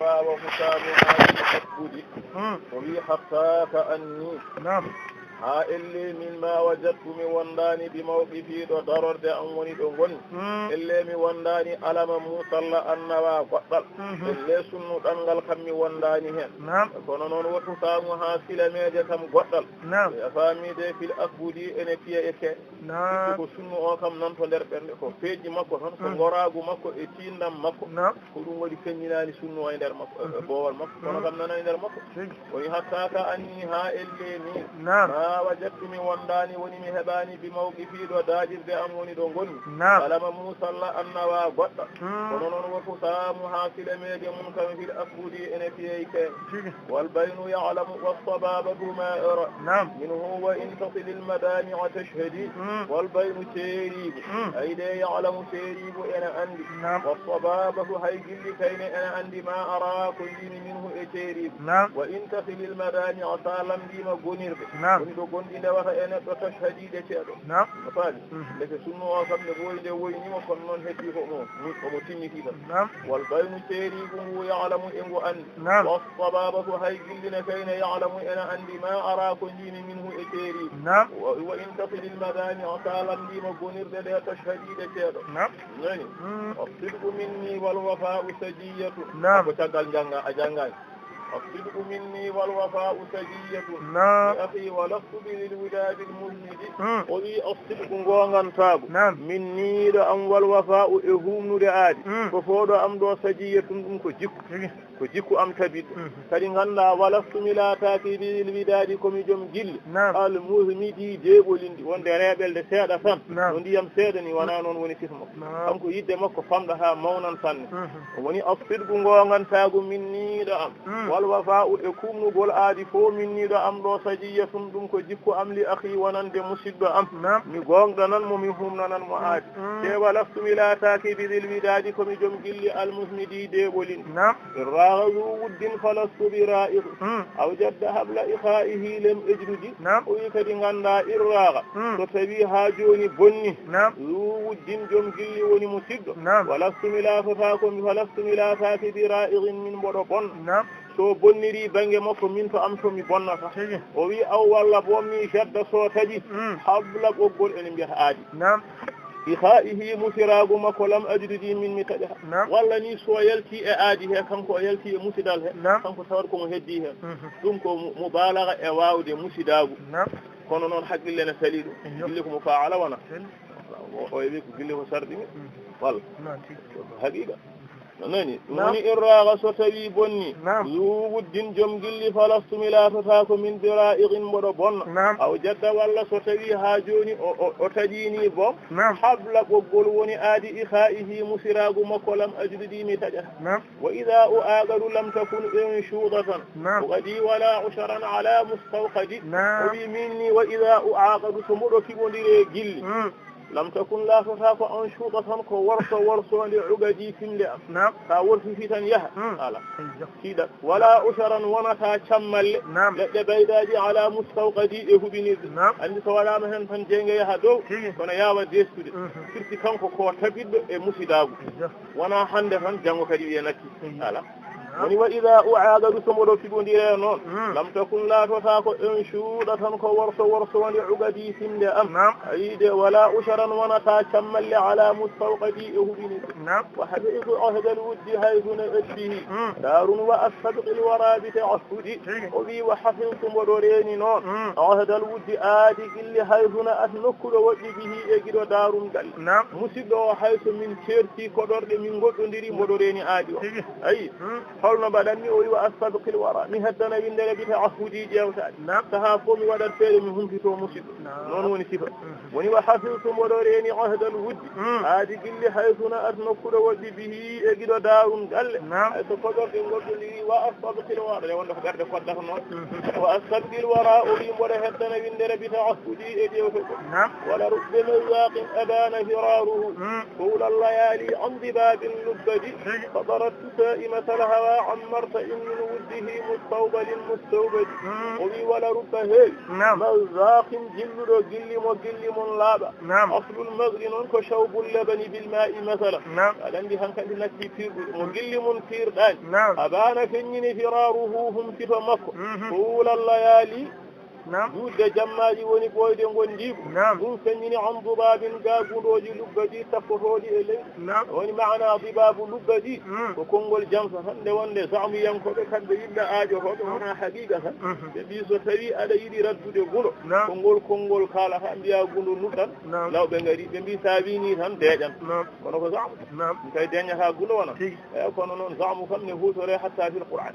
وختام هذا التعبد وفي حتى كأني ها اللي من ما وجدت من ونداني بموقفي دو درد أموني دونغوني اللي من ونداني ألم موصل أنوا قطل اللي سنو تنغل كمي ونداني هن كونون وختام هاسل ميجة كم قطل يفامي دي في الأكبودي إن فيه إكي ko sunno o kam non to nder ɓernde ko feeji makko tan ko goragu makko e tindam makko ko ɗum waɗi feññinani sunno e nder makko boowal makko kono kam nana e nder makko woni hatta ka anni ha elle ni ma wajattu mi wondani woni mi heɓani bi mawqifiɗo daaƴirde am woni ɗo gonni alama musalla annawa goɗɗa kono noon woto saamu ha sile meɗe mum kam fil asbudi ene fiyey ke wal baynu yalamu wasababatu ma ura minhu wa in tasil il madami'a tashhadi wal baynu seeribu ayde yalamu seeribu ene andi wasababatu hay gilli kayne ene andi ma ara ko yini minhu e seeribu wa in tasil il madami'a sa lamdima gonirɓe woni ɗo gonɗi ndewata e neɗɗo tashhadiɗe ceeɗo no faali ndeke sunno o kam ne boyi nde woynima kono noon heddi ko omo timmiti tan wal baynu seeribu ngu yalamu e ngu andi wasababatu hay gilline kayne yalamu ene andi ma ara ko jini minhu e seeribu wa in tasil il madami'a sa lamdima gonirɗe ɗe tashhadiɗe ceeɗo nani الصدق مني والوفاء سجية ko caggal janga a jangani الصدق مني والوفاء سجية أخي ولست بالوداد المذنب قولي الصدق غونغانتاغو مني دا أم والوفاء إهوم نرعاد ففوضو أم دو سجية ko jikku am tabid kadi ganda walastu milataki bil widadi komi joom gilli al muhmidi deɓolindi wonde reɓelde seeɗa tan no ndiyam seeɗa ni wona noon woni sifa makko kanko yidde makko famɗa ha mawnan sanne woni asfirgu gogantagu minniɗo am wal wafa'u e kumnugol aadi fo minniɗo am ɗo sajiyatun ɗum ko jikku am li akhi wonande musidɗo am mi gonɗananmo mi humnananmo aadi te walastu milataki bil widadi komi joom gilli al muhmidi deɓolindi ذو ود فلست برائغ أو جد هبل إخائه لم أجرد ويكدي غندا إراغ تتبي هاجوني بني ذو ود جم جلي وني مسد ولست ملاففاكم فلست ملافاك برائغ من بربون so bonniri bange makko min to am to mi bonnata o wi aw walla bommi shadda so taji habla ɓoggol ene mbiyata aadi إخائه مسراغ مكولم أجدي من متجه ولا ني سو يلتي أدي هي كانكو يلتي مسدال هي كانكو توركو هدي هي دونكو مبالغة أواود مسداغ كونو نون حق لنا سليد لكم مفاعلة وانا ويبيك كله سردي والله حقيقة nani woni irraga so tawi bonni wuddin joom gilli falastu milafatako min dira'iqin mboɗo bonna aw jadda walla so tawi ha joni o taƴini bom habla ɓoggol woni aadi ikhaihi musiragu makko lam ajridi mi taƴata wa ida o agaru lam takun inshuudatan wadi wala usharan ala mustawqadi o wi minni wa ida o agaru so mboɗo kiɓodire gilli lam takun la fatako an shuuta tan ko worsonde ugaji finde am ka worti fi tan yaha ala tiiɗat wala usharan wonata cammalle leɗɗe baydaji ala mustawqadi e huɓinirde andi so waɗama hen tan jeyge yaha dow kono yawa destude firti kanko ko tabiɗɗo e musidagu wona hande tan janggo kadi wiye natti ala woni wa ida u'agadu somoɗo fiɓodire noon lam takun laatotako en cuuɗa tan ko worsowonde ugadi finde am ayide wala usharan wonata cammalle ala mustawqadi e huɓinide wa habitu ahdal wuddi hayduna eddihi darun wa astabqil wara bi ta'affudi o wi wa hafiltu mboɗo reeni noon ahdal wuddi aadi gilli hayduna at nokkuɗo woɗɗi bihi e giɗo darun galle musidɗo o hayso min certi koɗorɗe min goɗɗodiri mboɗo reeni aadi o ayi holno mbaɗanmi o wi wa astabqil wara mi heddana windere bita affudi ƴewtade saha fo mi waɗat feere mi humpito musidɗo noon woni sifa woni wa hafiltu mboɗo reeni ahdal wuddi aadi gilli haysuna at nokkuɗo woɗɗi bihi e giɗo darun galle hayso koɗorɗe goɗɗodiri wa astabqil wara nde wonde ko ɓerde koddata noon wa astabqil wara o wi mboɗo heddana windere bita affudi e ƴewtogo wala rubbe mazaqin abana firaruhu طول الليالي عن ضباب اللبد فضرت سائمة الهوى عمرت إن من وده مستوبل مستوبل وبي ولا رب هي مذاق جل جل وجل من لابا أصل المغرن أنك شوب اللبن بالماء مثلا عندي هنك التي في مجل من فير دان أبان فنين فراره هم كتب مكة طول الليالي juutde jammaji woni ɓoyde gondiiko ɗum feññini an dubabin gaguɗoji luggaji tappotoɗi e leydi woni maana dibabu luggaji ko konngol jamsa tan nde wonde samuyankoɓe kamɓe yimɓe aajotoɓe wona haqiqa tan ɓe mbi so tawi aɗa yiɗi raddude gulo konngol kalata mbiya gulo nuɗɗan lawɓe ngari ɓe mbi sa wini tan deeƴan kono ko samu ɗum kay deñata gulo wona eyi kono noon samu kam ne hutore hatta fil qur'an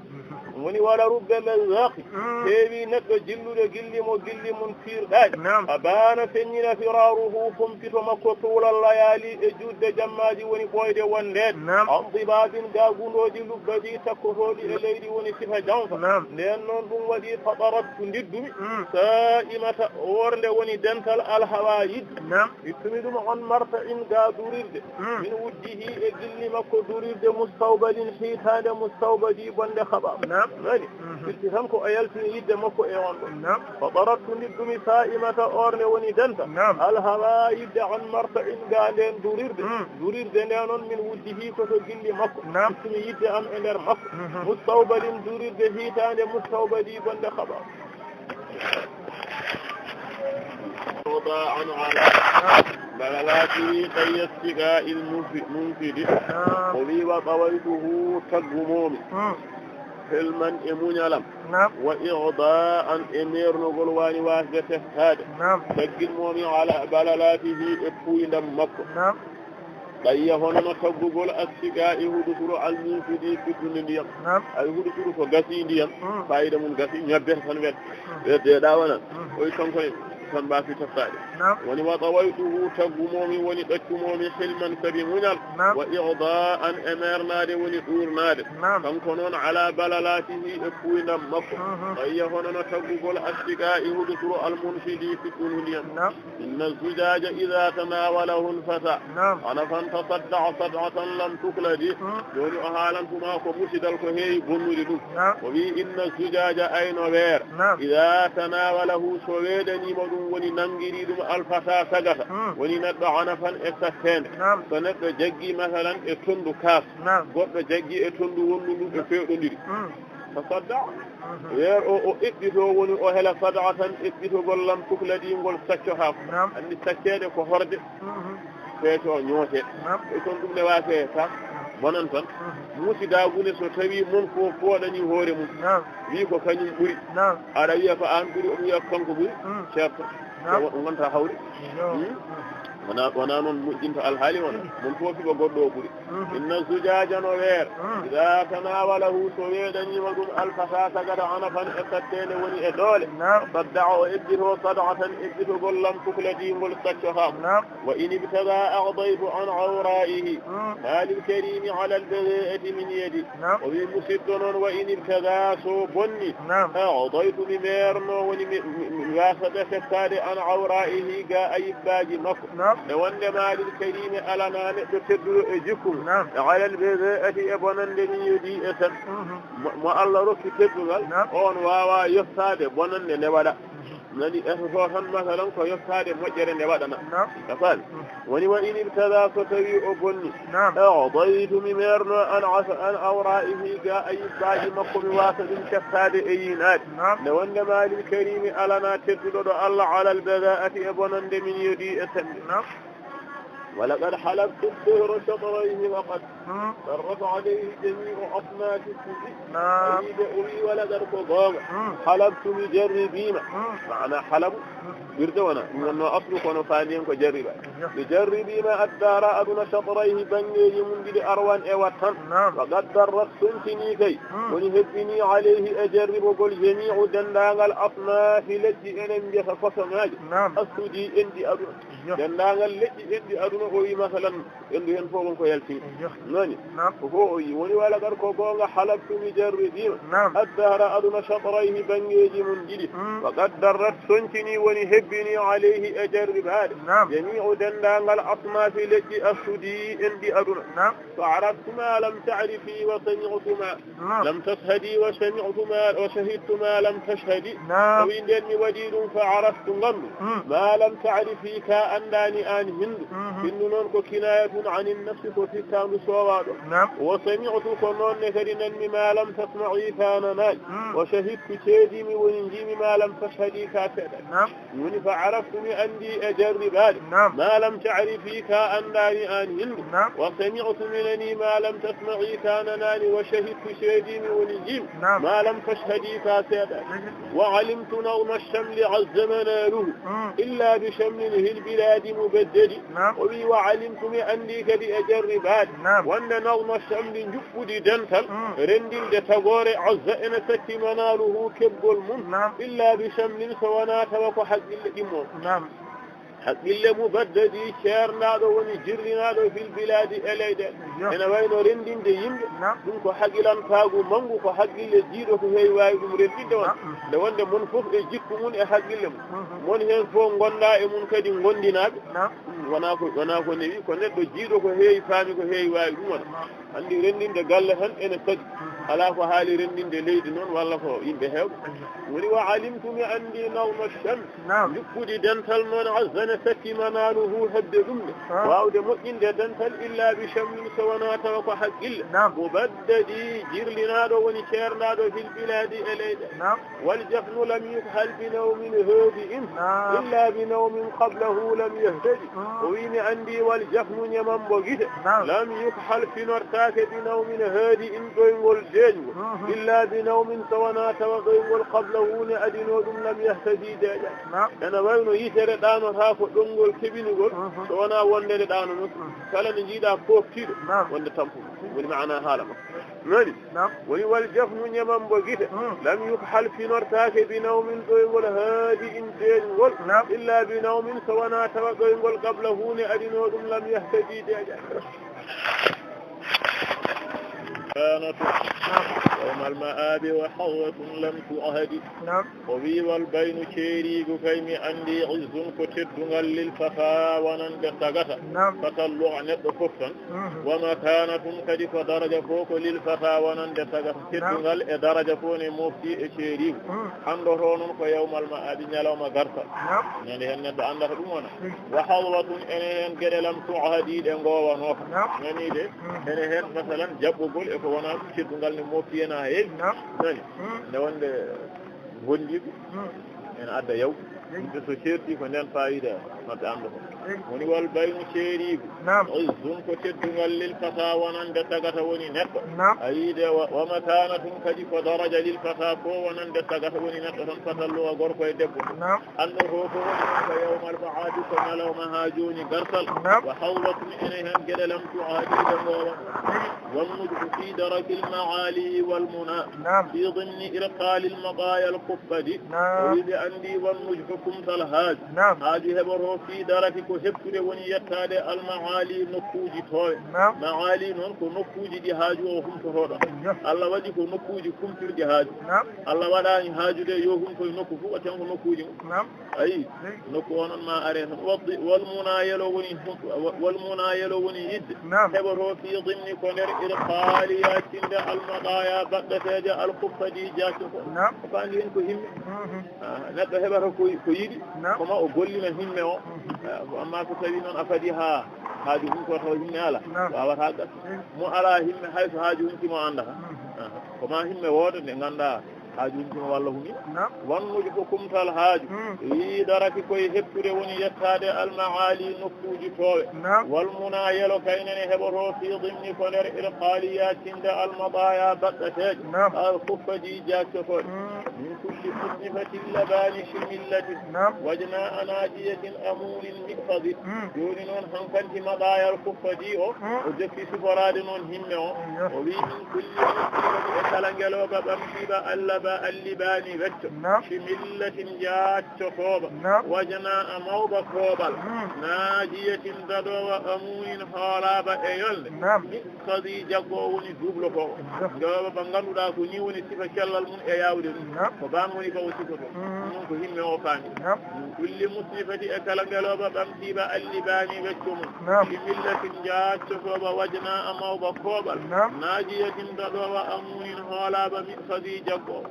woni wala rubbe mazaqi heewi neɗɗo jillude gillimo gilli mum fiirɗaaji a baana feññina firaruhu fompito makko tuulal layali e juutde jammaji woni ɓoyde wondeede an dibabin gagundoji lubbaji takkotoɗi e leydi woni sifa janfa nden noon ɗum waɗi fatarattu ndiddumi sa'imata worde woni dental alhawa yidde ittumi ɗum on marta in ga durirde min wujjihi e gilli makko durirde mustawbalin hiitande mustawbadi bonde haɓa nani firti tan ko a yaltini yidde makko e on ɗon fatarattu ndiddumi sa'imata orne woni denta alhawa yidde an marta in ga nden durirde nde noon min wujjihi koto gilli makko ittumi yidde am e nder makko mustawbalin durirde hiitande mustawbadi bonde haɓa وضاعا على بلغاته كي يستقاء المنفد قلي وطويته تقمومي حلما إمونيالم وإغضاء إمير نقول واني واسدة تهتاد تقمومي على بلغاته إبوي دمكو ɗayya hono no taggugol astiga e huɗoturo alminfidi fiɗɗude ndiyam ay huɗoturo ko gasi ndiyam fayida mum gasi ñabbete tan weddeɗa wona oy tonkone tan mbafi toftade woni wa tawaytuhu taggumomi woni ɗaccumomi hilman kadi muñal wa i'da'an e mernade woni ɗurnade kanko noon ala balalatihi e puydam makko ɗayya hono no taggugol astiga e huɗoturo almunfidi fiɗɗude ndiyam inna zujaja ida tanawalahu lfata ana fan tasadda'a sad'atan lam tukladi joni o haalantuma ko musidal ko heewi bonnude ɗum o wi inna zujaja ayno weer ida tanawalahu so weedanima ɗum woni nangiri ɗum alfata sagata woni neɗɗo anafan e sattende so neɗɗo jaggi masalan e tondu kaas goɗɗo jaggi e tondu wonnuɗu e fewɗodiri tasadda weer o eɓɓito woni o hela sad'a tan eɓɓitogol lam tukladi ngol saccotako andi saccede ko horde feeto ñoote e kon ɗum ne waase ta bonan tan musidagune so tawi mon ko fooɗani hoore mum wi ko kañum ɓuri aɗa wiya ko an ɓuri omo wiya ko kanko ɓuri ceerto gonta hawri wona noon moƴƴinta alhaali wona mon foofi ko goɗɗo o ɓuri inna zujaja no weer ida tanawalahu so weeɗanima ɗum alfata sagata anafan e sattede woni e doole sadda'a o eɓɓito sad'atan eɓɓitogol lam tukladigol saccotako wa in ibtada a'daytu an awra'ihi haalil karimi ala albada'ati min yadi o wi musidɗo noon wa in ibtada so bonni a'daytu mi meerno woni mi wasata fettade an awra'ihi ga ayibbaji makko e wonde maalil karimi alana neɗɗo tedduɗo e jikkum ala albada'ati e bonande min yadi e tan mo Allah rokki teddugal on wawa yoftade bonande nde waɗa nani so tan masalan ko yoftade moƴƴere nde waɗana kafal woni wa in ibtada so tawi o bonni a'daytu mi meerno an awra'ihi ga ayibbaji makko mi wasa ɗum teftade e yinade nde wonde maalil karimi alana tedduɗo ɗo Allah ala albada'ati e bonande min yadi e tande ولقد حلبت الدهر شطريه وقد صرف عليه جميع أصناف السجن أريد أري ولقد قضام حلبت مجربين معنى حلب يردونا إنه أصلك ونفانيا كجربا مجربين الدار أدنى شطريه بنيه من جد أروان إيواتن وقد درت سنتني كي ونهبني عليه أجرب وقل جميع دندان الأصناف التي أنم يخفصناج السجي إندي أدنى دندان التي إندي أدنى koyi masalan endu hen fofon ko yalti no nani ko woni wala gar ko gonga halaktu mi jarridima addahra aduna shatrayhi bangeji mun ɗiɗi wa qaddarat soncini woni hebbini alayhi e jarribade jami'u dendangal asmafi leƴƴi assudi en ɗi aduna fa arabtuma lam ta'rifi wa sami'tuma lam tashhadi wa sami'tuma wa shahidtuma lam tashhadi wi nden mi waɗi ɗum fa araftu gandu ma lam ta'rifi ka andani an hindu hindu noon ko kinayatun anin nafsi ko fikkandu sowaɗo wa sami'tu ko noonne kadi nanmi ma lam tasma'i ka nanaji wa shahidtu ceedimi woni jimi ma lam tashhadi ka seeɗa woni fa araftu mi andi e jarribade ma lam ta'rifi ka andani an hindu wa sami'tu minani ma lam tasma'i ka nanani wa shahidtu ceedimi woni jimi ma lam tashhadi ka seeɗa wa alimtu nawma الشمل عز مناله إلا بشمله البلاد مبدد وبي وعلمت بأني كدي أجربات وأن نظم الشمل جفد دنتل رندل دتغور عز إن سك مناله كب المن إلا بشمل سونات وكحد الإمون حق الله مبددي شهر نادو ونجر نادو في البلاد إليدا أنا وين رندين ديم دونك حق لانتاغو منغو حق الله جيرو في وايدو رندين دوان لوان ده منفوق جيكمون حق الله من هن فون غندا من كدي غندينا wana ko newi ko neddo jiido ko heewi faami ko heewi waawi ɗum wona andi renndinde galle tan ene kadi ala ko haali renndinde leydi noon walla ko yimɓe heewɓe woni wa alimtumi andi nawma shams juppuɗi dental noon azzana sakki manaluhu hebde ɗum de waawde moƴƴinde dental illa bi chammin so wona tawa ko haqqille mubaddadi jirlinaaɗo woni ceernaaɗo fil biladi e leyɗe wal jafnu lam yukhal bi nawmin heedi in illa bi nawmin qablahu lam yahtadi o wimi andi wal jafnu ñaman bo gite lam yukhal finortake bi nawmin heedi in ɗoygol deeñgo illa bi nawmin so wona tawa ɗoygol qablahu ne adino ɗum lam yahtadi deeƴa ene wayno yitere ɗanota ko ɗongol keɓinigol so wona wondede ɗano non kala nde jiiɗa poftiɗo wonde tampuɗo woni maana haala ma nani woni wal jafnu ñaman bo gite lam yukhal finortake bi nawmin ɗoygol haadi in deeñgol illa bi nawmin so wona tawa ɗoygol qablahu ne adino ɗum lam yahtadi deeƴa كانت يوم المآب وحظة لم تعهد وبي والبين شيريك كيمي عندي عز كتدنغ للفخا ونند تغتا فتلع ند ففا ومكانة كدف درجة فوق للفخا ونند تغتا تدنغ درجة فوني مفتي شيريك حندرون يوم المآب نلوم غرفا يعني هند عندك دمونا وحظة إنهن قد لم تعهد دنغوا ونوفا يعني دي إنهن مثلا جبقول ko wona cirdungal ne mofiyena heewi nani nde wonde gondiɓe ene adda yaw yimɓe so certi ko nden fayida mabɓe anda ko woni wal baynu ceerigu izzun ko teddungal lil fata wonande tagata woni neɗɗo ayide wa makanatum kadi ko daraja lil fata ko wonande tagata woni neɗɗo tan fatalluwa gorko e debbo anda ko ko woni ko yawmal maadi ko nalawma ha joni gartal wa hawlatum ene hen gueɗe lam tuadide ngowa والنجم في درك المعالي والمنى في ضمن إرقال المطايا القبد وإذ عندي والنجم كمت الهاج هذه هبره في درك كهبت ونيتاد المعالي نكوج توي معالي نونكو نكوج دي هاج وهم تهودا الله ودي كو نكوج كمتر دي هاج الله وداني هاج دي يوهم كو نكو فو أتنكو نكوج أي نكو ونن ما أرين والمنى يلوني يد هبره في ضمن كونر إرقاليات المضايا بدأت القفدي جاكف فان لين كو هم نبه هبره كو يدي كما أقول لنا هم أما كتابين أفديها هاجهم كو هم على وعلى هذا مو على هم حيث هاجهم كما عندها كما هم وارد لنغندا haajum ko walla humi wannude ko kumtal haaju yi daraki koye heɓtude woni yettade almaali nokkuuji toowe walmuna yelo kaynene heɓoto fi dimni ko nder irqaliyatinde almadaya baɗɗateje alkuffaji jakkotoɗe min kulli musnifatin labani shimillati wajna anajiyatin amulin mihfadi joni noon hankanti madaya alkuffaji o jokki siforade noon himme o wi min kulli musnifatin e kala kala ngeloba ɓamtiɓa allah ba allibani wecco simillatin jaccotoɓa wajana a mawɓa koɓal naajiyatin daɗowa amunin hoolaɓa e yolde mi kadi jaggo woni double ko ngeloba ba ganduɗa ko ni woni sifa cellal mum e yawde ɗum ko ban woni ba o sifoto ɗum ko himme o faami kulli musnifati e kala ngeloba ɓamtiɓa allibani wecco mum simillatin jaccotoɓa wajana a mawɓa koɓal naajiyatin daɗowa amunin hoolaɓa mi kadi jaggo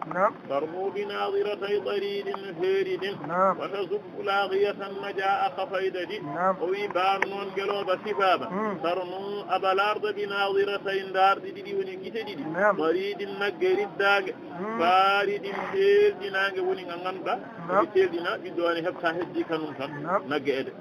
tarmuɓi nadiratay ɗaridin heeridin wata zubbu laagiyatan naja a faydadi o wi baan noon ngeloba sifaba tarnu abalarɗo ɓi nadiratay darɗi ɗiɗi woni guite ɗiɗi ɗaridin nagge riddage faaridin teelɗinage woni ga ganduɗa ɗi teelɗina ɓiɗɗo ne heɓta heddi kanum tan nagge ede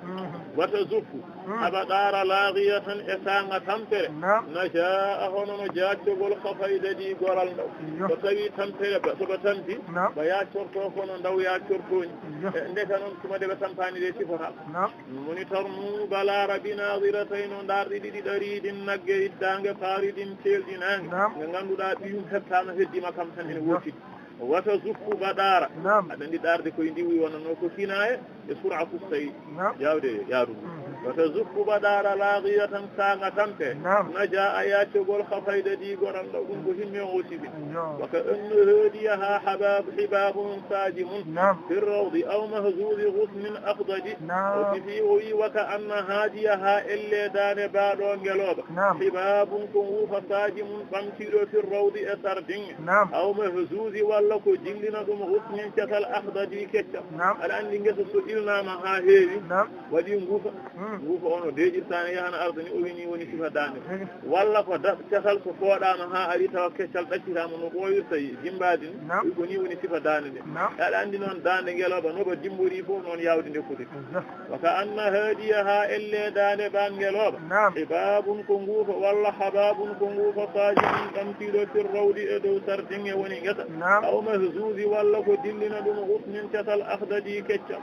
wata zuppu aɓa ɗara laagiyatan e sanga tampere naja a hono no jaccogol faydadi goral ndaw so tawi tampere soɓa tampi ɓa yaccorto kono ndaw yaccortoñi ndeka noon suma deɓe tampani de sifota woni tarnu balara binadiratayn no darɗi ɗiɗi ɗaridin nagge riddange faaridin teelɗinange nge ganduɗa ɓiyum hettama heddima kam tan ene wottiɗi wata zuppu baɗara aɗa andi ɗarde koye ndiwi wonano ko sinaye e sura fustayi yawde yaarudu wata zuppu baɗara laagiya tan sanga tampe naja a yaccogol faydadi goral ɗo ɗum ko himme o sibi waka anno hoodiyaha hibabun sajimun fi rawdi aw mahzudi husnin afdadi o sifi o wi waka anna haadiyaha elle dane baɗo ngeloɓa hibabun ko wuufa sajimun ɓamtiɗo fi rawdi e sardinge aw mahzudi walla ko jillina ɗum husnin catal afdadi kecca aɗa andi ngesa so ilnama ha heewi waɗi nguufa nguufa ono deƴirtane yahana arda ni o wini woni sifa dande walla ko catal so fooɗama ha ari tawa keccal ɗaccitama no ɓoyirta jimbadi ni ko ni woni sifa dande nde aɗa andi noon dande ngeloba noɓa dimbori fof noon yawde nde foti waka anna haadiya ha elle dande ban ngeloba hibabun ko nguufa walla hababun ko nguufa sajidin ɗamtiɗo fir rawdi e dow sardinge woni ngesa aw mahzuzi walla ko dillina ɗum husnin catal akhdadi keccam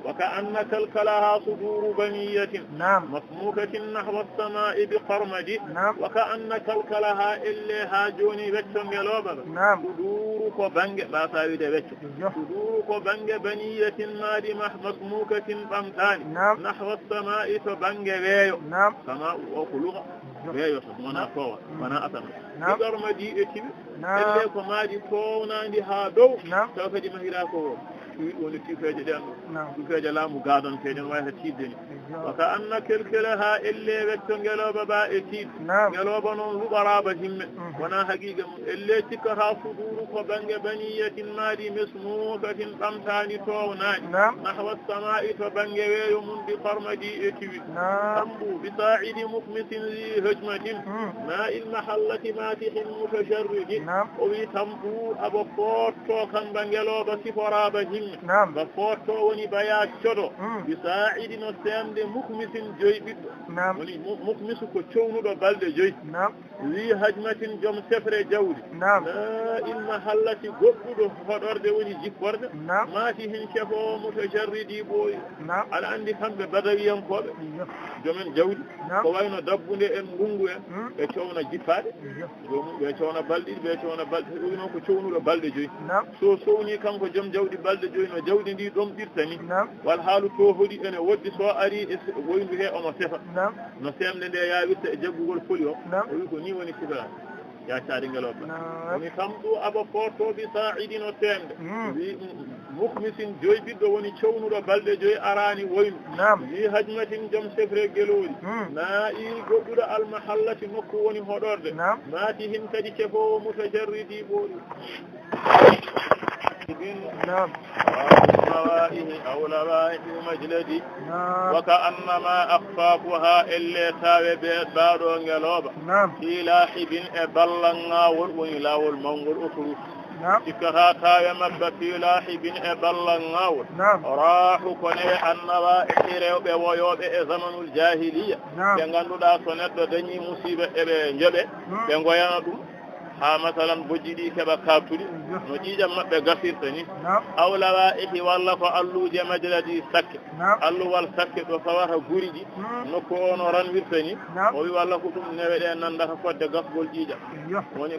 waka anna kalkalaha suduru baniyatin masmukatin nahwa as-sama'i bi qarmadi waka anna kalkalaha elle ha joni wecco ngeloba suduru ko bange ɓasa wide wecco suduru ko bange baniyatin maadi masmukatin ɓamtani nahwa as-sama'i to bange weeyo sama o ko luga weeyo to wona towa wona asana bi qarmadi e tiwi elle ko maadi townadi ha dow taw kadi mahira ko woni tifeje ɗen tifeje laamu gadonteɗen wayata tiddeni waka anna kelkele ha elle wecco ngeloba ba e tiid ngeloba noon luɓaraba himme wona haqiqa mum elle cikkata suduru ko bange baniyatin maadi mesmukatin ɓamtani townani nahwa as-sama'i to bange weeyo mum bi qarmadi e tiwi tambu bi sa'idi mukmisin zi hajmatin ma il mahallati matihin mutajarridi o wi tambu abo fotto kamba ngeloba siforaba himme ba fotto woni baya codo bi sa'idi no semde mukmisin joyi ɓiɗɗo woni mukmisu ko cownuɗo balɗe joyi wi hajmatin joom sefre jawdi la ilma hallati goɗɗuɗo hoɗorde woni jipporde maati hen cefo mutajarridi ɓooyi aɗa andi kamɓe badawiyankoɓe joomen jawdi ko wayno dabbunde en ngungu en ɓe cowna jippade jomum ɓe cowna balɗe ɗiɗi ɓe cowna balɗe ɗi noon ko cownuɗo balɗe joyi so sowni kanko joom jawdi balɗe joyi no jawdi ndi ɗomɗirtani wal haalu to hoɗi ene woddi so ari e woyndu he omo sefa no semde nde yawirta e jaggugol foli o o wi ko ni woni sifa yaccaade ngeloba woni tamɗu aba fortoɓe sa'idi no temde wi mukmisin joyi ɓiɗɗo woni cownuɗo balɗe joyi arani woynu wi hajmatin joom sefre gueloɗi na iri goɗɗuɗo almahallati nokku woni hoɗorde maati hin kadi cefowo mutajarridi ɓooɗi أو لوائح مجلدي وكأنما أخفافها إلا تاوي بارو نغلوبا في لاحب إبالنغاول ويلاول منغول أخرى سكها تاوي مبا في لاحب إبالنغاول راحوا كني النوائح ريوبي ويوبي زمن الجاهلية بيغاندو دا سونيت دني مصيبة إبه نجبه بيغويانا دوم ha masalan bojjiɗi keɓa kabtuɗi no ƴiƴam maɓɓe gasirta ni aw lawaihi walla ko alluje majladi sakke alluwal sakke ɗo fawata guri ɗi nokku ono ranwirta ni o wi walla ko ɗum newe ɗe nandata fodde gasgol ƴiƴam woni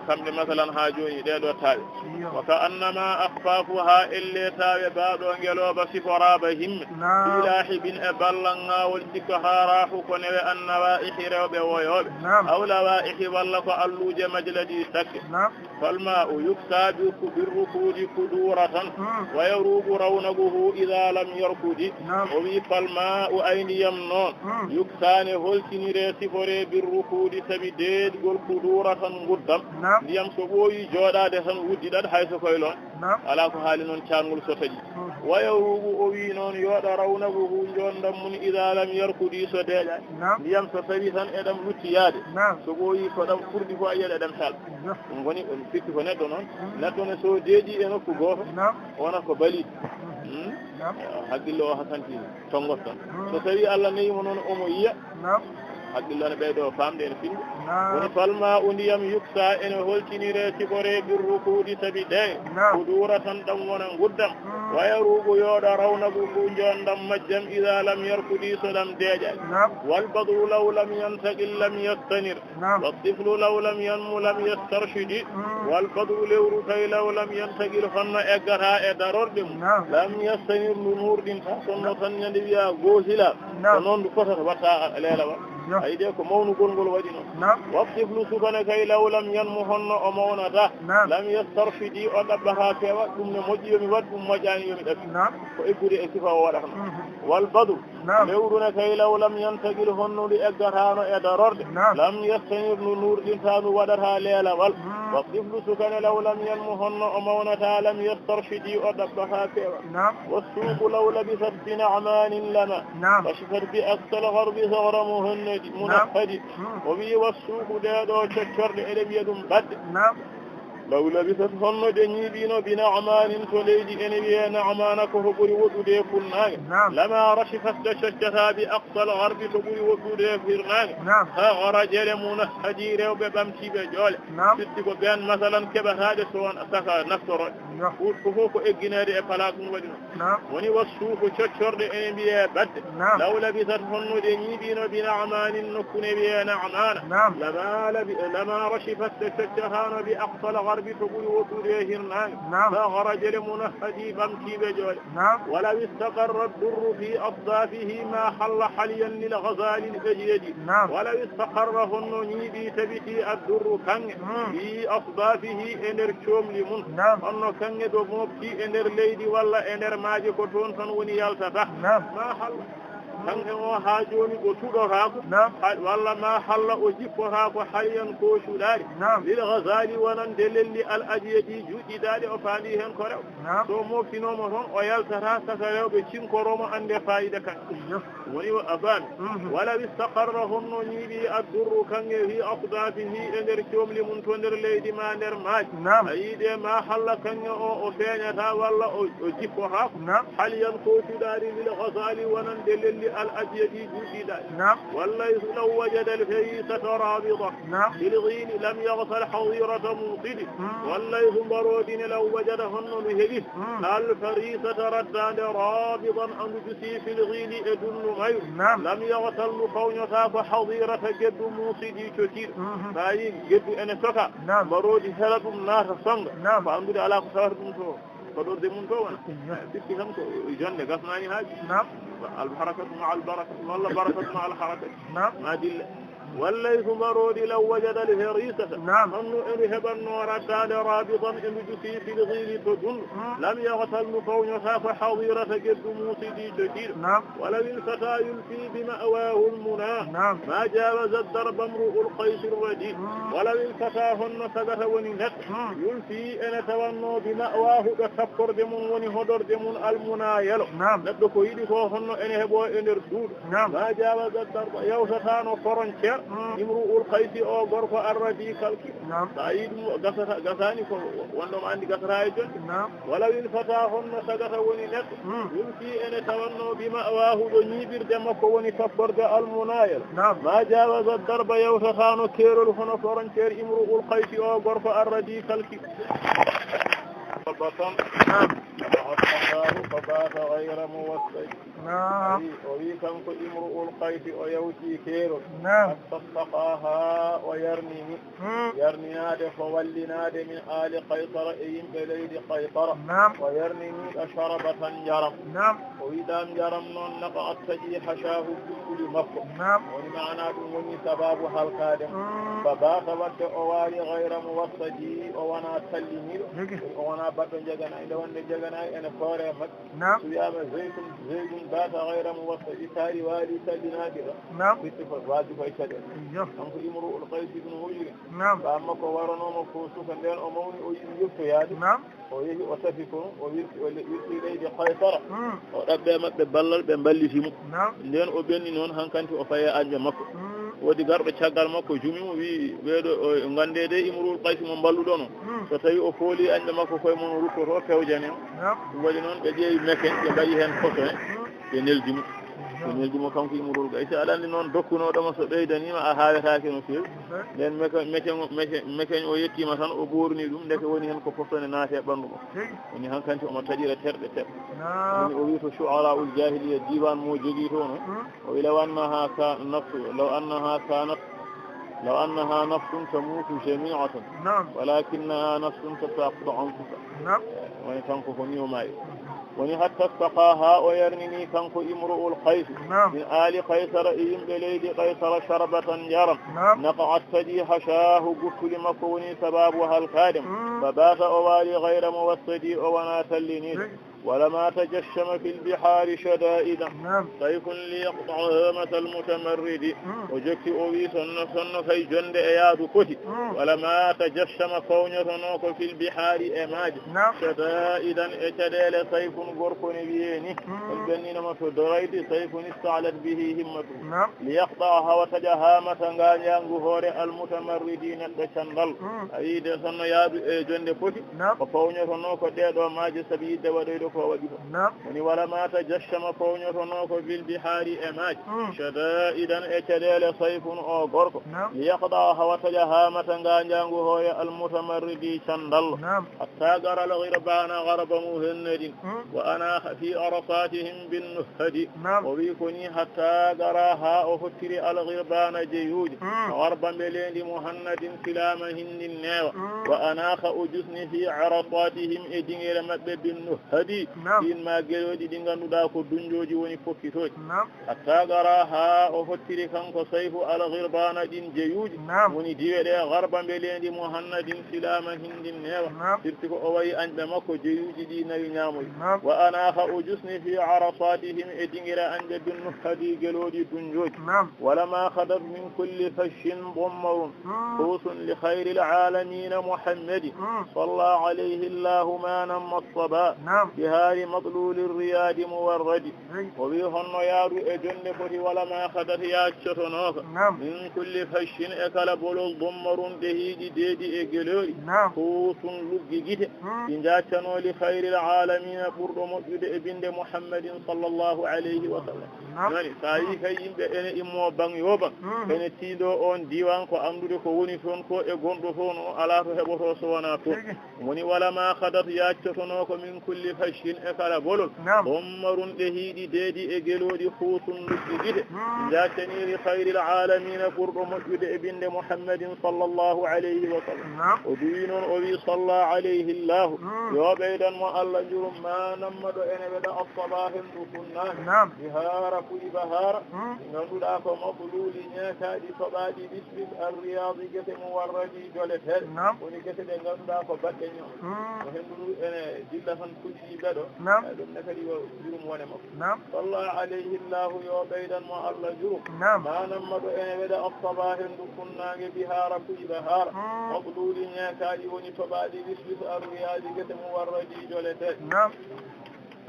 kamɓe masalan ha joni ɗeɗo tawe wa ka annama akhfafu ha elle tawe baɗo ngeloba siforaba himme ilahibin e ballangawol cikka harahu ko newe annawaihi rewɓe woyoɓe aw lawaihi walla ko alluje majladi sakke falma o yukta birrukudi kuduratan wa yarugu rawnaguhu ida lam yarkudi o wi falma o ayniyam noon yuktane holtinire sifore birrukudi sabi deeɗigol kuduratan guddam ndiyam so ɓooyi jooɗade tan wuddiɗat hayso koye lon ala ko haali noon cangol so taƴi wa yarugu o wi noon yooɗa rawnaguhu jondam mun ida lam yarkudi so deeƴani ndiyam so tawi tan eɗam luttiyade so ɓooyi ko ɗam ɓurɗi ko a yiyaɗa ɗam sal ɗum woni ɗum fikki ko neɗɗo noon neɗɗo ne so deeƴi e nokku gooto wona ko baliɗ haqqille o hasantini tongot tan so tawi Allah neyimo noon omo yiya haqqille ne ɓeyɗo famde ene finde woni falma o ndiyam yuksa ene holtinire sifore birrukuudi sabi ɗe ko duura tan ɗam wona guddam wayarugo yooɗa rawnagu fu jondam majjam ida lam yarkudi so ɗam deeƴani walbadru law lam yantaqil lam yastanir watiflu law lam yanmu lam yastarshidi walbadru lewru kay law lam yantaqil honno eggata e darorɗe mum lam yastanir ndu nurɗinta sonno tan ñande wiya goosila ko noon ndu fotata watta leelawa ay de ko mawnugol ngol waɗi noon waftiflu sukane kay law lam yanmu honno o mawnata lam yastarfidi o ɗaɓɓata peewa ɗum ne moƴƴi yomi waɗ ɗum moƴƴani yomi ɗaɓɓi ko eggude e sifa o waɗata noon wal badru lewrune kay law lam yantagil honnude eggatano e darorde lam yastanir nu nurɗinta nu waɗata leelawal waftiflu sukane law lam yanmu honno o mawnata lam yastarfidi o ɗaɓɓata peewa wassuuku law labisat bi na'manin lama kashifat bi aksal garbi sohra munahadi o wi wassuuku ɗeɗo coccorɗe eɗen wiya ɗum badde law labisat honno ɗe ñiiɓino bi na'manin to leydi ene wiye na'mana koko ɓuri woɗɗude funnage lama rashifat de coccata bi aksal garbi to ɓuri woɗɗude firnage ha ora jeɗe munahadi rewɓe ɓamtiɓe joole firti ko ɓen masalan keɓataɗe so won saka naftoroɗe ko fof ko egginede e place ɗum waɗi noon woni wassuuku coccorɗe ene mbiye badde law labisat honno ɗe ñiiɓino bi na'manin nokkune wiye na'mana lama rashifat de coccatano bi aksal garbi to ɓuri woɗɗude hirnage fa harajele munahadi ɓamtiɓe joole walaw istaqarra durru fi asdafihi ma halla haliyan lil ghazali l ajyadi walaw istaqarra honno ñiiɓi tabiti addurru kange fi asdafihi e nder coomli mum honno kange ɗo mofti e nder leydi walla e nder maaje ko toon tan woni yaltata ma halla kanke o ha joni o tuɗotako walla ma halla o jippotako haliyan ko cuɗari lil ghazali wonande lelli al ajiyadi juɗɗiɗaɗe o faandi hen ko rew so moftinomo toon o yaltata saka rewɓe cinkoromo ande fayida kanke woni o abami wala istaqarra honno ñiiɓi addurru kange fi asdafihi e nder comli mum to nder leydi ma nder maaji a yiide ma halla kange o feeñata walla o jippotako haliyan ko cuɗari lil ghazali wonande lelli الأجيدي جديدا والليث لو وجد الفريسة رابضة بالغين لم يغسل حظيرة منقد والليث برود لو وجدهن نهده الفريسة ردان رابضا أن جسي في الغين أدن غير لم يغسل مقونتا فحظيرة جد منصدي كثير فأي جد أن سكا برود هلب الناس صنغ فأنظر على قصار منتو فدور دي منتو بكي همتو جنة قصناني هاجي الحركة مع البركة والله بركة مع الحركة ما دل والليث مرود لو وجد الفريسة أنه إرهب النور كان رابطا إن جسي في الغير تدل لم يغسل مقونها فحظيرة جد موسيدي جديد ولو الفتى يلفي بمأواه المنى ما جاوز الدرب امرؤ القيس الرديد ولو الفتى هن سبت وننت يلفي أن تونو بمأواه تفكر دمون ونهدر دمون المنى يلو نبدو كويدي فهن إنهبوا إن الدود ما جاوز الدرب يوستان فرنشر bihar imru'ul qaysi o gorko arradi kalki sa yi ɗum gasani ko wonɗoma andi gasata e jonde wala wil fata honno sagata woni neɗɗo yumsi ene tawanno bima wahu ɗo ñiɓirde makko woni tapporde almunayel ma jawaza darba yewtatano keerol hono frontiére imru'ul qaysi o gorko arradi kalki بطن فأصبحاه فبات غير موسع ويكم امرؤ القيس ويوتي كير فاستسقاها ويرني يرنياد فولناد من آل قيصر أيم بليد قيصر ويرني شربة جرم وإذا جرم نقعت تجي حشاه بكل مفق ومعنى دوني سباب القادم فبات ود أوالي غير موسع وانا تلمي وانا بدو جغنا إذا وند جغنا أنا فوري مك سيام زيد بات غير موسع تاري والي تلنا كذا بتفق واجب يشد أنك يمرؤ القيس بن هجر فأما كوارنا مكوسو كندين أموني يفتو يادي ويجي وتفكون ويجي ليدي قيصر وربي مك ببلل بمبلي فيمو لين أبيني نون هنكنتي أفيا أنجا مكو wodi garɓe caggal makko jumimo wi ɓeeɗo gandede imrul qaysi mo balluɗono so tawi o fooli ande makko koye mon ruttoto pewjane ɗum waɗi noon ɓe ƴeewi meken ɓe mbayi hen photo he ɓe neldimo ɓe neldimo kanko imrul qaysi aɗa andi noon dokkunoɗoma so ɓeydanima a hawetake no fewi nden meken o yettima tan o ɓorni ɗum ndeke woni hen ko foftone naate e ɓandu mo woni hankanti omo taƴira terɗe terɗe woni o wi to shu'ara ul jahiliya diwan mo jogui tono o wi law annaha ka nafsu لو أنها نفس تموت جميعة ولكنها نفس تتقطع أنفسها ويتنقف نيوماي وني حتى استقاها ويرنني كنكو امرؤ القيس من آل قيصر إيم بليد قيصر شربة جرم نقعت تجي حشاه قفل مكوني سبابها الكادم فبات أوالي غير موسدي أونات اللينيد ولما تجشم في البحار شدائدا سيف ليقطع هامة المتمرد وجكت أوي سن في جند إياد كتي ولما تجشم فونية نوك في البحار إماج شدائدا اتدال سيف غرق نبيني البنين ما تدريد سيف استعلت به همته ليقطعها وتجهامة غانيان غهور المتمردين التشندل أيد سن ياد جند كتي وفونية نوك ديدو ماج سبيد وديدو وني ولا ما تجشم فونيتنوك في البحار إماج شدائدا اتدال صيف أو غرق ليقضاها وتجهامة غانجانغو هو المتمردي شندل حتى قرى الغربان غرب مهند وأنا في أرصاتهم بالنهد وبيكني حتى قراها وفتر الغربان جيود غربا بلين مهند سلامهن الناوى وأنا أجسني في عرصاتهم إدنير مدب بالنهد in ma geyoɗi ɗi ganduɗa ko dunjoji woni fokkitoji hatta gara ha o hottiri kanko sayfu alghirbana ɗin jeyuji woni diwe ɗe garba mbelendi muhammadin silama hindin newa sirti ko o wayi anɓe makko jeyuji ɗi nawi ñamoy wa ana ha o jusni fi arasatihim e dingira anɓe binnu hadi geloɗi dunjoji walama hadat min kulli fashin bommarun husun li khayri العالمين محمد صلى عليه الله ما نم الصبا بهار مطلول الرياض مورد وبيهن يارو اجن فتي ولا ما خدت يا شتنوك من كل فش اكل بول ضمر دهيدي ديدي اجلوري خوص لجيجيت انجاتنو لخير العالمين فرد مجد ابن محمد صلى الله عليه وسلم يعني ساي كاي يمbe ene immo bang yoba ene tido on diwan ko andude ko woni ton ko e gondo ton ala to heboto so wana to woni wala ma khadat ya chotono ko min kulli fashin e kala bolol bommarun de hiidi deedi e gelodi khusun lugide jatani li khairil alamin furdo mujjude e binde muhammadin sallallahu alayhi wa sallam o dinon o wi sallallahu alayhi allah yo beydan mo allah jurum ma namado ene weda as-sabahin sunna bihara ku ibahara nanduda ko mabululi nyataadi sobaadi bisbis ar-riyadi gete muwarradi joletel woni gete de ganduda ko badde nyo o hendu ene dilla tan kudi bedo dum ne kadi jurum wone makko sallallahu alayhi allah yo beydan mo allah jurum ma namado ene weda as-sabahin sunnaage bihara ku ibahara mabululi nyataadi woni sobaadi bisbis ar-riyadi gete muwarradi joletel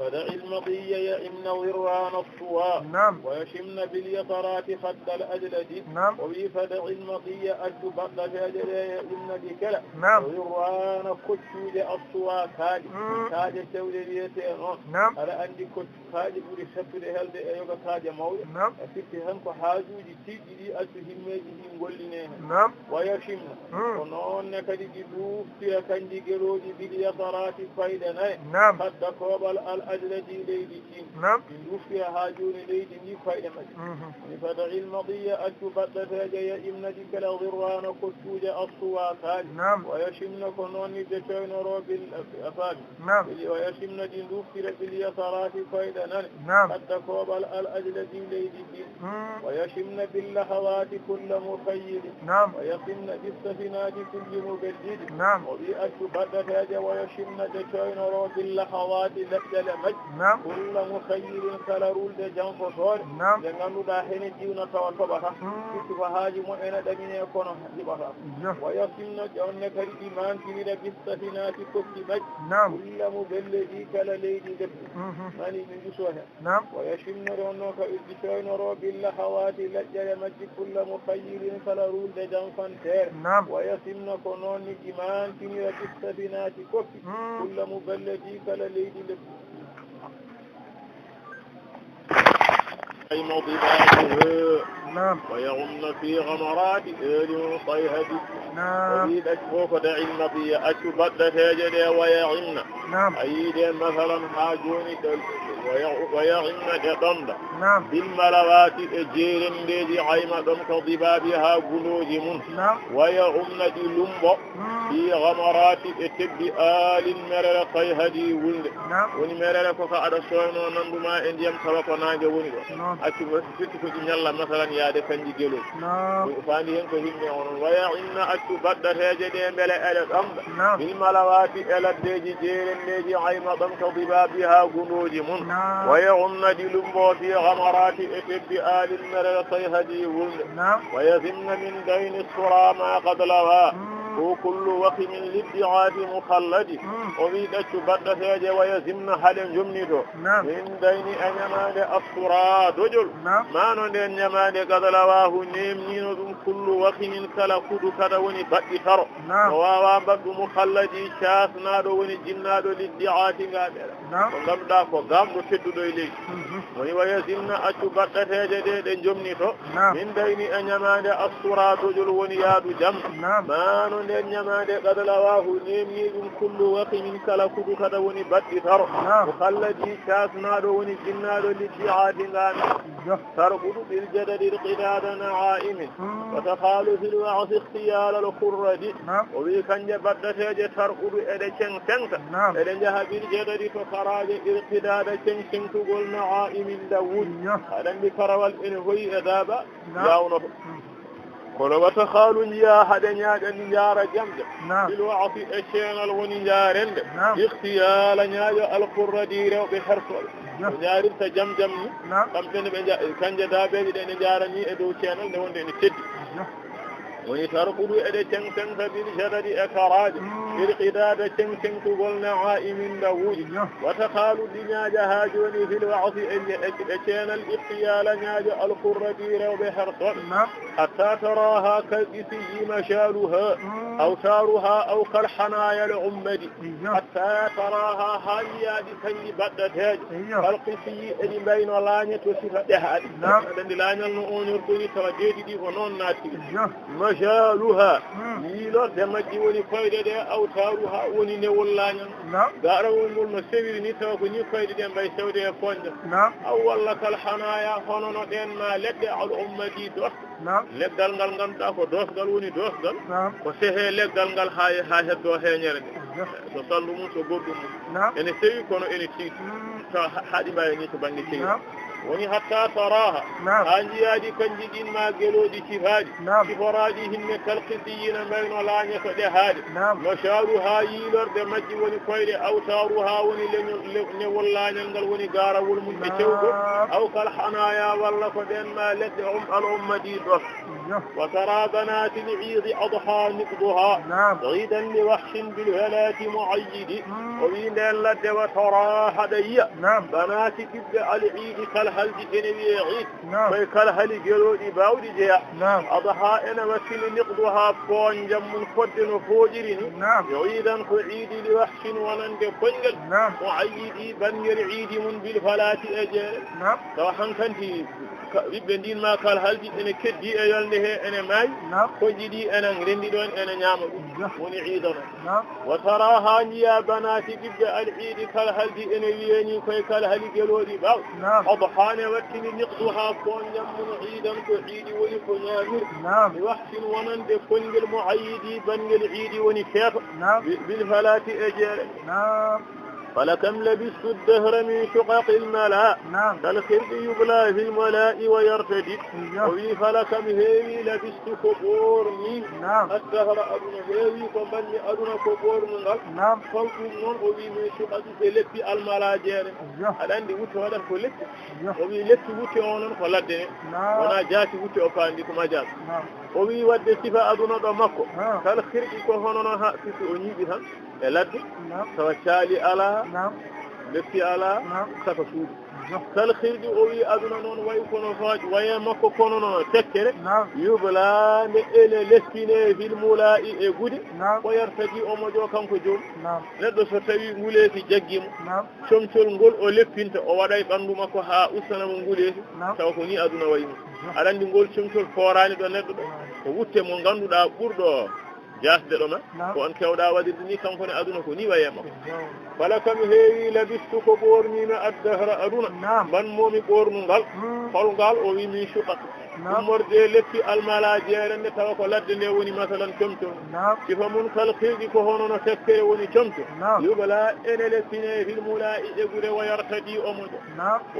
فدع المضي يئمن ضران الصوى نعم ويشمن باليسرات خد الأجلد نعم وبي فدع المضي أجل بطل فاجل يئمن بكلا نعم ضران كتوج الصوى كاج توليته نعم على عندي كت كاج بوري سبت هلد أيوة كاج مول نعم أفكت هنكو حاجوجي تيجي أجل هميجي ngolline نعم ويشمن ونون كدي دوف تيا كنجي جروجي باليسرات فايدة نعم حتى قبل الأجلدي ليدي نعم دوف تيا هاجون ليدي ني فايدة فدع المضي أكبت فاجي إمن ديك الضران كتوج الصواكات نعم ويشمن كنون دشين روب الأفاد نعم ويشمن دين دوف تيا باليسرات فايدة نعم حتى قبل الأجلدي ليدي ويشمن باللهوات كل مخيل نعم ويشمن بالسفنات كل مبجد نعم وبيأت بدفاج ويشمن دشين روب اللهوات لجل مج نعم كل مخيل كالرول دجان فصول نعم لأنه داخل جيونا توتبها كتفهاج مؤمنة دمين يكون جبها ويشمن جون كالإيمان كنير بالسفنات كل مج نعم كل مبلدي كالليدي دب ماني من جسوها نعم ويشمن رونك دشين روب اللهوات لجل مج كل مخيل كالرول دجان فانتير نعم ويشمن كنون إيمان كنير بالسفنات كل مبلدي كالليدي دب موضباته نعم ويغن في غمرات آل صيهد نعم ويد أشفوك دع المضي أشبت فاجد ويغن نعم أيد مثلا حاجون ويغن جدند نعم بالملوات أجير لدي عيم دمك ضبابها قلوج من نعم ويغن للمب في غمرات اتب آل مرر صيهدي ولد نعم ونمرر فقعد الشوين ونندما إنديم سبقنا جوني accu firti ko ñalla masalan yaade kanji gelo faandi hen ko himɓe onon waya inna accu baddateje ɗe beele ele ɗamɗa bil malawati eladdeji jeerendeji ayma ɗam ka dibabiha gunoji mun waya ummadi lumbo fi gamarati e tebbi alil merere sayhadi wulde waya simna min dayni sura ma qad lawa وكل وقم للدعاة مخلد وميدت بدفاج ويزمن حال جمنده من بين أنمان الصراط وجل ما ندن يمان قد لواه نيمين كل وقم كلا كد كدوني بدفر وواوا بد مخلدي شاس نادو وني جنادو للدعاة غامر وغم داكو غام دو تدو إليه ويزمن أتو بدفاج دي جمنده من بين أنمان الصراط وجل ونياد جم ما nden ñamaade gadalawaahu neemni ɗum kullu waqi min kala kudu kada woni baɗɗi taro ko kalladi kasnaaɗo woni jinnaaɗo liddi aadi ngaami tarqudu bil jadadi qidada na'aimin wa taqalu fil wa'si ikhtiyal al qurradi o wi kanje baddateje tarqudu ede ceng cengta ede jaha bil jadadi to karaje irqidada ceng cengtugol na'aimin dawud aɗan ndi karawal ene hoyi e daaba yawnoto kono wata khaalu njiya haɗe ñaaƴa njaara jamde bilwa'si e ceenal woni njaarende ihtiyala ñaaƴo alqurradi rewɓe hertoɓe o ñaarirta jam jam ni kamɓene ɓe kanje daabeeje ɗe ne njaarani e dow ceenal nde wonde ene teddi woni tarqudu eɗe ceng cengta bil jadadi e karaje irqidada ceng cengtugol na'aimin dawuji wata khaalu ɗi ñaaƴa haa jooni fil wa'si e ceenal ihtiyala ñaaƴo alqurradi rewɓe hertoɓe hatta taraha kalqisiyi mashaluha awtaruha aw kalhanaya l ummadi hatta taraha haaliyaɗi kanji baddateje kalqisiyi eɗi mbayno laañe to sifa ɗehaɗi aɗandi laañal no oñortoni tawa deedi ɗi ko noon naatti mashaluha yiilorde majji woni koyɗe ɗe awtaruha woni newol laañal garawol ngol no sewiri ni tawa ko ni koyɗe ɗe mbay sewde e fonde aw walla kalhanaya hono no ɗen ma leɗɗe al ummadi dot leggal ngal ganduɗa ko dosgal woni dosgal ko sehe leggal ngal ha heddo heñere nde so sallu mum so goɗɗum mum ene sewi kono ene tiiɗi taw haɗi mbawi ni to banggue sewi woni hatta taraha ha jiyaadi kanji ɗin ma geloɗi sifaji siforaji hinne kalkidiyina mbayno laañeto ɗe haade no sharu ha yiilorde majji woni koyɗe awtaru ha woni newol laañal ngal woni garawol mum e cewgo aw kal hanaya walla ko ɗen ma leɗɗe al ummadi ɗon wa tara banati l'iidi adha niqduha idan li wahshin bil halati muayyidi o wi nden ladde wa tara haɗa yiya banati ɓiɓɓe al iidi kal halji ene wiye iid koye kal hali geloɗi bawɗi jeeya adha ene wassini niqduha poonjam mum fodde no fooƴiri ni yo idan ko iidi li wahshin wonande koñngel muayyidi bangel iidi mum bil falati e jeere tawa hankanti ɓiɓɓe ndin ma kal halji ene keddi e yolde he ene maayi koƴƴi ɗi enen rendi ɗon ene ñaama ɗum woni iidano wa tara ha jiya banati ɓiɓɓe al iidi kal halji ene wiyeni koye kal hali geloɗi ɓaw adhane wattini niqdu ha koñjam mun iidan ko iidi woni ko ñaamir mi wahtin wonande koñngel mo ayidi bangel iidi woni feeto bil falati e jeere فلكم لبست الدهر من شقق الملاء كالخرق يبلى في الملاء ويرتدي وفي فلكم هيوي لبست كبورني الدهر أدنى هيوي كمبني أدنى كبورني فوقم نون وفي من شقق لبي الملاء جير الآن دي وطي ودن كو لبي وفي لبي وطي ونن فلدني ونا جاتي وطي أفاندي كما جات وفي ود صفة أدنى دمكو كالخرق كهوننا ها سيسي ونيبي هم لدي توشالي على لفي على سفسود كالخير أوي أدنى نون ويكون فاج ويمكو كونون تكر يبلا لإلى لسكينة في المولاء إغودي ويرتدي أمجو كانكو جول ندو ستوي مولي في جاجيم شمشول نقول أولفينت أواداي باندو مكو ها أسنا منقولي تاوكوني أدنى ويمو أدن دي نقول شمشول فوراني دو ندو ووتي منغاندو دا بوردو jasde ɗo ma ko on kewɗa waɗirde ni kanko ne aduna ko ni wayema fala kam heewi labistu ko ɓornimi addahra aduna man momi ɓornungal holngal o wi min sukat ummorde leppi almala jeere nde tawa ko ladde nde woni masalan comto sifa mun kala xiiƴi ko hono no tekkere woni comto yubala ene leppine fil mula i ƴegude wayartadi omoɗo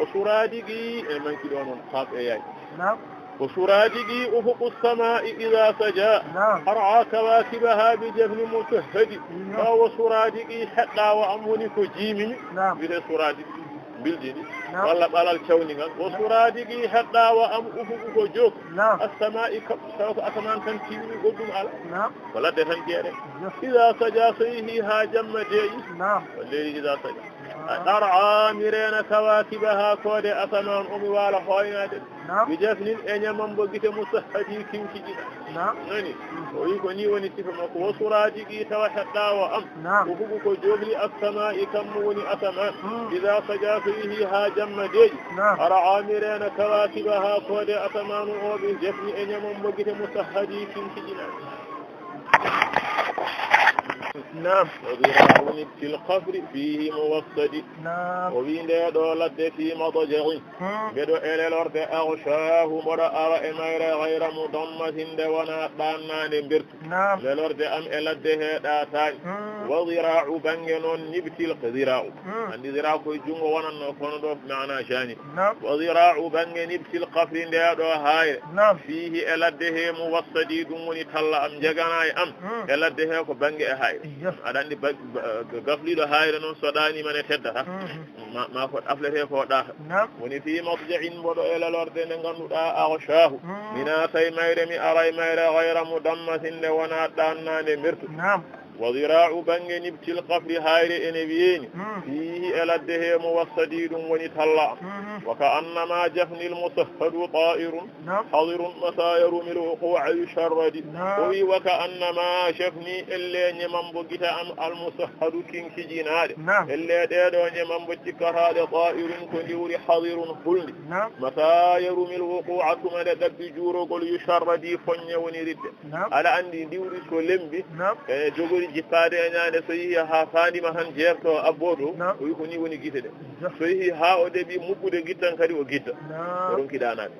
o suradigui e manki ɗo noon haɓ e yaay وسرادقي أفق السماء إذا سجى أرعى كواكبها بجفن مشهد فهو سرادقي حتى وأموني كجيمي بذي سرادقي بلدي والله على الكوني وسرادقي حتى وأم أفق كجوك السماء سوف أتمان تنتيني قدم على ولا تنتيني إذا سجى فيه هاجم دي والليل إذا سجى أرعى ميرين كواكبها كود أتمان أمي والا خوينات بجفن أنيمان بغيت مسحدي كنكي ناني ويكوني ونسيف مكو وسرادقي توحدا وأم وفقك جوغلي السماء كموني أتمان إذا سجى فيه هاجم دي أرعى ميرين كواكبها كود أتمان أمي بجفن أنيمان بغيت مسحدي كنكي نعم وذراعون في القبر فيه موصد وبين دولة في مضجع بدو إلى الأرض أغشاه مرأة إمير غير مضمة دونا طانا نبرت للأرض أم إلى الدهاء داتاي وذراع بنجنون نبتي القذراع عندي ذراع كي جنغ وانا نفندو معنا شاني وذراع بنجن نبتي القبر دو هاي فيه إلى الدهاء موصد دموني تلا أم جغناي أم إلى الدهاء كبنج هاي aɗanndi gafliiɗo hayre noon soɗaani mane teddata ma ko aflete ko ɗa woni fii mawja'in mboɗo e lelorde nde ngannduɗaa aghshahu mina tay mayre mi aray mayre gayra mudammatin nde wonaa ɗannaande mbirtu وذراع بنج نبت القفر هاير إنبيين فيه ألده موصدي وني تلا وكأنما جفن المصهد طائر حضر متى يرمي الوقوع يشرد وكأنما شفني اللي نمن بقيت المصهد كينك جناد اللي ديدو نمن بقيت هذا طائر كنيور حضر خلد متى يرمي الوقوع كما دب جورو قل يشرد فني ونرد على عندي ديوري كلمبي جوغوري jippade e ñaande so yehi ha fandima han jerto abbodo o wi ko ni woni guite de so yehi ha o deɓi mubbude guittan kadi o guitta o ronkiɗanaɓe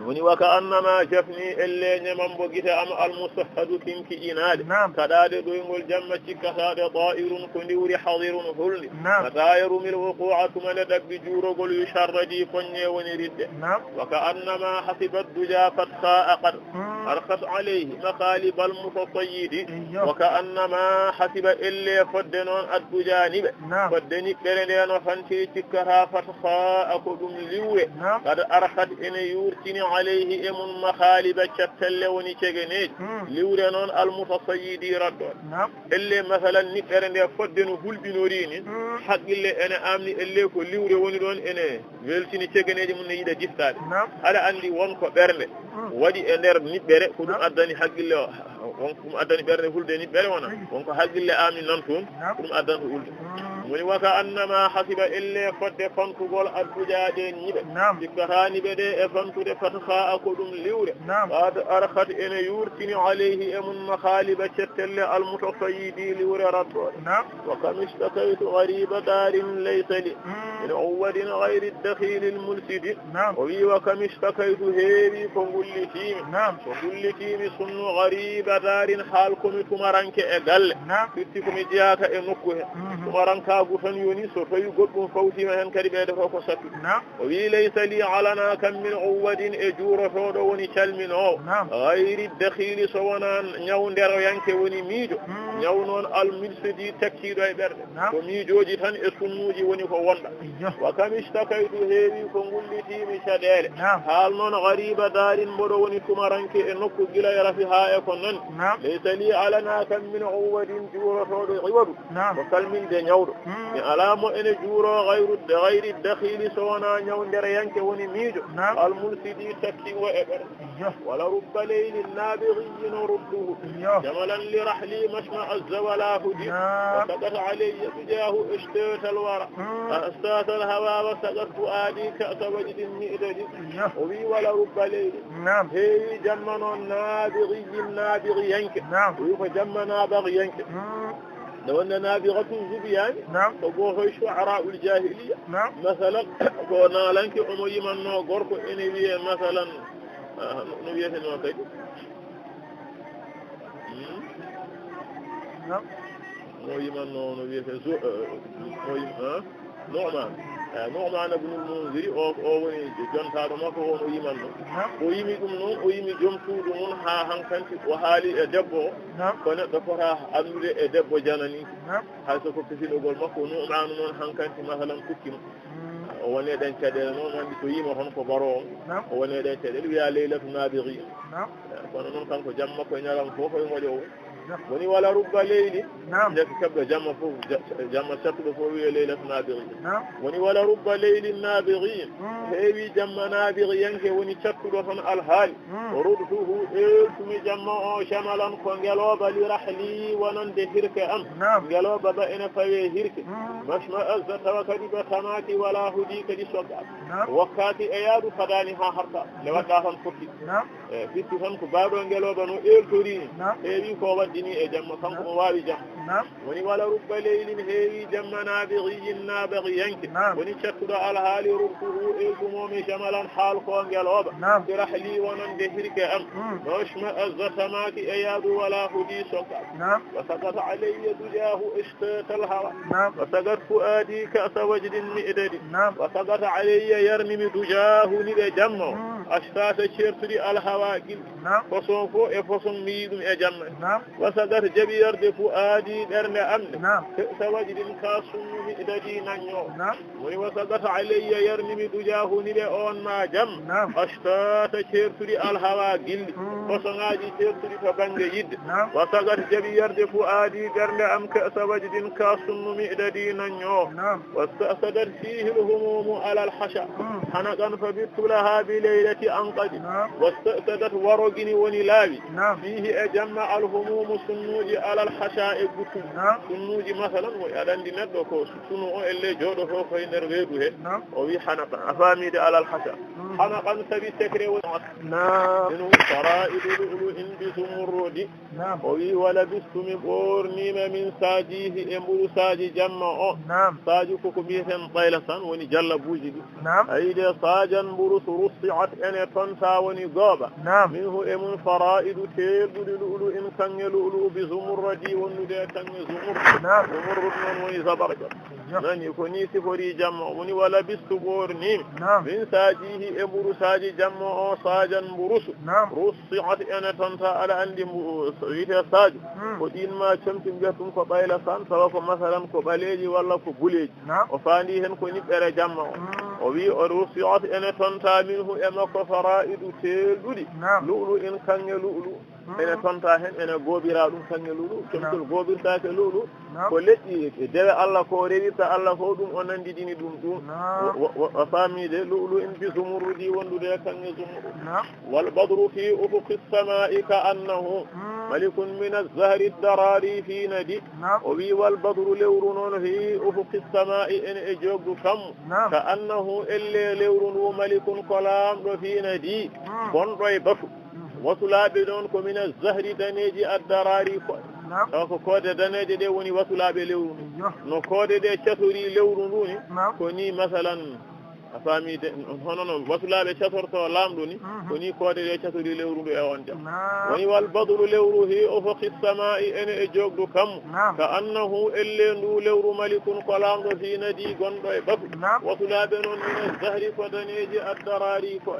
woni waka annama jafni elle ñamam bo gite am almusahhadu kinki inaade kaɗaade ɗoygol jamma cikkataade da'irun ko ndiwri hadirun hulni mata yarumil wuqu'a tumane ɗabbi juurogol yusharradi foññe woni ridde waka annama hasibat duja fatha qad arkat alayhi maqalib almutasayidi waka annama hasiba elle fodde noon addujani ɓe fodde niɓɓere nde no fanti cikkata fatha ko ɗum liwre kad arkat ene yurtini alayhi emun mahaliba cattelle woni cegeneji liwre noon almutasayidi raddoɗe elle masalan niɓɓere nde fodde no hulɓinori ni haqqille ene amni elle ko liwre woni ɗon ene weltini cegeneji mum ne yiiɗa diftade aɗa andi wonko ɓernde waɗi e nder niɓɓere ko ɗum addani haqqille o wonko ɗum addani ɓernde hulde niɓɓere wona wonko haqqille amni nan toon ko ɗum addanta hulde woni waka annama hasiba elle fodde fantugol addujaɗe ñiɓe sikkataniɓe ɗe e fantude fatha ko ɗum liwre qad arhat ene yurtini alayhi emun mahaliba cettelle almutasayidi liwre raddoɗe wa kam istakaytu gariba darin laysa li min uwadin gayri dakhili lmulsidi o wi wa kam istakaytu heewi ko gullitimi sunnu gariba darin haal komi tumaranke e galle firti komi jeyaka e nokku he tumarankagu tan yoni so tawi goɗɗum fawtima hen kadi ɓeyde fof ko sattu o wi laysa li alana kam min uwadin e juurotoɗo woni calminowo gayri dakhili so wona ñaw nderoyanke woni miijo ñaw noon almulsidi takkiɗo e ɓerɗe ko miijoji tan e sunnuji woni ko wonɗa wa kam istakaytu heewi ko gullitimi caɗele haal noon gariba darin mboɗo woni tumaranke e nokku gila e rafi ha e ko nani laysa li alana kam min uwadin juurotoɗo iwadu ko salminde ñawɗo mi alamo ene juuro gayri dakhili so wona ñaw nderoyanke woni miijo almulsidi takkiwo e ɓerɗe wala rubba leyli nabighiyin rudduhu jamalan li rahli mashma azza wala hudi wa sagat alayya tujahu ishtata alwara astata alhawa wa sagat fuadi ka'sa wajdin mi'dadi o wi wala rubba leyli heewi jamma noon nabighiyanke wi ko jamma nabighiyanke لأن نابغة زبيان فقوه شعراء الجاهلية مثلا قلنا لنك أمي من نوغرك إني مثلا نبيه نوكي أمي من نوبيه نعمان بن المنذر أو جون تارما فهو يمن ويمي دم ويمي جم سود من ها هنكنت وحالي أدبو كنا دفرها أمر أدبو جانني هذا كفيل أقول ما هو نعمان من هنكنت مثلا كتيم woni den cadel noon andi ko yima hon ko baro woni den cadel wiya leylatu nabighi kono noon kanko jamma ko nyalam fof ko moƴo woni wala rubba leyli nek kabdo jamma fof jamma sattuɗo fof wiya leylatu nabighi woni wala rubba leyli nabighi heewi jamma nabighi yanke woni cattuɗo ton alhaali rudduhu eltumi jamma o shamalan ko ngeloba li rahli wonande hirke am ngeloba ba ene fawe hirke mashma azza tawa kadi ba tamati wala hudi kadi sogga wakkati e yaadu fadani ha harta le wadda tan fotti fitti tan ko baɗo ngeloba no eltori heewi ko waddini e jamma kanko mo wawi jamma woni wala rubba leylin heewi jamma nabighiyin nabighiyanke woni cattuɗo alhaali rudduhu eltumomi shamalan haal ko ngeloba bi rahli wonande hirke am mashma azza tamati e yaadu wala hudi sogga wa sakata alayya dujahu ishtata alhawa wa sagat fuadi ka'sa wajdin mi'dadi wa sagata alayya yarnimi dujahu ni ɓe jamma ashtata certuɗi alhawa gil façon fo e façon mi ɗum e jamma wa sagata jaɓi yarde fuadi ɓernde amde ka'sa wajdin ka sunnu mi'dadi nanño woni wa sagata alayya yarnimi dujahu ni ɓe on ma jam ashtata certuɗi alhawa gilli façon ngaji certuɗi to banggue yidde wa sagata jaɓi yarde fuadi ɓernde am ka'sa wajdin ka sunnu mi'dadi nanño واستأسدت فيه الهموم على الحشا حنقا فبت لها بليلة أنقذ واستأسدت ورقني ونلاوي فيه أجمع الهموم سنوجي على الحشاء بطل سنوجي مثلا ويألان دي ندوكو سنو اللي جوده فين رغيبه وفي حنقا أفاميد على الحشا حنقا سبي سكر ونعت منه فرائد لؤلؤ بسمرد وي ولبستم بورنيم من ساجيه امبر ساجي جمع ساجي كوكو بيتن طيلسان وني جل بوجي ايده ساجا برس رصعت ان تنتا وني غوبا منه امن فرائد تيبد لؤلؤ ان كان لؤلؤ بسمرد ونده كان زمرد non woni zabarja nani ko ni sifori jammo woni wala bistu borni min sajihi e buru saji jammo o sajan burusu rusiat ana tanta ala andi wite saju ko din ma chamti ngatum ko bayla san tawa ko masalan ko baleji walla ko buleji o fandi hen ko ni bere jammo o wi o rusiat ana tanta minhu e makko faraidu teldudi lulu in kange lulu ene tonta hen ene gobira dum kange lulu kemtol gobirtaake lulu ko leddi dewe Allah ko rewita Allah ko dum o nandidini dum wa famide lulu in bisumurudi wondude kange zumuru wal badru fi ufuqis samai ka annahu malikun min az-zahri ad-darari fi nadi o wi wal badru lewru non fi ufuqis samai en e jogdu kam ka annahu elle lewru malikun kolam do fi nadi bondo e bafu wasulaɓe ɗon ko min zahri daneji addarari ko taw ko koode daneje ɗe woni wasulaɓe lewru ndu no koode ɗe catori lewru ndu ni ko ni masalan a faamide hono noon wasulaɓe catorto lamɗo ni ko ni koode ɗe catori lewru ndu e on jam woni wal badru lewru hi ufuqi samai ene e jogdu kam ka annahu elle ndu lewru malikun ko lamɗo fi nadi gonɗo e bafu wasulaɓe noon min zahri ko daneji addarari ko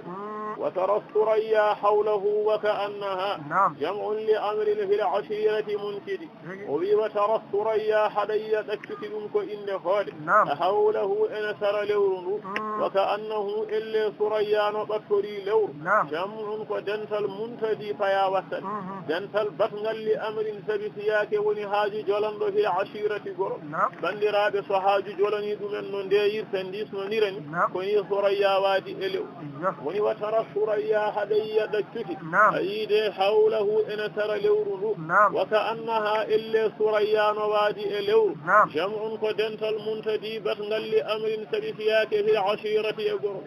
وترى الثريا حوله وكأنها جمع لأمر في العشيرة منكد وترى الثريا حديا تكتكدنك إن خالد حوله إن سر لور وكأنه إلا ثريا نطفري لور جمع ودنت المنتدي فيا وسل دنت البطن لأمر سبسياك ونهاج جلن في العشيرة قرب بندرا بصحاج جلن يدمن دير تنديس ونيرن كوني ثريا وادي إلو وترى ثريا هدية دكتي أيدي حوله إن ترى لور وكأنها إلا ثريا نوادي لور جمع قدنت المنتدي بطنا لأمر سبسياك في العشيرة يقر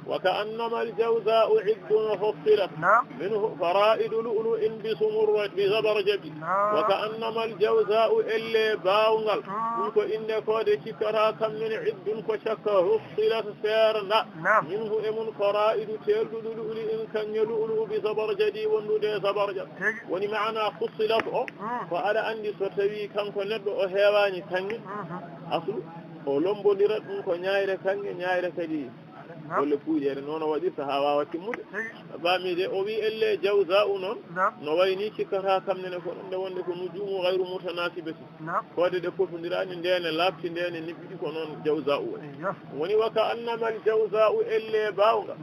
وكأنما الجوزاء عد فصلت منه فرائد لؤلؤ بسمر بزبرجب وكأنما الجوزاء إلا باونغل إن كود شكرا كم من عد فشك فصلت سيرنا منه إمن فرائد تلد لؤلؤ إن كان يلؤلؤ بزبرجدي ونودي زبرجد وني معنى فصلت فعلى أني ستوي كان كنب أهواني كان أصل ولمبو لرد كو نيايره كان نيايره كدي wole puujere noon o waɗirta ha wawa timmude bamide o wi elle jawsa u noon no wayni cikkata kamnene ko ɗum nde wonde ko nujumu gayru mutanasibati koode ɗe fotodirani ndene labti ndene niɓɓiɗi ko noon jawsa u woni waka annama al jawsa u elle bawga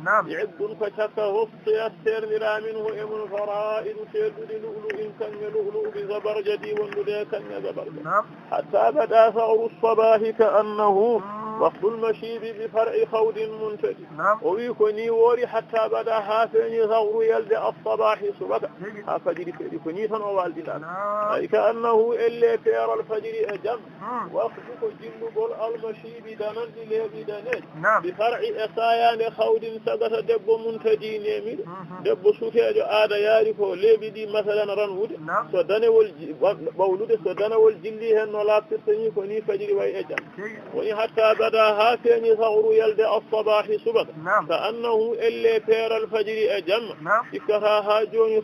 iddun ko cakka hoftoya ternira minhu emun faraidu tedduɗi lu'lu in kange lu'lu bi zabarjadi wondude kange zabarja hatta bada sawru sabahi ka annahu وقت المشيب بفرع خوض منتدي ويكوني وري حتى بدا هافني ثور يلد الصباح صبح فجر يكوني فنوالد أي كأنه إلا فير الفجر أجم وقتك جل قل المشيب دمن إليه بدنج بفرع أسايان خوض سقط دب منتدي نيمير دب سكاج آد يارف لبدي مثلا رنود سدن والبولود سدن والجلي هن ولا تسني كوني فجر ويأجم وإن حتى بدا هاتين ثور يلد الصباح صبح كأنه إلا فير الفجر أجم إكها جوني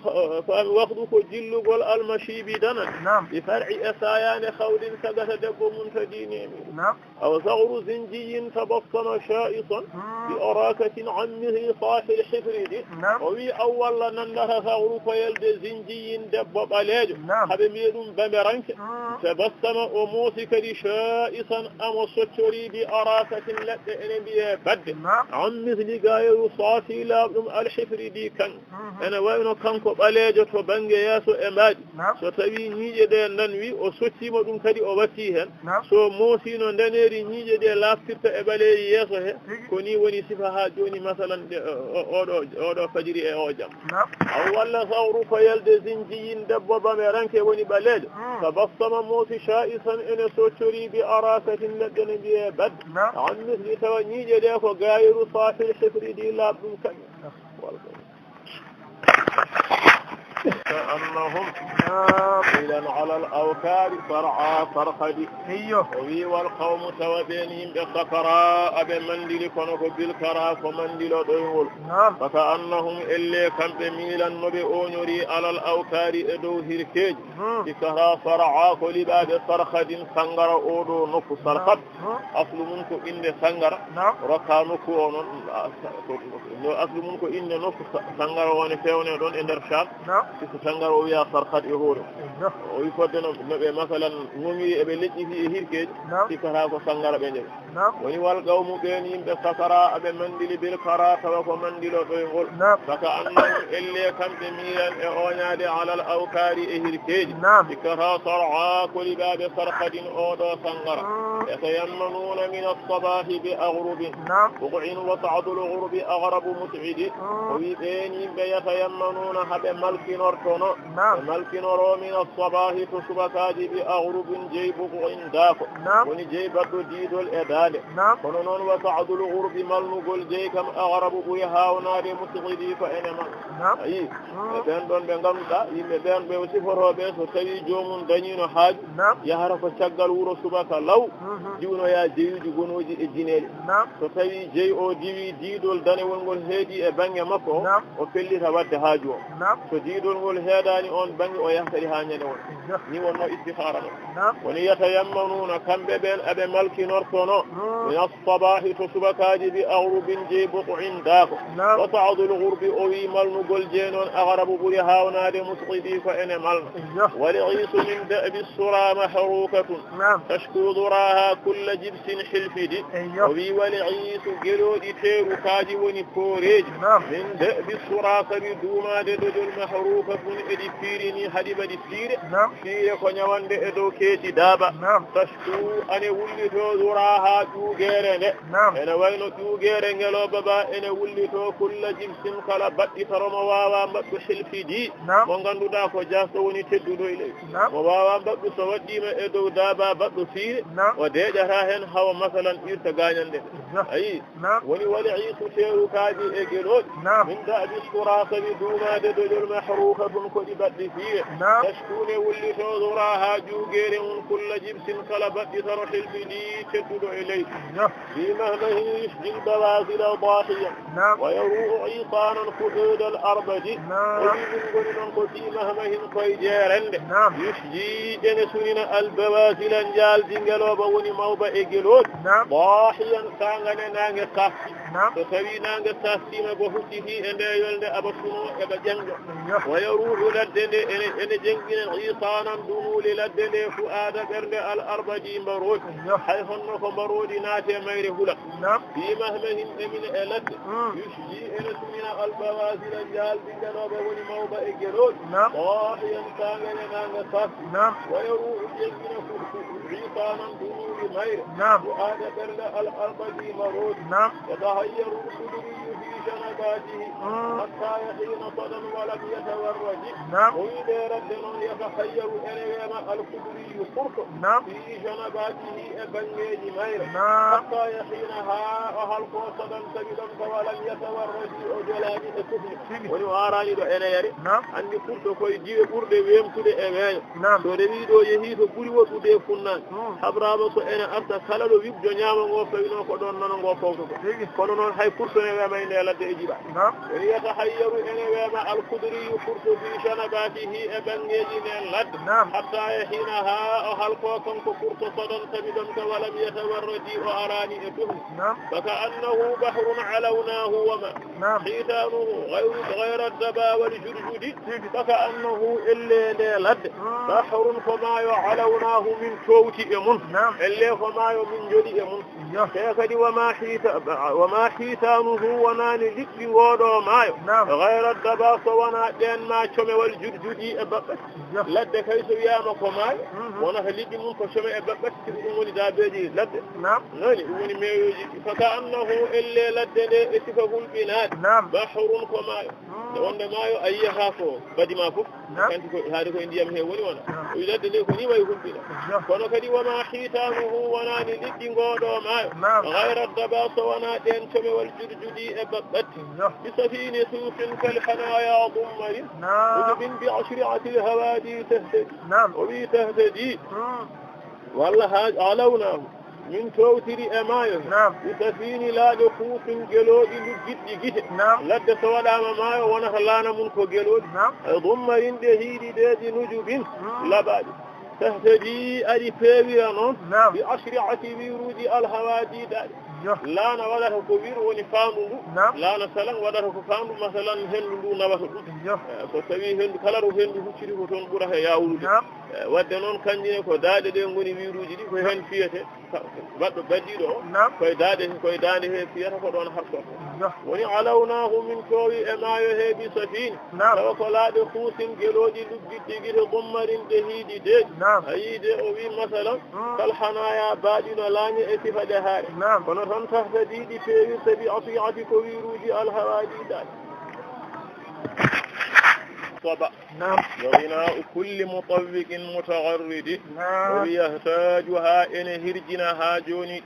وقتك جل قل المشي بدنا بفرع أسايان خود سقط دب منتدي نيمير أو ثور زنجي تبصم شائصا بأراكة عمه صاح الحفر دي وي أولا ننها ثور فيلد زنجي دب بلاج حبمير بمرنك تبصم وموسك شائصا أم ستري بأراكة لأن بها بد عن مثل غير صافي لابن الحفر دي كان أنا وين كانكو بلاج وبنج ياسو إماج ستوي نيجي دي ننوي وستي مدن كدي أبتيهن سو موسي نندنيري نيجي دي لافترت إبالي ياسو كوني وني سفها جوني مثلا أودو فجري أوجم أولا ثور فيلد زنجين دب بمرنك وني بلاج فبصم موسي شائصا إن ستري بأراكة لأن بها بد عن مثل تواني جديك وغير صافي الحفر دي لا بمكان كأنهم قيلا على الأوكار فرعا فرخدي وي والقوم توبينهم بسكراء بمندل كنك بالكرا فمندل ديول فكأنهم إلي كم بميلا نبئونيري على الأوكار إدو هركيج بكرا فرعا قلبا بسرخد سنغر أودو نكو سرخد أصل منكو إن سنغر ركا نكو أصل منكو إن نكو سنغر ونفيوني دون إندرشاد ko sangaro wiya sarkat e hoore o wi fodde noɓe masalan ngomiri eɓe leƴƴi fi e hirkeji sikkata ko sangara ɓe ndeɓe woni wal gawmu ɓen yimɓe sakara aɓe mandili bil kara tawa ko mandilo ɗoygol saka annahum elle kamɓe miran e oñade alal awkari e hirkeji sikkata sar'a koliɓaɓe sarkadin oɗo sangara yatayammanuna min alsabahi bi agrubin buqin wa ta'dul ghurbi aghrabu mut'idi o wi ɓen yimɓe yatayammanuna haɓe malkinortono malkinoro min alsabahi to subakaji bi agrubin jeyi buqin daako woni jeyi baɗɗo diidol e daande kono noon wa ta'dul ghurbi malnugol jeyi kam aghrabu ɓuuri hawnade mut'idi ko ene man ayi e ɓen ɗon ɓe ngannduɗa yimɓe ɓen ɓe sifotoɓe so tawi jomum dañino haaju yahata ko caggal wuro subaka law diwnoya jeyuji gonoji e jineɗe so tawi jeyi o diwi diidol danewol ngol heedi e banggue makko o fellita wadde haaju o so diidol ngol heedani on banggue o yahtari ha ñande won ni wonno istihara ɗo woni yatayammanuna kamɓe ɓen aɓe malkinortono min alsabahi to subakaji bi agrubin jeyi buqin daako wa ta'dul ghurbi o wi malnugol jeyi noon aghrabu ɓuuri hawnade musqidi ko ene malna waliisu min da'bi sura mahrukatun tashku duraha kulla jibsin hilfidi o wi waliisu geloɗi teeru kaji woni pooreji min da'bi sura sabi duumade dojol mahrukatun eɗi fiirini haɗi baɗi fiire ko ñawande e dow keeti daaba tashku ane wullito duraha ƴuugere nde ene wayno ƴuugere ngelo baba ene wullito kulla jibsin kala baɗɗitaro mo wawa mbaɗɗo hilfidi mo ganduɗa ko jasɗo woni tedduɗo e leydi mo wawa mbaɗɗu so waɗɗima e dow daaba baɗɗo fiire o deƴata hen hawa masalan irta gañande ayi woni wali iisu teeru kaaji e geloɗi min da'bi sura sabi duumade dojol mahrukatun ko ɗi baɗɗi fiire tashkune wullito duraha juugere mum kulla jibsin kala baɗɗitaro hilfidi tedduɗo e leydi fi mahmahi yusjil bawasila dahiya wa yaru'u isanan fuɗudal arbadi woni min goni noon ko fi mahmahin koye jeerende yusji ene sunina albawasila jaldi ngeloba woni mawba e geloɗi dahiyan sangane nangue safti so tawi nangue saftima bo hucciti e nde yolde aba suno eɓa ƴengo wa yaru'u ladde nde ene jengina isanan dunuli ladde nde fu'ada ɓernde al arbadi mbarodi hay honno ko mbarodi naate mayre hula fi mahmahin emine e ladde yusji ene sunina albawasila jaldi ngeloba woni mawba e geloɗi dahiyan sangane nangue safti wa yaru'u jengina isanan dunuli mayre fu'ada ɓernde al arbadi mbarodi يتهير الخدري في جنباته حتى يحين صدا ولم يتورج وإذا رجل يتخير إليما الخدري فرق في جنباته أبنيج مير حتى يحينها أهلق صدا سبدا ولم يتورج أجلان الكفر ونواراني دو أنا يري عندي فرق كوي جيو برد ويمتد أمين سوري دو يهيث بري وتدي فنان حبرابا سو أنا أرتا خلالو يبجو نياما غوفينو كدون نانو غوفوكو kono noon hay furto ne wema e nde ladde e jiɓa woni yatahayyaru ene wema alkudriyu furto fi janabatihi e ɓangeji nden ladde hatta yahina ha o halko kanko furto soɗon tabi ɗon ko walam yatawarradi o arani e tuhni faka annahu bahrun alawnahu wama hitanuhu gayra daba wal jurjudi faka annahu elle nde ladde bahrun ko maayo alawnahu min towti e mun elle ko maayo min joɗi e mun te kadi wama hitanuhu wonani liɗɗi woɗo maayo gayra daba so wona ɗen ma comewal jurjuɗi e baɓɓe ladde kay so wiyama ko maayo wona ko liɗɗi mum ko some e baɓɓatti ɗum woni daabeji ladde nani ɗum woni meyoji faka annahu elle ladde nde e sifa hulɓinaade bahrun ko maayo nde wonde maayo a yiyata ko badima fof kanti ko haade koye ndiyam he woni wona o wi ladde nde ko ni wayi hulɓina kono kadi wama hiitanuhu wonani liɗɗi ngoɗo maayo gayra daba so wona ɗen comewal jurjuɗi e baɓɓatti bi safini suufin kal hanaya dummarin ujubin bi ashri'ati l hawadi tahtadi o wi tahtadi walla ha alawnahu min towtiri e maayo bi safini laaɗo fuufin gelooɗi luggiɗɗi gite ladde so waɗama maayo wonata laana mum ko gelooɗi e dummarin ɗe hiiɗi ɗeji nujubin laɓaɗi tahtadi aɗi peewira noon bi ashri'ati wiruji alhawadi daɗi laana waɗata ko wiru woni faandu ndu laana salan waɗata ko faandu masalan henndu ndu nawata ɗum so tawi henndu kala to henndu hucciri ko toon ɓurata yawrude wadde noon kanjine ko daaɗe ɗe ngoni wiruji ɗi ko hen fiyete baɗɗo baddiɗo o koye daande he fiyata ko ɗon hartoto woni alawnahu min coowi e maayo he bi safini tawa ko laaɗe kuusin gelooɗi luggiɗɗi gite gommarin ɗe hiiɗi deeji a yiide o wi masalan kal hanaya baaɗino laañe e sifa ɗe haare kono tan tahtadiɗi peewirta bi asiyati ko wiruji alhawaji daaɗi صبا وغناء كل مطوق متغرد ويحتاجها إن هرجنها جوني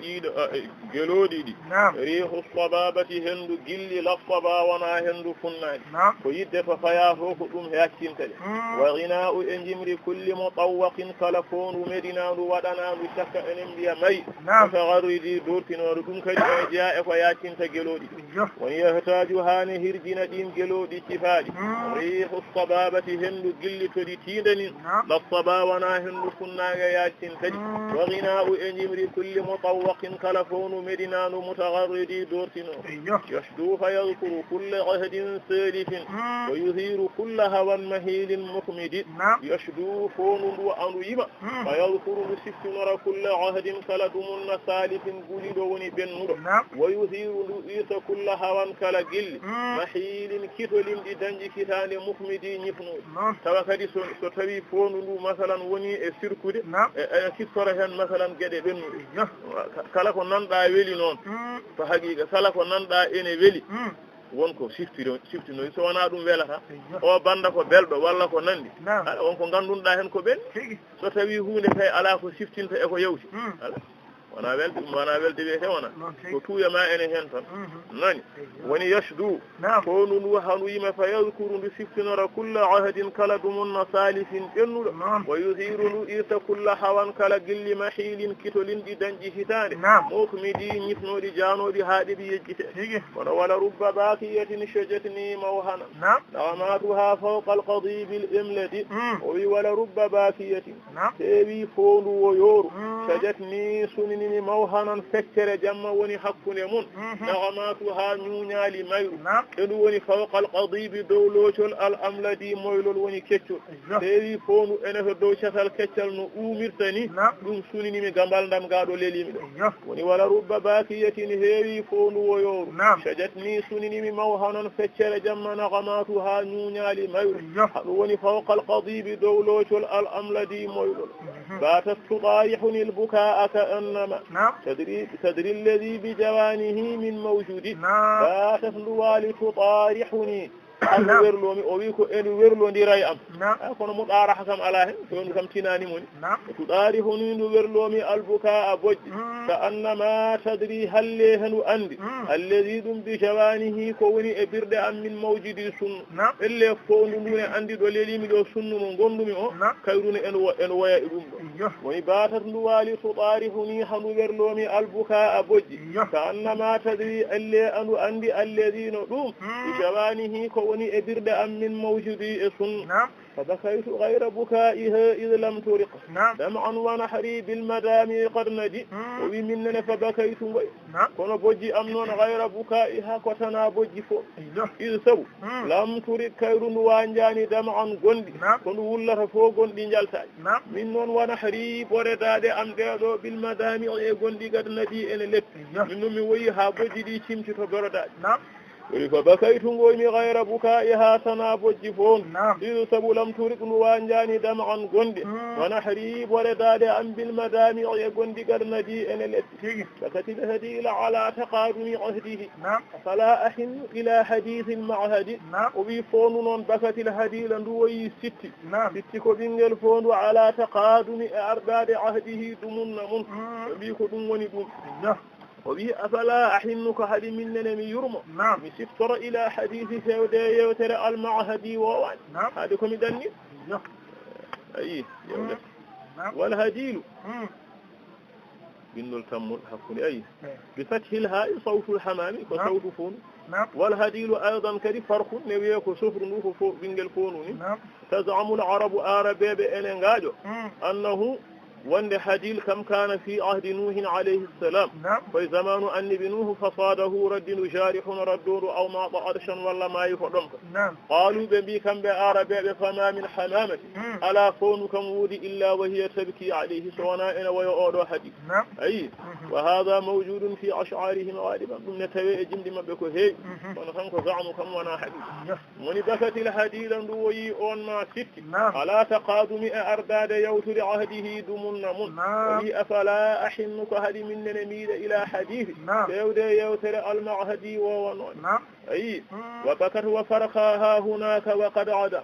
جلودي ريح الصبابة هند جل للصبا ونا هند فنان ويد ففيا فوقهم هاكين تلي وغناء إنجمر كل مطوق كالفون مدينة ودنا بشك إن بيمي متغرد دورتين وركم كجمع جاء فياكين تجلودي ويحتاجها نهرجنا دين جلودي تفادي ريح الصبابة هند جل تدتيدني للصبا ونا هند فنان ياكين تلي وغناء إنجمر كل مطوق كالفون مدينة متغرد دورتين يشدو فيذكر كل عهد سالف ويثير كل هوى مهيل مخمد يشدو فون وأنويما فيذكر بسفنر كل عهد كالدم سالف قلد ونبنر ويثير لئيس كل هوى كالجل مهيل كتل دنج كتان مخمد نفنود توكدي ستوي فون مثلا وني سيركود كترهن مثلا جد بنور kala ko nanɗa weli noon to haqiqa kala ko nanɗa ene weli wonko siftino so wona ɗum welata o banda ko belɗo walla ko nandi ala wonko gandunɗa hen ko ɓen so tawi hunde kay ala ko siftinta e ko yawti ala wona welde wiyete wona ko tuuyama ene hen tan nani woni yashdu fonu ndu hanuyima fa yadkuru ndu siftinora kulla ahadin kala dumunna salifin ƴennuɗo wa yuhiru ndu irta kulla hawan kala gilli mahilin kitolin ɗi dañƴi hitande mokmidi ñifnoɗi janoɗi ha ɗiɓi yejjite kono wala rubba bakiyatin shajatni mawhana dawamatuha fawqa alqadibi l imladi o wi wala rubba bakiyatin heewi fondu wo yooru shajatni sunini mawhanan feccere jamma woni hakkunde mun nagamatu ha ñuñaali mayru e ɗum woni fawqa alqadibi dow loocol al amladi moylol woni keccol heewi fondu ene to dow catal keccal no umirta ni ɗum suninimi gambal ndam gaɗo lelimi ɗo woni wala rubba bakiyatin heewi fondu woyoru shajatni suninimi mawhanan feccere jamma nagamatu ha ñuñaali mayru haɗum woni fawqa alqadibi dow loocol al amladi moylol batat tuɗarihuni lbukaa ka annama تدري الذي بجوانه من موجود لا تفلوالي تطارحني أن ورلومي أويكو أن ورلو نديراي أم كون مطارح كم على هن كون كم تناني موني تطارحني ورلومي البكاء بوج كأنما تدري هل هنو أندي الذي دم بجوانه كوني أبرد أم من موجود سن إلا فون دون أندي دوليلي ميدو سن من غندمي أو كيروني أن ويا إبوم ونباتت نوالي تطارحني هنو ورلومي البكاء بوج كأنما تدري إلا أنو أندي الذي ندوم بجوانه وني أبرد أم من موجودي اسم فبكيت غير بكائها إذ لم ترق دمعا ونحري بالمدام قد ندي ومننا فبكيت كون بوجي أمنون غير بكائها كتنا بوجي فوق إذ سو لم ترق كير وانجاني دمعا قندي كون ولا فوق قندي جلتاي منون ونحري برداد أم ديدو بالمدام قندي قد ندي إن لب منو مي ويها بوجي دي شمشي تبرداد فبكيت غومي غير بكائها تنابج فون إذ سبلم ترك نوانجاني دمعا غندي ونحري ولداد أم بالمدامع يغندي قرندي أن الاتي فكت الهدي على تقادم عهده فلا أحن إلى حديث مع هدي وبي فون بكت الهدي لندوي ستي ستي كبين الفون على تقادم أرداد عهده دمون من وبي كدوم وندوم وبي أفلا أحنك هدي مننا من يرمى مسفر إلى حديث سوداء يوتر المعهدي ووان هذا كم يدني أي يولد والهديل بن التمر حقني أي بفتح الهاء صوت الحمام وصوت فون والهديل أيضا كذي فرق نبيك صفر نوح فوق بنجل فونوني تزعم العرب آربي بأنغاجو أنه وند حديل كم كان في عهد نوح عليه السلام في زمان النبي نوح فصاده رد جارح ردور أو ما طعرشا ولا ما يفضمك قالوا بنبي كم بآربي فما من حمامة ألا فونكم ودي إلا وهي تبكي عليه سوانا ويؤود حديث أي وهذا موجود في أشعارهم غالبا من نتوي جمد ما بكو هي ونخنك زعمكم وانا حديث من بكت الحديد دوي أون ما ست على تقادم أرداد يوتر عهده دم وهي أفلا أحنك هدي من نميد إلى حديث يودي يوتر المعهدي وونون أي وبكت وفرخاها هناك وقد عدا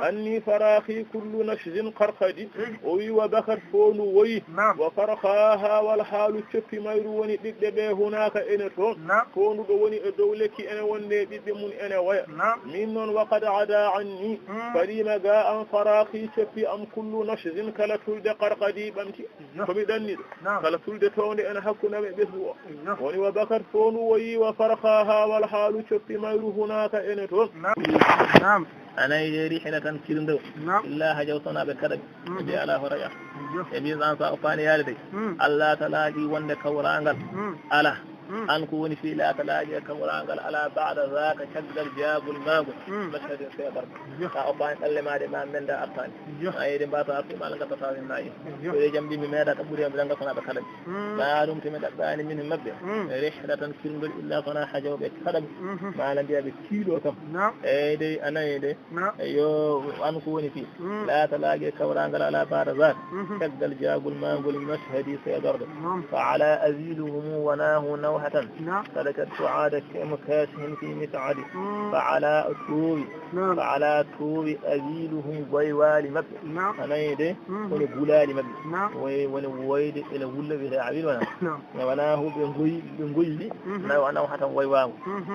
أني فراخي كل نشز قرقدي وبكت فون وي وفرخاها والحال شف ميروني بكدبه هناك إنتون فون دوني الدولك أنا وني بمن أنا ويا من وقد عدا عني فلما جاء فراخي شف أم كل نشز كلا تلد قرقدي بمتي فبدني كلا تلد توني أنا حكنا بسوا وني وبكت فون وي وفرخاها والحال شف ميرو هناك إنتون نعم أنا يري حين كيرندو إلا هجوتنا بكرب دي على هريا يبي أن صافاني هذه الله تلاقي وندك ورانغل على أنكو وني في لا تلاقي كورانغل على بعد ذاك شد الجاب الماغ مشهد سيدر صافان كلمة ما من دا أرتاني أي دم باتا أرتي ما لنك تطاوي ناي ويجم دي ميدا كبوري بلنك صنا بكرب ما دمت من أباني من مبدأ رحلة كيرندو إلا صنا حاجة بكرب ما لندي بكيلو كم أي دي أنا يدي أيو أنكو وني في لا تلاقي كورانغل على بعد ذاك شد الجاب الماغ مشهد سيدر فعلى أزيدهم وناه نوحة سلكت سعادة كمكاسهم في مسعد فعلى الطوب فعلى الطوب أزيلهم ويوال مبدأ أنا يدي ونقولال مبدأ ونويد إلى ولا بها عبيد وناه بنقول نوحة ويوال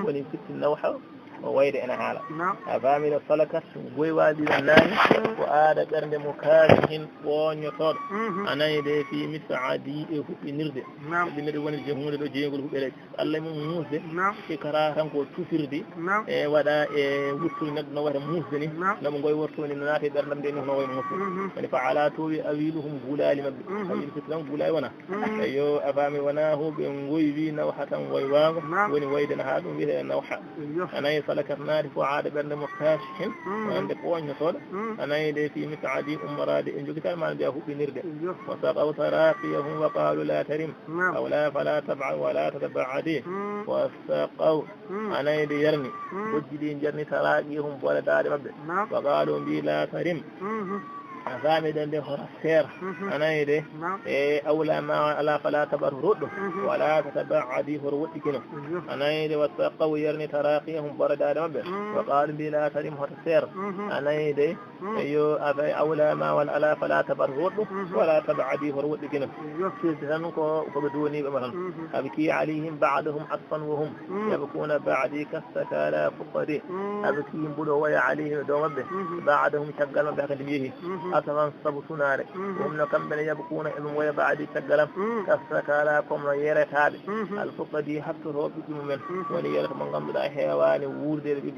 ونفت النوحة وويد أنا حالا أفامي الصلكة ويوالي الناي وآد قرن مكاسهم ونيطار أنا يدي في مسعدي في نرد بنرد ونجهون الجيغل بلك الله من موسى في كراهم كو تفردي ودا وصل نغنا ودا موسى لم غوي ورتوني ناتي درنم دي نو موسى فعلى تو أويلهم غلال مبد أويل فتلم غلاي ونا ايو أفامي وناه بنغوي بي نوحة ويوان وني ويدنا هادو بي نوحة أنا سلكت نار فعاد بن مكاشهم وعند قوان يصول أنا يدي في مسعدي أمرادي إن جوكتا ما نجاه بنرد وسقوا تراقيهم وقالوا لا ترم أو لا فلا تبع ولا تتبعدي وسقوا أنا يدي يرني وجدين جرني تراقيهم ولا دار مبدأ وقالوا بي لا ترم أفامي دي خرسير أنا يدي أولا ما ألا فلا تبرد ولا تتبعدي هروتي كنو أنا يدي وسقوا يرني تراقيهم ولا دار مبدأ وقالوا بي لا ترم خرسير أنا يدي أولا ما ولا فلا تبرد ولا تبعدي هروتي كنو سيسنكو فبدوني بمثلا أبكي عليهم بعدهم عطفا وهم يبكون بعدي كالسكالى فقدي أبكي بدوي عليهم دومبه بعدهم شغل بحق دميه أصلا صبتنا لك وهم نكمل يبكون إذن ويبعدي شغل كالسكالى كم يرى هذا الفقدي حتى ربكم من وليرك من قبل حيوان وورد البيت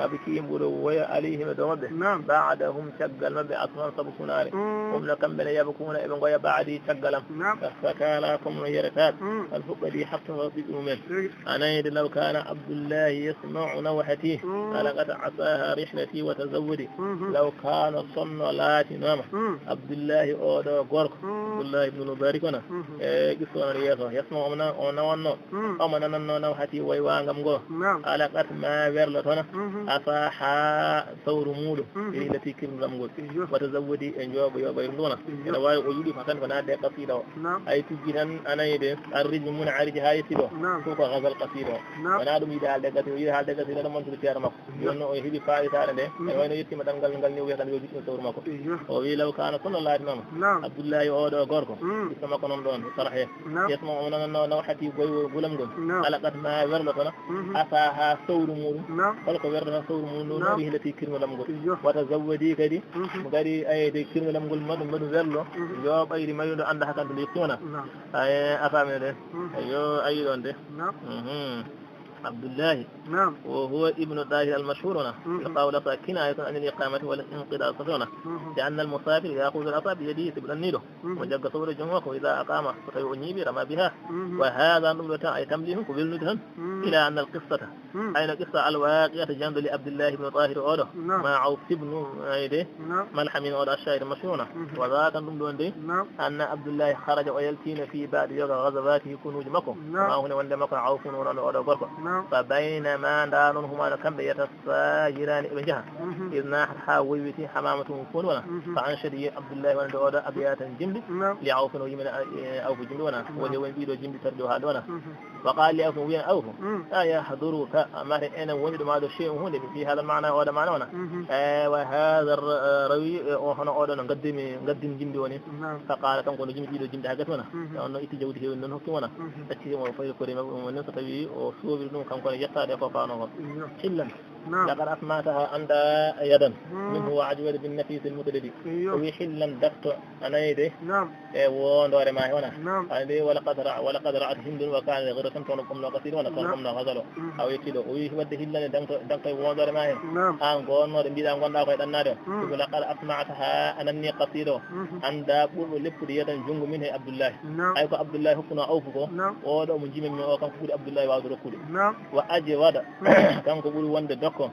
أبكي بدوي عليهم دومبه بعدهم شغل مبه أصلا صبتنا لك وهم نكمل يبكون إذن ويبعدي شغل كالسكالى كم يرى هذا الفقدي حتى ربكم من أنا لو كان عبد الله يسمع نوحتي لقد عصاها رحلتي وتزودي لو كان صن لا naatinoma Abdullahi oɗo gorko Abdullahi ibnu Mubarak ona e ƴustono yeeso yesmo o nawanno omo nananno naw hati way wangam ngo ala qat ma werlo toona afa ha sawru muɗum ilati kirnam ngol wata zawwadi e jooɓo yoɓayr nduna ene wawi o yiiɗi ko tan ko nadde qasida o ay tijji tan anayde arriji mun ariji ha yettiɗo fof ko gasal qasida o wona ɗum yiide haalde gasi o yiide haalde gasi ɗaɗa montude ceero makko jonno o heeɓi fayitade nde ene wayno yettima ɗanngal ngal ni o wiyatan yo jiɗɗo sawru makko o wi law kana kono laatinoma Abdoullahi oɗo gorko issa makko noon ɗon sara he yesmo o nananno naw hati goy gulam ngol ala qat ma werlo kono asa ha sawru muɗum holko werdata sawru muɗum ɗo no hilati kirnuɗam ngol wata zawwadi kadi mo gari ayde kirnuɗam ngol maɗum werlo yo ɓayri mayuɗo anda hakkanto nde yettimona a famine ɗen yo ayi ɗon de عبد الله نعم وهو ابن الطاهر المشهور هنا يقال كناية عن الإقامة والانقضاء صفونا لأن المسافر يأخذ العصا بيده سبل النيل وجب صور الجمعة وإذا أقام فيؤني رمى بها وهذا نبلة أي تمليه قبل ندهن إلى أن القصة أين قصة الواقعة جنب لعبد الله بن طاهر أوله مع عوف بن عيده ملحم من أوله الشاعر المشهور وذاك نبلة أن عبد الله خرج ويلتين في بعد يوم غزواته يكون جمكم ما هنا وندمك عوف ورن أوله بركة فبينما دارهما كم يتساجران ابن جهل إذ ناحت حاويتي حمامة كونونا فأنشد عبد الله وأن دعوة أبياتا جنبي لعوف ويمن أوف جنبونا ولو بيدو جنبي تردوها دونا وقال لي أوف وين أوف آية حضورك ما أنا وجد ما هذا الشيء هون في هذا المعنى وهذا معنى وهذا الروي وهنا أولا نقدم جنبي وني فقال كم كون جنبي بيدو جنبي حاجتنا لأنه إتجاوده ونحن كمونا أتجاوه وفير كريم ونسطوي وصوب كم كون يقتاد فقانوه حلا لقد أسمعتها عند يدا منه وعجوة بالنفيس المتددي وحلا دقت أنا يدي وندور ما هنا ولقد رأت هند وكان غير كنتم لا قصير ولا كنتم لا غزلوا أو يكيدوا ويهود هلا دقت وندور ما هنا أن قول نور بيدا قلنا قيد النار ولقد أسمعتها أنني قصير عند أبو لب يدا جنگ منه عبد الله أيكو عبد الله كنا أوفكو ودو من جيم من أوكم كود عبد الله وعبد كود وأجود كان كود وند دكو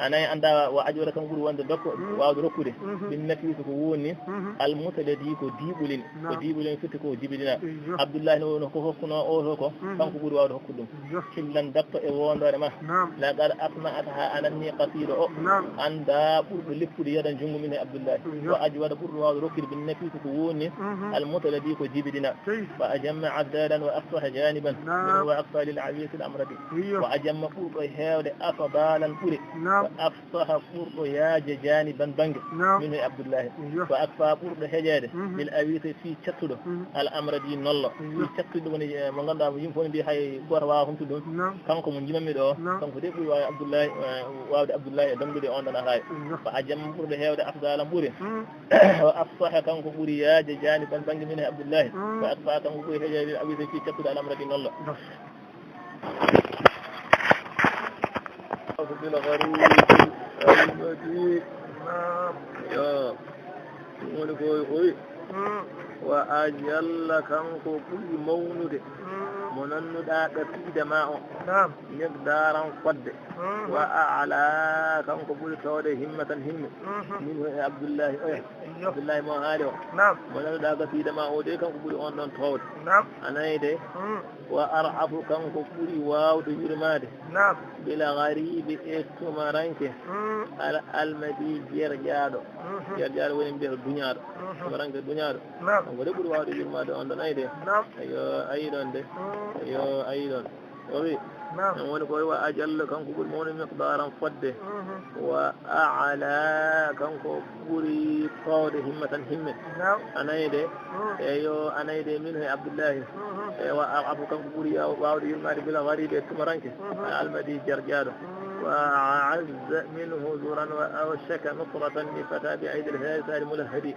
أنا عند وأجود كان كود وند دكو وعبد كود بالنفيس كوني المتلدي كديبولين كديبولين فتكو جبلنا عبد الله نو كنا أوفكو كان كود وعبد كود كلن دكو وندور ما لا قال أسمعتها أنني قصير عند أبو لب يدا جنگ منه عبد الله وأجود كود وعبد كود بالنفيس كوني المتلدي كجبلنا فأجمع عدالا وأفصح جانبا وأقصى للعبية الأمردي وأجمع فوق هاود أفضالا فوري وأفصح فوق ياج جانبا بنج منه عبد الله وأقصى فوق هجاده للعبية في شتله الأمردي نالله في شتله من غندا يمكن دي هاي قرواهم تدون كانكم من جمع مدو كانكم دي قوي عبد الله وعبد الله دمدو دي أوندنا هاي فأجمع فوق هاود أفضالا فوري وأفصح كانكم فوري ياج جانبا بنج منه عبد الله وأقصى كانكم فوق هجاده للعبية في شتله الأمردي نالله بالغريب المجيء يا ولكوي وأجل كانكو كل مولد منندا قصيدة ما مقدارا قد وأعلى كانكو كل كود همة منه عبد الله ما هالو منندا قصيدة ما أودي كانكو كل أندن تود أنا يدي وأرعف كانكو كل واو تجرماده بلا غريب استمرانك المدي جرجادو وين بير الدنيا تمرانك الدنيا ngode ɓuri wawde yurmade on ɗon ayde yo ayi ɗon de yo ayi ɗon o wi en woni koye wa ajalla kanko ɓuri mawni miqdaran fodde wa ala kanko ɓuri fawde himmatan himme anayde eyo anayde min he abdoullahi wa abu kanko ɓuri wawde yurmade bila wariɓe tumaranke almadi jarƴaɗo وأعز منه زورا وأوشك نصرة لفتى بعيد الهيسار ملهدي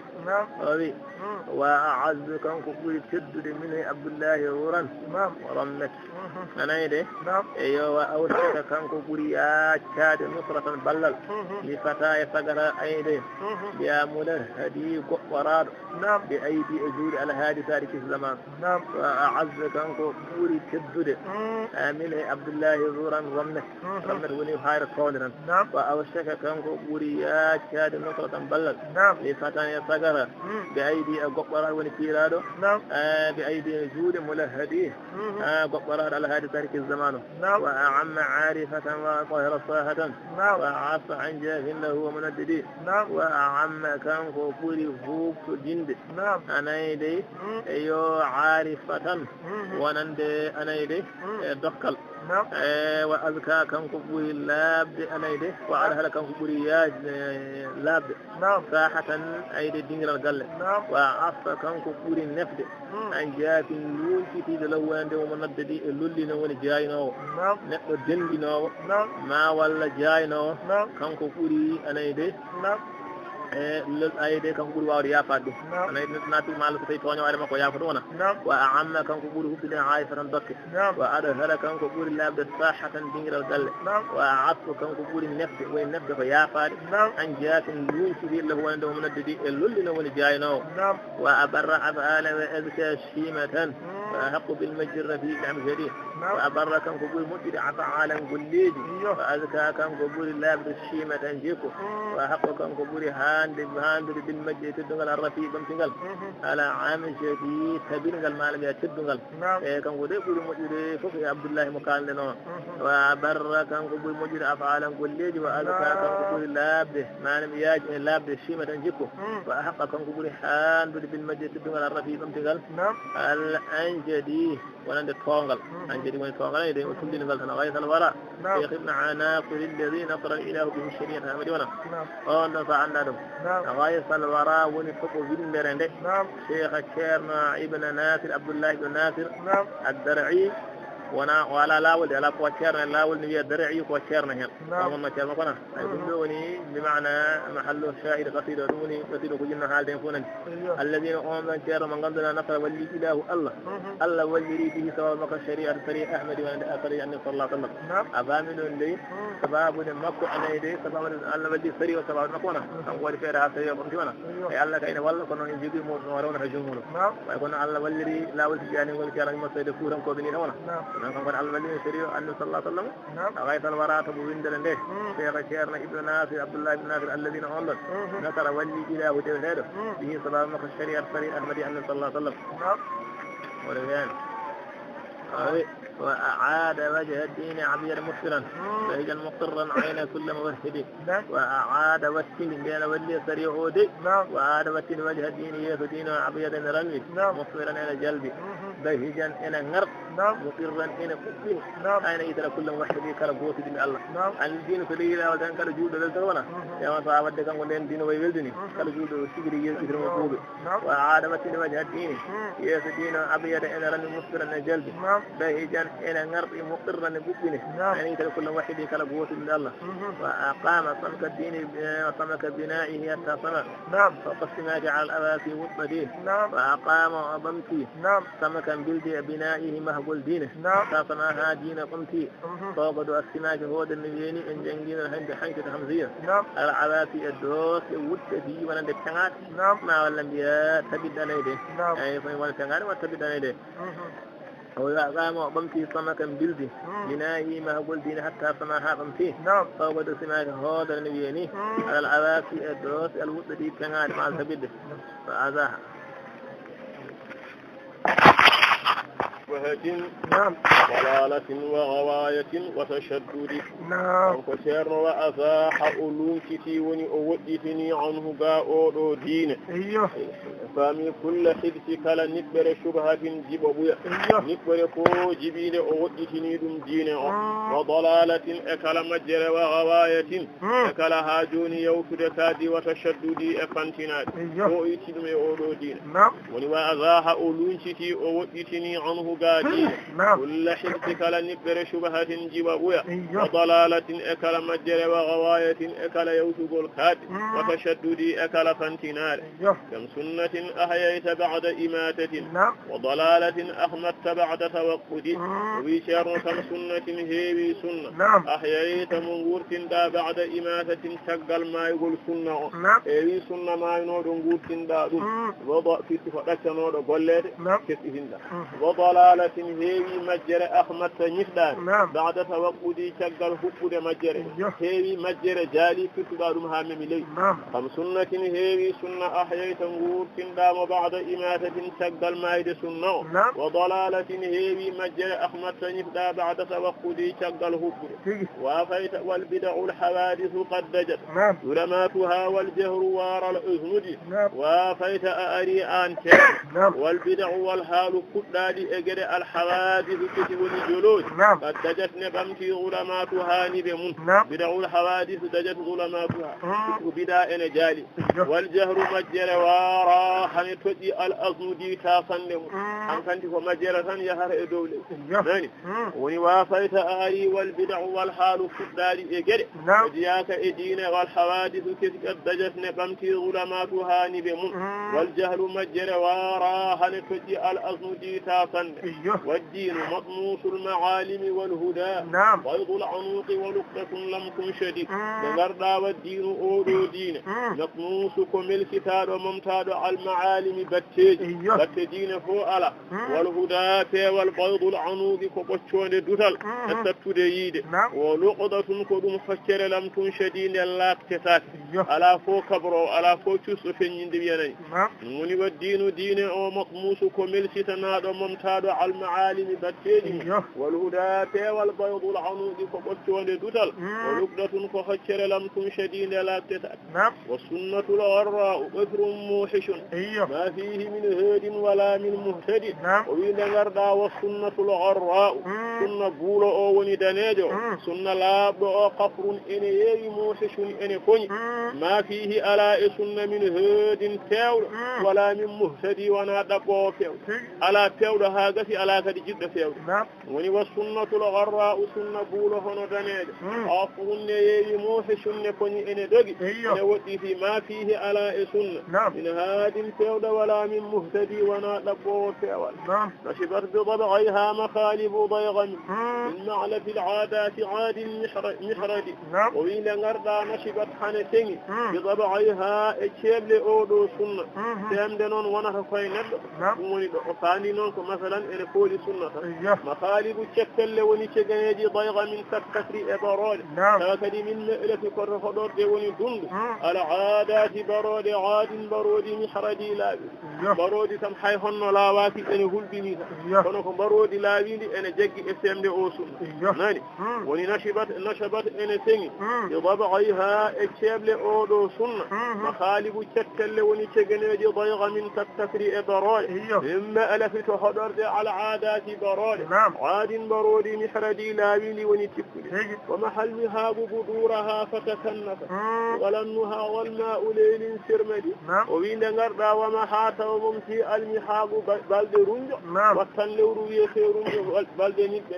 وأعز كان كبير تدد منه عبد الله زورا ورمت أنا يدي وأوشك كان كبير يا نصرة بلل لفتى يفقر أيدي يا ملهدي قرار بأيدي أجور على هذه تاريخ الزمان وأعز كان كبير تدد منه عبد الله زورا رمت وني hayra tawdiran wa awshaka kanko ɓuri yaccade nusratan ballal li fatan e sagara bi aydi e goɓɓoraɗo woni piiraɗo bi aydi e juuɗe mulahadi goɓɓoraɗo alhaadi tariki zamanu wa amma arifatan wa qahira sahatan wa asa an jahil lahu wa munaddidi wa amma kanko ɓuri hufto dinde anayde e yo arifatan wonande anayde e dokkal wa azka kanko ɓuri laabde anayde wa alhala kanko ɓuri yaajde laabde sahatan ayde dingiral galle wa afa kanko ɓuri nefde an jaafin luunkitiide law wonande omo noddadi e lollino woni jaynowo neɗɗo dendinowo ma walla jaynowo kanko ɓuri anayde ayde kanko ɓuri wawde yaafade ɗum anayde neɗɗo naati maalo so tawi tooño waade makko yaafata wona wa amma kanko ɓuri hubbude ayfa tan dokke wa aɗa hara kanko ɓuri laabde saha tan dingiral galle wa atko kanko ɓuri nefde woni nefde ko yaafade an jaatin luuncitiɗe lahu wonande omo noddadi e lollino woni jaynowo wa abarra afala wa azka shimatan وأحق بالمجر في الأمثلين وأبر كان قبول مجد عفعالا قليد وأذكى كان قبول الله بالشيمة تنجيكو وأحق كان قبول هاند بالمجر تدنغل الرفيق بمتنغل على عام شديد تبينغل المعلم يتدنغل كان قبول مجد فقه عبد الله مكان لنا وأبر كان قبول مجد عفعالا قليد وأذكى كان قبول الله معلم ياج الله بالشيمة تنجيكو وأحق كان قبول هاند بالمجر تدنغل الرفيق بمتنغل أنجدي ولند الطونغل أنجدي من الطونغل يدين وكل نقل غاية الوراء شيخ ابن عناقر الذي نصر الإله به الشريعة هامدونا قال فعلنا دم غاية الوراء ونفقوا بالمرند شيخ الشيرنا ابن ناصر عبد الله بن ناصر الدرعي وانا ولا لاول على كوتشرنا لاول نبي الدرعي كوتشرنا هنا وما كان مكنا يقولوني بمعنى محل الشاعر قصيدة دوني قصيدة كجنا حال تنفونا الذين قاموا شر من قدنا نصر ولي إله الله ولي به سواء مك الشريعة الشريعة أحمد وعند أثري أن صلى الله عليه وسلم أبامل لي سباب مكو أنا يدي سباب الله ولي سري وسباب مكونا أقول في رأس سري وقمتنا الله كائن والله كنا يجيبي مورون هجومنا ويكون الله ولي لا ولي يعني ولي كرام مسجد كورم كوبيني هنا نحن قد علم الذين شريعة أن صلى الله عليه وسلم غاية الوراء تبوين دلنده شيخ شيرنا ابن ناصر عبد الله بن ناصر الذين أمضوا نصر ولي إله دلنده به صلى الله عليه الشريعة الشريعة أحمد أن صلى الله عليه وسلم ورجال وأعاد وجه الدين عبير مغفرا فهجا مقرا عين كل موحد وأعاد وسكن بين ولي سريع دي وأعاد وسكن وجه الدين يهدين عبير رمي مغفرا إلى جلبي بهجا إلى نرق مقرا إلى قبل أين يترى كل موحد كربوت دين الله عن الدين فليلا وذن كالجود للزونا يا من صعبت كان ولين دين ويولدني كالجود وسجري يسجر وقوبي وأعاد وسكن وجه الدين يهدين عبير إلى رمي مغفرا إلى جلبي بهجا إلى نرق مقرا بقبله يعني يترى كل واحد كربوت من الله وأقام صمك الدين وصمك بنائه حتى صمك فوق السماء على الأباك والمدين وأقام وأضمتي سمكا بلدي بنائه مهبول دينه فصماها دين قمتي فوق السماء هو النبيين إن جنجين الهند حنكة حمزية العباك الدوس والتدي ولن التنغات ما والأنبياء تبد نيده يعني فإن التنغات وتبد نيده وقام بمتي سمكا بلدي بنائه مهبول دين حتى سماها قمتي فوق السماء هو النبيين على العباك الدوس والتدي التنغات مع التبد فأذاها وهج ضلالة وغواية وتشدد وكسر وأفاح ألوكتي ونؤودتني عنه باء دين فامي كل حدث كلا نكبر شبهة جبوية نكبر كو جبين أودتني دم دين وضلالة أكل مجر وغواية أكل هاجوني يوكد كادي وتشدد أفنتناد وإتدم أودو دين ونوأذاح ألوكتي أودتني عنه قادين كل حدث كلا نكبر شبهة جبوية وضلالة أكل مجر وغواية أكل يوكد الكادي وتشدد أكل فنتناد كم سنة أحييت بعد إماتة وضلالة أحمدت بعد توقد وبشر كم سنة هيوي سنة أحييت منغورت دا بعد إماتة شغل ما يقول سنة هيوي سنة ما ينور منغورت دا وضع في صفحة نور قلت كسئهن وضلالة ضلالة هيوي مجرى أحمد نفدان بعد توقدي شغل حقود مجرى هيوي مجرى جالي كتبارم هامي لي خم سنة هيوي سنة أحييت نغور كندام بعد إماتة شغل مايد سنة وضلالة هيوي مجرى أحمد نفدا بعد توقدي شغل حقود وافيت والبدع الحوادث قد دجت ظلماتها والجهر وار الأزمد وافيت أري أنت والبدع والحال كدادي أجر الحوادث كتب الجلود قد دجت نبمتي ظلماتها نبمون بدع الحوادث دجت ظلماتها وبدا نجالي والجهر مجر وارا حنتوجي الأزمد تاسنم أن كنت مجرة يهر دولي وني وافيت أري والبدع والحال كدادي أجر ودياك إدين والحوادث قد دجت نبمتي ظلماتها نبمون والجهل مجر وارا هنتجي الأزمد تاسن والدين مطموس المعالم والهدى بيض العنوق ولقطة لم تنشد نغردا والدين أولو دين مطموس كمل كتاب وممتاد المعالم بتدين فوألا والهدى والبيض العنوق كبتشون دوتل تتبتو ديد ولقطة كدوم فكر لم تنشد نلاك تسات على فو كبرو على فو تسو فنين دبياني مني والدين دين أو مطموس كمل كتاب وممتاد المعالم بتدين والهدى والبيض العنوق كبتشون دوتل ولقطة كفكر لم تنشد نلاك تسات والسنة الغراء قفر موحش ما فيه من هاد ولا من مهتد وين غردا والسنة الغراء سنة بولو أو وندانيجو سنة لاب أو قفر إني موحش إني كوني ما فيه ألا سنة من هاد تاول ولا من مهتد وانا دبو فيو ألا تاول هاغتي ألا كدي جد فيو وني والسنة الغراء سنة بولو هنو دانيجو قفر إني موحش إني كوني إني دوغي إني ودي في ما فيه ألا سنة من هاد تاول ولا من مهتدي وانا دبو فيو نشبت بضبعيها مخالب ضيغم من معلف العادات عاد محرد وين غردا نشبت حنتين بضبعيها اتشبل أودو سنة تامدنون وانا فايند وني فاني نون مثلا ان فولي سنة مخالب تشكل وني تشغنيجي ضيغم من تكثري ابراد هكذا من مئلة كرفضور دي وني دند العادات برود عاد برود محردي لا برود سمحي هن لا واتي ان هلبني kono ko barodi laawindi ene jaggi e semde o sunna nani woni nashabat ene sengi yadabaiha e ceble o do sunna makhalibu cettelle woni cegeneji dayga min takfri e barode imma alafito hodorde ala aadati barode aadin barodi mihradi laawindi woni tikkude wa mahalmiha buduraha fatakannafa walannuha walma'u laylin sirmadi o winde ngarda wa mahata wa mumti almihabu balde runjo wattan lewru yeferunjo balde nibbe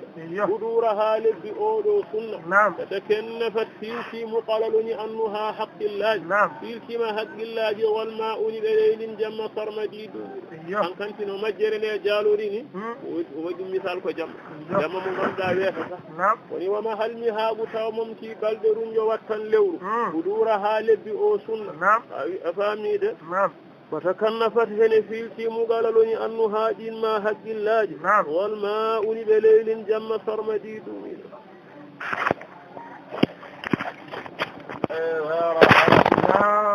buduraha lebbi odo sunna tatakannafat fi muqalaluni annaha haqqillah fi ma haqqillahi wal ma'uni laylin jamma sarmadidu an kantino majjere ne jalorini wadi misal ko jamma mo gonda wefa sax woni wa ma halmi haabu taw mumti balde runjo wattan lewru buduraha lebbi o sunna afamide وتكنفت هنا في مقاللني أنها دين ما حق الله والماء بليل جم سرمديد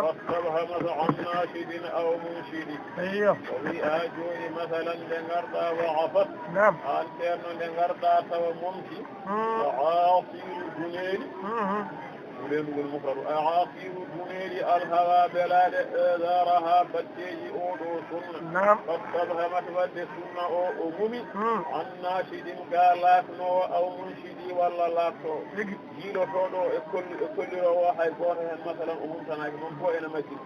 فاستبهمت عن ناشد أو منشد وفي آجون مثلا لنغردا وعفت أنتين لنغردا وممشي وعاصير جنين ولم المفرد أعاصير جنين الهوى بلاد إذارها بتيجي أودو سنة فاستبهمت ود سنة أو أمومي عن ناشد قال لكنو أو منشدي ولا لاكو جيلو فودو كل واحد يكون مثلا أمومتنا من فوق مكي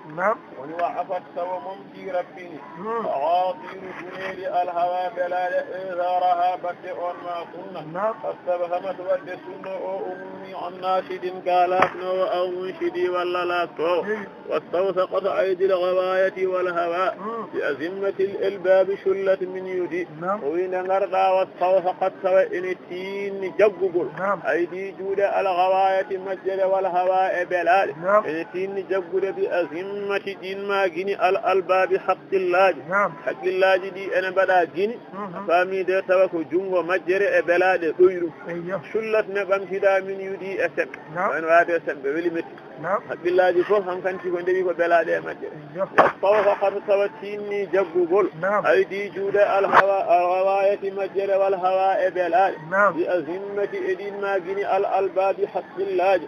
ونوع عفت سوى ممتي ربيني أعاصير جنين الهوى بلاد إذارها بتيجي ما سنة فاستبهمت ود سنة أو أمومي عن ناشد قال لافنو أو منشدي ولا لاكتو واستوثقت أيدي الغواية والهواء بأزمة الإلباب شلت من يدي وين نرضى واستوثقت سوئن تين جبقل أيدي جود الغواية مجد والهواء بلال إن تين جبقل بأزمة دين ما جني الألباب حق الله حق الله دي أنا بدا جني فامي دي توكو جنغو مجد بلال دويرو شلت نبام تدا من يدي أسب وين وادي أسب ولي متي حق الله دي فوق هم كانت يكون دي بلال مجد واستوثقت سوئن جبقل أيدي جود الغواية مجد والهواء بلال بأزمة إدين ما جني الألباب حق الله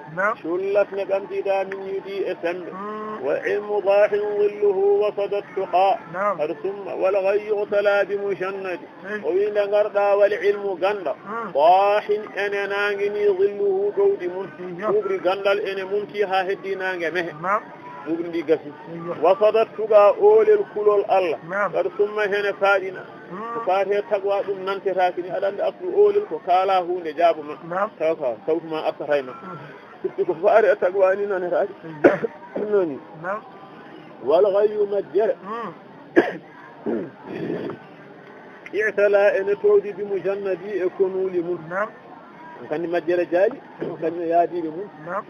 شلت نبام تدا من يدي أسب وعلم ضاح ظله وصد التقى ثم والغي اغتلى بمشند وين غردا والعلم غندا ضاح أنا ناغني ظله دود منتي كبري غندال أنا منتي ها هدي ناغ مه دوغن دي غسي وصد التقى أول الكل الله ثم هنا فادنا فاتي تقوى دم نانتي راكني أدان أصل أول الكو كالا هو نجاب ما توكا صوت ما أكثرين كنت فاري أتقواني ناني نوني والغي مجر اعتلى ان تودي بمجندي يكونوا لمن كان مجر جالي كان يادي لمن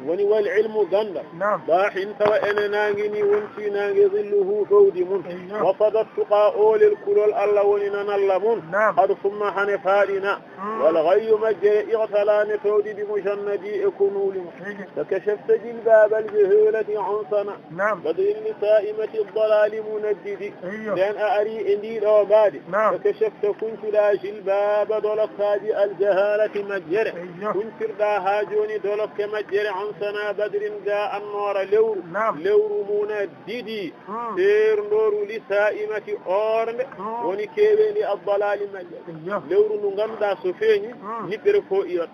وني والعلم غندا ضاحين سواء انا ناغني ونتي ناغي ظله تودي من وصد التقى اول الكل الله وننا نلمون قد ثم حنفارنا والغي مجر اعتلى ان تودي بمجندي يكونوا لمن فكشفت جلباب الجهولة عنصنا بدل لسائمة الضلال مندد لأن أري إندي أوبادي فكشفت كنت لا جلباب دولك الجهالة مجر كنت دا هاجوني دولك مجر عنصنا بدر جاء النور لور مندد سير نور لسائمة أورن ونكيبني الضلال مجر لور نغمدا سفيني نبركو إيوت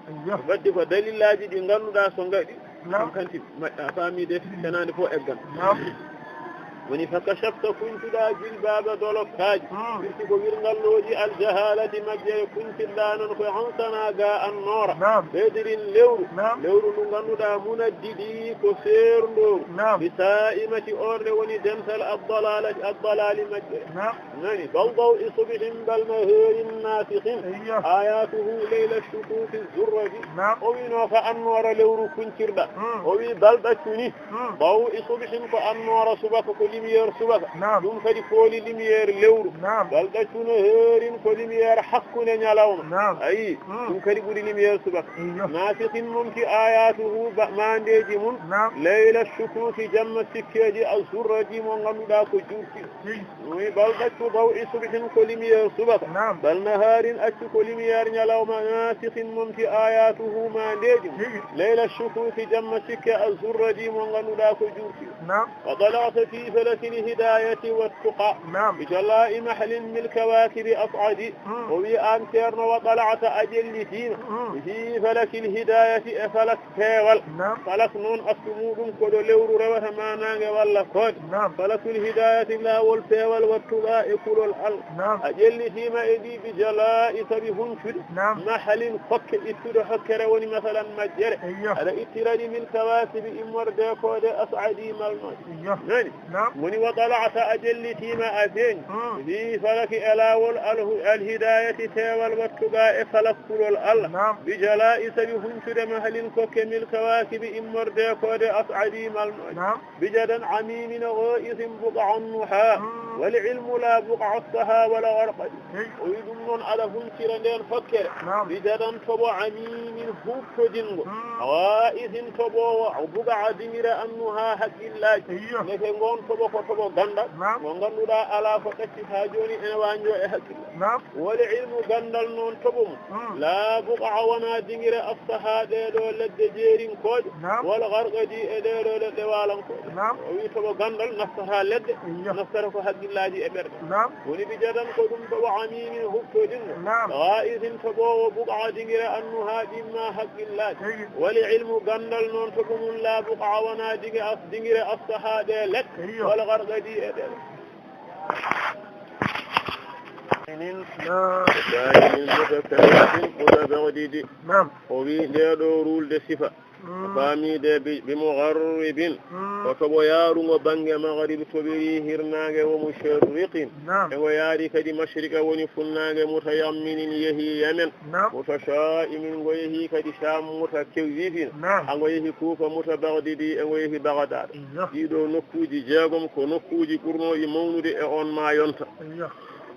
بدي فدليل الله جدي نغمدا سنغدي كنت فامي ده كناني فوق اغان وني فكشفت كنت دا جلباب دولكاج كنت بويرغالوجي الجهاله مجي كنت دانن كو عنصنا غا النور بدر لور لور نغنودا منددي كو سيرندو بسائمه اور وني دمثل الضلال مجي نني ضوضو اصبح بالمهير النافخين اياته ليل الشكوك الزرج وينو فانور لور كنتردا وي بلدتني ضو اصبح فانور سبك lumière subaka ɗum kadi fooli lumière lewru balɗa cuno heerin ko lumière hakkunde ñalawma ayi ɗum kadi ɓuri lumière subaka nafiqin mum ki ayatuhu mandeji mum leyla shukuki jamma sikkeji azurraji mo ganduɗa ko jurti wi balɗa cu dawi subhin ko lumière subaka bal naharin accu ko lumière ñalawma nafiqin mum ki ayatuhu mandeji mum leyla shukuki jamma sikke azurraji mo ganduɗa ko jurti wa dalata fi فلك الهداية والتقى بجلاء محل من الكواكب أصعد وبي أنترن وطلعت أجل فينا في فلك الهداية فلك فيول فلك نون أسمود كل لور روح ما نانج ولا كود فلك الهداية لا والفيول والتقى كل الحل أجل فيما إدي بجلاء سبهم شد محل فك إتر حكر وني مثلا مجر على إتراد من الكواكب إمر داكود أصعدي مالناج وني وطلعت أجل فيما أثين في فلك ألاول الهداية تاول والتقاء فلك كل الأل بجلاء سبهم شد محل فك من الكواكب إمر داكود أصعدي مالناج بجدا عميم غائث بقع النحاء والعلم لا بقع الصها ولا غرقد ويدمون على فنشرندين فكر بجدا فبو عميم فوق جنغ غائث فبو بقع دمير أنها حق الله نفنغون فبو غندا وغندا على فقط هاجوني انوانجو حق الله والعلم غندل نون فبو لا بقع وما دمير الصها دو لد جيرين كود ولا غرقد دو لد والان كود وي فبو غندل نفسها لد نفسره حق الله دي ابرد وني بجدن قدم بو عميم هكودين غائث فبو بقع دمير انها دما حق الله والعلم غندل نون فبو لا بقع وما دمير الصها لد ولا غرقد نعم وفي ديرو رول دي صفه famide bi mugharribin ko toɓo yaarugo bange maghrib toɓiri hirnage wo musharriqin ego yaari kadi mashriqa woni funnage mutayamminin yeehi yemen mutasha'imin go yeehi kadi sham muta kewifin hango yeehi kuufa muta bagdidi ego yeehi bagdad ɗiɗo nokkuji jeegom ko nokkuji ɓurnoji mawnude e on ma yonta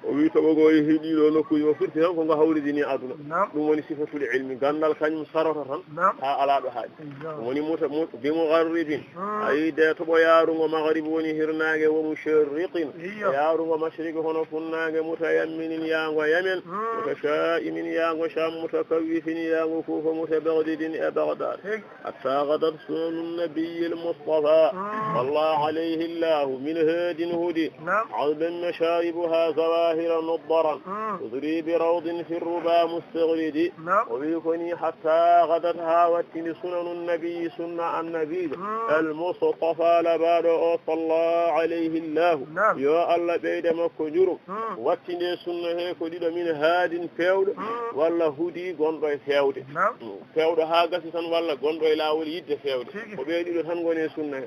o wi toɓogo yeehi ɗiɗo nokkuji o firti tan kongo hawridini aduna ɗum woni sifatul ilmi gandal kañum sarota tan ha alaɗo haaji ɗum woni muta bi mugharribin ayi de toɓo yaarugo maghrib woni hirnage wo musharriqin yaarugo mashriqi hono funnage mutayamminin yaango yemen mutasha'imin yaango sham mutakawwifin yaango kuufa mutabagdidin e bagdad hatta gadat sunanu nabiyi lmustafa sallallahu alayhi llahu min haadin hudi azban masharibuha zawa نضرا تضري بروض في الربا مستغرد وبيكني حتى غدتها واتن سنن النبي سنة النبي المصطفى لباد صلى الله عليه الله يا الله بيد مكو جرم واتن سنة هيك ديد من هاد فيود ولا هدي غوندو فيود فيود هاغا سن ولا غوندو لاول يد فيود وبيدي tan gone sunna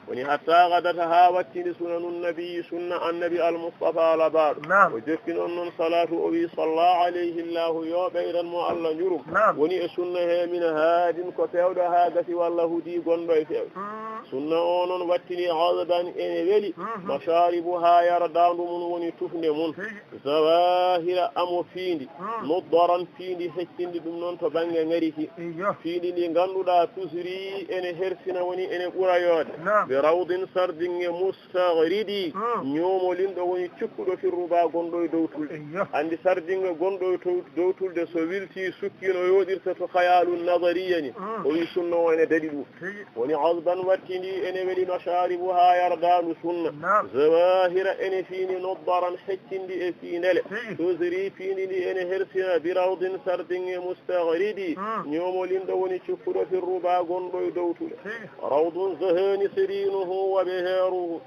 woni hatta غدتها واتن سنن النبي سنة النبي المصطفى لباد وجفن أن صلاة أبي صلى الله عليه الله يوبيرا مو الله جرم وني سنة من هاد كفاود هذا والله دي غندو فيو سنة أون واتني عذبان إن ولي مشاربها يردان من وني تفن من ظواهر أمو فيندي نضرا فيندي حكيندي دم نون تو بانغ غريكي فيندي ني غاندودا تسري إن هرسنا وني إن قرا يود بروض سردين مستغردي نيومو ليندو وني تشكدو في الربا غوندو dowtulde andi sardinga gonɗo to dowtulde so wilti sukkino yoɗirta to khayalun nadariya ni o wi sunna o ene daɗi ɗum woni azban wattindi ene weɗi masharibuha yardanu sunna zawahira ene fiini noddaran heccindi e fiinele tosiri fiindi ndi ene hersina birawdin sardinge mustagridi ñomolinɗo woni cikkuɗo firruba gonɗo e dowtude rawdun zahani sirinuhu wa beheruhu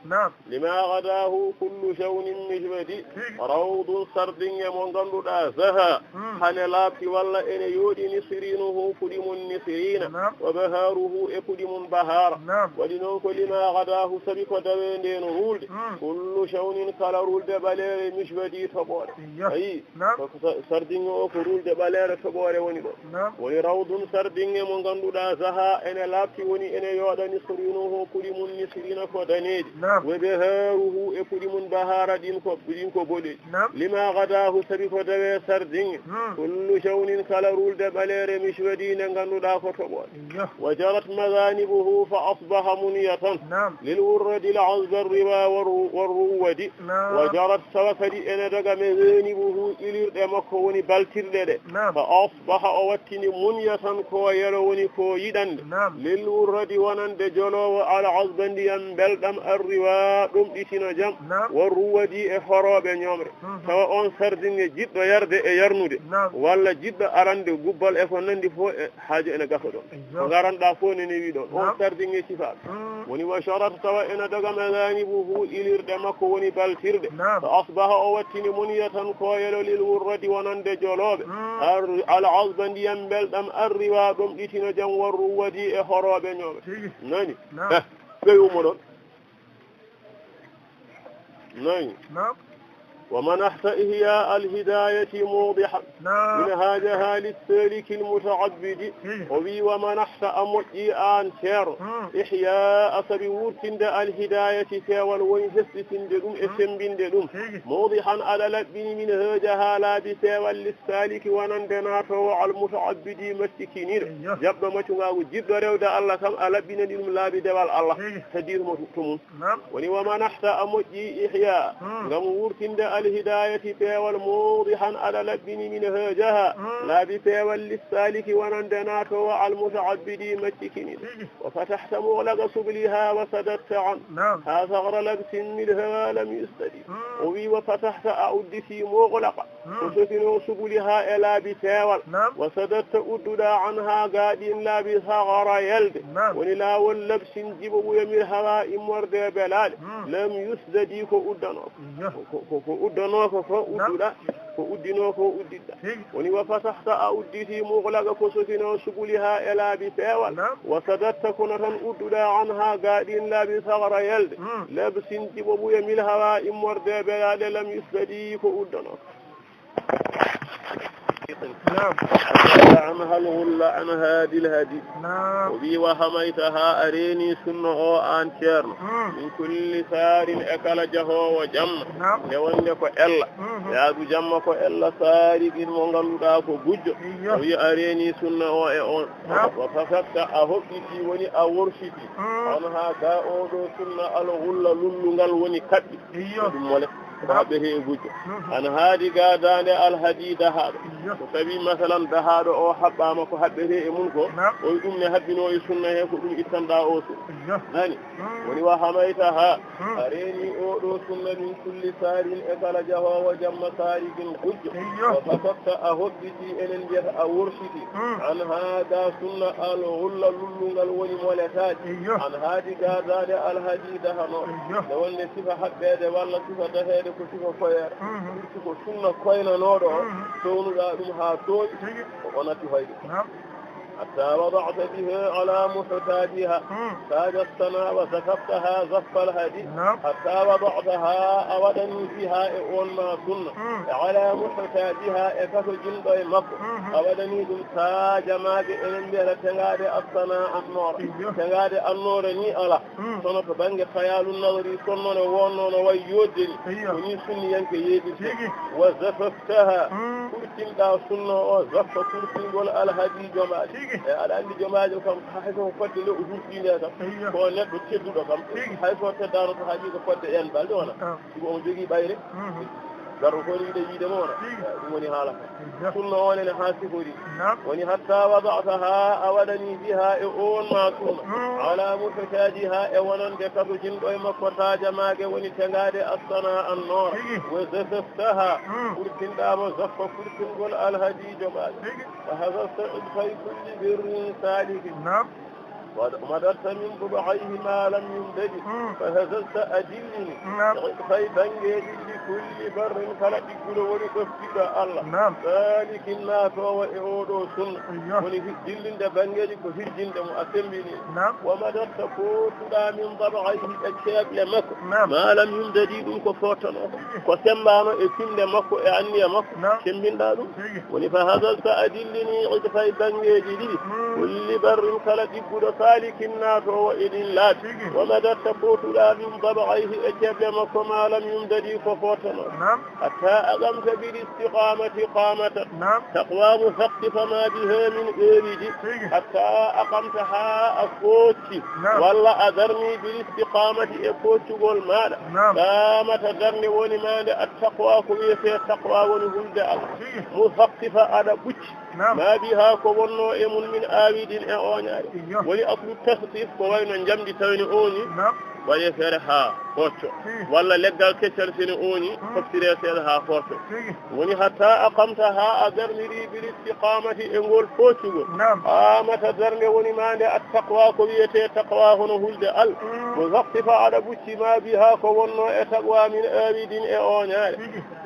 lima gadahu kullu shawnin mijbadi rawdun sardinge mo ganduɗa zaha hane laabti walla ene yooɗini sirinuhu puɗi mum nisirina wa baharuhu e puɗi mum bahara waɗi noon ko lima gadahu sabi ko dawe nde no rulde kullu shawnin kala rulde ɓaleere misbadi toɓore ayi sardinge o ko rulde ɓaleere toɓore woni ɗo woni rawdun sardinge mo ganduɗa zaha ene laabti woni ene yooɗani sirinuhu puɗi mum nisirina ko daneji wa baharuhu e puɗi mum bahara ɗin ko boɗeji lima gadahu sabi ko dawe sardinge kullu shawnin kala rulde ɓaleere miswadi nde ganduɗa ko toɓore wa jarat maganibuhu fa asbaha muniyatan lil wurradi l azba riba warruwadi wa jarat sawa kadi ene daga maganibuhu ilirɗe makko woni baltirɗe ɗe fa asbaha o wattini muniyatan ko yelo woni ko yiɗande lil wurradi wonande jolowo al azba ndiyam belɗam arriwa ɗum ɗitino jaam warruwadi e horoɓe ñomre tawa on sardinge jiɗɗo yarde e yarnude walla jiɗɗo arande gubbal e ko nandi fof e haaji ene gafa ɗon ko garanɗa fof nene wi ɗon on sardinge sifaɓe woni wa sharat tawa ene daga maganibuhu ilirɗe makko woni baltirɗe so asbaha o wattini muniyatan koyelo lil wurradi wonande joloɓe al azba ndiyam belɗam arriwa ɗum ɗitino jam warru wadi e horoɓe ñooɓe nani ɓeyumo ɗon nani ومنحت إحياء الهداية موضحا منهاجها للسالك المتعبد ومنحت أمجي آن شر إحياء سبيورتند الهداية سوال ويهسسندلم اسمبندلم موضحا على لبن منهاجها لا بسوال للسالك ونندناته المتعبد مسكينين جب مچنغا جد رود الله كم على بندلم لا بدوال الله تدير متمون ومنحت أمجي إحياء غمورتند الهداية بيوال موضحا على لبن منهاجها لا بيوال للسالك ونندناته والمتعبد مسكين وفتحت مغلق سبلها وسددت عن هذا غر لبس منها لم يستدي وفتحت أعد في مغلق وسكنوا سبلها إلى بتاول وسددت أددا عنها قادين لا بثغر يلد وللا واللبس جبو يمير هواء مرد بلال لم يسددي فأدناك فأددا فأدناك فأددا وني وفتحت أدتي مغلق فسكنوا سبلها إلى بتاول وسددت كنة أددا عنها قادين لا بثغر يلد لبس جبو يمير هواء مرد بلال لم يسددي فأدناك عنها الغل عن هذه الهدي وبي وحميتها أريني سنة أنتير من كل سار أكل جهو وجم لونك إلا يادو جمك إلا سارق مغلقاك بج وبي أريني سنة وففت أهبتي وني أورشتي عنها كأودو سنة الغل للنغل وني كبي به بوجو أن هذه قادان الحديد هذا وتبي مثلا دهاد أو حبا ما كحبه منكو ويقوم نهبنو يسنة يكون إتندا أوسو ثاني ونوا حميتها أريني أودو سنة من كل سار أكل جهو وجم سارق بوجو وفقط أهدتي إلى الجه أورشتي عن هذا سنة الغل للنغل ولمولتات عن هذه قادان الحديد هذا لو أن صفة حبه ولا صفة دهاد ko foyer ko sunna koyna nodo townuda dum ha toy onati hayde حتى وضعت بها على محتاجها ساجتنا وسكفتها زف الهدي حتى وضعتها أودا فيها إقوالنا سنة على محتاجها إكف جلد مكو أودا نيدم ساجما بإن بها تنغاد الصناع النور تنغاد النور ني ألا صنف بانج خيال النظري صنون وونون ويودري وني سني ينكي يدي وزففتها كرتين دا سنة وزف كرتين قول الهدي جمال على عندي جماعة كم حيث فت له وجود فينا كم هو نبت تشدو كم حيث تدارو حاجة فت ين بالدونا يبغى مجيء بايرة قالوا كوني ده يد مونا وني حالا كنا وانا نحاسبوري وني حتى وضعتها أولني بها إقون ما كنا على مفتاجها أولا دكتور جند أي مقطع جماعة وني تنادي الصناع النور وزفتها كل دام زف كل قول الهدي جمال وهذا سعد في كل بر سالك ومدرت من ضبعيه ما لم يمدد فهزلت أجلني في بنجي لكل بر فلا تقول ولتفكد الله ذلك الناس وإعود سنة ولفي الجل ده بنجي كفي الجل ده مؤسمني ومدرت فوتنا من ضبعيه الأجشاب لمكو ما لم يمدد كفوتنا وسمعنا اسم لمكو يعني مكو كم دادو ولفهزلت أجلني في بنجي لكل بر فلا تقول ذلك الناس وإذن لا ومدرت فوتنا من ضبعيه الأجشاب لمكو ما لم يمدد كفوتنا حتى أقمت بالاستقامة قامة تقوى مثقف ما بها من إيرج حتى أقمتها أفوتي والله أذرني بالاستقامة أفوتي والمال قامة ذرني ولمال التقوى كويسة التقوى ونهلد مثقف على بوتي ما بها كونو إمن من آويد أعوني ولأصل التخصيص كوين جمد توني أوني ويفرها فوتو ولا لقى كسر سنوني فكسر سيرها فوتو وني حتى أقمتها أذرني بالاستقامة إنقول فوتو قامت أذرني وني ما عند التقوى كوية التقوى هنا هلد ال وزقف على بوتي ما بها كونو أتقوى من آبد أعوني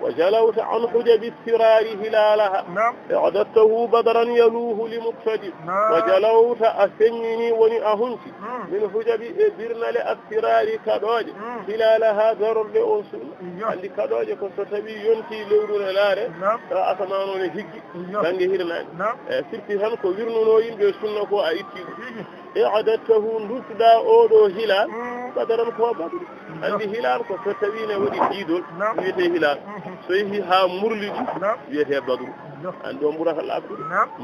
وجلوت عن حجب السرار هلالها أعددته بدرا يلوه لمقصد وجلوت أسنيني وني أهنتي من حجب برنا لأسرار كدوج خلالها ضرر لأنسل عندي كدوج كنتبي ينتي لورون لاره أسمانو نهجي بانجي هيرمان سيرتي هم كويرنو نوين بسنة كو أيتي إعدته نسدا أودو هلال بدرا كو بدر عندي هلال كنتبي نودي جيدول يتي هلال سوي ها مرلي يتي بدر عندهم برا الأكل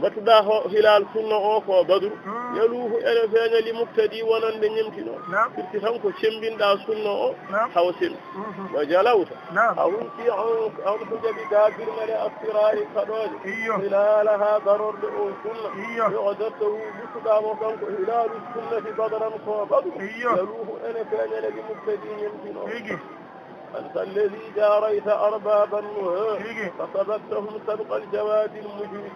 بتدا هلال سنة أو كو بدر يلوه إلى فين لمقتدي ونن يمكنه اتفهم كو شمبين دا سنة أو حوسين وجلوت أو في أو حجب دابر ملء الصراع كدوج هلالها ضرر سنة يعدته بتدا وكم هلال السنة بدرا كو بدر يلوه إلى فين لمقتدي يمكنه أنت الذي جاريت أربابا فسبقتهم سبق الجواد المجرم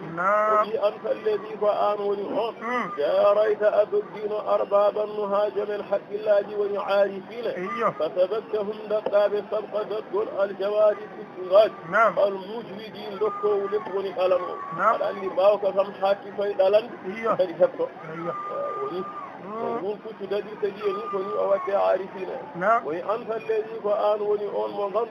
وفي أنت الذي فآمنوا جاريت أبدين أربابا مهاجم الحق الله ونعارفين فسبقتهم دقاب سبق تذكر الجواد السنغاج المجردين لكو لكوني ألمو لأني باوك فمحاكي فيدالا فلسبتو من كنت تدري تجيني فني أودي عارفين وأنت الذي فآن ونئون مغض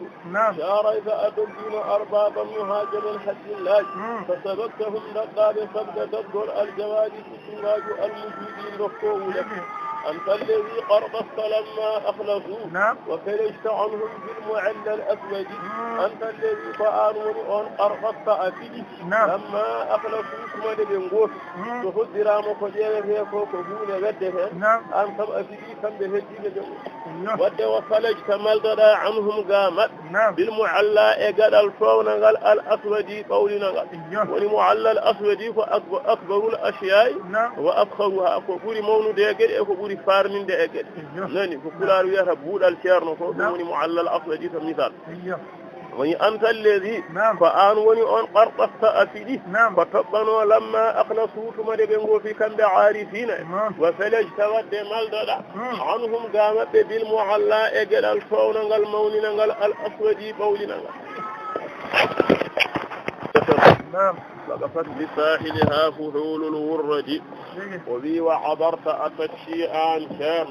شاريت أبدين أربابا مهاجم الحج الله فسبقتهم دقاب سبق تذكر الجواد السنغاج المجردين لكو لكو أنت الذي قربت لما أخلصوا وفلشت عنهم بالمعلى الأسود أنت الذي فآنوني أن قربت أفيد لما أخلصوا كما دبنغوت تخد رامك وجيه فيك وكبون غده أنت أفيدي كم بهدين ود وفلشت ملدد عنهم قامت بالمعلى إقاد الفون الأسود قولنا ولمعلى الأسود فأكبر الأشياء وأبخرها أكبر مولد يقل فارمين ده أجد نني فكلار وياه بودال شيرنا فوني معلل أصل جيت مثال وي أنت الذي فآن وني أن قرطت أفيدي فتبنوا لما أخلصوا ثم دبنغوا في كم عارفين وفلجت ود مالددا عنهم قامت بالمعلى أجد الفون المونين الأسود بولنا لقفت بساحلها فحول الورد وبي وعبرت أتشي عن شام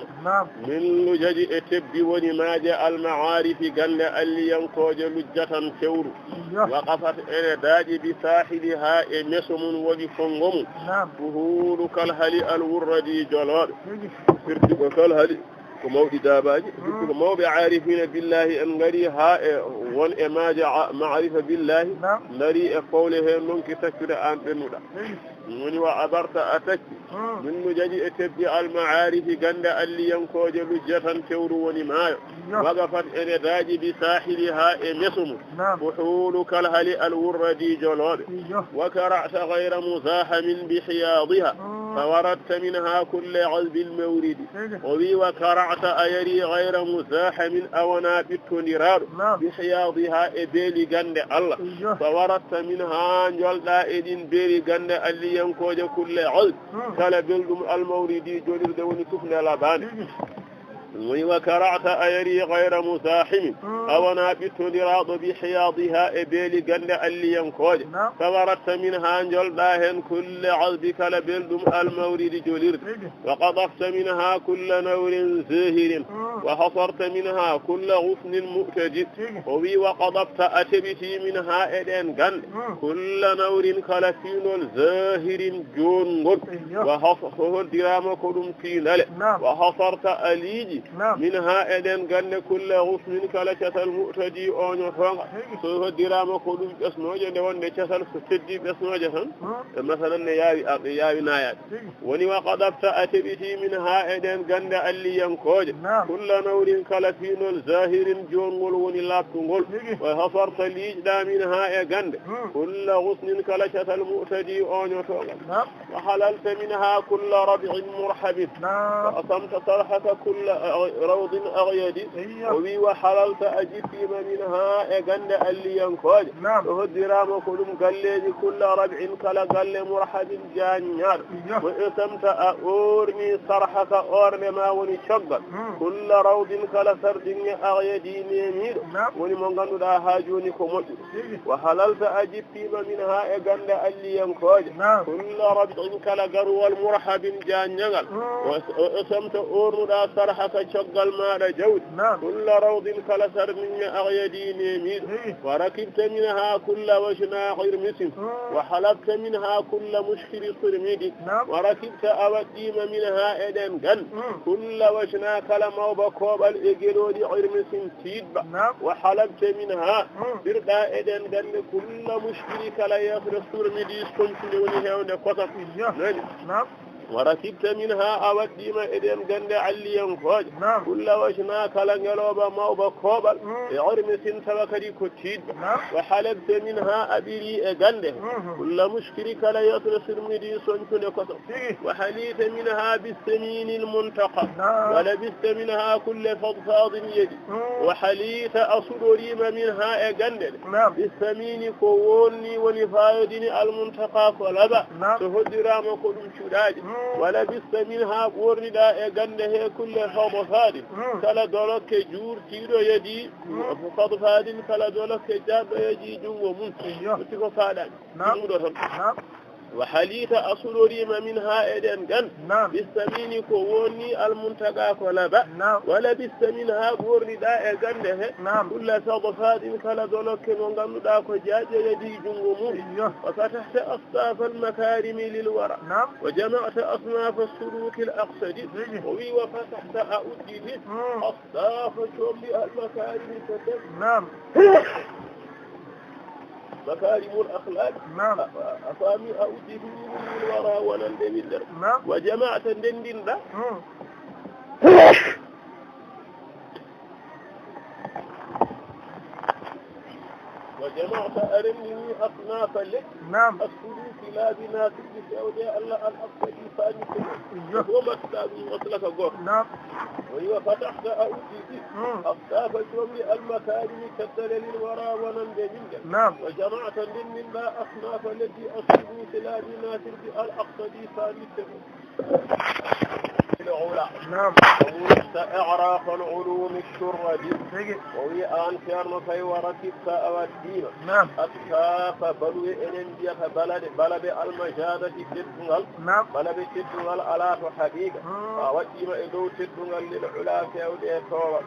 من لجج اتب ونماج المعارف قال اللي ينقوج لجة ثور وقفت إرداج بساحلها مسم وبفنغم فحول كالهل الورد جلال فرد كالهل كموت داباجي كموت عارفين بالله أن نريها والإماج معرفة بالله نري قوله منك تكفر أن تنودا من وعبرت أتك من نجد اتبع المعارف قند اللي ينكوج لجة ثور ونماية وقفت إرداج بساحلها مسم بحول كالهل الورد جلال وكرعت غير مزاحم بحياضها فوردت منها كل عذب المورد وبي وكرعت أيري غير مزاحم أونا بالتنرار بحياضها إبيلي قند الله فوردت منها جلدا إدين بيلي قند اللي ينكوج كل عذب كلا بلدم المورد جلد دوني كفن لبان وكرعت أيري غير مزاحم أونا بالتنرار بحياضها إبيلي قند اللي ينكوج فوردت منها جلداهن كل عذب كلا بلدم المورد جلد وقضفت منها كل نور زاهر وحصرت منها كل غصن مؤتجد وبي وقضفت أتبتي منها إدن قند كل نور كلفين زاهر جون وحصر درام كلم كينال وحصرت أليجي منها إدن قند كل غصن كلشة المؤتجي أون فنغ سوف درام كلم اسموجة نوان نشسل ستجي باسموجة مثلا ياوي نايات وني وقضفت أتبتي منها إدن قند اللي ينكوج كل نور كلفين زاهر جون وني لابتنغل وحصرت ليجدا منها إقند كل غصن كلشة المؤتجي أون فنغ وحللت منها كل ربع مرحب وأصمت صرحك كل روض أغيد وبي وحللت أجفيم منها إقند اللي ينكوج وهدرام كلهم قليج كل ربع كلا قل مرحب جانيار وإسمت أورني صرحك أورني ما وني شغل كل روض كلا سردين أغيدي نيمير وني منغنو دا هاجوني كمود وحللت أجفيم منها إقند اللي ينكوج كل ربع كلا قروا المرحب جانيار وإسمت أورني دا صرحك شغل ما رجود كل روض كلا سردين أغيدي نيمير وركبت منها كل وشنا غير مسم وحلبت منها كل مشكل صرميد وركبت أوديم منها إدن قن كل وشنا كلام وبكوب الإجلود غير مسم تيدب وحلبت منها بردا إدن قن كل مشكل كلا يخر صرميد يسكنتني ونهاون قطف وركبت منها أوديما إذن جند عليا كوج كل وشنا كلا جلوبا موبا كوبل عرم سنتبا كدي كتيد وحلبت منها أبيري جنده كل مشكري كلا يطرس المدي سنتن كتب وحليت منها بالسمين المنتقى ولبست منها كل فضفاض يدي وحليت أصدريم منها جنده بالسمين كوني ونفايدني المنتقى فلبا تهدرام كدم شداد ولبست منها بوردا جنده كل فضفاض كلا دولك جور تيرو يدي فضفاض كلا دولك جاب يجي جنو منتي فادا وحليت أصلوريم منها إذن جن بالسمين كوني المنتقى كلبا ولبست منها بوردا جنده كل فضفاض كلا دولك نغم داكو جاج يدي جنو منتي وفتحت أصطاف المكارم للورى وجمعت أصناف السلوك الأقصد وفتحت أؤدي أصطاف شوم المكارم فتح مكارم الأخلاق أفامي أؤدي للورى ونندم الدر وجمعت دندن دا وجمعت أرمني أصناف لك السلوك لا بناسب بسعودية الله الأفضل فاني كله ومكتابي أطلق قول وفتحت أؤدي أصطاف شوم المكارم كالدل للورى ونندم وجمعت من لا أصناف التي السلوك لا بناسب الأفضل فاني كله العلا وولدت إعراف العلوم الشردي وهي أنشر في وركبت أوديما أتكاف بلوي إنندية بلد المجادة تدنغل بلد تدنغل على حقيقة أوديما إدو تدنغل للعلا كأودي طورة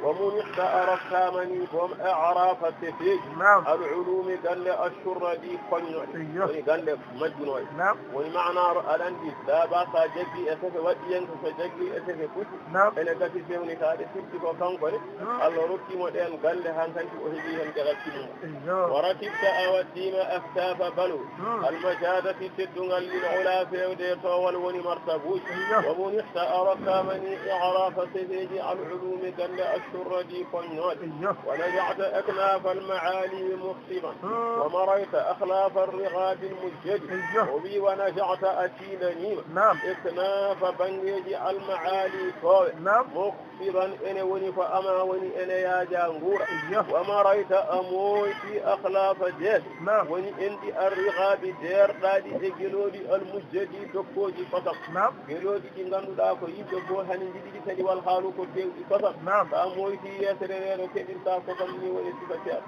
ومنحت أركامني بهم إعراف التفيج العلوم قال الشردي قنوي قال مجنوي ومعنى الأندي لا باسا جدي أسف وديا فجلي أسف كتب أنا قد سيوني كاد سبت وكانقل الله ركي مدين قال لها أنت أهديهم كغتين وركبت أوديما أفتاف بلو المجادة تدنغ للعلا فيودي طوال ونمرتبوش ومنحت أركامني إعراف سفيج عن علوم قال الشردي قنوات ونجعت أكناف المعالي مخصبا ومريت أخلاف الرغاب المجد وبي ونجعت أتينني إكناف بنيج المعالي طوال مخصبا إن وني فأما وني إن يا جانغورا ومريت أموي في أخلاف جهد وني إنتي الرغاب دير دادي إجلودي المجدي دكوجي فطق جلودي كنغانو داكو يجبو هنين جديد تدي والحالو كتير فطق فأموي في يسرين كبير تاكو بني وني سفتير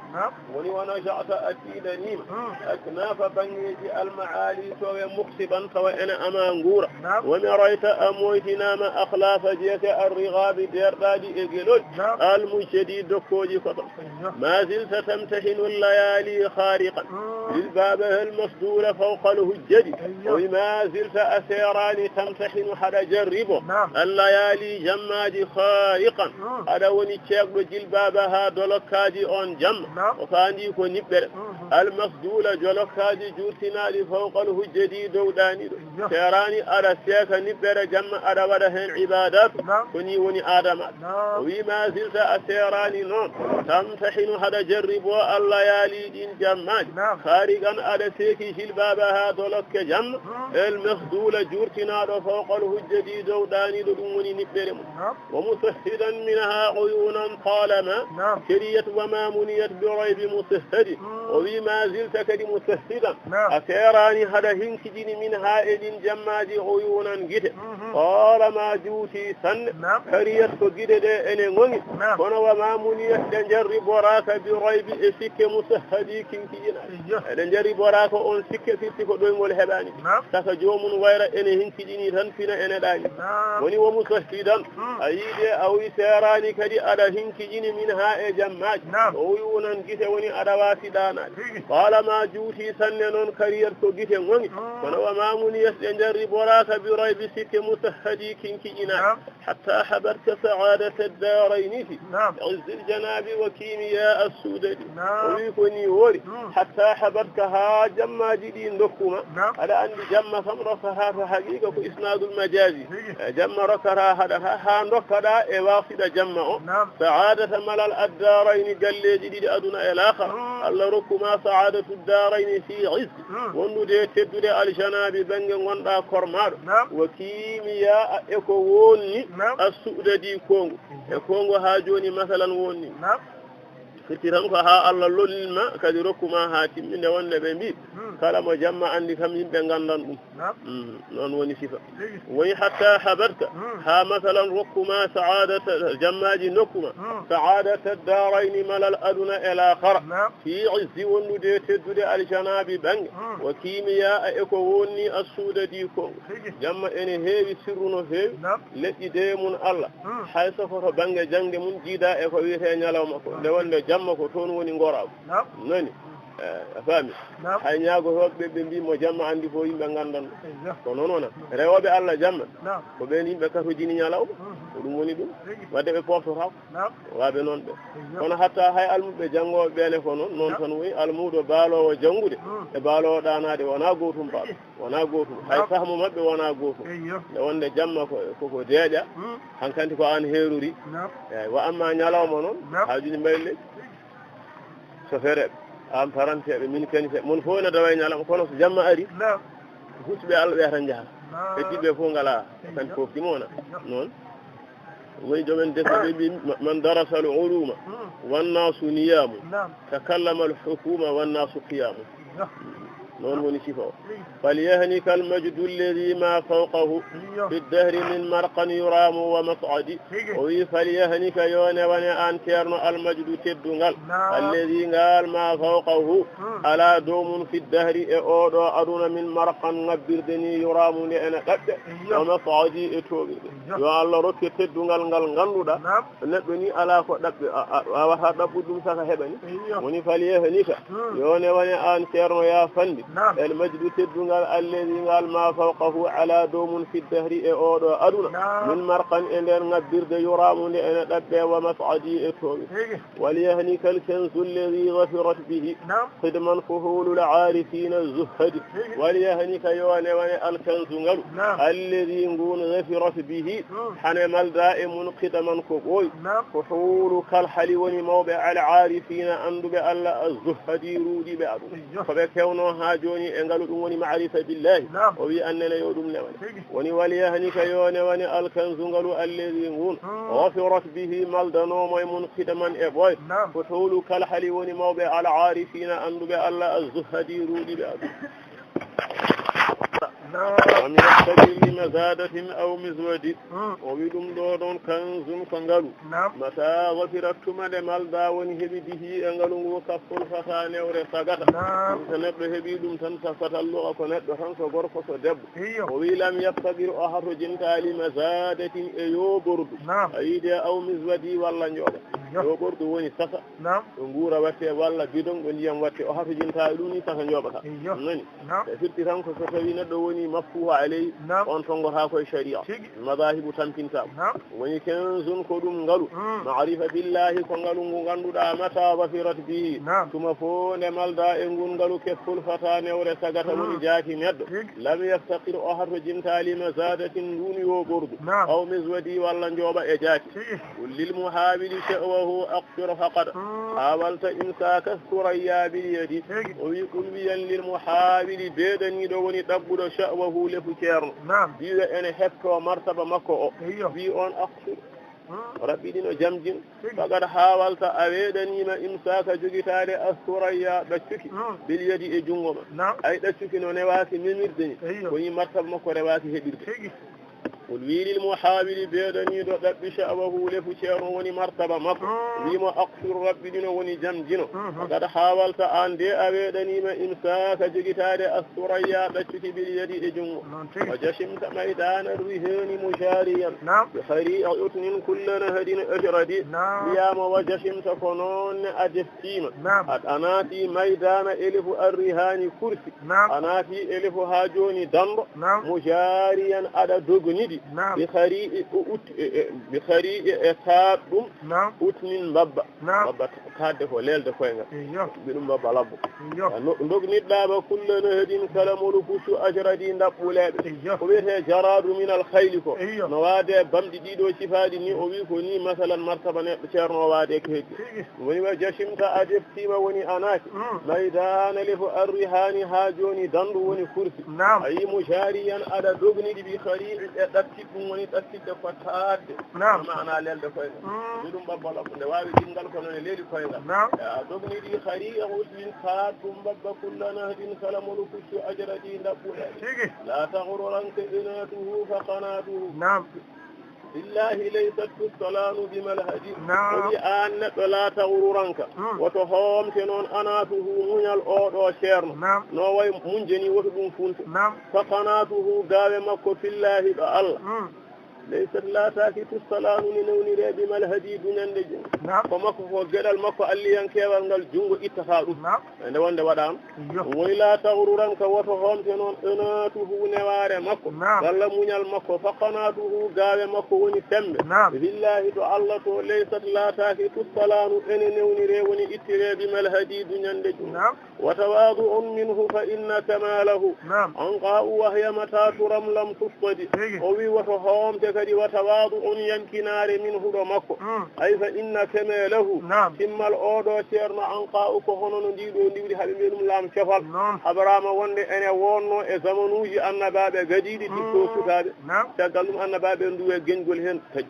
وني ونجعت أتينني أكناف بنيج المعالي سوى مخصبا سوى أنا أمانغورا ومريت أموي نام أخلاف جهد الرغاب دير دادي إجلود المجدي دكوجي فطق ما زلت تمتحن الليالي خارقا للبابه المصدور فوق الهجد وما زلت أسيراني تمتحن حدا جربه الليالي جماجي خارقا هذا ونشيق جلبابها دولكاجي أون جم وفاندي كو نبر المصدول جولكاجي جورتنا لفوق الهجد دوداني سيراني أرسيك نبر جم أرودهن عبادات كني وني آدمات وما زلت أسيراني نون تمتحن هذا جربوا الليالي دين جماج خارجا على سيكي جلبابها دولك جم المخدول جورتنا فوق الهجدي دوداني دوني نبرم ومسهدا منها عيونا طالما كريت وما منيت بريب مسهد وبما زلت كدي مسهدا أسيراني هذا هنكجني منها إذن جماج عيونا جد طالما جوتي سن كريت فجد إن غني وما منيت دنجرب وراك بريب إسك مسهدي كنكينا دنجرب وراك أون سك فيتك دوين والهباني تكجوم وير إن هنكجني تنفنا إن داني وني ومسهدا أيدي أو سيراني كدي على هنكجني منها جماج عيونا جد وني أدواتي دانا طالما جوتي سنن كريت فجد غني وما منيت دنجرب وراك بريب إسك مسهدي دي كنكينا حتى حبرت سعادة الدارين في عز الجناب وكيمياء السودة ويكوني وري حتى حبرتها جمع جدين لكما على أن جمع ثمرتها فحقيقة إسناد المجازي جمع ركرها هذا ركرها إواصل جمع سعادة ملل الدارين قال لي جديد أدنى الآخر الله ركما سعادة الدارين في عز وندي تدري الجناب بنج وندا كرمار وكيمياء إكووني السودة دي كونغو كونغو هاجوني مثلا ووني kitiran ko ha Allah lollilma kadi rokkuma ha timminde wonde ɓe mbi kala mo jamma andi kam yimɓe gandan ɗum noon woni sifa woni hatta habarta ha masalan rokkuma saadata jammaji nokkuma saadata darayni malal aduna el akhara fi izzi wondude teddude aljanabi bange wa kimiya e ko wonni assuudadi kongo jamma ene heewi sirru no heewi leƴƴi de mun Allah hay sokoto bange jangde mun jiida e ko wiyete ñalawma ko nde wonde jamma ko toon woni ngoraago nani a faami hay ñaago hoɓɓe ɓe mbimo jamma andi fo yimɓe gandan ko noon wona rewoɓe Allah jamma ko ɓen yimɓe katojini ñalawma ko ɗum woni ɗum wadde ɓe poftotako waaɓe noon ɓe kono hatta hay almuɓe janngoɓe ɓene ko noon tan woyi almuɗo baalowo janngude e baalowo ɗanade wona gotum mbaɗo wona gotum hay sahmo mabɓe wona gotum nde wonde jamma koko deeƴa hankanti ko an heeruri eyyi wa amma ñalawma noon hajuji mbayi leydi so fereɓe an paranteɓe min kanite mon fof ne dawa ñalawma kono so jamma ari huccuɓe Allah ɓe tan jaaha e ɗiɓɓe fof ngala kanti foftima wona noon woni jomen desaɓe mbi man darasa al uluma wannasu niyamu takallama al hukuma wannasu qiyamu noon woni sifa o falyahnika almajdu alladi ma fawqahu fi ddahri min marqan yuramu wa mas'adi o wi falyahnika yone wane an ceerno almajdu teddungal alladi ngal ma fawqahu ala domum fi ddahri e oɗo aduna min marqan ngabbirde ni yuramu nde ene ɗaɓɓe wa mas'adi e toɓirɗe yo Allah rokke teddungal ngal ganduɗa neɗɗo ni ala ko ɗaɓɓe wawata ɗaɓɓude ɗum saka heɓani woni falyahnika yone wane an ceerno ya fandi المجد تدنgal الذي قال ما فوقه على دوم في الدهر أودو أدنى من مرقا إلى نبرد يرام لأن دبي ومصعدي إتوبي وليهنك الكنز الذي غفرت به خدما فهول العارفين الزهد وليهنك يواني الكنز الذي نقول غفرت به حنمل دائم خدما كوي فهول كالحلي ونموبع العارفين أندب ألا الزهد يرودي بأدو فبكونو هاجوني engalu dum woni ma'rifa billahi o wi annene yo dum newani woni waliyahnika yo newani alkanzu ngalu alladhi ngun ghafirat bihi maldano moy mun khidaman e boy ko tawlu kal hali woni mawbe al arifina andube alla az-zuhadi rudi be adu ومن السبيل مزادة أو مزود وبدم دون كنز كنغلو متى غفرت مال داون هبده أنغلو وكفل فتان ورسغت سنب هبيدم تنسفت اللغة كنت تنسى غرفة دب ويلم يقتدر أحد جنتال مزادة أيو برد أيدي أو مزودي والله نجوبة yo gordo woni sasa ngura watte walla bidon go ndiyam watte o hato jinta duni sasa njobata nani e firti tan ko so tawi neddo woni maffuha alay on tongo ha koy sharia madahibu tampinta woni kenzun ko dum ngalu ma'rifa billahi ko ngalu ngu ganduda mata wafirat bi tuma fo ne malda e ngun ngalu kefful fata newre sagata woni jaati neddo lam yaftaqir o hato jinta li mazadatin duni yo gordo aw mizwadi walla njoba e jaati lil muhawili وهو أقصر فقد حاولت إمساك الثريا باليد ويقول بيا للمحاول بيدني دوني تبدو شأوه لفكير بيدا أنا حفك ومرتبة مكو بي أن أقصر ربي دينو جمجم فقد حاولت أبيدني ما إمساك جوجتالي الثريا بشكي باليد إجنغم أي بشكي نواسي ممردني وي مرتبة مكو رواسي هبيرد والويل المحاول بيدني دب شأوه لفشير وني مرتبة مكو بما أقصر ربي دينو وني جمجنو قد حاولت أن دي أبيدني ما إمساك جگتاري الثريا بشكي باليد إجنو وجشمت ميدان الرهان مشاريا بخيري أعطن كل نهد أجردي بيام وجشمت كنون أجفتيم أناتي ميدان إلف الرهان كرسي أناتي إلف هاجوني دمر مشاريا أدا دوغنيدي waɗi bi khari bi khari e saɗum utnin babba babba kadde ko lelde koyngal biɗum babba labbo dogniɗɗama kullana hedin kala moɗo puccu ajradi dabɓuleɓe ko wiyete jaradu min al khayli ko no waade bamɗi ɗiɗo sifaɗi ni o wi ko ni masalan martaba neɗɗo ceerno o waade ko heddi woni wa jasimta a deftima woni anaki maydana le fo arri hani ha joni dandu woni kursi a yimo jariyan aɗa dogniɗi bi khari'i e ɗattit ɗum woni ɗattidde ko tadde mana lelde koyngal ɗum babba labbo nde wawi ɗingal kono ne leeli koyngal a dogniɗi khari'a usmin saat ɗum babba kullana hedin kala mono puccu ajradi dabɓuleɓe la taghruranka inatuhu fa qanatuhu billahi laysat tussalanu bimalhadi owi an neɗɗo la taghruranka woto hoomte noon anatuhu muñal oɗo ceerno no way munjeni woto ɗum funta fa qanatuhu gawe makko fillahi ɗo Allah laysat lataki tussalanu ni newnire bimalhadi duñande jungo ko makko ko gueɗal makko alliyankewal ngal jungo ittata ɗum nde wonde waɗama woni la taghruranka woto homte noon anatuhu neware makko walla muñal makko faqanatuhu gawe makko woni tembe billahi to Allah to laysat lataki tussalanu ene newnire woni ittire bimalhadi duñande jungo wa tawadu'un minhu fa inna kamalahu anqa'u wa hiya mata turam lam tufqadi o wi woto homte kadi wa tawadu'un yankinare minhu ɗo makko ay fa inna kamalahu timmal oɗo ceerno anqa'u ko hono no ndiɗo ndiwri haɓe mbi ɗum laam cofal habarama wonde ene wonno e zamanuji annabaɓe gadiɗi ɗiɗɗo sutaɓe caggal ɗum annabaɓe nduwe geñgol hen taƴi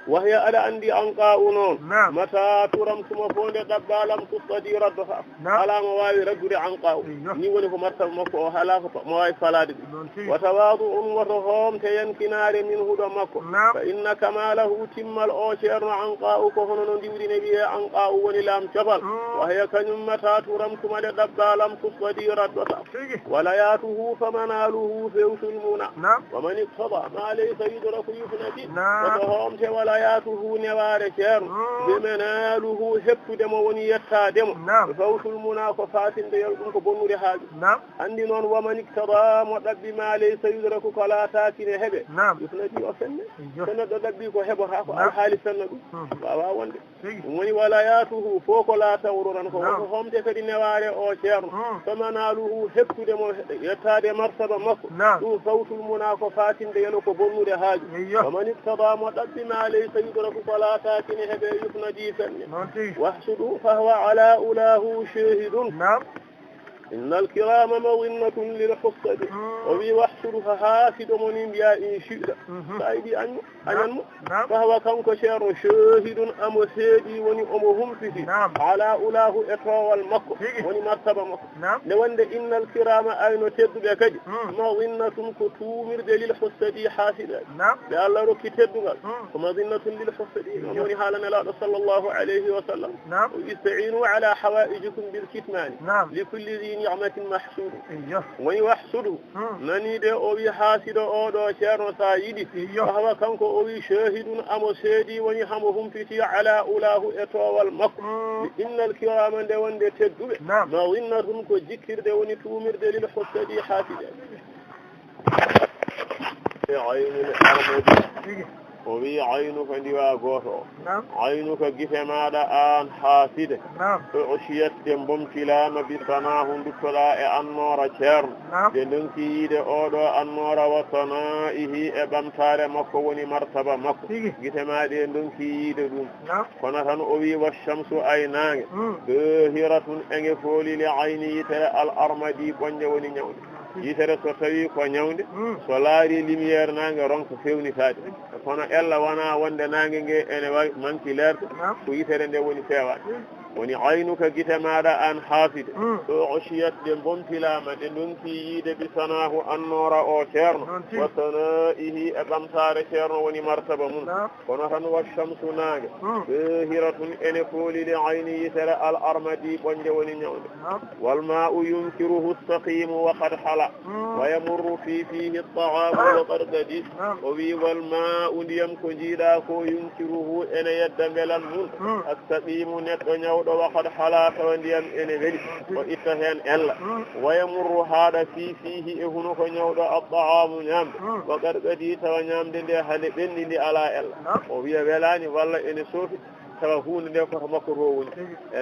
wahya aɗa andi anqa'u noon mata turam tuma fo nde ɗabbalam tustadi raddota ala mo wawi raddude anqa'u ni woni ko martaba makko o hala ko mo wawi falade ɗum wa tawadu'un woto homte yankinare min huɗo makko fa inna kamalahu timmal o ceerno anqa'u ko hono no ndiwrine wiye anqa'u woni laam cofal wahya kañum mata turam tuma nde ɗabbalam tustadi raddota wala yatuhu famanaluhu fewtul muna waman iktada ma laysa yudraku yufnadi woto homte wala yatuhu neware ceerno bimenaluhu heppudemo woni yettademo fawtul muna ko fatinde yal ɗum ko bonnude haaju andi noon waman iktada mo ɗabbi ma laysa yudraku ko latakine heeɓe yufnadi o fenne so neɗɗo ɗabbi ko heɓota ko alhaali fenna ɗum wawa wonde ɗum woni wala yatuhu fo ko la tawruran ko woko homde kadi neware o ceerno famanaluhu heppudemo yettade martaba makko ɗum fawtul muna ko fatinde yalo ko bonnude haaju waman iktada mo ɗabbi ma laysa yudraku ko latakine heeɓe yufnadi fenne wahsudu fahuwa ala ulahu shahidun إن الكرام مظنة للحصد وبي وحصد فحاسد من بيا إن شئت سايدي أنيم فهو كم كشير شاهد أم سيدي وني أمهم فيه على أولاه إطراء والمكر وني مرتبة مكر لوند إن الكرام أين تد بكد مظنة كتومر للحصد حاسد لألا ركي تدغل ومظنة للحصد وني حالنا لا صلى الله عليه وسلم ويستعينوا على حوائجكم بالكتمان لكل ذي نعمة محسود ويحسد نني دي أوي حاسد أودو شيرو سايدي فهو كنكو أوي شاهد أمو سيدي ونحمهم فتي على أولاه إطوى والمكر إن الكرام دي وان دي تدوه مظنة كو جكر دي وني تومر دي للحسد حاسد عين الأرمد وبي عينك ديوا غوتو عينك جفمادا ان حاسد عشيت دمبم كلام بسناه دكلا انور شر دنكي دي اودو انور وسنائه ابمتار مكو وني مرتبه مكو جفماده دنكي دي دوم كنا تن اوي والشمس عينان ظاهره ان فولي لعيني الارمدي بونج وني نيو yitere so tawi ko ñawde so laari lumière nange ronko fewnitade kono ella wona wonde nange nge ene manki lerde ko yitere nde woni feewade woni aynuka gite maɗa an haafide ɗo osiyat ɗe bontilama ɗe donki yiide bi sanahu annora o ceerno wa sanaihi e ɓamtare ceerno woni martaba mum kono tan wa shamsu nange hiratun ene foolide ayni yitere al armadi ɓonje woni ñawde wal ma'u yunkiruhu saqimu wa qad hala wa yamurru fihi at-ta'amu wa qad gadi o wi wal ma'u ndiyam ko jiiɗa ko yunkiruhu ene yedda belan mum as-saqimu neɗɗo ñaw ñawɗo wakad hala tawa ndiyam ene weeli o itta hen ella wayamurru haɗa fihi e huno ko ñawɗo addaamu ñamde wakad kadi tawa ñamde nde hande ɓenndi ndi ala ella o wiya welani walla ene soofi tawa hunde nde koto makko to woni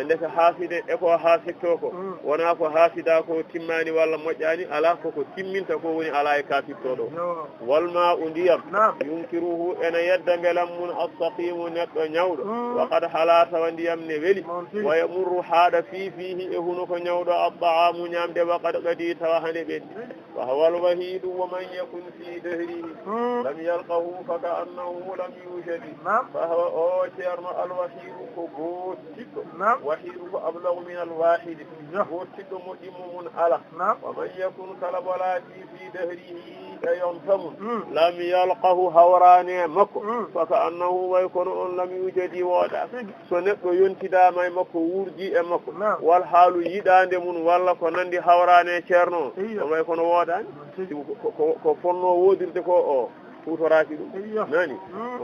e ndeka haafide e ko haafitto ko wona ko haafida ko timmani walla moƴƴani ala koko timminta ko woni ala e kafittoɗo walma u ndiyam yunkiruhu ene yedda belam mum astaqimu neɗɗo ñawɗo wakad hala tawa ndiyam ne weeli wayamurru haɗa fihi e huno ko ñawɗo addaamu ñamde wakad kadi tawa hande ɓenndi wahwal wahidu woman yakun fi dahrihi lam yalqahu faka annahu lam yujadi fahwa o ceerno alwahidu ko goottiɗɗo wahidu ko ablagu min alwahidi goottiɗɗo moƴƴimo mum ala woman yakun kala bolati fi dahrihi e yontamum lam yalqahu hawrane makko faka annahu way kono on lam yujadi wooɗa so neɗɗo yontidama e makko wurji e makko wal haalu yiɗande mum walla ko nandi hawrane ceerno o way kono woodani ko fonno wodirde ko o futoraki ɗum nani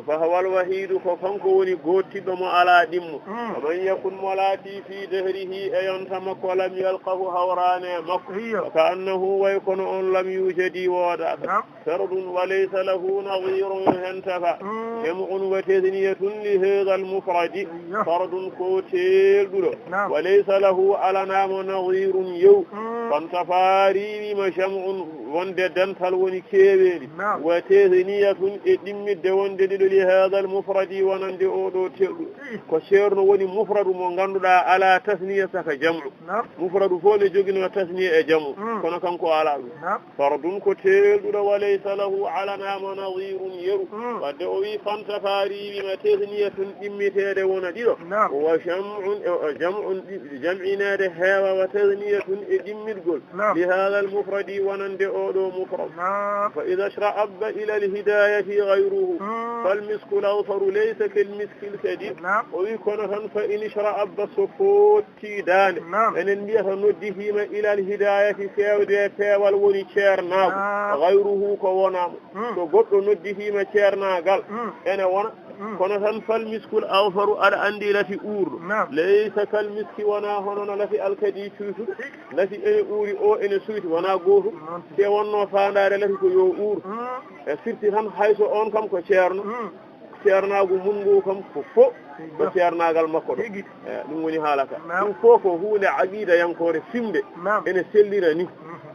fahwal wahidu ko kanko woni gottiɗo mo ala ɗimmo oman yakun molati fi dahrihi e yonta makko lam yalqahu hawrane makko ka annahu way kono on lam yujadi wooɗaka fardun walaysa lahu nadirun hentafa jam'un wa tasniyatun li hadha almufradi fardun ko telɗuɗo walaysa lahu alanamo nadirun yew fantafarima jam'un wonde dental woni keweeli wa tasniyatun e ɗimmidde wonde ɗiɗo li hadha almufradi wonande oɗo telɗu ko ceerno woni mufradu mo ganduɗa ala tasniya saka jam'u mufradu fo ne jogino tasniya e jam'u kono kanko ala ɗum fardun ko telɗuɗo walaysa lahu alanamo nadirun yeru wadde o wi fantafarima tasniyatun ɗimmitede wona ɗiɗo wa jam'un jam'inede heewa wa tasniyatun e ɗimmitgol li hadha almufradi wonande oɗo mufrad fa ida shra'abba ila alhidayati ghayruhu falmisku lawfaru laysa kalmiski lsadid o wi kono tan fa in shra'abba so fottidande enen mbiyata noddihima ila alhidayati fewde peewal woni ceernago ghayruhu ko wonamo so goɗɗo noddihima ceernagal ene wona kono tan falmiskul awfaru aɗa andi lati uurɗo laysa kalmiski wona honono lati alkadi cuytuɗo lati ene uuri o ene suyti wona gotum te wonno fandare lati ko yo uur e firti tan hayso on kam ko ceerno ceernagu mungu kam ko fo ko ceernagal makko ɗo ɗum woni haalaka ɗum fo ko hunde aqida yankore fimde ene sellira ni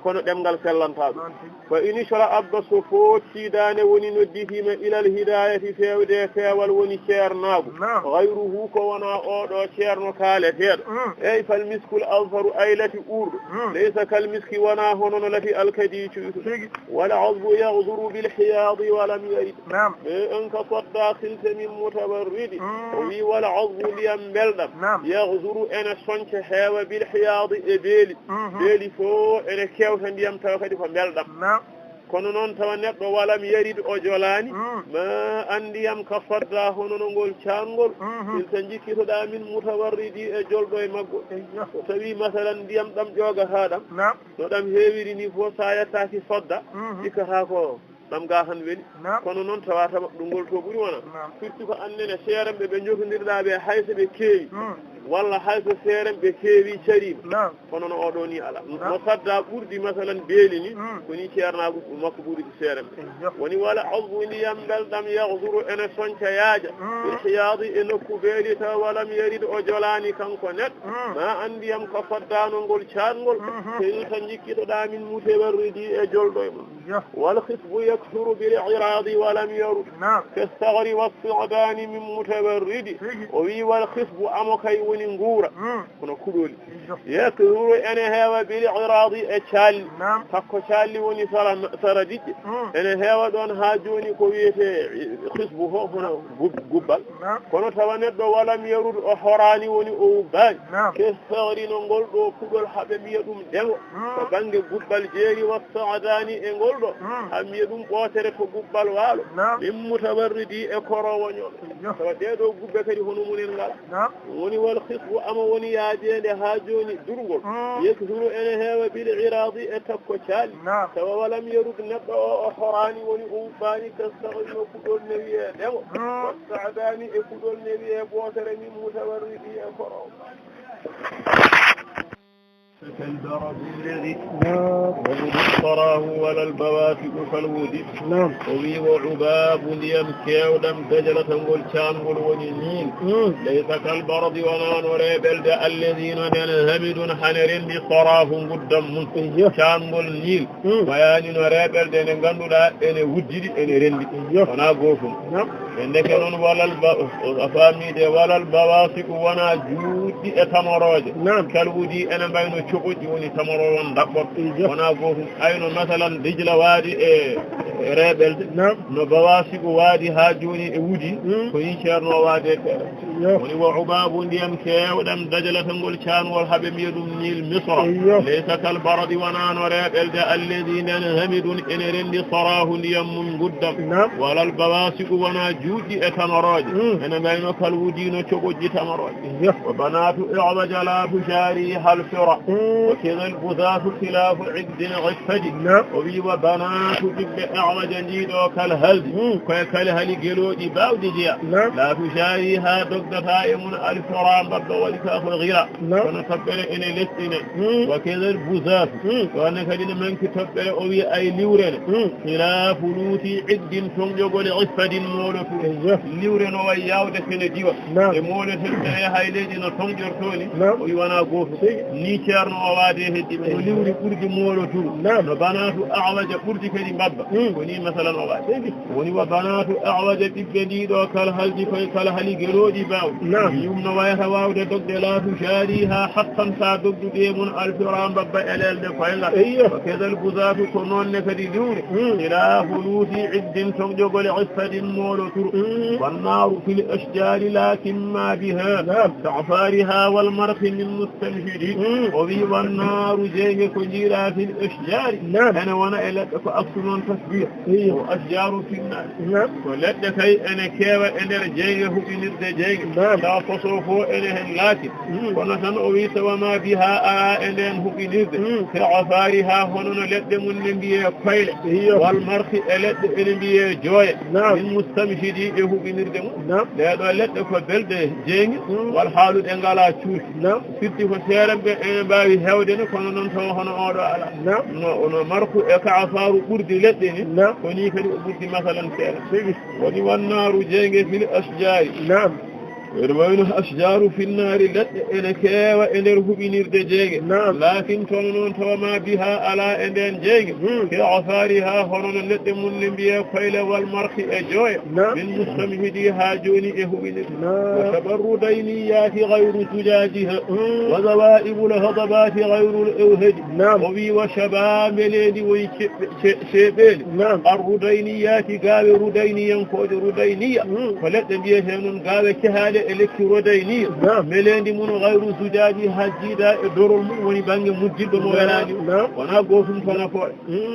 kono ɗemgal sellanta ɗum fa in shra'abba so fottidane woni nodditima ilal hidayati fewde feewal woni ceernagu ghayruhu ko wona oɗo ceerno kaaleteɗo eyyi fal miskul awfaru ay lati uurɗo laysa kal miski wona honono lati alkadi cuytuɗo wal azbu yaghduru bil hiyadi walam yarid ɓe en ka sodda khilte min mutabarridi o wi wal azbu ndiyam belɗam yaghduru ene soñca heewa bil hiyadi e beeli fo ene kewta ndiyam tawa kadi ko belɗam kono noon tawa neɗɗo walam yarid o jolani ma andiyam ka fadda honono ngol cangol il so jikkitoɗa min mutawarridi e jolɗo e maggo so tawi masalan ndiyam ɗam ƴogataɗam no ɗam heewiri ni fo sa yettaki fodda jikkata ko ɗam ga tan weeli kono noon tawata ɗum to ɓuuri wona firti ko annene seeremɓe ɓe jokodirɗa ɓe hayso ɓe keewi walla hayso seeremɓe keewi carima kono no oɗo ni ala no fadda ɓurdi masalan beeli ni koni ceernagu makko ɓurdi seeremɓe woni wala azbu ndiyam belɗam yahzuru ene soñca yaaja bil hiyadi e nokku beeli taw walam yarid o jolani kanko neɗɗo ma andiyam ko faddano ngol caangol tawi tan jikkitoɗa min mutawarridi e jolɗo e mum wal hisbu yakthuru bil iradi walam yarud kastagri wassu'dani min mutawarridi o wi wal hisbu amo kay woni nguura kono kuɗoli yakthuru ene heewa bil iradi e calli takko calli woni sara diƴƴe ene heewa ɗon ha joni ko wiyete hisbu ho hono gubbal kono tawa neɗɗo walam yarud o horani woni o ubbani kastagri no ngol ɗo kuɗol haɓe mbiya ɗum ɗego ko banggue gubbal jeeri wassu'dani e ngol ɗo hammiye ɗum ɓootere ko gubbal waalo min mutawarridi e korowoñol tawa ɗeɗo gubbe kadi hono munen ngal woni wal hisbu ama woni yaajede ha joni durgol yeksuru ene heewa bil iradi e takko caali tawa walam yerud neɗɗo o horani woni o wuɓɓani kastaino kuɗol ne wiye ɗemo wastaadani e kuɗol ne wiye ɓootere min mutawarridi e korowo كالبرد الذي وجد الصراه ولا البوافق كالودي وبي وعباب يمكي ودم دجلة والشام والونين ليس كالبرد ونان وريبل الذين همد حنر بصراه قدام شام والنيل ويان وريبل دين غندو لا ان وجدي ان رندي ونا غوفم انك نون ولا البوافق ونا جودي اتمروج كالودي انا بينو coɓoji woni tamaro won daɓɓoto wona gootum ayno masalan dijla waadi e reɓelde no bawasigo waadi ha joni e wuudi ko yi ceerno waade feere woni wo ubabu ndiyam kewɗam dajalatangol canwol haaɓe mbiya ɗum nil misra laysa kal baradi wonano reɓelde alladi nden hamidun ene rendi sarahu ndiyam mum guddam walal bawasigo wona juuɗɗi e tamaroje ene mbayno kal wuudino coɓoji tamaroje wa banatu iwaja la tujari hal fira وكذا البذاة خلاف عقد غفد وبي وبنات جب أعوج جيدو كالهلد كالهل جلودي باودي جيا لا تشاريها دقدتا يمن الفرام برد ولكاف الغراء ونتبر إن لسنا وكذا البذاة وأنك لنا من كتبر أوي أي لورن خلاف لوتي عقد تنجب لغفد مولك لورن وياود كنديوة مولك الجاية لجنا تنجر توني ويوانا قوف نيشار o waade heddi ɓe o liwri ɓurdi moolotu no banatu awaja ɓurdi kadi mbabba woni masalan o waade woni wa banatu awaja ɓiɓɓe ɗiɗo kala haldi koye kala hali gerooɗi bawɗi yumno wayata wawde dogde laatu jaari ha hattan sa dogdude mum alfira mbabba elelde koyngal o kedal busatu ko noonne kadi liwre ilafu luuti iddin togjogole iffadin moolotur wannaru fil ashjari lakin ma biha ka'fariha wal marqi min mustamhidi والنار جيجة كجيرة في الأشجار أنا وانا إلدك أكثر تصبيح وأشجار في النار ولدك أنا كيوة إنر جيجة إنر جيجة لا تصرفوا إليه لكن ونسان أويس وما بها إنه إنر كعفارها هنون لد من نبيه قيل والمرخ إلد نبيه جوية من مستمشدي إيه إنر دمو لا لدك بلد جيجة والحال إنغالا تشوش ستي فسيرا bawi hewde ne kono non taw hono oɗo ala no marku e kaafaru ɓurdi leɗɗe ni ko ni kadi o ɓurdi masalan seeɗa woni wannaru jeyge fil asjari ويرمون أشجار في النار لد إن كوا إن رهبينير دجاج لكن تونون توما بها على إن جاج كعفارها هرون لد من نبيا فيل والمرخ أجوي من مستمهدي هاجوني إهوينير وتبر دينيات غير زجاجها وذوائب الهضبات غير الأوهد وبي وشباب ليدي وشبال الردينيات قال ردينيا كود ردينيا فلد بيهن قال كهذا الكتروديني ملندي من غير زجاجي حجيدا دورول وني بانغي مجيد مو ولاني وانا غوفم فانا فور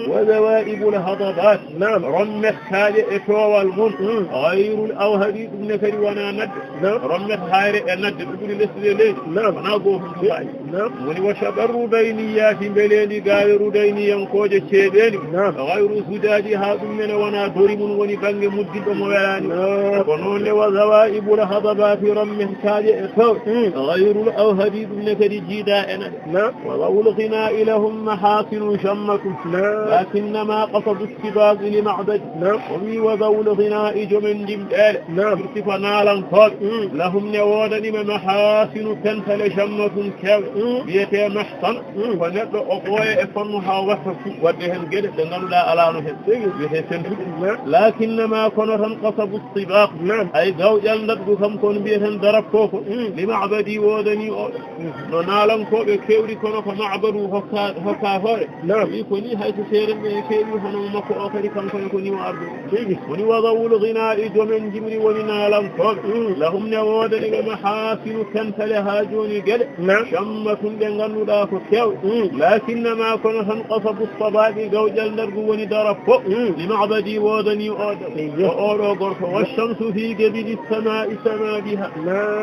وذوائب الهضبات رمت حاجه اتوال من غير الاوهدي من كري وانا ند رمت حاجه الند بيقول لسه وانا غوفم فاي وني وشبر بينيات ملندي غير ديني ينكوجه شيدني غير زجاجي هذا من وانا دوري من وني بانغي مجيد مو ولاني ونون وذوائب الهضبات في رمه كاجئ غير الأوهدي ابن كريجيدا أنا وضو الغناء لهم محاسن شمكم لكنما قصد السباق لمعبد ومي وضو الغناء جمن جمدال ارتفع نالا فوق لهم نوادن محاسن كنتل شمكم كاو بيتي محصن ونبدأ أقوى إفنها وفق ودهن قد دنال لا على نهد لكنما كنتم قصد السباق أي قو جلدت كم كن بيتن درب كوكو لمعبدي وودني نالم كوبي كيوري كونو كمعبدو هكا هوري يكوني حيث سيرم كيوري هنو مكو أخري كم كوني وارد وني وضعوا الغناء جمن جمري ونالم كوبي لهم نوودني ومحاسن كنتلها جوني قل شمة لنغنو داكو كيوي لكن ما كون هنقصب الصباق قوجل نرقو وني درب لمعبدي وودني وأورو غرف والشمس في قبل السماء سما بها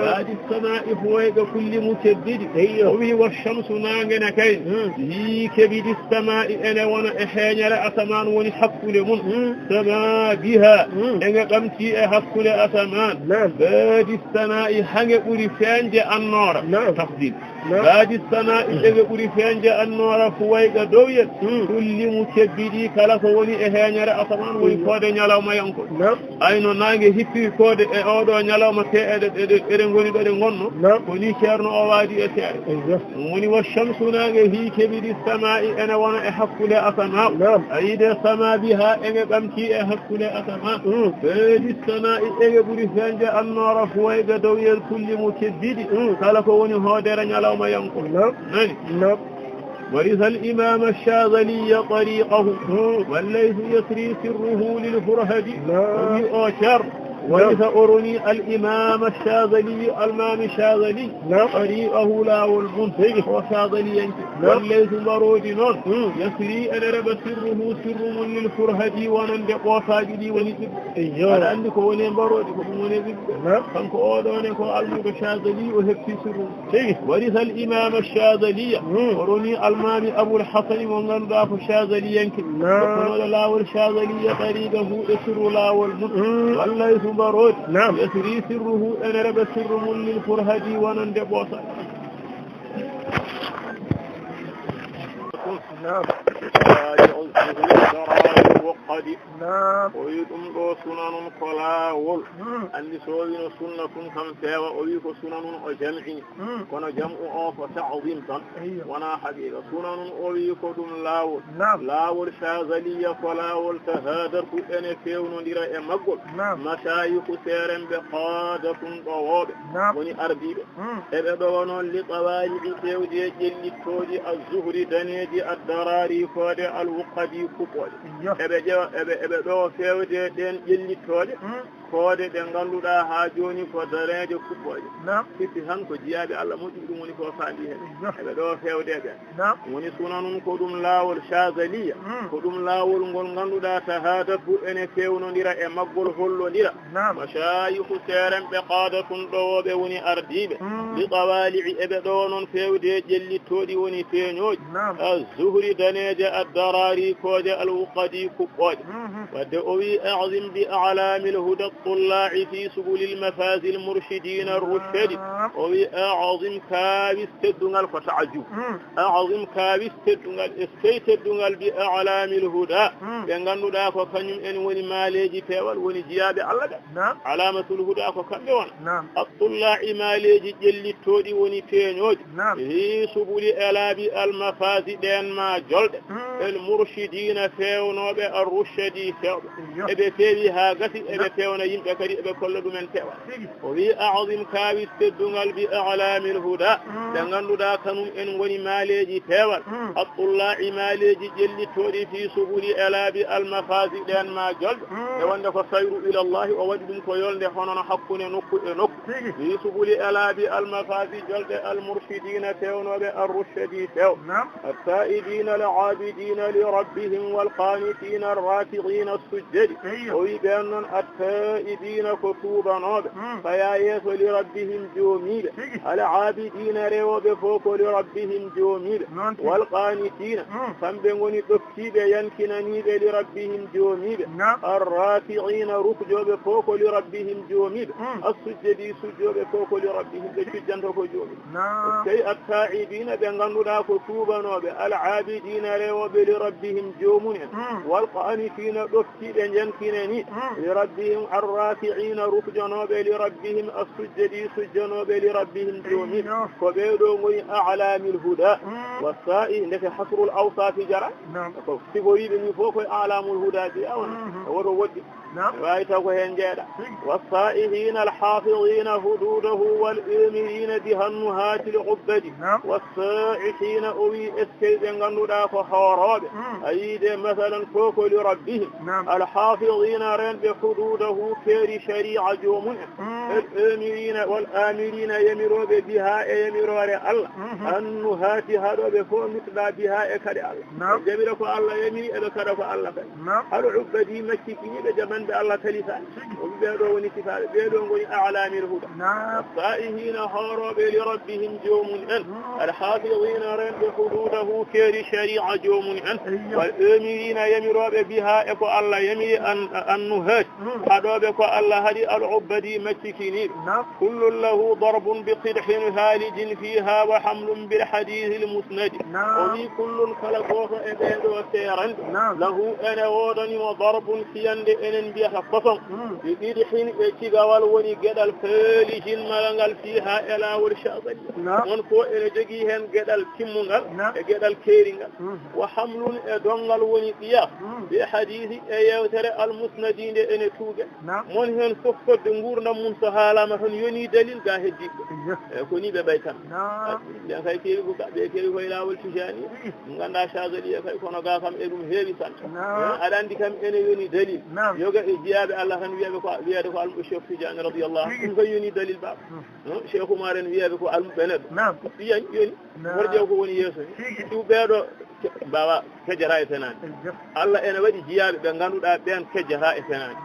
بعد السماء فوق كل مكبد وبه والشمس ناغنا كاي في كبد السماء أنا وانا إحاني لأسمان ونحق لمن سما بها أنا قمتي أحق لأسمان بعد السماء حق ورفانج النار تفضيل بعد السماء حق ورفانج النار فوق دوية كل مكبد كلا فوني إحاني لأسمان ونفاد نيالوما ينكو ayno nangue hippi kode e oɗo ñalawma te eɗen goni ɗo ɗe gonno woni ceerno o waadi e seeɗa woni wa shamsu nangue hi keɓiɗi samai ene wona e hakkude asama ayide sama biha ene ɓamti e hakkude asama ɓeeɗi samai ege ɓuuri feñde annora fuwayga dow yer kulli mo keddiɗi kala ko woni hoodere ñalawma yanko nani ورث الإمام الشاذلي طريقه والليث يسري سره للفرهد وبأشر ورث أرني الإمام الشاذلي المام الشاذلي طريقه لا والمنتج وشاذلي والليث مرود يسري أنا رب سره سر للفرهد ونندق وفاجدي ونزب أنا عندك ونين مرود ونزب فانك أودونك المام الشاذلي وهكي سره ورث الإمام الشاذلي أرني المام أبو الحسن ونندق الشاذلي وكنود لا والشاذلي طريقه سر لا والمنتج والليث برود يسري سره أنا رب سر للفرهد ونندق وصل وقد ويدم دو سنن كلاول عندي سوين سنة كم سوا ويك سنن وجمعي كنا جمع أو فتعظيم تن وانا حقيقة سنن ويك دم لاول لاول شاذلية كلاول تهادر كأن فيون دير مقول مشايخ سيرن بقادة ضواب وني أربيب إبدون لطوالق فيودي جل توجي الزهر دنيجي الدراري فاد الوقدي كبول ebe do fewde den jellitoje koode de ganduda ha joni ko dareje kubboje fitti han ko jiyaabe Allah moƴƴi dum woni ko faandi hen ebe do fewde be woni sunanun ko dum lawol shazaliya ko dum lawol ngol ganduda tahadatu ene fewnodira e maggol hollodira mashayikhu seren be qadatun dowobe woni ardibe li tawali'i ebe do non fewde jellitodi woni feñoji az-zuhri daneje ad-darari koje al-wuqadi kubboje wadde o wi a'zim bi a'lamil huda الطلاع في سبل المفاز المرشدين الرشد وأعظم كابس تدنغل فتعجب أعظم كابس تدنغل استيتدنغل بأعلام الهدى ينغنو داك وكنيم ان وني ماليجي فيوال وني جيابي الله علامة الهدى وكنيم وانا الطلاع ماليجي جلي تودي وني فينوج في سبل ألاب المفاز دين ما جلد المرشدين فيونوب الرشد فيوب ebe fewi ha gasi ebe fewna yimbe kadi ebe kolla dum en tewa o wi a'zim kawi teddungal bi a'lamil huda de ganduda kanum en woni maleji tewal at-tulla'i maleji jelli todi fi subuli alabi al-mafazi den ma jolbe e wonde ko sayru ila Allah o wadi dum ko yolde honono hakkune nokku e nokku fi subuli alabi al-mafazi jolde al-murshidina tewnobe ar-rushdi tew at-ta'ibina al-'abidina li rabbihim wal-qanitina ar-raki'ina as-sujjad ويبان التائبين كتوبا نوب فيا يسو لربهم جوميل العابدين ريو بفوق لربهم جوميل والقانتين فانبغني تكتيب ينكنني لربهم جوميل الرافعين ركجو بفوق لربهم جوميل السجدي سجو بفوق لربهم بشجن ركو جوميل كي التائبين بغنونا كتوبا نوب العابدين ريو لربهم جومن والقانتين ركتي جنكنني لربهم الراكعين ركجنوب لربهم السجدي سجنوب لربهم جومن كبيرون أعلام الهدى والسائي لك حصر الأوصاف جرى تقولي بني فوق أعلام الهدى ورودي رأيته هنجادا والصائحين الحافظين حدوده والآمرين بها النهاة العبد والسائحين أوي اسكيدن غنودا فحوراب أيد مثلا فوق لربهم الحافظين رين بحدوده كير شريعة جومن الآمرين والآمرين يمروا بها يمروا الله النهاة هذا بفوق مثل بها كري الله جميلك الله يمري أبكرك الله العبد مكيكين بجمع الله ثالثا وبيدو ونتفاعل بيدو وني أعلام الهدى الصائحين هارب لربهم جوم الحافظين رين بحدوده كير شريعة جوم والآمرين يمروا بها إكو الله يمي النهاة هذا بكو الله هذه العبد مكيكين كل له ضرب بقدح هالج فيها وحمل بالحديث المسند وفي كل خلقوه إبادو سيرا له أنا وضني وضرب سيان إنن بيها قصم يدير حين إتقوال وني قدل فالج الملنغل فيها إلا والشاطئ ونفو إلى جيهن قدل كمونغل قدل كيرينغل وحمل دونغل وني قياف بحديث أيوتر المسندين إن توغل من هن سفر دنغورنا منصحالا مهن يوني دليل قاهد جيك كوني ببيتان لأن كي كيريكو بيكيريكو إلا والتجاني مغانا شاذلية كي كونو قاكم إلوم هيري سان أدان دي كم إن يوني دليل يوغا إجياب الله هن ويادكو الشيخ تجاني رضي الله عنه يوني دليل باب شيخ مارن ويادكو المبند يوني ورجوكو وني يسو يو بيادو bawa kejara e fenani Allah ene waɗi jiyaɓe ɓe ganduɗa ɓen kejara e fenani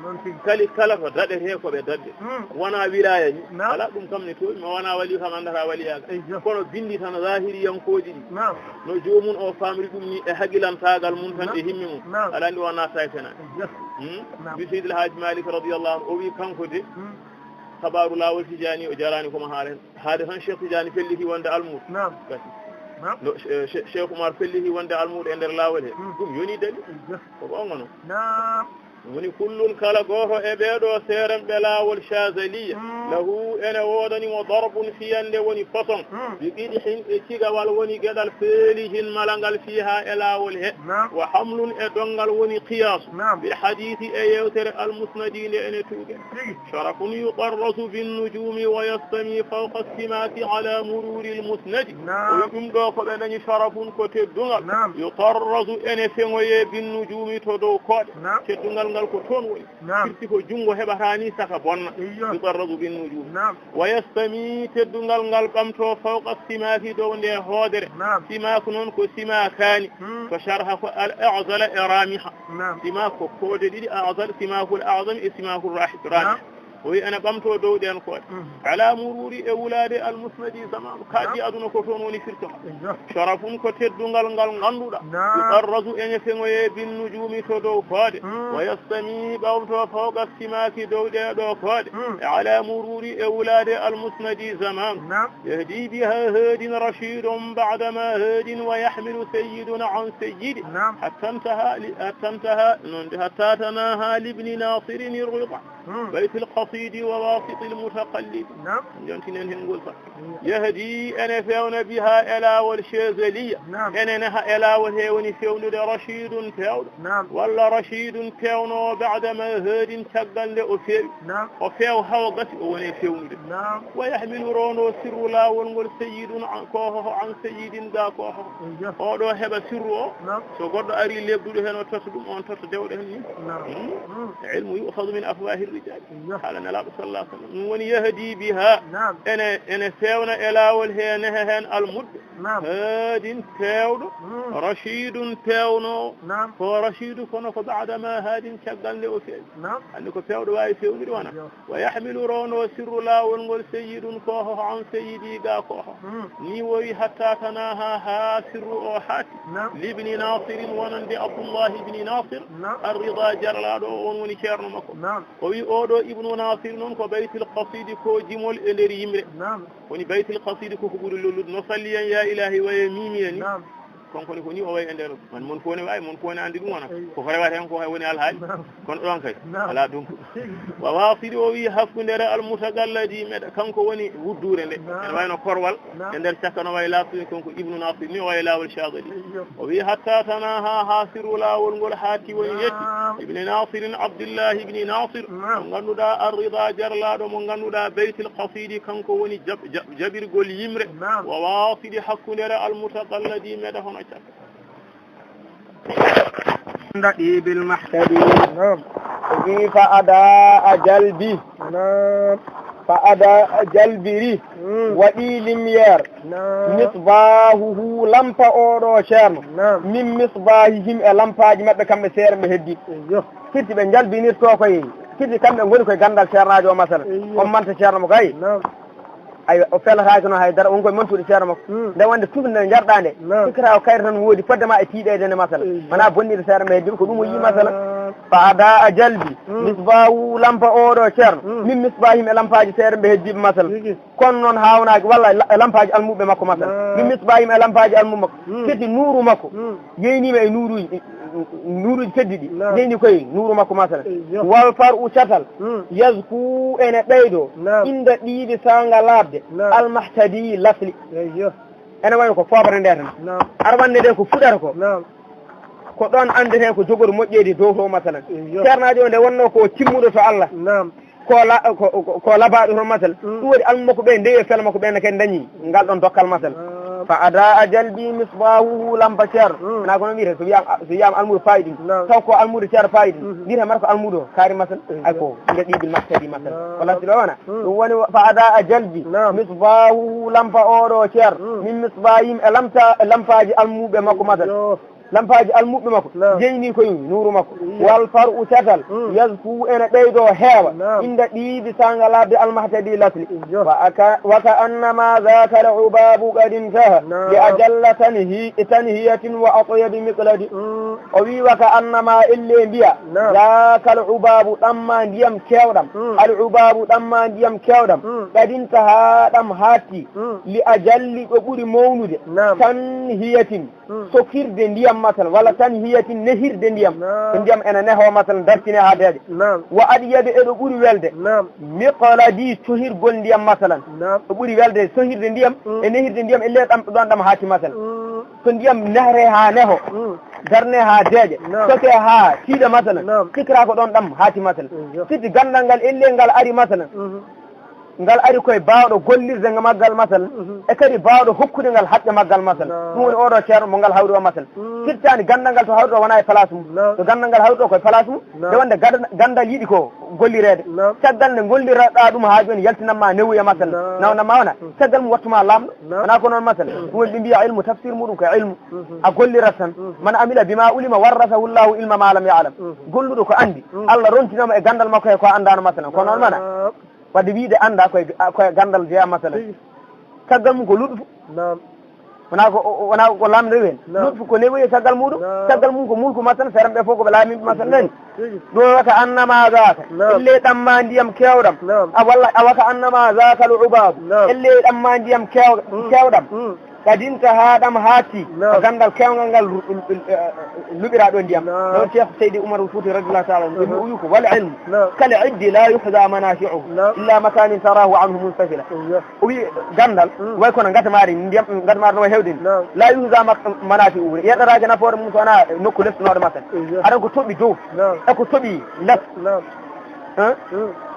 kala ko daɗete he koɓe dadde wona wilaya ni ala ɗum kam ne towi ma wona wali kam andata waliyaga kono bindi tan zahiri yankoji ɗi no jomum o famri ɗum ni e haqqilantagal mum tan e himmi mum ala ndi wona sa e fenani bi Seydi El Hadji Malick radiyallahu anhu o wi kanko de habaru lawol Tijani o jarani komo haade tan Cheikh Tidiane felliti wonde almudo no Cheikh Oumar felliti wonde almudo e nder lawol he ɗum yoni dali ko ɓongono woni kullun kala goto e ɓeeɗo seeren ɓe laawol chazaliya lahu ene woodanimo darbun fiyande woni façon bi qidhin e cigawal woni gueɗal feelihin malangal fiha e laawol he wa hamlun e dongal woni qiyasu bil hadithi e yewtere almusnadinde ene tuuge sharafun yuqarrasu binnujumi wa yastami fawqa istimati ala mururi almusnadi o ɗum ɗo ko ɓe dañi sharafun ko teddungal yuqarrasu ene feŋoye binnujumi to dow koɗe teddungal ngal ko toon woni firti ko jungo heɓatani saka bonna yuqarrasu binnujumi wa yastami teddungal ngal ɓamto fawqa istimati dow nde hoodere simaku noon ko simakani ko sharha ko al a'zala e ramiha sima ko koode ɗiɗi a'zal simakul a'zam e simakul ramiha oyi ana ɓamto dow ɗen koɗe ala mururi e wulade almusnadi zamanu kaɗɗi aduna ko toon woni firto sharafum ko teddungal ngal ganduɗa yuqarrasu ene feŋoye binnujumi to dow koode wa yastami ɓamto fawqa simaki dow ɗeɗo koode ala mururi e wulade almusnadi zamanu yahdi biha hadin rashidun badama hadin wa yahmilu sayyiduna an sayyidi hatta intaha nonde hatta tanaha libni nasirin irrida بيت القصيد وواسط المتقلد جنتين هنقول يهدي أنا فيون بها إلى والشاذلية أنا نها إلى والهيون فيون رشيد فيون ولا رشيد فيون بعد ما هاد تقل لأفيو وفيو هوغت وني فيون ويحمل رونو سر لا ونقول سيد عن كوه عن سيد ذا كوه أولو هبا سر سقط أري اللي بدو هنا تصدم أن تصدق هني علم يؤخذ من أفواه قال النبي صلى الله عليه وسلم من يهدي بها أنا فيونا إلى والهن المد هاد فيون رشيد فيون فرشيد كنا بعد ما هاد شغل لأفيد أنك فيون واي فيون وانا ويحمل رون وسر لا ونقول سيد كوه عن سيدي قا كوه نيوي حتى تناها ها سر أوحات لابن ناصر ونندي عبد الله بن ناصر الرضا جرلادو ونوني كيرن مكو وي أودو ابن ناصر نون كو بيت القصيد كو جمول إلري يمري وني بيت القصيد كو كبول اللولد نصلي يا إلهي ويميمي konkoni ko ni o way e nder man mon fone way mon fone andi ɗum wona koko rewata hen ko hay woni alhaali kono ɗon kay ala ɗum wa wasidi o wi hakkundere almutagalladi meɗa kanko woni wuddure nde ene wayno korwal e nder cakka no way laaɓtude konko ibnu nasir ni o way laawol chagadi o wi hatta tanaha ha siru laawol ngol haati woni yetti ibni nasirin abdillahi ibni nasir mo ganduɗa arrida jarlaɗo mo ganduɗa beytil qasidi kanko woni jabirgol yimre wa wasidi hakkundere almutagalladi meɗa hono cakka ndaɗi bilmahtadi wi fa ada jalbi fa ada jalbiri waɗi lumiére misbahuhu lampa oɗo ceerno min misbahihim e lampaji mabɓe kamɓe seere ɓe heddi firti ɓe jalbinirto koye firti kamɓe goni koye gandal ceernajo o masala on manta ceerno mo kay ay o felataki noon haydara won koye mantude ceerno makko nde wonde tufde nde jarɗa nde sikra o kayre tan woodi foddema e tiiɗede nde masala wona bonnide seere me heddi ko ɗum o yi masala fa ada a jalbi misbahu lampa oɗo ceerno min misbahim e lampaji seere mbe heddiɓe masala kono noon hawnaji walla e lampaji almuɓe makko masala min misbahim e lampaji almu makko firti nuuru makko yeynima e nuuruji teddi ɗi yeyni koye nuuru makko masala wal far u catal yasku ene ɓeydo inda ɗiɗi sanga labde almahtadi lasli ene wayno ko foɓata nde tan arwande nde ko fuɗata ko ɗon andete ko jogoru moƴƴeedi dow to masalan ceernaji o nde wonno ko timmuɗo to Allah ko labaɗo to masal ɗum waɗi almu makko ɓe ndewi fel makko ɓenne kadi dañi ngal ɗon dokkal masal fa ada a jalbi misbahuhu lampa ceerno na ko noon wiyete so wiyama almudo fayiɗi taw ko almudo ceerno fayiɗi wiyete mata ko almudo kaari masal ay ko ndeɗiɓil maktadi masal ko lasɗi ɗo wona ɗum woni fa ada a jalbi misbahuhu lampa oɗo ceerno min misbahim e lampaji almuɓe makko masal lampaji almuɓe makko jeyni koye nuuru makko wal far u catal yasfu ene ɓeydo heewa inda ɗiiɓi sanga labde almahtadi lasli waka annama zaka l ubabu qad intaha li ajalla tanhiyatin wa atyabi miqladi o wi waka annama elle mbiya zaka l ubabu ɗamma ndiyam kewɗam al ubabu ɗamma ndiyam kewɗam qad intaha ɗam hatti li ajalli ɗo ɓuuri mawnude tanhiyatin sokirde ndiyam masalan walla tanhiyatin nehirde ndiyam ko ndiyam ene neho masalan dartine ha deeƴe wa adiyade eɗo ɓuuri welde miqladi sohirgol ndiyam masalan ɗo ɓuuri welde sohirde ndiyam e nehirde ndiyam e le ɗam ɗon ɗam haati masalan so ndiyam nehre ha neho darne ha deeƴe soke ha tiiɗa masalan sikra ko ɗon ɗam haati masalan siddi gandal ngal elle ngal ari masalan ngal ari koye bawɗo gollirde maggal masal e kadi bawɗo hokkude ngal haqqe maggal masal ɗum woni oɗo ceerno mo ngal hawri o masal firtani gandal ngal to hawri ɗo wona e place mum to gandal ngal hawri ɗo koye place mum nde wonde gandal yiɗi ko gollirede caggal nde golliraɗa ɗum ha joni yaltinanma newuya masal nawnanma wona caggal mum wattuma lamɗo wona ko noon masal ɗum woni ɓe mbiya ilmu tafsir muɗum ko ilmu a gollirat tan man amila bima ulima warrasahu llahu ilma ma lam yalam golluɗo ko andi Allah rontinoma e gandal makko he ko andano masalan ko noon mana wadde wiide anda koye gandal jeeya masala caggal mum ko luɗfu wona ko lamde wen luɗfu ko newoye caggal muɗum caggal mum ko mulku masala feere ɓe fof koɓe laamiɓe masala nani ɗo waka annama zaka elle ɗamma ndiyam kewɗam walla a waka annama zaka l ubabu elle ɗamma ndiyam kewɗam kadinta ha ɗam haatti ko gandal kewgal ngal luɓira ɗo ndiyam ɗon cheikh seydi oumar fouti radiallahu taala ɗum o wi ko wal ilmu kala iddi la yuhda manafi'uhu illa makanin tarahu anhu munfasila o wi gandal way kono gatamari ndiyam gatamari no way hewde ni la yuhda manafi'uhu yeɗɗataake nafoore mum so wona nokku lesnoɗo masal aɗan ko toɓi dow e ko toɓi les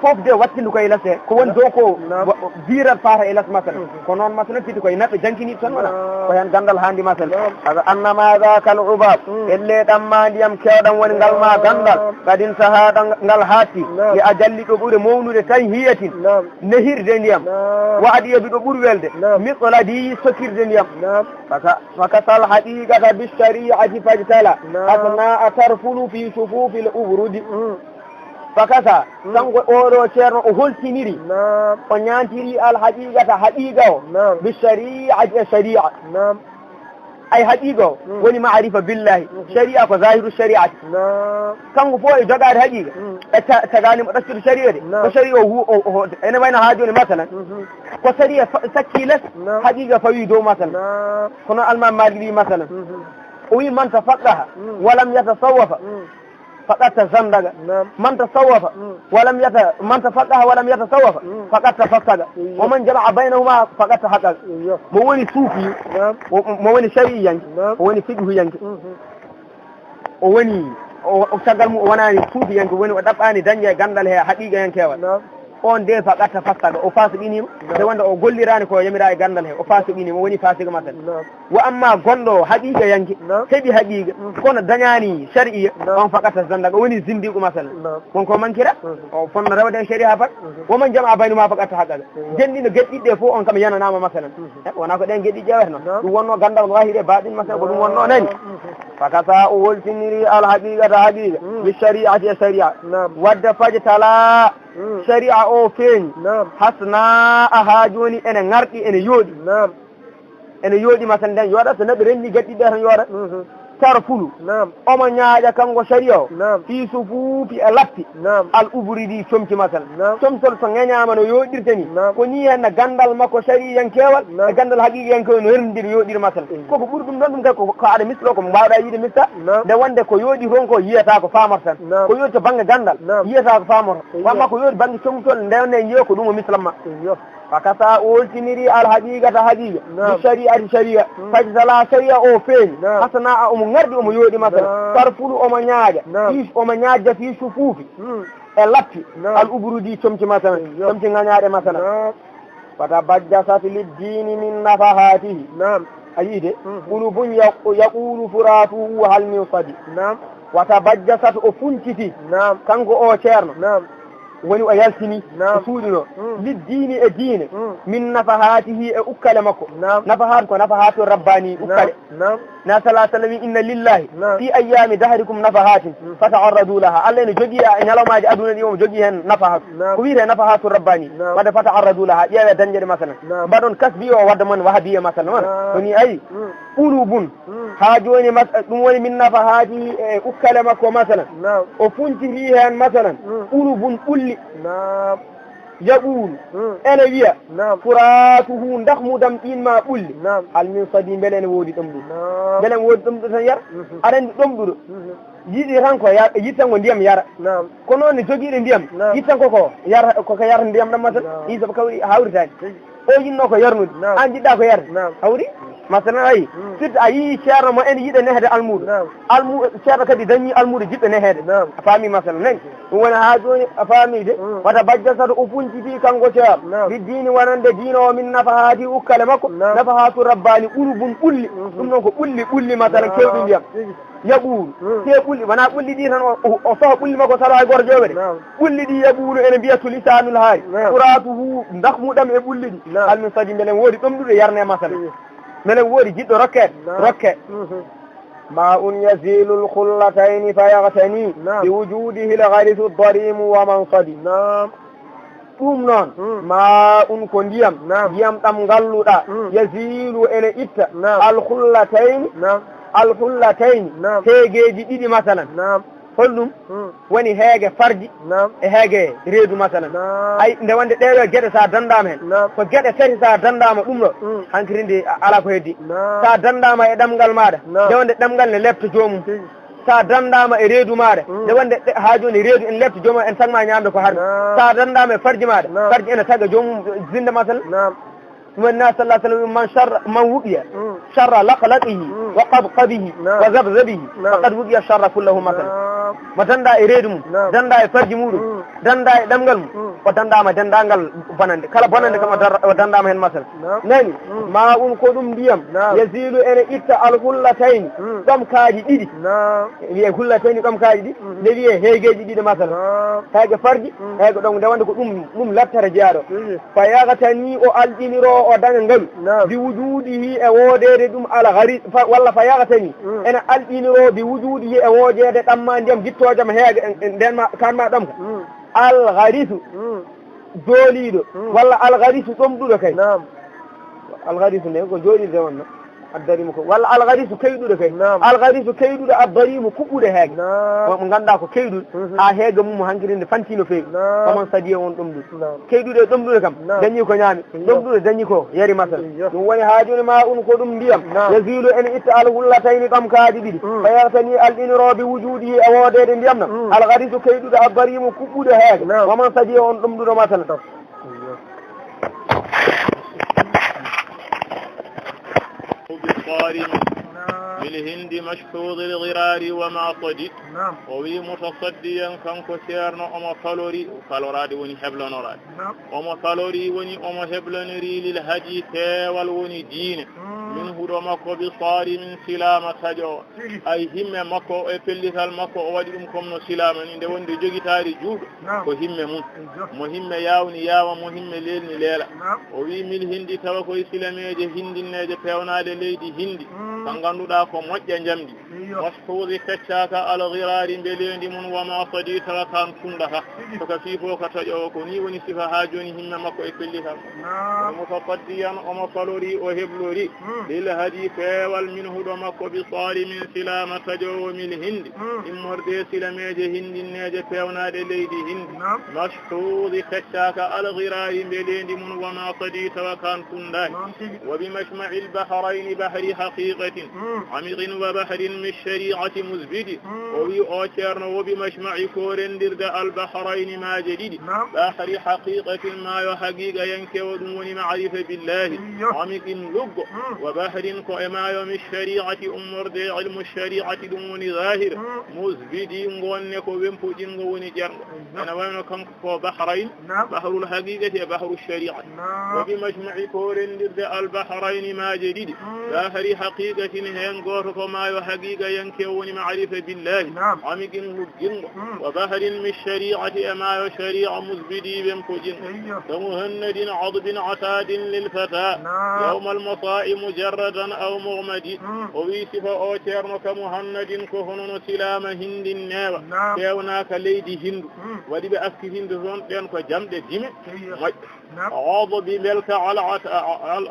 fof de wattindu koye lesse ko woni dow ko birat fata e less masala ko noon masala fiti koye neɗɗo jankiniɗo tan wona ko hen gandal handi masala aga annama zaka l ubab elle ɗamma ndiyam kewɗam woni ngal ma gandal kadin sahaɗa ngal haatti e a jalli ɗo ɓuuri mawnude tan hiyatin nehirde ndiyam wa adiyabi ɗo ɓuuri welde miqladi sokirde ndiyam faka sal haqiqata bishariati fajtala asna a tarfulu fi sufufi l ubrudi fakasa kanko oɗo ceerno o holtiniri o ñantiri al haqiqata haqiqa o bi shari'ati e sharia ay haqiqa o woni ma'rifa billahi sharia ko zahiru shari'ati kanko fo e jogade haqiqa e taganimo ɗaccude sharia de ko sharia o ene wayno ha joni masalan ko sharia sakki less haqiqa fawi dow masalan kono almam malik wi masalan o wi man tafaqaha walam yatasawwafa faqad tazandaga man tasawwafa walam man tafaqaha walam yatasawwafa faqad tafaqaga wa man jama'a baynahuma faqad tahaqqaqa mo woni suufi mo woni shari'i yanke o woni fiqhu yanke o woni o sagal mu wonani suufi yanke woni o ɗaɓɓani dañde gandal he haqiqa yankewal on de faqad tafaqaga o fasiqinima te wonde o gollirani ko yamira e gandal he o fasiqinima woni fasiga matal wa amma gonɗo haqiqa yanke heeɓi haqiqa kono dañani sharia on faqat zandaga woni zindiqu masala wonko mankira o fonno rewde sharia pat woman jama baynuma faqat haqqaga jenɗino gueɗɗiɗɗe fof on kam yananama masalan wona ko ɗen gueɗɗi ƴewetno ɗum wonno gandal wahide baɗin masala ko ɗum wonno nani fakata o woltiniri al haqiqata haqiqa bi shari'ati e sharia wadde faji tala sharia o feeñi hasna a ha joni ene ngarɗi ene yooɗi ene yooɗi masalan nden yooɗa so neɗɗo renndi gaɗɗiɗe tan yooɗa tara fulu omo ñaaƴa kanko sharia o fii sufuufi e latti al ubridi comci masalan comtol so ŋeñama no yooɗirte ni ko ni henne gandal makko sharia yankewal e gandal haqiqa yankewal no herndiri yooɗiri masalan koko ɓuri ɗum ɗon ɗum kay ko aɗa mislo ko mbawɗa yiide mista nde wonde ko yooɗi toon ko yiyata ko famata tan ko yooɗi to banggue gandal yiyata ko famata wamma ko yooɗi banggue comtol ndewne yiyo ko ɗum o mislamma fakasa oltiniri al haqiqata haqiqa bi shari'ati sharia faji sala sharia o feeñi hasana a omo ngardi omo yooɗi masala tarfulu omo ñaaƴa omo ñaajja fi sufuufi e latti al ubrudi comci masalan comci ŋañaɗe masalan fata bajjasat liddini min nafahatihi a yiide qulubun yaqulu furatuhu hal min sadi wata bajjasat o funciti kanko o ceerno woni o yaltini o suuɗino liddini e diine min nafahatihi e ukkale makko nafahat ko nafahatu rabbani ukkale na sala sallam inna lillahi fi ayami dahrikum nafahatin fata'arradu laha allah ene jogui e ñalawmaji aduna ɗi omo jogui hen nafahatu ko wiyete nafahatu rabbani wadde fata'arradu laha ƴeewe dañde ɗe masalan mbaɗon kasbi o wadde mon wahabiya masalan on woni ayi qulubun ha joni ɗum woni min nafahati e ukkale makko masalan o funtiri hen masalan qulubun ɓulli yaɓuulu ene wiya furatuhu ndahmudam ɗinma ɓulli hal min sadi beele ene woodi ɗomɗuɗo beele ene woodi ɗomɗuɗo tan yara aɗa andi ɗomɗuɗo yiɗi tan ko yittanko ndiyam yara ko noon ne jogiiɗo ndiyam yittanko ko yara koko yarta ndiyam ɗam masal ɗi saabu kawri hawritani o yinno ko yarnude an jiɗɗa ko yarde hawri masalan ayi surtout a yii ceerno mo ene yiɗa nehde almuɗo ceerno kadi dañi almuɗo jiɗɗo nehede a faami masalan nani ɗum woni ha joni a faamide wata bajjasata o funciti kanko ceerno liddini wonande diino o min nafahati ukkale makko nafahatu rabbani ɓurbun ɓulli ɗum noon ko ɓulli masalan kewɗi ndiyam yaɓuuru te ɓulli wona ɓulli ɗi tan o soha ɓulli makko salo hay goto jewɓe de ɓulli ɗi yaɓuuru ene mbiya lisanul haari furatuhu ndahmuɗam e ɓulli ɗi halmin sadi beelen woodi ɗomɗuɗo yarne masalan menen woodi jiɗɗo rokke ma un yazilu lkhullataini fayahtani bi wujudihi lgarisu darimu wa mansadi ɗum noon ma un ko ndiyam ɗam ngalluɗa yazilu ene itta alkhullataini heegeji ɗiɗi masalan holɗum woni heege farji e heege reedu masalan ay nde wonde ɗeɗo gueɗe sa dandama hen ko gueɗe tati sa dandama ɗum ɗo hankiri ndi ala ko heddi sa dandama e ɗemgal maɗa nde wonde ɗemgal ne lebta jomum sa dandama e reedu maɗa nde wonde ha joni reedu ene lebta jomum en tagma ñamde ko harmi sa dandama e farji maɗa farji ene taga jomum zinde masalan ومن صلى الله عليه وسلم من وقي شر لقلقه وقبقبه وذبذبه فقد وقي الشر كله مثلا ما دندا إريدم دندا فرج مودم دندا دمغل ودندا ما دندانغل بنند كلا بنند كما دندا ما هن مثلا ناني ما أون كودم ديام يزيل أن إت الكلتين كم كاجي ديدي هي كلتين كم كاجي ديدي نبي هيجي ديدي مثلا هيجي فرج هيجي دون دوان كم لا ترجعه فياغتني أو الجنيرو o daña ngalu bi wujudihi e woodede ɗum ala gari walla fa yagatani ene alɗiniro bi wujudihi e woodede ɗamma ndiyam gittojam heege ndenma kanma ɗam ka algarisu jooliɗo walla algarisu ɗomɗuɗo kay algarisu nde ko jooɗirde wonno addarimu ko walla algarisu keyɗuɗo kay algarisu keyɗuɗo addarimu kuɓɓude heege mo ganduɗa ko keyɗuɗo ha heege mum hankkadi nde fanti no feewi omon sadi on ɗomɗuɗo keyɗuɗo e ɗomɗuɗo kam dañi ko ñaami ɗomɗuɗo dañi ko yari masala ɗum woni ha joni ma un ko ɗum ndiyam yasilu en itta alwullatayni ɗamkaji ɗiɗi fa yartani alɗiniroɓe wujudihi e woodede ndiyam na algarisu keyɗuɗo addarimu kuɓɓude heege omon sadi on ɗomɗuɗo masala بالصارم بالهند مشحوظ الغرار وما صدي ووي متصديا كانكو سيرنا أما فالوري فالورادي وني هبلانورادي أما فالوري وني أما هبلانوري للهدي تاوال وني دين من هدو مكو بصارم سلامة تجو أي هم مكو إفلتال مكو أودي كمنو سلامة نده وندي جوغي تاري جود وهم من مهم ياوني ياو مهم ليلني ليلة ووي من الهند توكو إسلامي جه هند نجه بيونا ليدي هندي kanganduɗa ko moƴƴa jamdi mashuudi feccaka alghirari mbeledi mum wama sadi tawa kan fundata soko fiifo ka taƴowo ko ni woni sifa ha joni himme makko e pellital mutafaddiyan omo falori o heblori lil hadi feewal min huɗo makko bi sari min silama taƴowo mil hindi immorde silameje hindinneje pewnade leydi hindi mashuudi feccaka alghirari mbeledi mum wama sadi tawa kan fundani wa bi majma'i al-bahrayni bahri haqiqati عميق وبحر من الشريعة مزبد وبي أوترن وبمجمع كورن درد البحرين ما جديد بحر حقيقة ما يحقيق ينكو دون معرفة بالله عميق لب وبحر كما يوم الشريعة أمر دي علم الشريعة دون ظاهر مزبد ونكو ومفج ون جرم أنا وين كم بحرين بحر الحقيقة بحر الشريعة وبمجمع كورن درد البحرين ما جديد بحر حقيقة هين غوركو ما يحقيق ينكون معرفة بالله عمق لجن وبحر من الشريعة ما يشريع مزبدي بمفجن كمهند عضب عتاد للفتى يوم المصاء مجردا أو مغمد ويسف أوتيرن كمهند كهنن سلام هند الناوى كيوناك ليدي هند ودي بأفك هند هون كجمد ديم عضب بلك على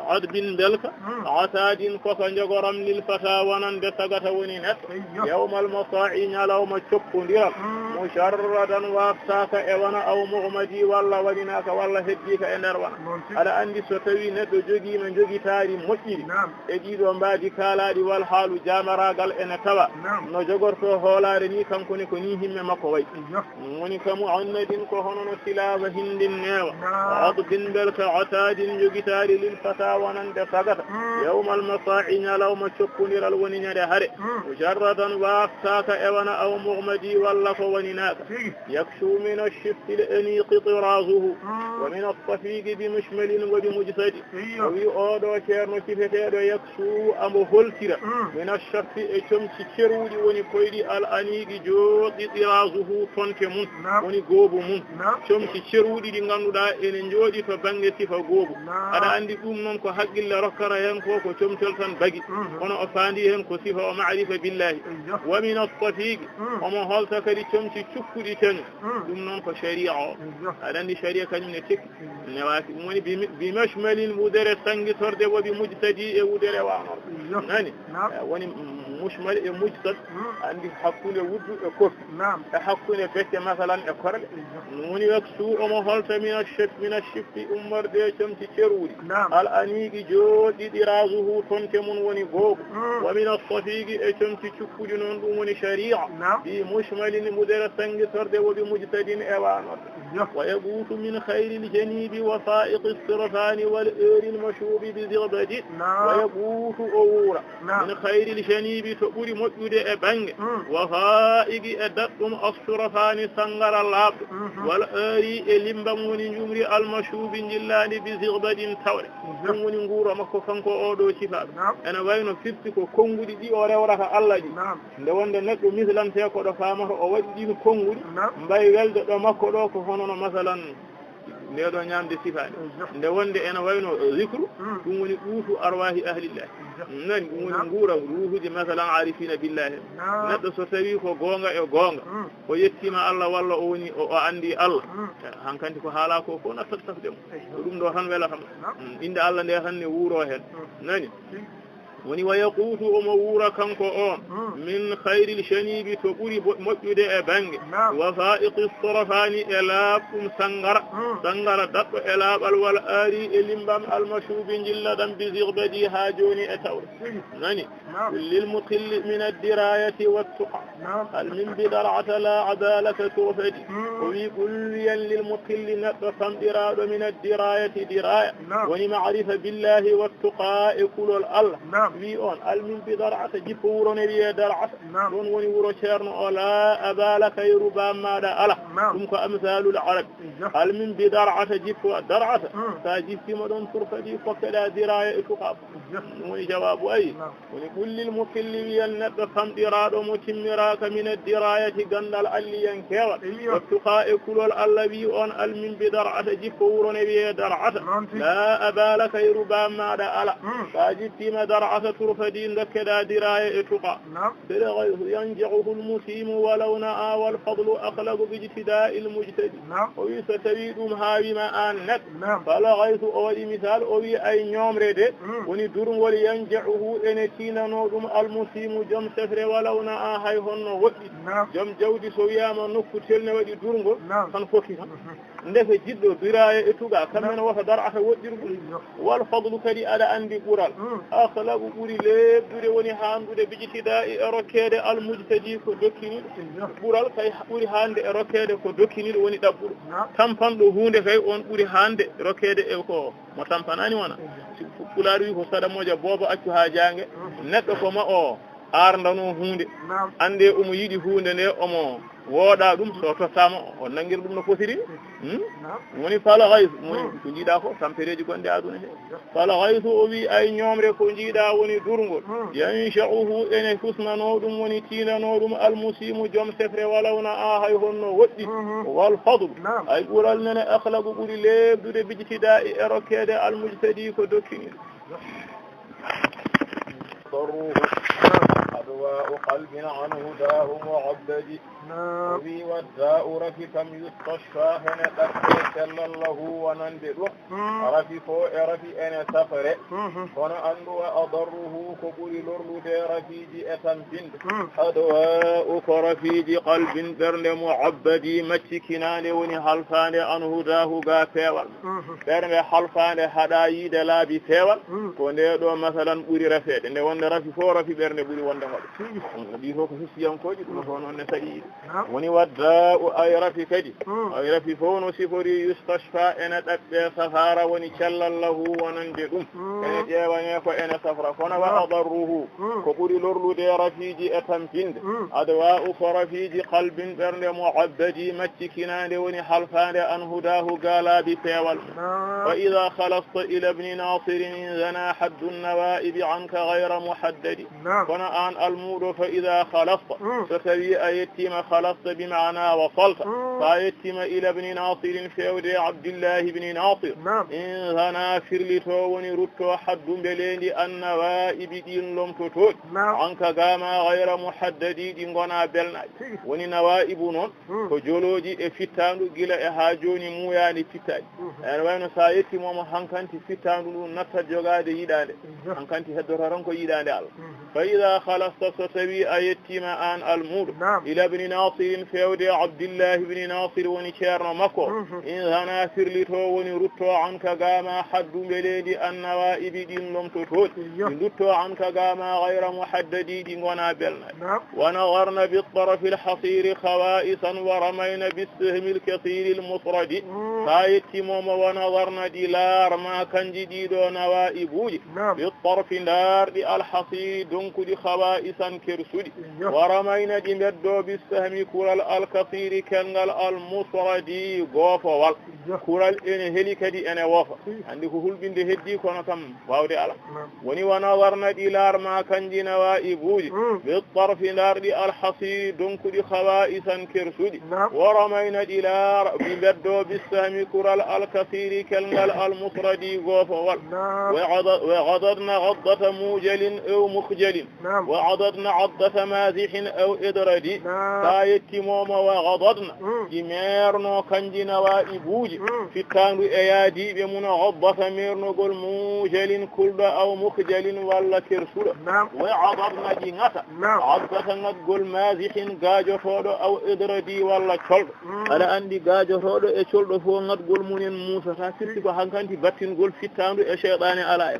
عضب بلك عتاد كفنجغرم للفتى ونن بسغة ونينت يوم المصاعين لوم تشكندر مشردا وافتاك اوانا او مغمدي والله ونيناك والله هديك انروانا على عندي ستوي ندو جوغي من جوغي تاري مكيري اجيدو مبادي كالادي والحال جامراغل ان توا no jogorto hoolare ni kanko ni ko ni himme makko way woni kamu annadin ko hono silama hindin newa adbin belka atadin jogitari lil fata wanande sagata yawm al masa'in lawma shukuniral woni nyade hare mujarradan waqtaka ewana aw mughmadi walla ko woni naka yakshu min ash-shift al-aniq tirazuhu wa min at-tafiq bi mushmalin wa bi mujtadi wi odo cerno cifetedo yakshu amo holtira min ash-shift e chomci cerudi woni koydi al-aniqi jodi tirazuhu tonke mun woni gobu mun chomci cerudi di ganduda ene jodi to bange sifa gobu ada andi dum non ko haqqilla rokkara hen ko chomtel tan bagi ono o faandi hen ko sifa o ma'rifa billahi wa min at-tafiq omo holta kadi chomci cukkudi tan dum non ko sharia o ada andi sharia kanyum ne tek ne waati woni bi mashmalin mudere tangi torde wa bi mujtadi e wudere wa nani woni mushmal e mujtad andi hakkunde wuddu e kof hakkunde bette masalan e korbe woni waksu omo holta min ash-shift umar de chomci cerudi al anigi jodi dirazuhu tonke mun woni gogo wa min as-safiqi e chomci cukkudi non dum woni sharia bi mushmalin mudara sangi torde wa bi mujtadin e wanot wa yabutu min khayril janibi wa fa'iq as-sirfani wal uril mashubi bi zirbadi wa yabutu awura min khayril janibi to buri moƴƴude e bange wa fa'iqi e daddum as-sirfani sangara lab wal uri e limbam woni jumri al-mashubi jillani bi zirbadin tawre dum woni nguro makko kanko o do sifa ena wayno firti ko kongudi di o rewrata Allah di nde wonde neddo mislante ko do faamato o wadi din kongudi mbay welde do makko do ko hono no masalan needo ñamde sifaade nde wonde ena wayno zikru dum woni duutu arwahi ahlillah nani dum woni ngura ruhuji masalan arifina billahi neddo so tawi ko gonga e gonga o yettima Allah walla o woni o andi Allah hankanti ko haala ko na tafde dum do tan wela tam inde Allah nde tan ne wuro hen nani woni wa yaquutu omo wuura kanko on min hayril chanibi to ɓuri moƴƴude e bange wa fa'iqi sorofani e laaɓɗum sangara daɗɗo e laaɓal wal aari e limbam almashubi jillaɗam bi zirbadi ha joni e tawre nani lilmuqilli min addirayati wattuqa hal min bidar'ata la adalaka turfadi o wi ɓulliyan lilmuqilli neɗɗo famɗiraɗo min addirayati diraya woni ma'rifa billahi wattuqa e kulol Allah wi on al min bidar'ata jippo wuro ne wiye dar'ata ɗon woni wuro ceerno o la adalaka yeru bammaɗa ala ɗum ko amsalul arab hal min bidar'ata jippo dar'ata sa jippima ɗon turfadi fokkeɗa diraya e tuqa woni jawabu ayi woni ɓullil muqilli wiyan neɗɗo famɗiraɗo mo timmiraka min addirayati gandal alliyan kewal wattuqa e kulol Allah wi on al min bidar'ata jippo wuro ne wiye dar'ata la abalaka yeru bammaɗa ala sa jippima dar'ata turfadi dokkeɗa diraya e tuqa sede gayru yanjahu lmusimu walaw na'a wal fadlu akhlagu bijtida'i lmujtadi o wi so tawi ɗum hawima an neɗɗo fala gaytu o waɗi misal o wi ay ñomre de woni durgol yanjahu ene tinano ɗum almusimu joom sefre walaw na'a hay honno woɗɗi joom jawdi so wiyama nokku telne waɗi durgol tan foti tan ndefe jiɗɗo diraya e tuga kamɓene wota dar'ata woɗɗirgol wal fadlu kadi aɗa andi ɓural akhlagu ɓuuri lebdude woni handude bijitida e rokkede almujtadi ko dokkiniɗo ɓural kay ɓuuri hande e rokkede ko dokkiniɗo woni ɗaɓɓuɗo tampanɗo hunde kay on ɓuuri hande rokkede e ko mo tampanani wona pulaar wi ko sadamoja booba accu ha jangue neɗɗo ko ma o ardano hunde ande omo yiiɗi hunde nde omo wooɗa ɗum so tottama o nanguir ɗum no fotiri woni fala haysu woni ko jiiɗa ko tampereji gonɗe aduna he fala haysu o wi ay ñomre ko jiiɗa woni durgol yansha'uhu ene fusnano ɗum woni tinano ɗum almusimu joom sefre walawna a hay honno woɗɗi wal fadlu ay ɓural nene akhlagu ɓuuri lebdude bijtida e rokkede almujtadi ko dokkiniɗo أدواء قلب عنه داه معبد وبي والداء رفكم يستشفى هنا تكتل الله وننبذ رفكو رفي أنا سفر هنا أنه أضره كبول لرلد رفيجي أتم بند أدواء رفيجي قلب برن معبد متكنان وني حلفان عنه داه غافيوال برن حلفان هدايد لا بفيوال كونيدو مثلا بوري رفيد ne wonde rafi fo rafi ɓernde ɓuri wonde ngoɗo ɗi fof ko hisiyankoji ɗum fof noon ne saɗi woni wadda o ay rafi kadi ay rafi fof no sifori yustashfa ene ɗaɓɓe safara woni cellallahu wonande ɗum ene ƴeewane ko ene safra kono wa adarruhu ko ɓuri lorlude rafiji e tampinde adwa u ko rafiji qalbin ɓernde mu'abbadi maccikinande woni halfande an hudahu galaɓi peewal fa ida halasta ila ibni nasirin zana haddu nawaibi anka غير محدد كنا آن المود فإذا خلصت ستوي أيتم خلصت بمعنى وصلت فأيتم إلى ابن ناصر فيود عبد الله بن ناصر إن هنا فرلتوني رتو حد بلين النوائب دين لم تتوت عنك قاما غير محدد دين غنا بلنا وني نوائب نون فجولوجي فتانو جلا إهاجوني موياني فتاج يعني وين سايتم ومحنكنتي فتانو نتا جوغادي يداني حنكنتي هدرارن ko yiɗande Allah fa ida halasta so tawi a yettima an almuɗo ila ibni nasir fewde abdillahi ibni nasir woni ceerno makko in hana firlito woni rutto anka gama haddu mbeleedi annawaibi ɗin lomtotoɗi ɗi dutto anka gama gayra muhaddadi ɗi gona belnaɗi wa nagarna biطarafi lhasiri khawaisan wa ramayna bisehmi lkathiri lmusradi fa yettimomo wa nagarna ɗi laarma kanji ɗiɗo nawaibuji biطarafi ndar alhasiri donkuɗi khawaisan kersuɗi waramayna ɗi beddo bisahmi kural alkathiri kengal almusradi goofowal kural ene heeli kadi ene wofa andi ko hulɓinde heddi kono kam wawde ala woni wa nadarna ɗi larma kanji nawaibuji bitarfi larɗi alhasiri donkuɗi khawaisan kersuɗi waramayna ɗi lar ɗi beddo bisahmi kural alkathiri kengal almusradi goofowal wa gadadna gaddata mujal أو مخجل موجل وعضدنا عضة مازح أو إدرد سايتي موما وغضضنا جميرنو كنجنا وإبوج في كانوا أيادي بمن عضة ميرنو قل موجل كل أو مخجل ولا كرسول وعضدنا جنغة عضة نقول مازح قاجة فودو أو إدردي ولا كل على عندي قاجة فودو إشول فو نقول من موسى ساكتي بحنكانتي باتين قول في كانوا الشيطان على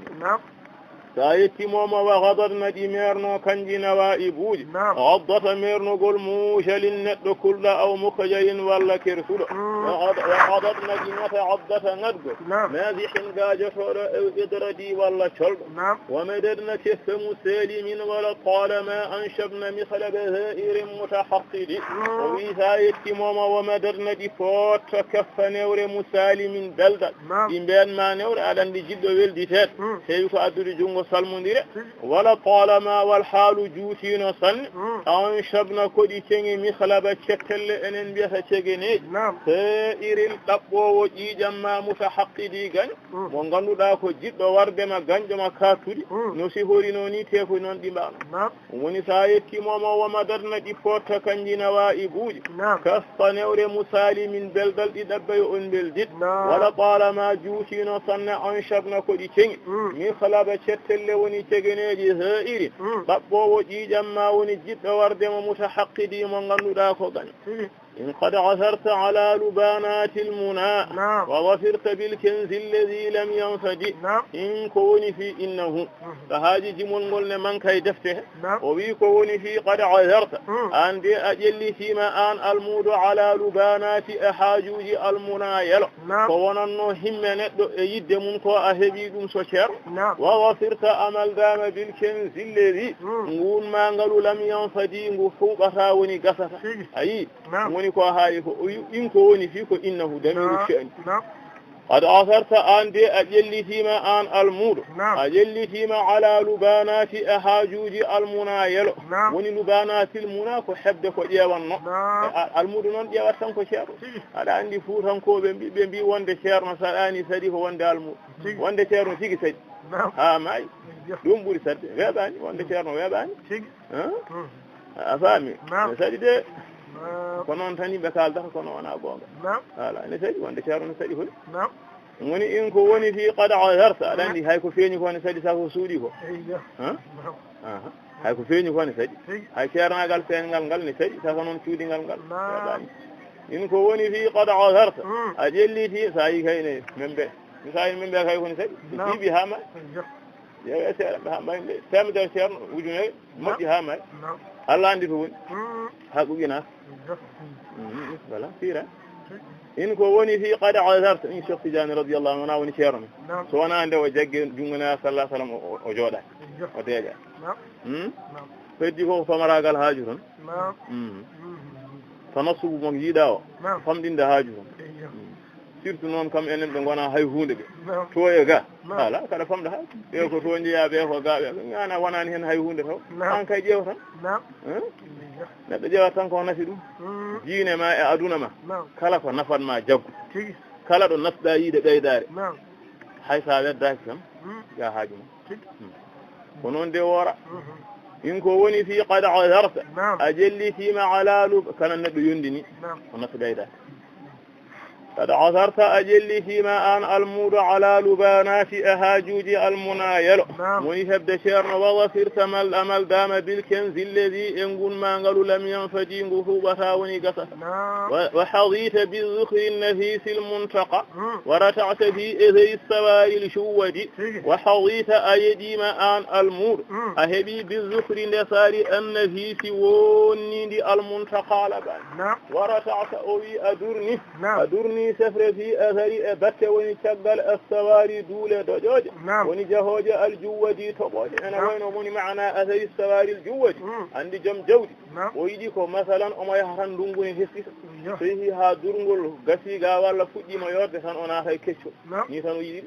سايتي موما وغضرنا دي ميرنو كنجنا وإبوج عضة ميرنو قول موشل نتو كل أو مخجل ولا كرسول وغضرنا دي متى عضة نتو مازح قاجة فور أو إدردي ولا شرب ومددنا كفم سالم ولا طال ما أنشبنا مثل بهائر متحقد وفي سايتي موما ومددنا دي فوت كف نور مسالم دلدل إن بيان ما نور على أن جد والدتات سيكو أدري جنغ salmondire wala talama wal halu juutino sanne an shabna kodi cengi mi khalaba cettelle enen biyata cegene iril dabbowo ƴiƴamma mutahaqqidi gañ mo ganduɗa ko jiɗɗo wardema gañƴoma kattuɗi no sihorino ni te ko noon ɗimbano woni sa yettimoma woma darna ɗi fotta kanji nawa'i buuji kasta newre musali min beldal ɗi ɗabbay on beldit wala talama juutino sanne an shabna kodi cengi mi khalaba cettelle woni cegeneji ha'iri babbowo ƴiƴamma woni jiɗɗo wardema mutahaqqidi mo ganduɗa ko gañ إن قد عثرت على لبانات المنى وظفرت بالكنز الذي لم ينفد إن كوني في إنه فهاجي جمون قلنا من كي دفته وبي كوني في قد عثرت أن دي أجل فيما آن المود على لبانات أحاجوج المنى يلو فوننو هم ندو يد منكو أهبيدم سوشر وظفرت أمل دام بالكنز الذي نقول ما نقول لم ينفد نقول بخاوني قصف أي ko haali ko in ko woni fi ko innahu damiru sha'ni qad atharta an de a jellitima an almudo a jellitima ala lubanati ahajuji almuna yelo woni lubanati almuna ko hebde ko ƴewanno almudo noon ƴewat tan ko ceerno aɗa andi fuutankoɓe ɓe mbi wonde ceerno saɗani sadi ko wonde almudo wonde ceerno tigi sadi ha maayi ɗum ɓuuri sadde weeɓani wonde ceerno weeɓani a faami sadi de ko noon tan yimɓe kaaldata kono wona goonga voilà ene saɗi wonde ceerno ne saɗi hoy woni in ko woni fi qad azarta aɗa andi hay ko feeñi ko ne saɗi sako suuɗi ko hay ko feeñi ko ne saɗi hay ceernagal feeñgal ngal ne saɗi sako noon cuuɗingal ngal weeɓani in ko woni fi qad azarta a ƴelliti sa yi kayne membe sa yi membe kay ko ne saɗi jiiɓi ha may yewe seeɗa ɓe ha may nde temedere ceerno ujunere moƴƴi ha may Allah andi to woni ha ɓuginaka voilà fira in ko woni fi qad azarta in Cheikh Tidiane radiyallahu anhu wona woni ceerno men so wona nde o jagge jungonaa sallallahu alaihi wasallam o jooɗa o deeƴa heddi ko famaragal haaju ton tanassubu mo yiiɗa o famɗinde haaju ton surtout noon kam enen ɓe gona hay hunde ɓe to e ga voilà kada famɗa ha ɓe ko to jeeya ɓe ko ga ɓe ngana wonani hen hay hunde taw an kay ƴeew tan neɗɗo ƴeewat tan ko nafi ɗum diine ma e aduna ma kala ko nafat ma jaggu kala ɗo nasɗa yiide ɓeydare hay sa weddaki tan ya haaju ma ko noon de woora in ko woni fi qad azarta a jellitima ala lub kana neɗɗo yondini ko nafi ɓeydare قد عثرت أجل فيما أن المود على لبانات أهاجوج المنايل ونهب شيرن وظفرت ما الأمل دام بالكنز الذي إنقل ما قالوا لم ينفدي غفوبها ونقصها وحظيت بالذخر النفيس المنتقى ورتعت في إذي السواري الشود وحظيت أيدي ما أن المود أهبي بالذخر النسار النفيس وني المنتقى لبان ورتعت أوي أدرني سفر في أثر أبت ونشغل السواري دولة دجاج ونجهوج الجودي تباج أنا وين ومن معنا أثر السواري الجودي عندي جم جودي ويجيكم مثلا أما يهرن دونغوني هسيس فيه هادرنغول غسي غاوال فوجي ما يورد سان أنا هاي كيشو نيسان ويجي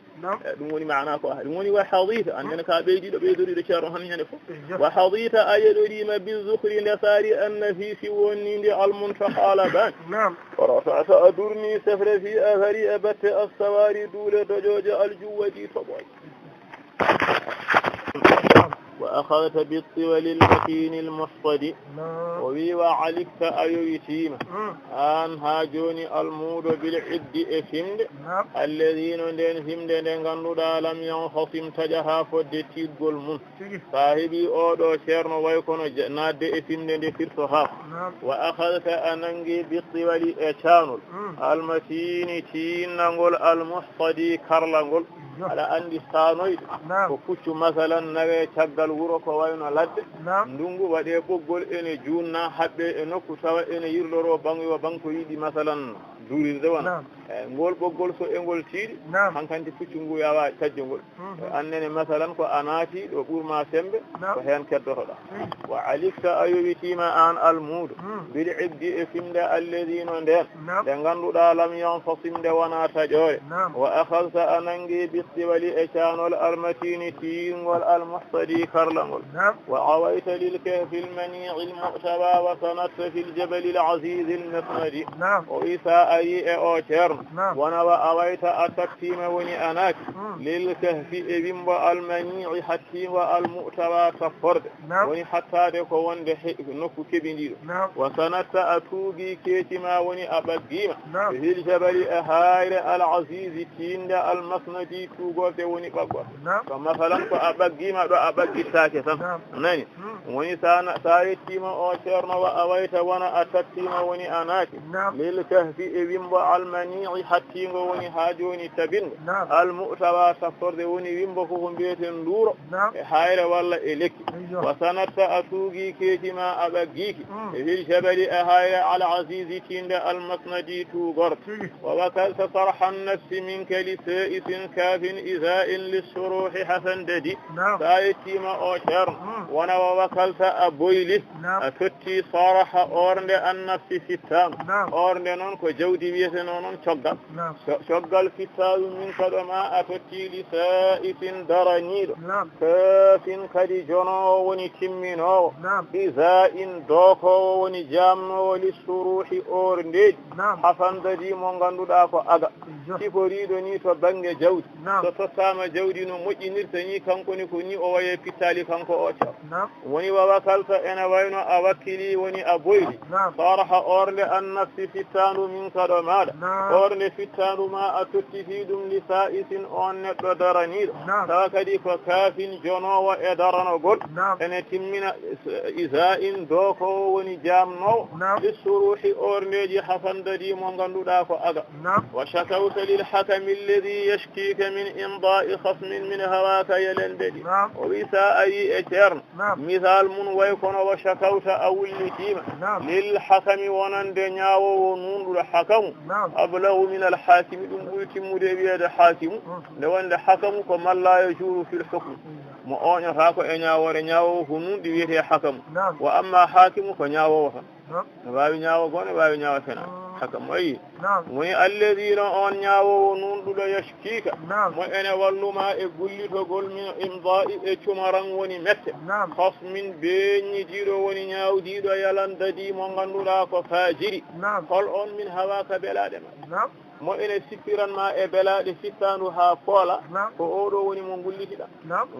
دونغوني معنا كوه دونغوني وحظيت عندنا كابيجي بيدوري دشارو هني نفو وحظيت أيدوري ما بالذخر نساري النفيس ونيندي المنتقى لبان ورفعت أدرني سفر في أثر أبت السواري دولة دجاج الجودي تباج وأخذت بالطول المتين المصطد وبي وعلقت أيويتيما أن هاجوني المود بالعد إفمد الذين دين فمد دنغنودا لم ينخصم تجها فدتي قلمون صاحبي أودو شيرن ويكون ناد إفمد دفرتها وأخذت أننجي بالطول إشانل المتين تين نقول المصطد كارلانقول ala andi sanoyde ko puccu masalan nawe caggal wuro ko wayno ladde ndungu waɗe ɓoggol ene junna haɓɓe e nokku tawa ene yirloro bango banko yiɗi masalan durirde wona ngol ɓoggol so e ngol tiiɗi hankanti puccu ngu yawa cajjo ngol annene masalan ko anati ɗo ɓurma sembe ko hen keddotoɗa wa alikta a yowitima an almudo bil ibdi e fimde alladino nden ɗe ganduɗa lam yanfasimde wona taƴore wa akhadta anangi بالطول إشان الأرمتين تينغ المحصدي كرلنغ وعويت للكهف المنيع المؤتبى وصنت في الجبل العزيز المسند وإساء أي أوشر ونوى أويت أتكتيم وني أناك للكهف إبن المنيع حتى والمؤتبى كفرد وني حتى دكوان نكو كبنير وصنت أتوغي كيتما وني أبقيم في الجبل أهاير العزيز تيند المسند tugote woni baggo ko masalan ko abaggima do abaggitake tan nani woni sana sayetima o cerno wa awayta wana atattima woni anaki lil kahfi e wimbo almani'i hattingo woni ha joni tabingo almu'tawa saforde woni wimbo ko mbiyeten nduro e hayre walla e lekki wa sanata atugi ketima abaggiki e wil jabali e hayre al azizi tinde almasnadi tugor wa wakalta sarhan nafsi min kalisa'isin كافٍ إذاء للشروح حسن ددي سايتيما أوشر وانا ووكلت أبويلي أفتي صارح أورند النفس في التام أورند نونكو جودي بيسن نون شغل في التام من قدما أفتي لسائف درانير كاف كدي جنو وني تمينو إذاء دوكو وني جامنو للشروح أورند حسن ددي مونغاندو داكو أغا سيفوريدو نيتو بانج جودي so tottama jawdi no moƴƴinirta ni kanko ni ko ni o waye pittali kanko o taw woni wawa kalta ene wayno a wakkili woni a boyli saraha orle annafsi fittandu min kaɗo maɗa orle fittandu ma a tottiti ɗum li sa'isin on neɗɗo daraniɗo tawa kadi ko kaafin jonowo e daranogol ene timmina isa'in doko woni jamnowo lissuruhi orleji hasandadi mo ganduɗa ko aga wa shakawta lil hakami alladhi yashkika من إمضاء خصم من هواك يلنددي وبيسا أي إترن مثال من ويكون وشكوت أو اللتيمة للحكم ونندنيا ونون الحكم أبلغ من الحاكم يتم بيد حاكم لو أن الحكم كما لا يجور في الحكم مؤون يفاكو إنياو ورنياو هنون دي حكم وأما حاكم فنياو باوي نياو غون باوي نياو فنا حكم أي موي الذين أون نياو نون دو يشكيك موي أنا واللما يقول من إمضاء إتمران وني مت خصم بيني جيرو وني نياو ديدو يلان ددي مو غاندولا كو فاجري قال أون من هواك بلادما mo ene sipiran ma e belade fittanu ha fola ko odo woni mo gullitida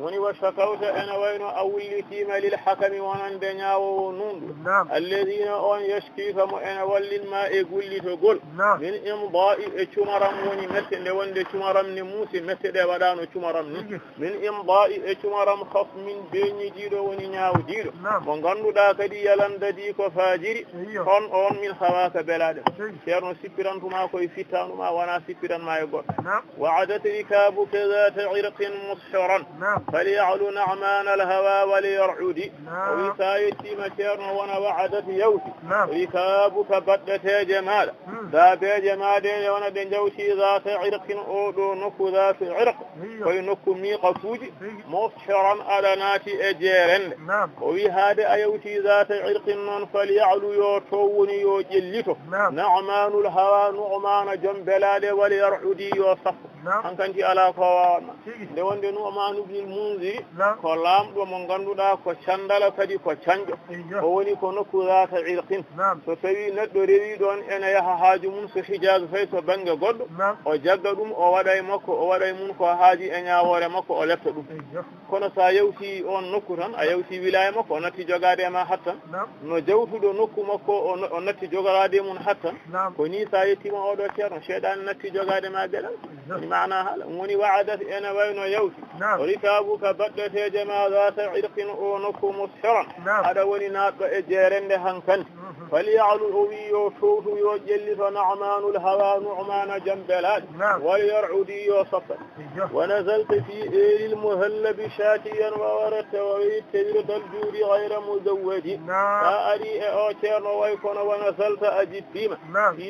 woni wa shakawta ana wayno awlitima lil hakami wonande nyaawo nundu alladhina on yashkika mo ene wallin ma e gullito gol min imda'i e chumaram woni mette de wonde chumaram ni musi mette de wadano chumaram ni min imda'i e chumaram khasmin beñi dido woni nyaaw dido mo ganduda kadi yalandadi ko fajiri on min hawaka belade cerno sipirantuma koy fittanu ما وانا سكرا ما يقول وعدت ركابك ذات عرق مصحرا فليعلو نعمان الهوى وليرعدي ويسايتي مشير وانا وعدت يوتي ركابك بدت جمال ذات جمال وانا دنجوشي ذات عرق أودو نكو ذات عرق وينكو ميق فوجي مصحرا على ناتي أجيرن ويهاد أيوتي ذات عرق فليعلو يوتوني يوجلته نعمان الهوى نعمان جنب بلاد وليرعدي يوصف hankanti ala ko wawana nde wonde Nu'man ibn al-Munzir ko lamɗo mo ganduɗa ko candala kadi ko canjo o woni ko nokku zata irqin so tawi neɗɗo rewi ɗon ene yaha ha haaju mum so hijage fay to banggue goɗɗo o jagga ɗum o waɗa e makko o waɗa e mum ko haaji e ñawore makko o lefta ɗum kono sa yewti on nokku tan a yewti wilaya makko o natti jogade e ma hattan no jawtuɗo nokku makko o natti jogorade e mum hattan ko ni sa yettima oɗo ceerno cheyɗani natti jogade ma gueɗal woni mana haala woni wa'adat ene wayno yawti rikabuka baɗɗeteje ma zata irqin o nokku mushiran aɗa woni natɗo e jeerende hankkandi falyalu o wi yo towtu yo ƴellito na'manul hawa nu'mana jambelade walyar'udi yo sappa wa nazalta fi elil muhallabi shatiyan wa waratta wa wittawirda aljuudi ghayra muzawwadi sa ari e o ceerno way kono wa nazalta a jippima fi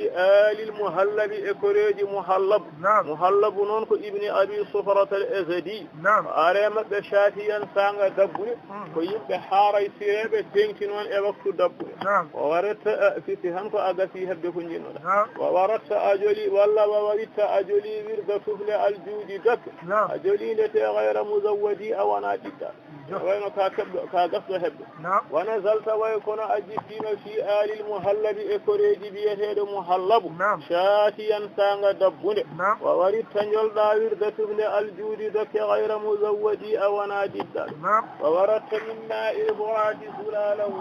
elil muhallabi e koreji muhallabu noon ko ibni abi sufrata al azadi are mabɓe shatiyan sanga dabbude ko yimɓe haaray sireɓe tengti noon e waktu dabbude o waratta fifi han ko agasi hebde ko jinnoɗa wa waratta a joli walla wa waritta a joli wirda tufle aljuudi dakke a jolindete gayra muzawwadi a wona ɗiɗɗa wayno ka keɓɗo ka gasɗo hebde wa nazalta way kono a jippima fi alil muhallabi e koreji biyeteɗo muhallabu shatiyan sanga dabbude wa waritta jolɗa wirda tufle aljuudi dakke gayra muzawwadi a wona ɗiɗɗa wa waratta min ma'i burati zulalahu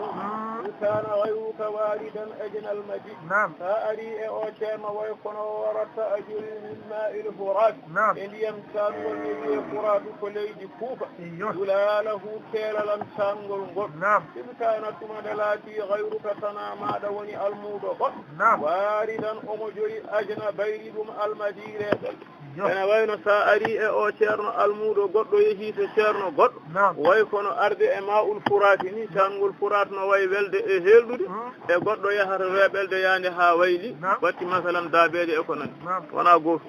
kana ghayruka waridan ajna almadi sa ari e o ceerno way kono waratta a joli min ma'il furat e ndiyam sangol no wiye furatu ko leydi kuufa zulalahu keelalan sangol ngol ɗum kana tumade laati ghayruka tana maɗa woni almuɗo goɗɗo waridan omo joli ajna bayri ɗum almadireɗel ene wayno sa ari e o ceerno almuɗo goɗɗo yeehi to ceerno goɗɗo way kono arde e ma'ul furati ni sangol furat no way welde e helɗude e goɗɗo yahata weɓelde yande ha wayli batti masalan dabeje e ko nani wona goto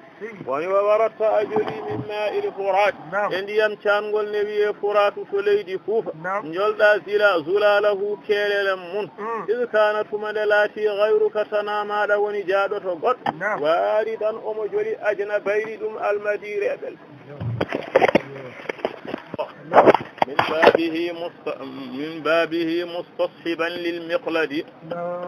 woni wa waratta a joli min ma'il furat e ndiyam cangol ne wiye furatu to leydi fuufa jolɗa zulalahu keelelen mun id kana tumade laati gayruka tana maɗa woni jaaɗoto goɗɗo waari ɗan omo joli ajna bayri ɗum almadireɓel min babihi mustashiban lil miqladi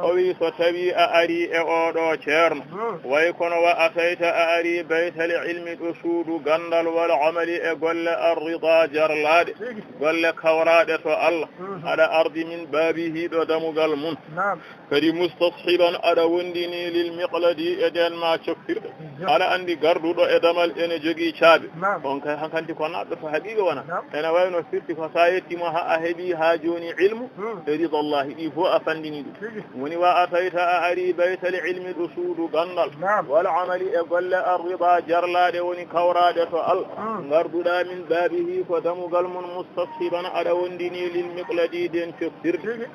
o wi so tawi a ari e oɗo ceerno way kono wa atayta a ari baytal ilmi ɗo suudu gandal wal amali e golle arrida jarlade golle kawraɗe to Allah aɗa ardi min babihi ɗo damugal mun kadi mustashiban aɗa wondini lil miqladi e den ma cokkirɗe aɗa andi garduɗo e damal ene jogii caaɓe on kay hankanti ko naɗɗo to haqiqa wona ene wayno firti ko sa yettimo ha a heeɓi ha joni ilmu e ridallahi ɗi fo a fandini ɗum woni wa atayta a ari baytal ilmi ɗo suudu gandal wal amali e golle arrida jarlaɗe woni kawraɗe to Allah garduɗa min babihi ko damugal mun mustashiban aɗa wondini lil miqladi den cokkirɗe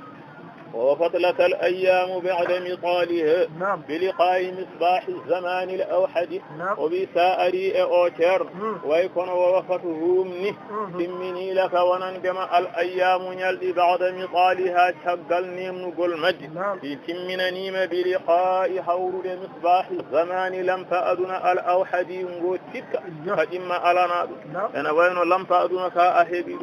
ووفت لك الأيام بعد مطالها بلقاء مصباح الزمان الأوحد وبسائري أوتر ويكون ووفتهم تمني لك وننجم الأيام يلي بعد مطالها شغلني نقول مجد تمنني بلقاء حول مصباح الزمان لم فأدنا الأوحد نقوتك فإما ألنا أنا وين لم فأدنا كأهبي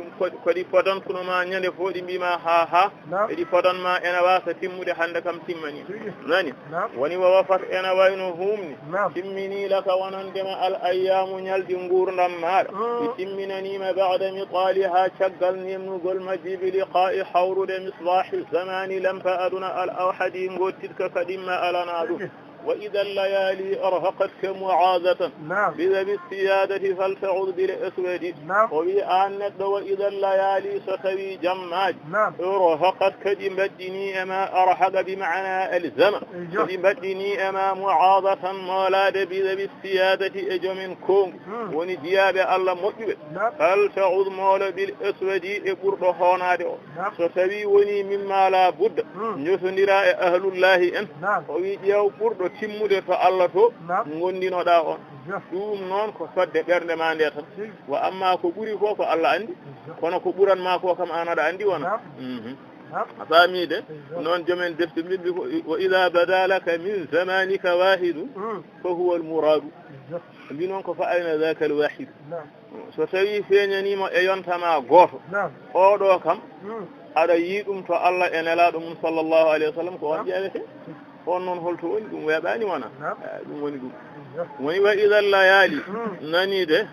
كدي فدن كنما نلفود بما ها كدي فدن ما ena wasa timmude hande kam timmani nani woni wa wafat ena wayno humni timmini laka wonandema al ayyamu nyaldi ngurdam maɗa timminanima ba'da mitaliha caggal nimnugol majji bi liqa'i hawrude misbahi zamani lam fa'aduna al awhadi ngottitka kadimma alana ɗum وإذا الليالي أرهقتك معاذة بذب السيادة فلتعود بالأسود وبأنت وإذا الليالي ستوي جماج أرهقتك جمدني أما أرهق بمعنى الزمن جمدني أما معاذة مولاد بذب السيادة أجم كون ونجياب الله مؤمن فلتعود مولى بالأسود إقرد هوناد ستوي وني مما لا بد نسندراء أهل الله أن ويجيو قرد timmude to Allah to gondinoɗa on ɗum noon ko fodde ɓernde ma nde tan wa amma ko ɓuri ko ko Allah andi kono ko ɓuran ma ko kam an aɗa andi wona a famide noon jomen defte mbiɗi wa ida bada laka min zamanika wahidu fa huwa almuradu mbi noon ko fa ayna dhaka alwahid so tawi feeñanima e yontama goto oɗo kam aɗa yi ɗum to Allah e nelaɗo mum sallllahu alayhi wa sallam ko on ƴeewete on noon holto woni ɗum weeɓani wona ɗum woni ɗum woni wa idal layali nani de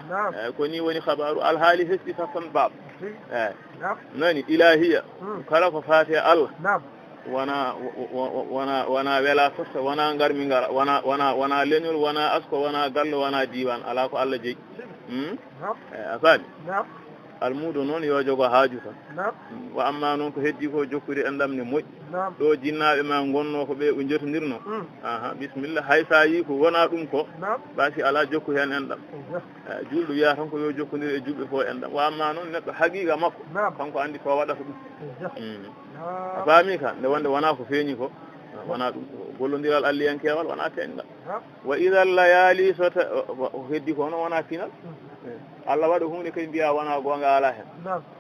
ko ni woni habaru alhaali hesɗi tan baab nani ilahiya kala ko faate Allah wana wela totta wana garmi ngara wana leñol wana asko wana galle wana diwan ala ko Allah jeyi a faami almudo noon yo jogo haaju tan wa amma noon ko heddi ko jokkude enɗam ne moƴƴi ɗo jinnaɓe ma gonno ko ɓe ɓe jotodirno bisimilla hay sa yi ko wona ɗum ko ɓaasi ala jokku hen enɗam julɗo wiya tan ko yo jokkodir e julɓe fo enɗam wa amma noon neɗɗo haqiqa makko kanko andi ko waɗata ɗum a faami ka nde wonde wona ko feeñi ko wona ɗum gollodiral alliyankewal wona teñɗam wa idal layali so heddi ko noon wona final Allah waɗa hunde kadi mbiya wona gonga ala hen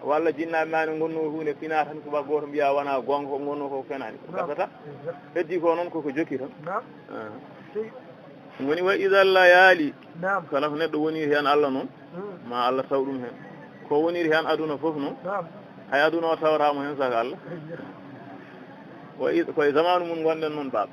walla jinnaɓe ma ne gonno hunde fina tan ko goto mbiya wona gonga ko gonno ko fenani ko gasata heddi ko noon koko jokki tan woni wa idal layali kala ko neɗɗo woniri hen Allah noon ma Allah taw ɗum hen ko woniri hen aduna foof noon hay aduna o tawatamo hen saka Allah koye zamanu mum gonɗen noon baaba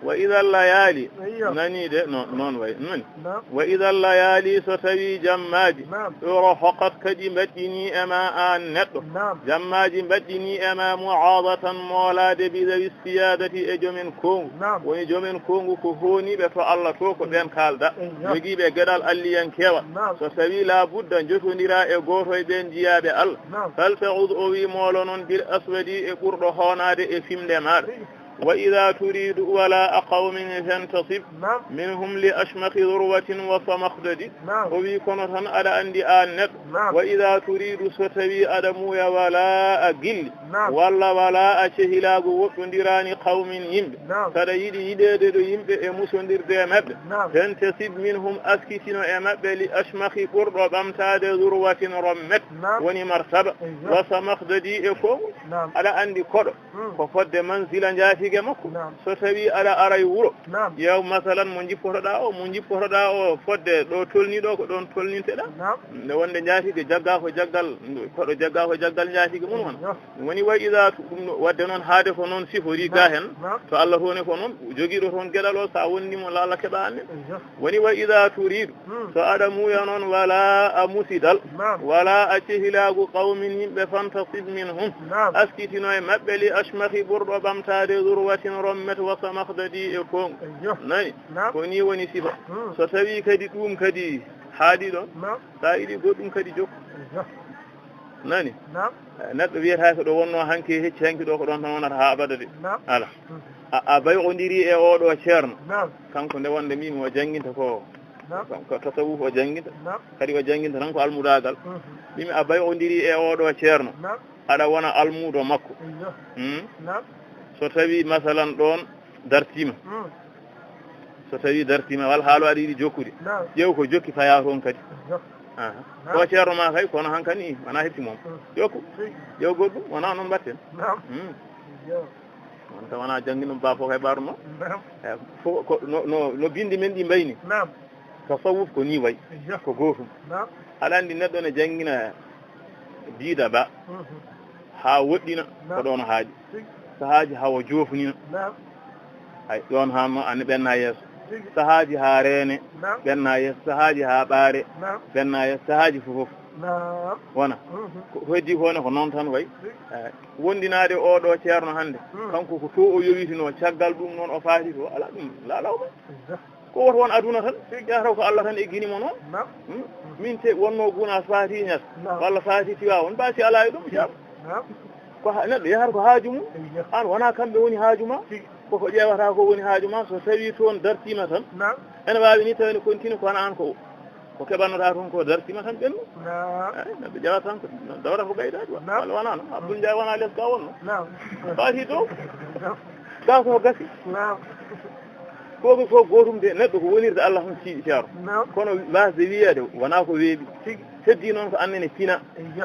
wa idal layali nani de noon way nani wa idal layali so tawi jammaji ɗoro hoqat kadi mbaɗɗini ema an neɗɗo jammaji mbaɗɗini ema mu'adatan moolade bidawi siyadati e jomen kongu woni jomen kongu ko honiɓe to Allah to ko ɓen kalda jogiiɓe gueɗal alliyankewa so tawi la budda jotodira e goto e ɓen jiyaɓe Allah faltaud o wi moolo noon bil aswadi e ɓurɗo honade e fimde وإذا تريد ولاء قوم فانتصب منهم لأشمخ ذروة وصمخدد وبيكون على أندي آنت وإذا تريد ستبي أدمو ولاء قل ولاء شهلاق وكندران قوم يمب kada yiɗi yiɗede yimɓe e musondirde e maɓɓe fentasib minhum askitino e maɓɓe li ashmahi ɓurɗo ɓamtade zurwatin rommet woni martaba wa samakdadi e kongu aɗa andi koɗo ko fodde mansila jaatige makko so tawi aɗa ara e wuuro yew masalan mo jippotoɗa o fodde ɗo tolniɗo ko ɗon tolninteɗa nde wonde jaatige jagga ko jaggal koɗo jagga ko jaggal jaatige mum hon woni wa ida ɗum wadde noon haade ko noon sifori ga hen to Allah tone ko noon jogiiɗo toon gueɗal o sa wonnimo la Allah keɓa annen woni wa ida turidu so aɗa muuya noon wala a musidal wala a cehilagu qawmin yimɓe fantasib minhum askitino e maɓɓe li ashmahi ɓurɗo ɓamtade zurwatin rommet wa samakdadi e kongu nayi ko ni woni sifa so tawi kadi ɗum kadi haaɗi ɗon sa yiɗi goɗɗum kadi jokku nani neɗɗo wiyata ko ɗo wonno hanke hecci hanki ɗo ko ɗon tan wonata ha abada de ala a bayodiri e oɗo ceerno kanko nde wonde mimi o jangguinta ko tasawuf o jangguinta kadi o jangguinta tan ko almudagal mimi a bayodiri e oɗo ceerno aɗa wona almudo makko so tawi masalan ɗon dartima walla haalo aɗa yiɗi jokkude ƴeew ko jokki faya toon kadi ko ceerno ma kay kono hankani wona hefti moom jokku ƴeew goɗɗum wona noon mbatten wonta wona jangguino ba fof kay ɓaruno fo ko no bindi men ɗi mbayni tasawuf ko ni way ko gotum aɗa andi neɗɗo ne jangguina diida ba ha woɗɗina ko ɗon haaji sahaji hawo jofnina hay ɗon hanno ane ɓenna yeeso sahaji ha reene ɓenna yeeso sahaji ha ɓaare ɓenna yeeso sahaji fofof wona ko heddi kone ko noon tan way wondinade oɗo ceerno hande kanko ko to o yowitino caggal ɗum noon o faati to ala ɗum laalawma ko woto won aduna tan jataw ko Allah tan e guinimo noon min te wonno guna faati ñas walla faati tiwa won mbasi ala e ɗum ceerno ko neɗɗo yahata ko haaju mum an wona kamɓe woni haaju ma koko ƴewata ko woni haaju ma so tawi toon dartima tan ene wawi ni tawni continue kono an ko keɓannota toon ko dartima tan ɓennu neɗɗo ƴewata tan ko dawata ko ɓeydaji walla wona noon Abdoul Ndiaye wona less ga wonno faati dow ga ko gasi koko fof gotum de neɗɗo ko wonirde Allah tan siiɗi ceero kono wasde wiyede wona ko weeɓi heddi noon ko annene fina eyyi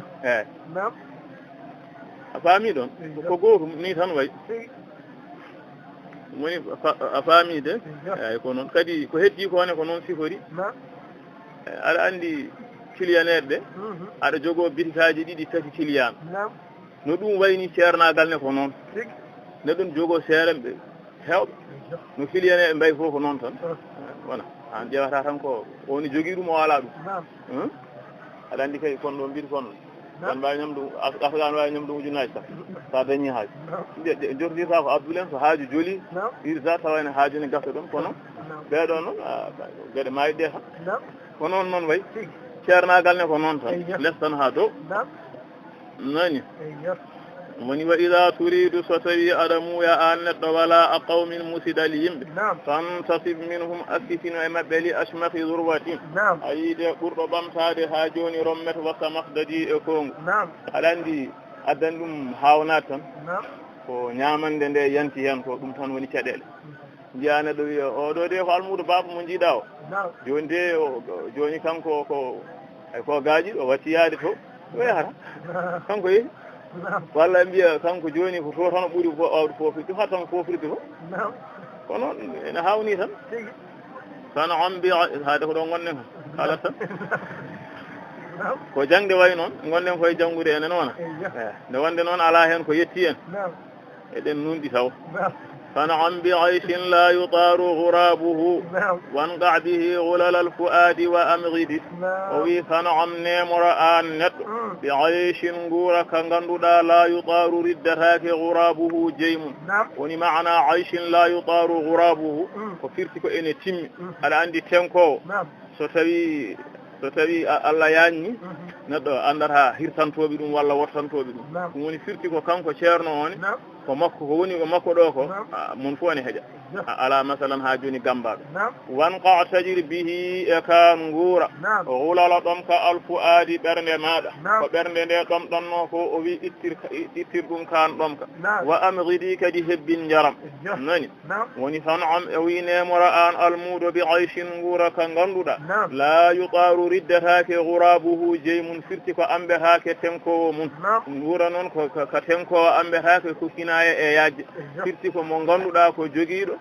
a faami ɗon ko gotum ni tan way woni a faami de eyyi ko noon kadi ko heddi ko ne ko noon sifori aɗa andi kiliyaneɓe ɓe aɗa jogo bitikaji ɗiɗi tati kiliyan no ɗum wayni ceernagal ne ko noon neɗɗon jogo seeremɓe hewɓe no fili ene mbay fof ko noon tan wona an ƴewata tan ko woni jogii ɗum o ala ɗum aɗa anndi kay kon ɗo mbiri kon an mbawi ñamdu afghan wawi ñamdu ujunnaji tan sa dañi haaju jortirta ko abdoulain so haaju jooli irsa tawani haaju ne gasa ɗon kono ɓeeɗo noon gueɗe mayi ɗe tan ko noon noon way ceernagal ne ko noon tan less tan ha dow nani woni wa ida turidu so tawi aɗa muuya an neɗɗo wala a qawmin musidal yimɓe fantasib minhum akkitino e maɓɓe li ashmaki zurwatin a yiide ɓurɗo ɓamtade ha joni rommet wasa mafdadi e kongu aɗa andi addani ɗum hawnade tan ko ñamande nde yanti hen ko ɗum tan woni caɗele jiya neɗɗo wiya oɗo de ko almudo baba mo jiiɗa o joni de joni kanko ko gaaƴi o wattiyade to o yahata kanko yeehi walla mbiya kanko joni ko to tan ɓuuri awde fofirde ha tan fofirde to ko noon ene hawni tan tan ambi haade ko ɗo gonnen halat tan ko jangde way noon gonnen koye janngude enen wona nde wonde noon ala hen ko yetti en eɗen nunɗi taw فنعم بعيش لا يطار غرابه وانقع به غلل الفؤاد وأمغد وي فنعم نمر آن نت بعيش غورا كنغندودا لا يطار ردتاك غرابه جيم وني معنى عيش لا يطار غرابه وفرتك إن تيم على عندي تنكو so tawi Allah yañni neɗɗo andata hirtantoɓe ɗum walla wortantoɓe ɗum ɗum woni firti ko kanko ceerno one ko makko ko woni ko makko ɗo ko mun fof ne heeƴa ala masalan ha joni gambaɗo wanqa tajir bihi e ka nguura hulala ɗom ka alfuadi ɓernde maɗa ko ɓernde nde ɗom ɗonno ko o wi ittir ɗum kan ɗom ka wa amridi kadi hebbin jaram nani woni tan am e wi nemora an almuɗo bi ayshin nguura ka ganduɗa la yuqaru riddatake gurabuhu jeymun firti ko ambetake tenkowo mum nguura noon ko tenkowo ambetake ko kinaya e yajje firti ko mo ganduɗa ko joguiɗo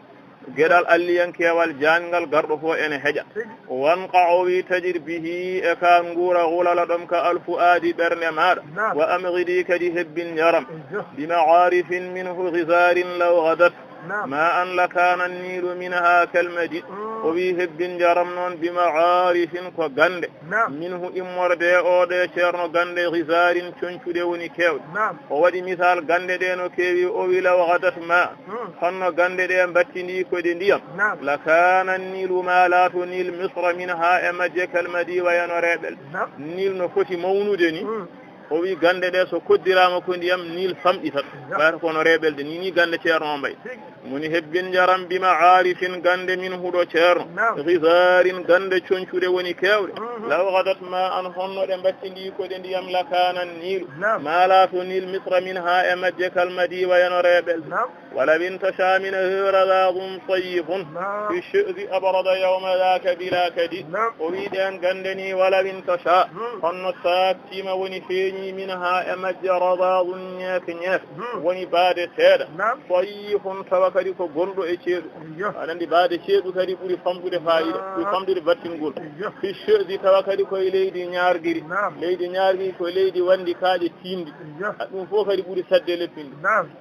gueɗal alliyankewal jangal garɗo fo ene heeƴa wanqa o wi tajir bihi e ka nguura hulala ɗom ka alfuadi ɓernde maɗa wa amridi kadi hebbin jaram bimaarifin minhu gisarin law gadat ما أن لكان النيل منها كالمدي وفي هبين جرم نون بمعارف كغند منه إمور دي أو دي شيرنو غند غزار چنچو دي وني كيو وودي مثال غند دي نو كيوي أو لو غدت ما خنو غند دي مبتني كودي ديام لكان النيل ما لا تنيل مصر منها أمجي كالمدي وينوريبل نيل نو فوتي مونو دي o wi gande ɗe so koddirama ko ndiyam nil famɗitat ɓayata kono reɓelde ni gande ceerno o mbay moni hebbin jaram bima arifin gande min huuɗo ceerno gisarin gande concuɗe woni kewɗe law gadat ma an honnoɗe battindi koɗe ndiyam lakanan nilu malato nil misra min ha e majje kalmadi wayano reɓelde wala wintasha min hiradadum tayibun fi chedi abrada yawma dhaka bila kadi o wi ɗen gande ni wala wintasha honno saktima woni feeñi min ha e majje radadum ñeeke ñeeke woni baade seeɗa tayibun tawa kadi ko gonɗo e ceeɗu aɗa andi baade ceeɗu kadi ɓuuri famɗude fayida ɓuuri famɗude battingol fi chedi tawa kadi koye leydi ñaargiri koye leydi wandi kaaƴe tindi ɗum fof kadi ɓuuri sadde leppinde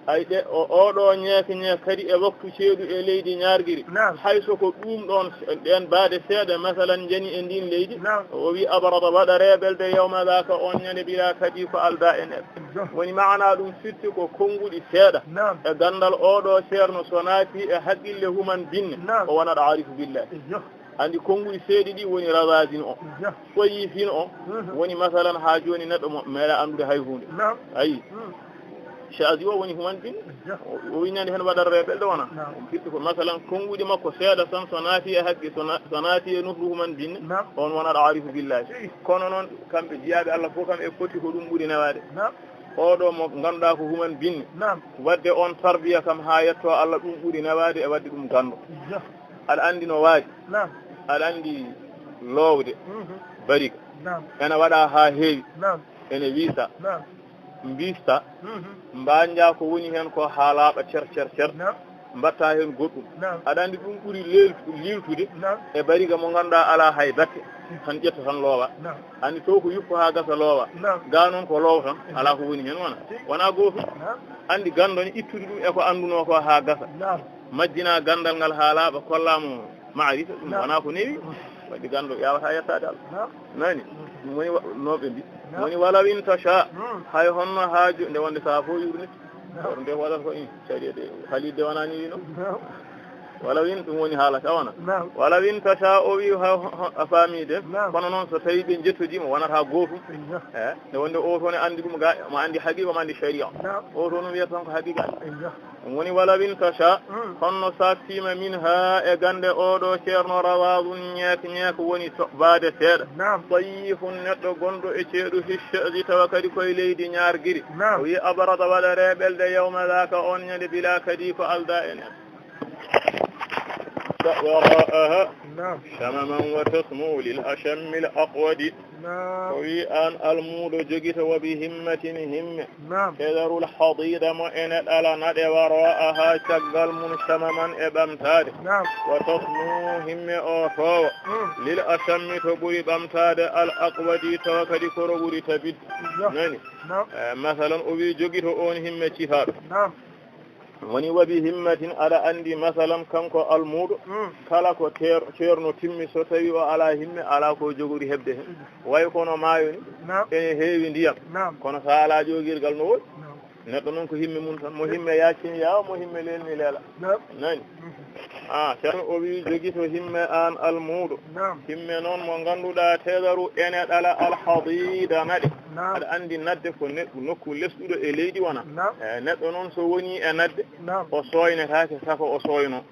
ay ɗe oɗo ñeeke kadi e waktu ceeɗu e leydi ñaargiri hayso ko ɗum ɗon ɗen baade seeɗa masalan jani e ndin leydi o wi abrada waɗa reɓelde yawma dhaka on ñande bila kadi ko alda en woni maana ɗum firti ko konnguɗi seeɗa e gandal oɗo ceerno so naati e haqqille human binne o wonat arifu billahi andi konnguɗi seeɗi ɗi woni ravagine o soyi fin o woni masalan ha joni neɗɗo mo meeɗa andude hay hunde ayi chaadi o woni human bin o winande hen waɗat reɓelde wona firti ko masalan konnguɗi makko seeɗa tan so naati e haqqi so naati e nufru human binne on wonat arifu billahi kono noon kamɓe jiyaɓe Allah fof kam e foti ko ɗum ɓuuri newade oɗo mo ganduɗa ko human binne wadde on tarbiya kam ha yetto Allah ɗum ɓuuri newade e wadde ɗum gando aɗa andi no waaji aɗa andi lowde barika ene waɗa ha heewi ene wiisa mbista mbanja ko woni hen ko ha laaɓa cer mbatta hen goɗɗum aɗa andi ɗum ɓuuri liltude e bariga mo ganduɗa ala hay batte tan ƴetta tan loowa andi to ko yuppo ha gasa loowa ga noon ko loowa tan ala ko woni hen wona goofi andi gandone ittude ɗum eko anduno ko ha gasa majjina gandal ngal haalaɓa kollamo maarifa ɗum wona ko newi waɗi gando yawata yettade Allah nani ɗum woni noɓe mbi woni walaw in tasha hay honno haaju nde wonde saha fo yurni oto nde waɗata ko in caɗede haalide wonani wino walaw in ɗum woni haala tawana walaw in tasha o wi a faamide kono noon so tawi ɓe jettodima wonata gootum nde wonde o toon e andi ɗum ga mo andi haqiqa mo andi sharia o toon wiyata tan ko haqiqa ɗum woni walaw in tasha honno sattima min ha e gande oɗo ceerno rawadun ñeek woni toɓɓade seeɗa tayifun neɗɗo gonɗo e ceeɗu hiccaji tawa kadi koye leydi ñaarguiri o wi abarata waɗa reɓelde yawma dhaka on ñande bila kadi ko alda en وراءها شمما وتصمو للأشم الأقود وي أن المود جگت وبهمة همة كذر الحضيض مؤنة على ند وراءها شغل من شمما إبمتاد وتصمو همة أوفو للأشم تبري بمتاد الأقود توكد كرغوري تبد مثلا أبي جگت أون همة شفار woni wabi himmatin aɗa andi masalan kanko almuɗo kala ko ceerno timmi so tawi o ala himme ala ko jogori hebde hen way kono maayo ni ene heewi ndiyam kono sa ala jogirgal no woɗi neɗɗo noon ko himme mum tan mo himme yaccini yawa mo himme lelni leela nani ceerno o wi jogi to himme an almuɗo himme noon mo ganduɗa tedaru ene ɗala alhadida naɗe aɗa andi nadde ko nokku lesɗuɗo e leydi wona neɗɗo noon so woni e nadde o soynetake sako o soyno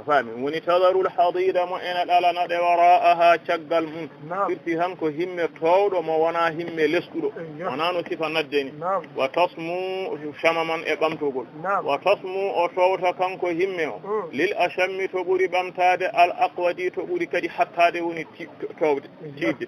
faami woni tadaru alhadida mo ene ɗala naɗe wara'aha caggal mum firti tan ko himme towɗo mo wona himme lesɗuɗo wona no sifa nadde ni wa tasmu shama man e ɓamtogol wa tasmu o towta kanko himme o lil ashammi to ɓuri ɓamtade al aqwadi to ɓuri kadi hattade woni towde tiidde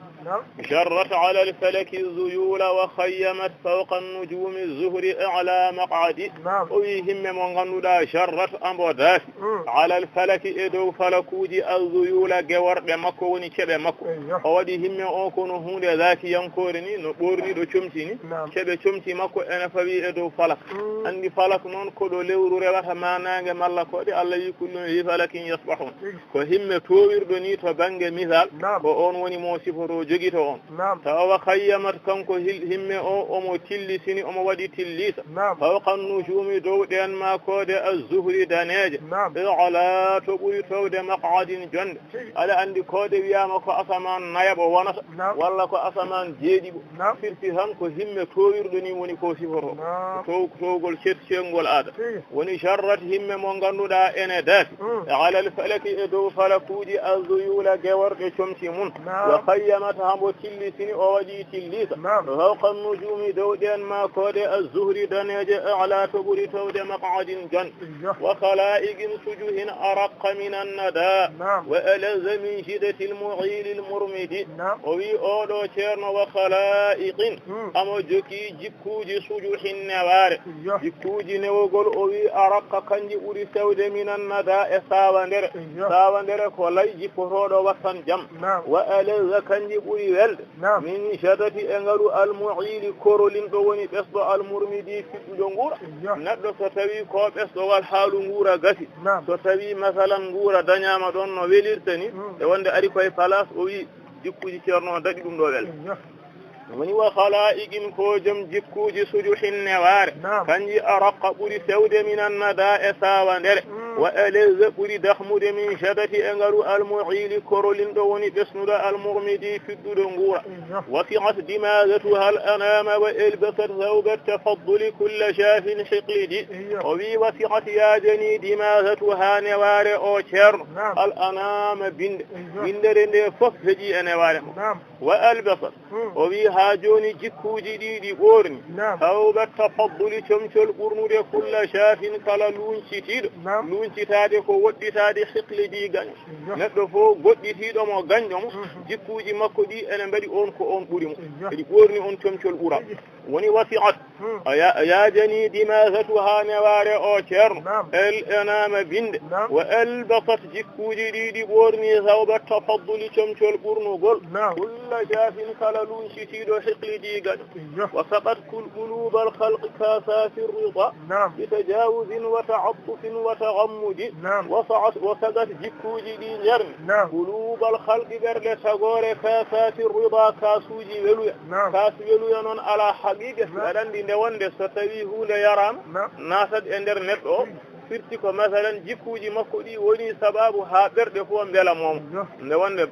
jarrat ala al falaki zuyula wa khayyamat fawqa an-nujumi az-zuhri a'la maq'adi o wi himme mo ganduɗa jarrat ambo daafi ala al falaki e dow falakuji az-zuyula geworɓe makko woni ceɓe makko o waɗi himme o kono hunde zaki yankore ni no ɓorni ɗo comti ni ceɓe comti makko ene fawi e dow falak andi falak noon ko ɗo lewru rewata manage malla koɗe Allah yi kullum yi falakin yasbahun ko himme towirɗo ni to banggue misal ko on woni mo siforo joguito on tawa khayyamat kanko himme o omo tillisini omo waɗi tillisa fawqa nujumi dow ɗen makode az-zuhri daneje ala to ɓuri towde maq'adin jonde aɗa andi kode wiyama ko asaman nayaɓo wonata walla ko asaman jeeɗiɓo firti tan ko himme towirɗo ni woni ko siforo towgol cettiyengol aada woni jarrat himme mo ganduɗa ene daafi ala al falaki e dow falakuji az-zuyula geworɗe comti mun wa khayyamata hambo tillisini o waɗi tillisa fawqa an-nujumi dow ɗen makode az-zuhri daneje ala to ɓuri towde maq'adin jon wa khala'iqin sujuhin araqqa min an-nada wa alazza min shiddati al-mu'il al-murmidi o wi oɗo ceerno wa khala'iqin amo joki jikkuji sujuhin neware jikkuji newogol o wi araqqa kanji ɓuri sewde min an-nada e sawandere ko lay jippotoɗo wattan jam wa alazza kanji ɓuri welde min shadati e ngaru al-mu'ili korolin ɗo woni ɓesɗo al-murmidi fiɗɗuɗo nguura neɗɗo so tawi ko ɓesɗowal haalu nguura gasi so tawi masalan nguura dañama ɗon no welirta ni e wonde ari koye place o wi jikkuji ceerno daɗi ɗum ɗo welde woni wa khala'iqin ko jom jikkuji sujuhin neware kanji araqqa ɓuri sewde min an-nada e sawandere wa alazza ɓuri dahmude min shadati e ngaru al-mu'ili korolin ɗo woni ɓesnuɗo al-murmidi fiɗɗuɗo nguura wasi'at dimagatuha al-anama wa albasat thawba tafadduli kulla shafin hiqlidi o wi wasi'at yajani dimagatuha neware o ceerno al-anama bindere nde fof heeƴi e neware mo wa albasat o wi ha joni jikkuji ɗiɗi ɓorni thawba tafadduli comcol ɓurnude kulla shafin kala luncitiɗo luncitade ko woɗɗitade hiqlidi gaño neɗɗo fo goɗɗitiɗo mo gañɗomo jikkuji makko ɗi ene mbaɗi on ko on ɓuuri mo eɗi ɓorni on comcol ɓuura woni wasi'at yaajani dimagatuha neware o ceerno el enama binde wa albasat jikkuji ɗiɗi ɓorni sawba tafadduli comcol ɓurnugol kulla jafin kala luncitiɗo hiqlidi gaɗo wa saɓat quluba alhalqi kasafi rida bitajawuzin wa ta'attufin wa taghammudi wa sagat jikkuji ɗi jarni quluba alhalqi ɓerɗe tagore kasafi rida kasuji weluya kasu weluya noon ala haqiqa aɗandi nde wonde so tawi hunde yaram nasat e nder neɗɗo o firti ko masalan jikkuji makko ɗi woni sababu ha ɓerɗe fof beela moom nde wonde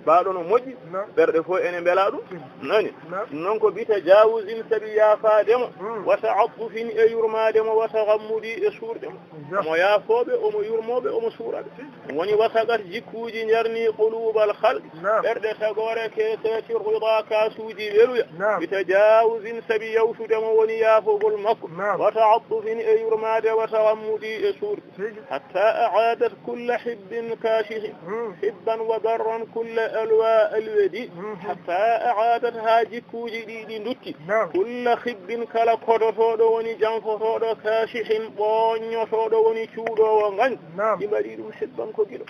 baɗo no moƴƴi ɓerɗe fof ene beela ɗum nani noon ko bita jawusin sabi yaafademo wa ta'attufin e yurmademo wa taghammudi e suurdemo omo yaafoɓe omo yurmoɓe omo suuraɓe woni wasagat jikkuji jarni qulubal khalqi ɓerɗe tagore keseti rida kasuji weluya bita jawusin sabi yawtudemo woni yaafogol makko wa ta'attufin e yurmade wa taghammudi e suurde hatta a'adat kulla hibbin kashihin hibban وبرا كل ألواء الودي حتى أعادت هاجكوجي دي ندتي كل خب كلا كودو وني جانفو كاشح بونيو وني شودو وغن يبدي حبا كوجيرو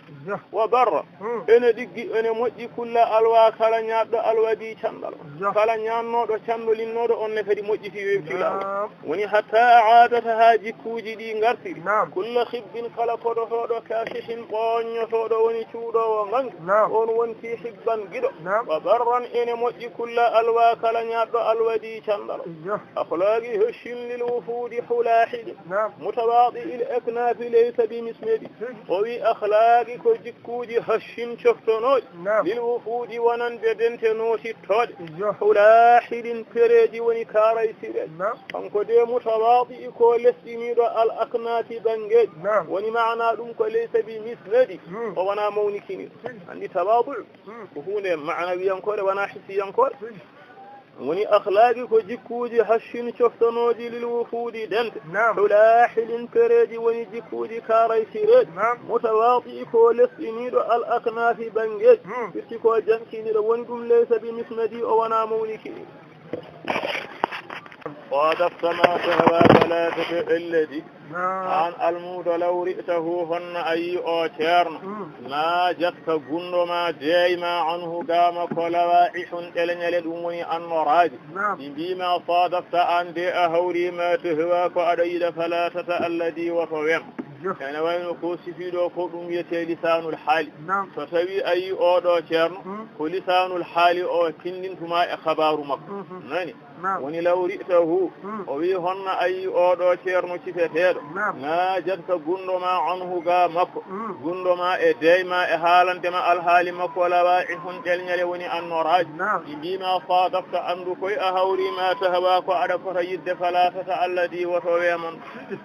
وبرا انا ديغي انا موجي كل ألواء كلا نيادو الودي چاندال كلا نيانودو چاندولينودو اون فدي موجي في ويبتلا وني حتى أعادت هاجكوجي دي غارتي كل خب كلا كودو كاشح بونيو وني شودو وغن on wonti hibban giɗo wa barran ene moƴƴi kulla alwa kala ñaɗɗo alwadi candalo akhlaqi hushin lil wufudi hulahidi mutawadi il aknafi laysa bi mismedi o wi akhlaqi ko jikkuji hushin coftonoɗi lil wufudi wonande dente notittode hulahidin pereji woni karay sire kanko de mutawadi ko lesɗiniɗo al aknafi bangeji woni maana ɗum ko laysa bi mismedi o wona mawnikini andi tawadu ko hunde ma'nawiyankore wana hisiyankore woni akhlaqi ko jikkuji hashin coftonoji lil wufudi dente hulahilin pereji woni jikkuji karay sireji mutawadi ko lesɗiniɗo al aknafi bangeji firti ko jankiniɗo woni ɗum laysa bi misnadi o wana mawnikini وادفت ما تهوى فلا تتألدي عن الموت لو رئته هن أي أوتيرن ما جتك قند ما دايما عنه قام كلوائح إلن يلدوني النراج بما صادفت أن دي أهوري ما تهوى فأريد فلا تتألدي وطوين يعني وين كوسي دو كودum yete lisanul hali so tawi ayi odo ceerno ko lisanul hali o tindintuma e khabaru makko nani woni lawritahu o wi honna ayi odo ceerno cifetedo na jadka gundoma anhu ga makko gundoma e deyma e haalantema al hali makko lawaihun delnyale woni annoraj bima sadafta andu koy a hawri ma tahwa ko ada ko yidde falatata alladi wato weman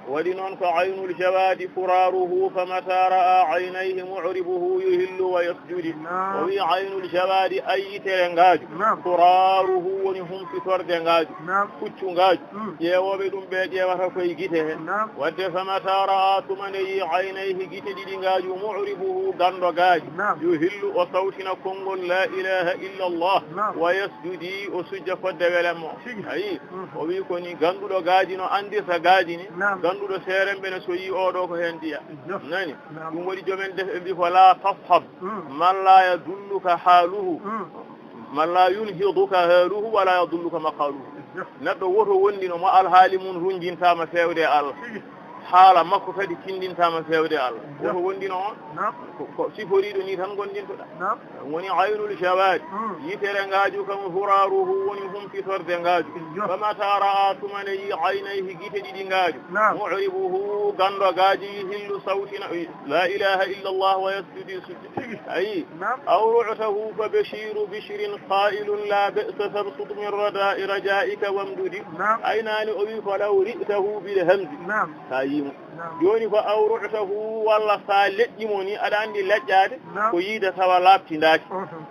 wadi non ko aynul jawadi فراره فمتى رأى عينيه معربه يهل ويسجد وهي عين الجواد أي ترنغاج فراره ونهم في تردنغاج كتشنغاج يوبدون بيجي وفكي جته ود فمتى رأى تمني عينيه جتدنغاج معربه غندغاج يهل وصوتنا كونغ لا إله إلا الله ويسجد وسجد فدبلم أي وبيكوني غندغاج نو أندي سغاجني غندغ سيرن بن سوي أودو هنديا ناني دum wadi jomen def bi wala tashab man la yadulluka haluhu man la yulhiduka haluhu wala yadulluka maqaluhu neddo woto wondino mo al halimun runjintama fewde Allah haala makko kadi tindintama fewde Allah woto wondino on ko siforido ni tan gondintoda woni aynul jawad yitere ngaaju kam huraruhu woni humpitorde ngaaju fama tara tumane yi aynayhi gite didi ngaaju mu'ribuhu gando gaaji hillu sawtina la ilaha illa Allah wa yasjudu sujud ay awru'tahu fa bashiru bishrin qa'ilun la ba'sa tarsud min rada'i raja'ika wamdudi aynani o wi ko law ri'tahu bil hamzi joni ko awru'tahu walla sa leƴƴimo ni aɗa andi leƴƴade ko yiida tawa labtindaki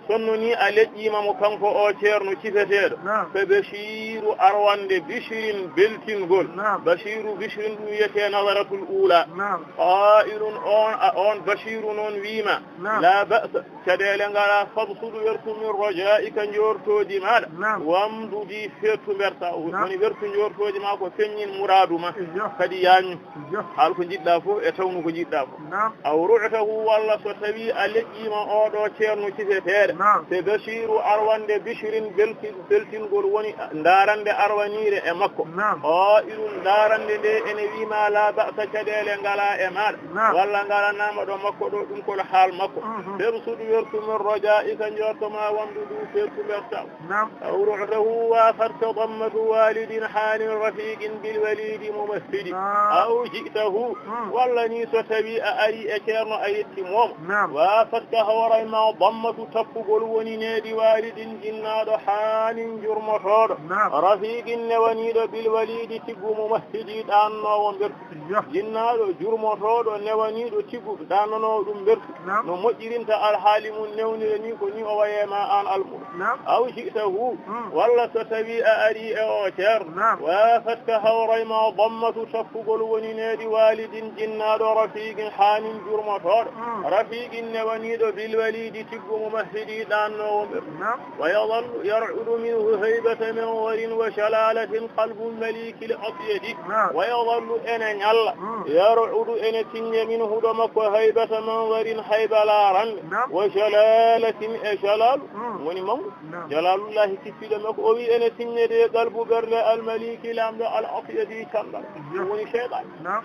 sonno ni a leƴƴima mo kanko o ceerno cifeteɗo ko bashiru arwande bishirin beltingol bashiru bishirin ɗum wiyete nazaratul ula qailun on bashiru noon wiima la ba'sa caɗele ngala fabsudu wertu min rajaika jortoji maɗa wamdudi fertu berta woni wertu jortoji ma ko feññin muradu ma kadi yañu haal ko jiɗɗa fof e tawnu ko jiɗɗa fof aw ru'tahu walla so tawi a leƴƴima oɗo ceerno ciseteɗe te basiru arwande bisirin beltingol woni darande arwanire e makko o iɗum darande nde ene wima la ba'sa caɗele ngala e maɗa walla ngalanama ɗo makko ɗo ɗum koɗo haal makko fabsudu wertu min rajaika jortoma wamdudu fertu berta aw ru'tahu wafatka dammatu walidin halin rafiqin bilwalidi mumahidi aw ji'tahu walla ni so tawi a ari e ceerno a yetti moom wafatka hawrayma dammatu tappugol woni needi walidin jinnaɗo halin jurmotoɗo rafiqin newaniɗo bilwalidi tiggu mumahidi ɗannowo bertu jinnaɗo jurmotoɗo newaniɗo tiggu ɗannonowo ɗum bertu no moƴƴirinta alhaali mum newnire ni ko ni o wayema an almuɗo aw ji'tahu walla so tawi a ari e o ceerno wafatka hawrayma dammatu tappugol woni needi walidin jinnaɗo rafiqin hanin jurmotoɗo rafiqin newaniɗo bilwalidi tiggu mumahidi ɗannowo bertu wa yadallu yar'udu minhu haybata manwarin wa shalalatin qalbu maliki l asyadi wa yadallu ene ñalla yar'udu ene tinñe minhu ɗo makko haybata manwarin haybalaran wa shalalatin e shalal woni mawɗo jalalullahi kippiɗo makko o wi ene tiññede qalbu berde almaliki lamɗo al asyadi camɗal woni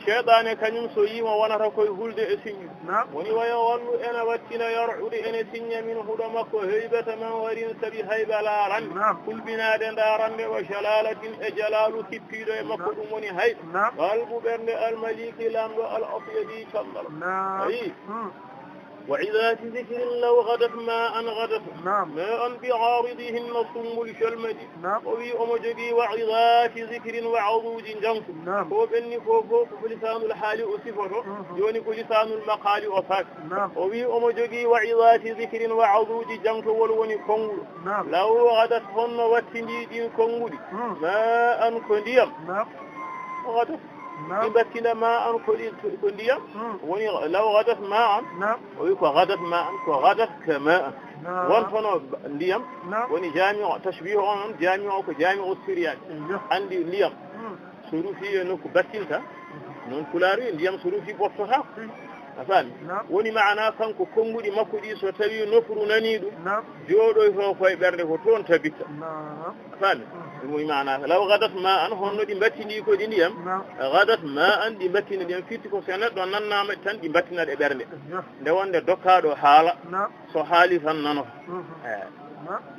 cheyɗane kañum so yima wonata koye hulde e siñu woni wa yadallu ene wattina yar'udu ene tiññe min huɗo makko haybata manwarin saabi haybalaran kulbinade darande wa shalalatin e jalalu kippiɗo e makko ɗum woni hayɓa qalbu berde almaliki lamɗo al asyadi camɗal ayi وعظات ذكر لو غدت ما أن غدت ما أن بعارضهن صم الشلمد وفي أمجدي وعظات ذكر وعضوج جنك هو بني فوق لسان الحال أصفته يونك لسان المقال أفاك وفي أمجدي وعظات ذكر وعضوج جنك والوني كونغ لو غدت هن واتندي كونغ ما أن كنديم غدت إبتنا ما أن كنديم لو غدت ما أن ويكو غدت ما أن كغدت كماء وانفنو ليم وني جامع تشبيه عن جامع كجامع السريان عندي ليم سروفي نكو بتينتا نون كلاري ليم سروفي بوفتها afani woni maana kanko kongudi makko di so tawi nofru nani dum jodo fo koy berde ko ton tabita afani woni maana law gadat ma an honno di battini ko di ndiyam gadat ma an di battini ndiyam fitti ko senet do nannama tan di battina de berde nde wonde dokkado haala so haali tan nano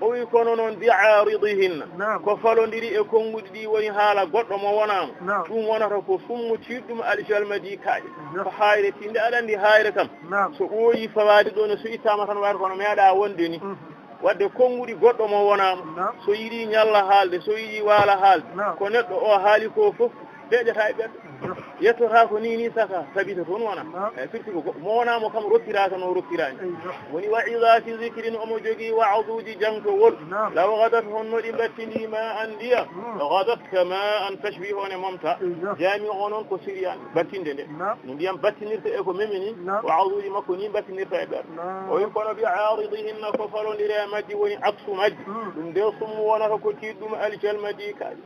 o wi kono noon bi'aridihin ko falondiri e konngudi ɗi woni haala goɗɗo mo wonama ɗum wonata ko summu tiɗɗum aljalmadi kaaƴe ko hayre tinde aɗa andi hayre kam so ɓooyi fawade ɗo no so ittama tan wayata kono meeɗa wonde ni wadde konngudi goɗɗo mo wonama so yiɗi ñalla haalde so yiɗi waala haalde ko neɗɗo o haali ko fof deƴata e ɓerɗe yettota ko ni saka tabita toon wona firti ko mo wonamo kam roppiraka no roppirani woni wa izati zicrin omo jogui wa'duji jankowol law gadat honno ɗi battindima an ndiya gadat kama an tashbih one momta jami o noon ko siriyan battinde nde no ndiyam battinirta e ko memini wa'duji makko ni battinirta e ɓerɗe o wi kono bi aridihinna ko falodire majji woni aksu majji ɗum nde summu wonata ko tiɗɗum aljalmadi kaji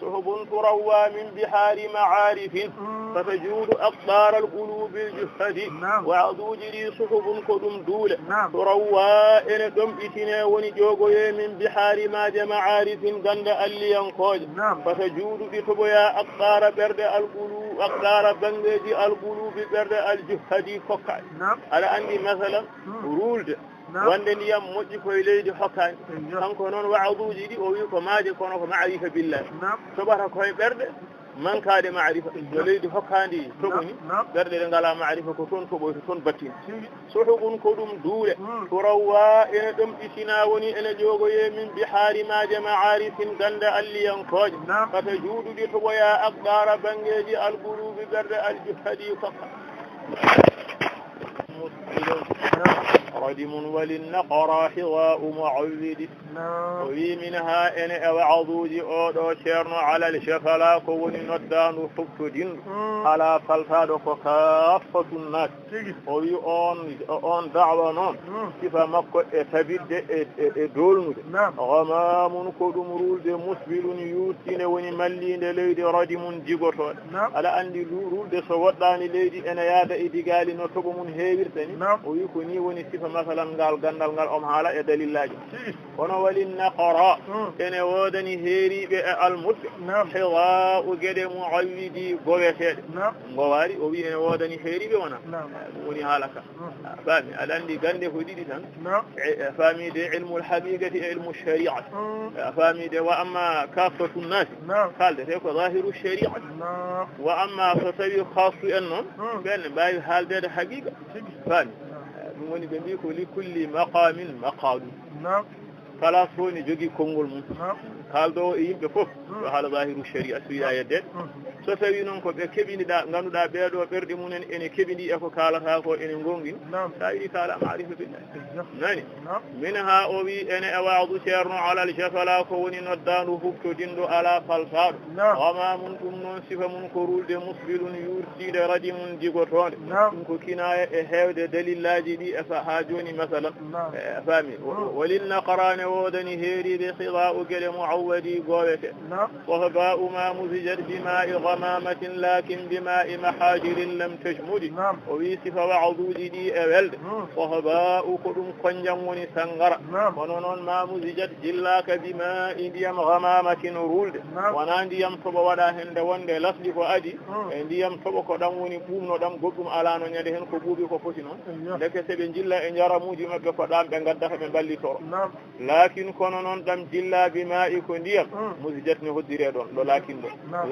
sohobun turawwa min bihari ma'arifin فتجود أقدار القلوب الجهد وعدوج لي صحب كدم دولة تروى إن دم إتنا ونجوغي من بحار ما جمع عارف غند اللي ينقاج فتجود بتبويا أقدار برد القلوب أقدار بنجي القلوب برد الجهد فقع على أني مثلا رولد wande ndiyam moƴƴi koye leydi hokkani kanko noon wa'duji ɗi o wi ko maaje kono ko ma'rifa billah toɓata koye ɓerɗe mankade ma'rifa no leydi hokkandi toɓoni ɓerɗe ɗe ngala ma'rifa ko toon toɓoyto toon battin sohubun ko ɗum duure to rawwa ene ɗum ɗitina woni ene ƴogoye min bihari maje ma'arifin ganda alliyankoje kata juuɗuɗi toɓoya aqdara bangeji alqulubi ɓerɗe aljuhadi kokka ردم وللنقرى حواء معود وي منها إن أوعظوج أو شيرن على الشفلا كون ندان حبت دين على فلتاد كافة الناس وي أون دعوة نون كيف مكو تبيد دولمد غمام كدم رولد مسبل يوتين وني ملين ليدي ردم جيغوتو على أندي رولد سوطاني ليدي أنا يادا إدقالي نتوب من هيرتني ويكوني وني صفة مثلا قال غندال قال حالا دليل لاجي ونو وللنقرا إن ودني هيري بالمد حواء قد معودي غويتي غواري وبي إن ودني هيري بونا وني هالكا فامي الأندي غندي هديدي تان فامي دي علم الحقيقة علم الشريعة فامي دي وأما كافة الناس قال ده ظاهر الشريعة وأما فتبي خاص أنه بأن باي حال ده حقيقة فاني من بيقول لكل مقام مقعد خلاص هو نجي كونغول قال دو يمبه فوف وحال ظاهر الشريعة في آيات so tawi noon ko ɓe keɓiniɗa ngannduɗaa ɓeeɗo ɓerɗe mumen ene keɓini e ko kaalata ko ene gonngin sa yiɗi kaala maarifa billahi nani min ha o wi ene e waadu ceerno alal jafala ko woni noddaandu huftodinɗo ala faltaaɗo wama mum ɗum noon sifa mum ko rulde musbilun yurtiide radi mum jigotoonde ɗum ko kinaya e heewde dalillaji ɗi e ha jooni masalan faami walilna qarane woodani heeriɓe hida'u geɗe muawwadi goowete wahba'u ma musijat bima'i غمامة لكن بماء محاجر لم تجمد ويسف وعضود دي أولد وهباء قدم قنجم ونسنغر ونون ما مزجت جلاك بماء ديام غمامة رولد ونان ديام صب ودا هند وند لفلي فأدي ديام صب قدم ونبوم ندم قدم على نون يدهن قبوبي كفتنون لك سبن جلا إن يرى موجي مبقى قدام بنغده من بلي صور لكن كنون دم جلا بماء كنديام مزجت نهدري دون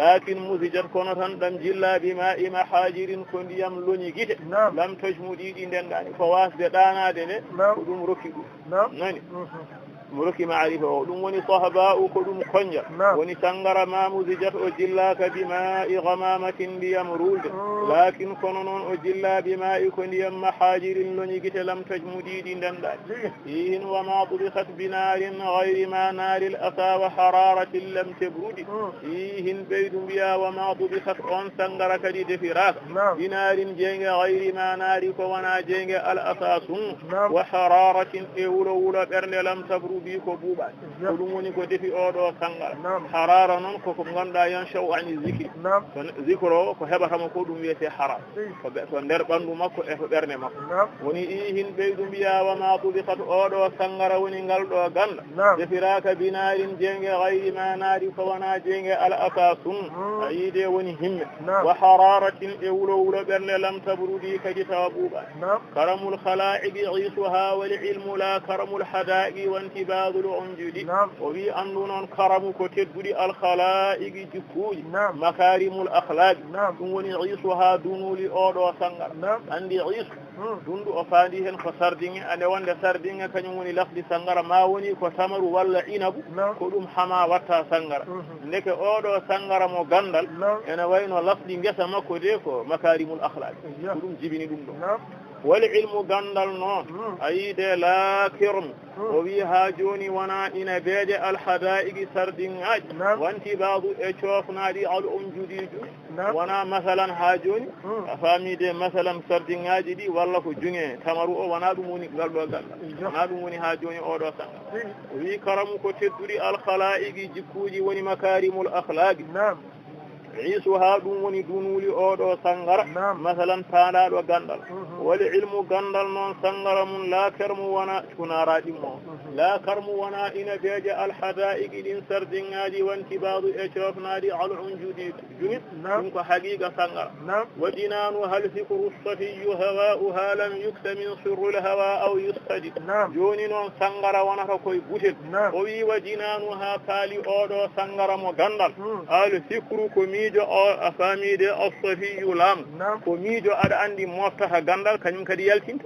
لكن مزجت كنون دم جلا بماء محاجر كنديام لوني جيت لم تجمدي دين دان فواس دانا دنه قدم ركيدو ناني مركي معرفة ودم وني صهباء كدم خنجا وني سنغر ما مزجت أجلاك بماء غمامة بيمرود لكن كنون أجلا بماء كنديام محاجر لنجت لم تجمدي دين دان فيهن وما طبخت بنار غير ما نار الأسى وحرارة لم تبرد فيهن بيد بيا وما طبخت أن سنغر كدي فراس بنار جينغ غير ما نار كونا جينغ الأسى وحرارة أولو برن لم تبرد bi ko buuba ko dum woni ko defi odo sangal harara non ko ganda yan shaw ani zikri zikro ko hebatama ko dum wiete haram ko be to der bandu makko e to berne makko woni ihin beydum biya wa ma tubiqat odo sangara woni ngal do ganda defiraka binarin jenge ghayri ma nari ko wana jenge al akasun ayide woni himme wa hararatin e wulo berne lam tabrudi kadi tawabuba karamul khalaiqi isuha wal ilmu la karamul hadaqi wa بعض الأنجيل وفي أنون كرم كتبدي الخلائق جكوج مكارم الأخلاق دون عيسها دون لأودو سنغر عندي عيس دون أفاديهن فسردين أنا وند سردين كنيوني لفظ سنغر ما وني كتمر ولا عنب كلهم حما وتا سنغر نك أودو سنغر مو غندل أنا وين لفظ جسم ما كوديكو مكارم الأخلاق كلهم جبيني دون والعلم غندل نون أيد لا كرم وبيها جوني وانا إن بيد الحدائق سردين عج وانتي بعض اشوف نادي على أنجديد وانا مثلا هاجوني فامي دي مثلا سردين عج دي والله جوني تمرو وانا دموني قلبو قلب وانا دموني هاجوني أودو سنة وبي كرمكو تدري الخلائق جكوجي وني مكارم الأخلاق عيسوها دوني دونولي أودو سنغر مثلا فانا دو غندل والعلم غندل نون سنغر من لا كرم وانا كنا مو لا كرم وانا إن بيج الحدائق إن سردنادي وانتباض إشراف نادي على العنجودي جنس نكو حقيقة سنغر ودينان هل فكر الصفي هواؤها لم يكت من سر الهواء أو يصطدي جوني نون سنغر وانا كوي بوتل وي ودينانها تالي أودو سنغر مو غندل هل فكر كمي miijo o a faamiide as-safiyu lam ko miijo aɗa anndi moftaha gandal kañum kadi yaltinta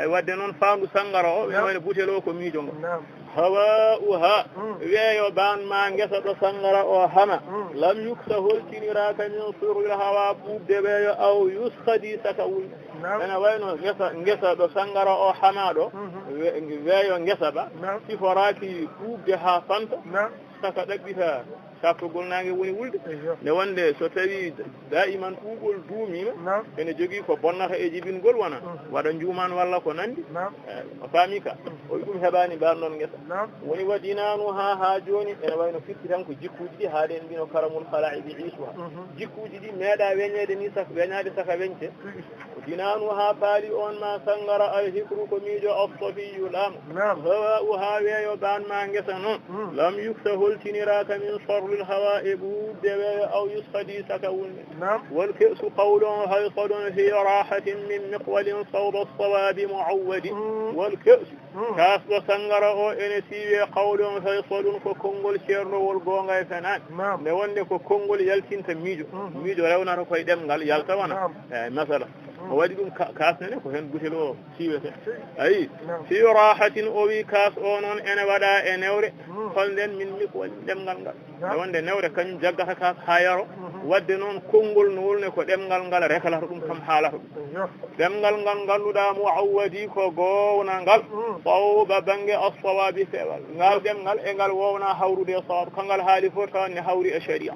wadde noon faandu sangara o ɓe wayno butel o ko miijo ngo hawa'uha weeyo ban ma ngesa ɗo sangara o hama lam yuksa holtiniraka min surul hawa ɓuɓde weeyo aw yuskhadi saka wulde ene wayno ngesa ɗo sangara o hamaɗo weeyo ngesa ba siforaki ɓuubde ha fanta saka ɗaɓɓita saftugol nangue woni wulde nde wonde so tawi daiman ɓuuɓol duumima ene jogui ko bonnata e jibingol wona waɗa juuman walla ko nandi o faami ka o wi ɗum heɓani mbarɗon guesa woni waɗinanu ha joni ene wayno firti tan ko jikkuji ɗi haaɗen mbino karamul falaidi isuha jikkuji ɗi meeɗa weñede ni weñade saka weñte dinanu ha paali on ma sangara alhikru ko miijo assabiyu lam hawa u ha weeyo ban ma guesa noon lam yukta holtiniraka min sarlil hawa e ɓuubde weeyo aw yusfadi saka wulde wal kesu qawlun haysadun fi rahatin min miqwalin sawda sawabi muawwadi wal kesu kasɗo sangara o ene siiwe qawlun haysadun ko konngol ceernowol gonga e fenani nde wonde ko konngol yaltinta miijo rewnata koye ɗemgal yalta wona masala o waɗi ɗum kasnene ko hen butel o siwete ayi fi rahatin o wi kas o noon ene waɗa e newre holnden min mi ko waɗi ɗemgal ngal e wonde newre kañum jaggata kas ha yaro wadde noon konngol no wolne ko ɗemgal ngal rekalata ɗum kam haalata ɗum ɗemgal ngal ngalluɗa muawwadi ko gowna ngal sawba banggue assawabi fewal ngal ɗemgal e ngal wowna hawrude e sawab kangal haali fof tawanne hawri e sharia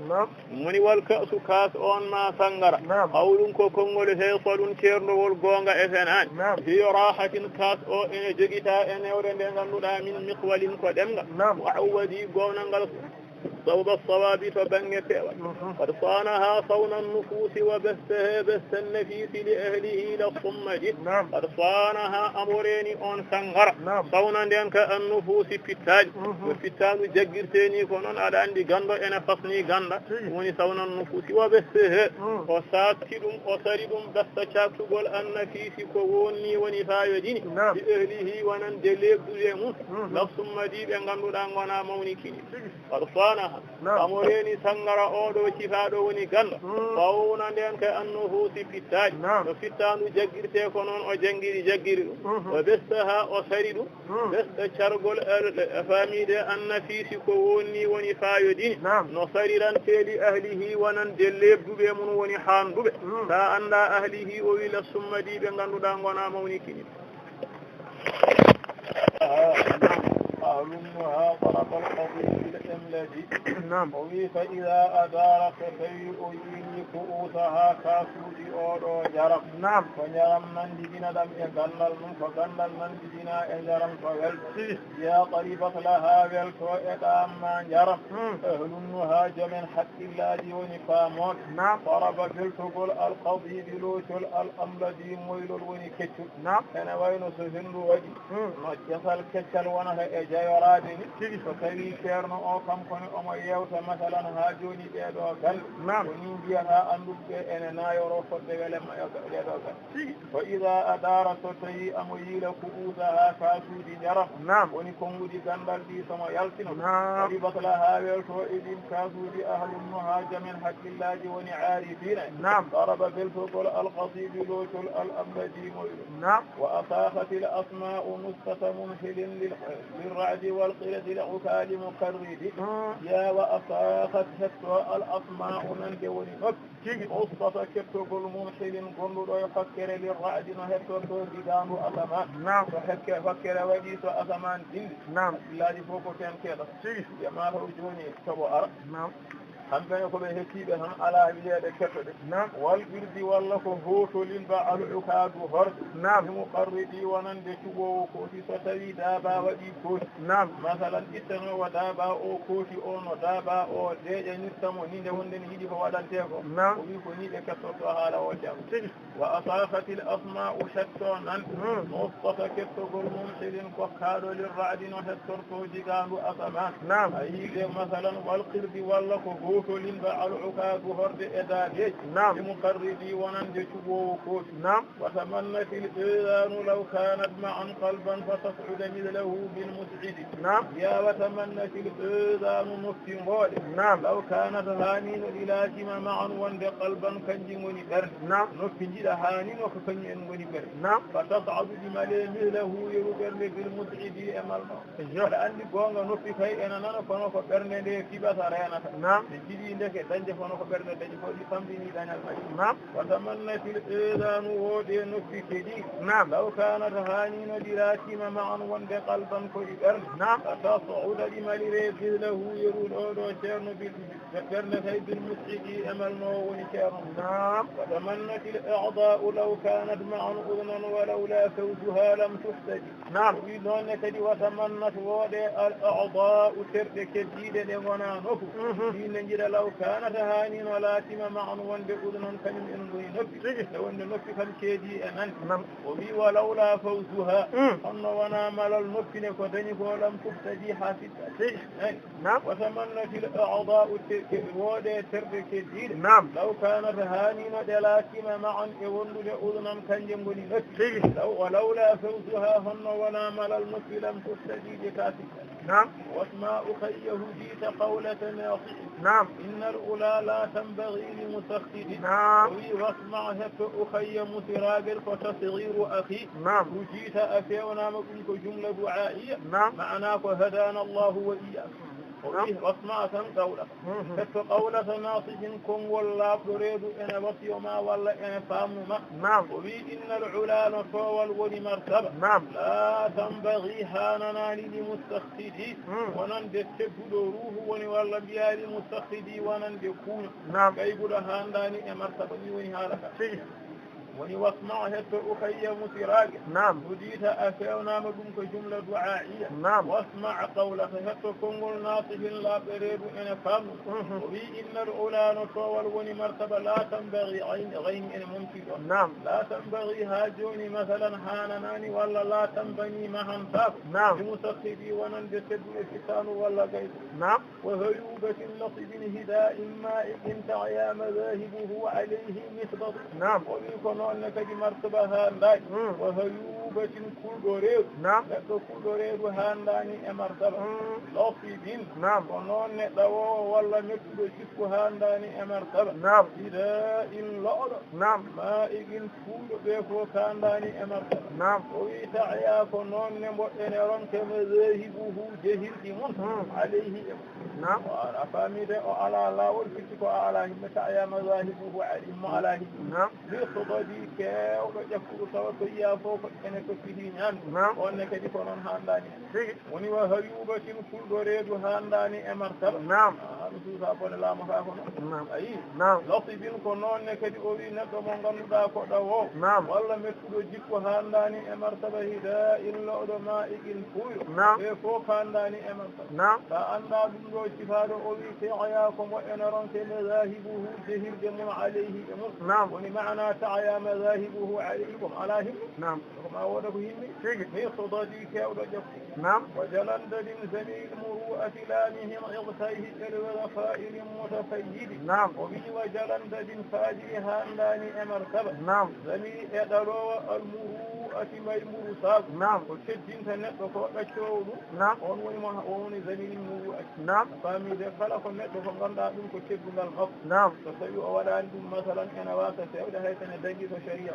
moni wal kasu kas on ma sangara hawɗum ko konngol heesoɗum ceernowol gonga e fenani fi rahatin kas o ene joguita e newre nde ganduɗa min miqwalin ko ɗemgal muawwadi gownal ngal صوب الصواب فبنج قد صانها صون النفوس وبثها بث النفيس لأهله للصمد قد صانها أمرين أن سنغر صونا لأنك النفوس فتاج وفتاج جگرتيني كونون على عندي غندا أنا فصني غندا وني صون النفوس وبثها وساتدم وسردم بث شاكتقول النفيس كوني ونفايدين لأهله ونندلق دليمون للصمد بأنغندو دانغونا مونيكي قد صانها amoreni sangara oɗo cifaɗo woni ganda fawna nden ka annuhu si fittaji no fittandu jaggirte ko noon o janggiri jaggiri ɗum o bestaha o sari ɗum besta cargol famide annafisi ko woni fayodini no sariran teeli ahlihi wonande lebduɓe mum woni handuɓe sa anda ahlihi o wila summadiɓe ganduɗa gona mawni kini أهلها طرف القضيب الإملدي وي فإذا أدار فسيء يني كؤوسها كاسودي أورو جرم فنجرم من دينا دم يغنل من فغنل من دينا يجرم فغل يا طريبة لها والكو إدام من جرم أهلها جمن حق الله ونفامون طرف بالتقل القضيب لوشل الأملدي مويل ونكتل أنا وين سهل ودي مجسل كتل ونها jayoraade ni so tawi ceerno o kankone omo yewta masalan ha joni ɓeeɗo gal woni mbiyata andumɓe ene nayoro fodde welema ɗeɗo gal fa ida adara so tawi amo yiila ko ɓuusa ha kasuuji jaram woni konngudi gandal ɗi somo yaltino waɗi batla ha welto e ɗin kasuuji ahlumno ha jamen hakkillaji woni aarifina daraba beltogol alkasibi lootol al amladi moyɗo wa asafati l asma'u nustata mumhilin للرعد والقلة العكال مكرد يا وأصاخت هتوى الأطماع من دون نب أصطف كتب الممحل قل يفكر للرعد نهتوى بدان أثمان فكر وديس أثمان دين لا يفوق كان كذا جمال رجوني تبو أرى hamɓene koɓe hettiɓe tan ala wiyeede kettoɗe walɓirdi walla ko hootolin ba alukadu horde himo qarriɗi wonande cuɓowo kooti so tawi daaba waɗi kooti masalan ittanowo daaba o kooti o no daaba o deƴanirtamo ni nde wonde ne yiiɗi ko waɗante ko o wi ko ni ɓe kettoto haala o jam wa asafatil asma'u hetto nan mustata kettogol mum seɗen kokkaɗo lirradi no hettorto jigandu asaman a yiide masalan walqirdi walla ko hootolin ba alukadu horde e daadeji لمقربي ونند شبوه كوت وتمنى في الإذان لو كانت معا قلبا فتصعد مثله بالمسعد يا وتمنى في الإذان مفتن غالب لو كانت هانين الإلاجم معا وند قلبا كنجم ونبر نفتن جد هانين وكفن ونبر فتصعد بملي مثله يربر بالمسعد أمال لأن قوانغ نفتن كي أنا نفنو فبرن لي في بثرينة jiɗi ndeke dañde kono ko ɓernde dañi fof ɗi famɗini dañal majji watamannati l-idanu woode noppi keɗi law kanata hanino ɗiratima ma an wonde qalban koye ɓernde tasauda ɗi malire bislahu yeruɗo ɗo ceerno ɓernde tay bil musqiɗi emalnowo woni ceerno watamannati l-i'da'u law kanat ma an udnan walawla fawzuha lam tuhtadi wi noonne kadi watamannat woode al-i'da'u terɗe keddiɗe ɗe gona nokku ɗinne jiɗa law kanata hanino laatima ma an wonde udnan kañum en goyi noppi e wonde noppi kam keedi e nande o wi walawla fawzuha honno wona malal noppine ko dañi ko lam tuhtadi ha fitta watamannati l-i'da'u woode terɗe keddiɗe law kanata hanino ɗe laatima ma an e wondude udnan kanƴe goni noppi walawla fawzuha honno wona malal noppi lam tuhtadi ɗe ka fitta واسمع أخيه جيت قولة ناصح إن الأولى لا تنبغي لمسخد واسمع هك أخي مسراجل فتصغير أخي وجيت أفيونا مكنك جملة دعائية معناك هدانا الله وإياك واسمع ثم قولة هك قولة ناصح كن والله تريد أنا بطي وما ولا أنا فهم ما وبي إن العلا نطول ولمرتبة لا تنبغي هاننا لمستخدي ونند تبدوه وني ولا بيا لمستخدي ونند كون كي يقول هانداني مرتبة وني هالك وني واسمع هك أخي مسراج وديت أفيونا مدنك جملة دعائية واسمع قولة هك كنغل ناصح لا بريد إن فهم وبي إن الأولى نطول وني مرتبة لا تنبغي غين إن ممكن لا تنبغي هاجوني مثلا هانناني ولا لا تنبني مهن تاب لمسخدي ونند تبني فتان ولا غير وهيوبة لطب هداء مائق تعيا مذاهبه عليه مثبط وبيكون أنك بمرتبة هانداي وهيوبة كل ريض لك كل ريض هانداني مرتبة لطيبين ونون نتوى ولا نكتب شكو هانداني مرتبة إذا إن لأض ما إذن كل بيكو هانداني مرتبة ويتعيا كنون نموئن رنك مذاهبه جهل إمون عليه وأفامي ده على الله والفتك على هم تعيا مذاهبه عليه لصددي كيو يفكر توكيا فوق انك فيه نعم وانك دي كونن هانداني وني وهيوبة كل ريد هانداني امرتب رسول صلى الله عليه وسلم اي لطيبين كونن كدي اوي ندو مو غاندا ko dawo walla mettudo jikko handani e martaba hida illa odoma igil fuyo e fo handani e martaba ta anda dum do sifado o wi ta'aya ko mo enaronke mazahibuhu jahirde mun alayhi woni maana ta'aya مذاهبه عليكم على هم وما وده همي في صددي كاودا جف وجلندد زميل مروءة لامهم عغتيه الوفائل متفيد وبي وجلندد فاجئها لاني امرتبة زميل يدرو المروءة ميمور ساق وشدين تنطق وقشورو وني زميل المروءة فامي دخلق النطق وغندا دون كشد الخط فسيو اولا عندهم مثلا انا واسا سيودا هيتنا دقيق شريعة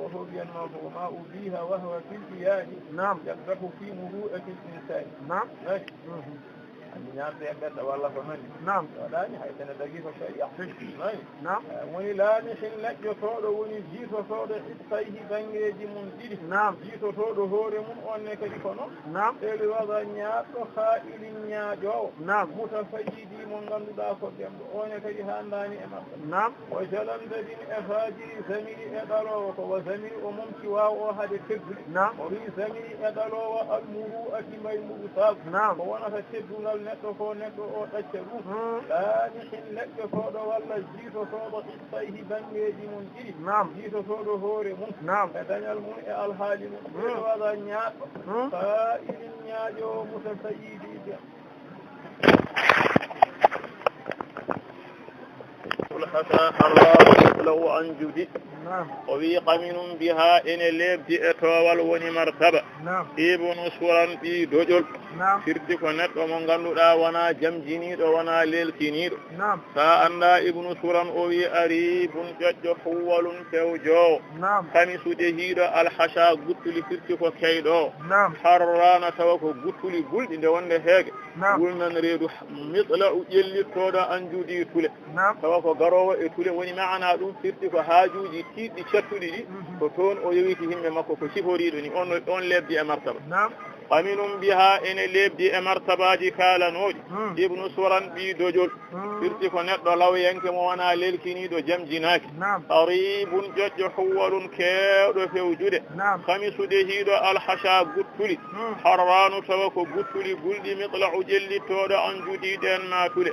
وهو بينما ما أبيها وهو في الإياه يقدح في مروءة الإنسان ñaata yaggadda walla ko nani waɗani haytene daguifa sharia nayi woni laamihin leƴƴotoɗo woni jiitotoɗo hittayhi bangeji mum ɗiɗi jiitotoɗo hoore mum onne kadi ko noon eli waga ñaaɗɗo haa'ilin ñaaƴowo mutafayidi mo ngannduɗaa ko ɗemɗo one kadi handani e maɓɓe o jalandadin e faajiri zamiri e ɗalowo ko wa zamiri o momci waaw o haade teggude o wi zamiri e ɗalowo almuru'ati maymuru saabu ko wonata teddungal neɗɗo ko neɗɗo o ɗacca ɗum laamihin leƴƴotoɗo walla jiitotoɗo hittayhi bangeji mum ɗiɗi jiitotoɗo hoore mum e dañal mum e alhaali mum e waga ñaaɗɗo faa'ilin ñaaƴowo mutasayidide الحسن الله له عن جدي o wi qaminum biha ene lebdi e towal woni martaba ibnu suran ɓi doƴol firti ko neɗɗo mo ganduɗa wona jamjiniɗo wona leltiniɗo sa anda ibnu suran o wi aribun ƴoƴƴo huwalun pewjowo kamisude hiiɗo alhasha guttuli firti ko keyɗo harrana tawa ko guttuli gulɗi nde wonde heege wulnan reedu mitla u ƴellittoɗo anjuɗi tule tawa ko garowo e tule woni maana ɗum firti ko haajuji tiɗɗi cattuɗi ɗi ko toon o yewiti himɓe makko ko siforiɗo ni on lebdi e martaba qaminum biha ene lebdi e martabaji kalanoɗi ibnu suran ɓi dojol firti ko neɗɗo lawyenke mo wona lelkiniɗo jamjinaki qaribun ƴoƴƴo huwalun kewɗo fewjude kamisude hiiɗo alhasha guttuli harranu tawa ko guttuli gulɗi mitlau ƴellittoɗo anjudiɗen matule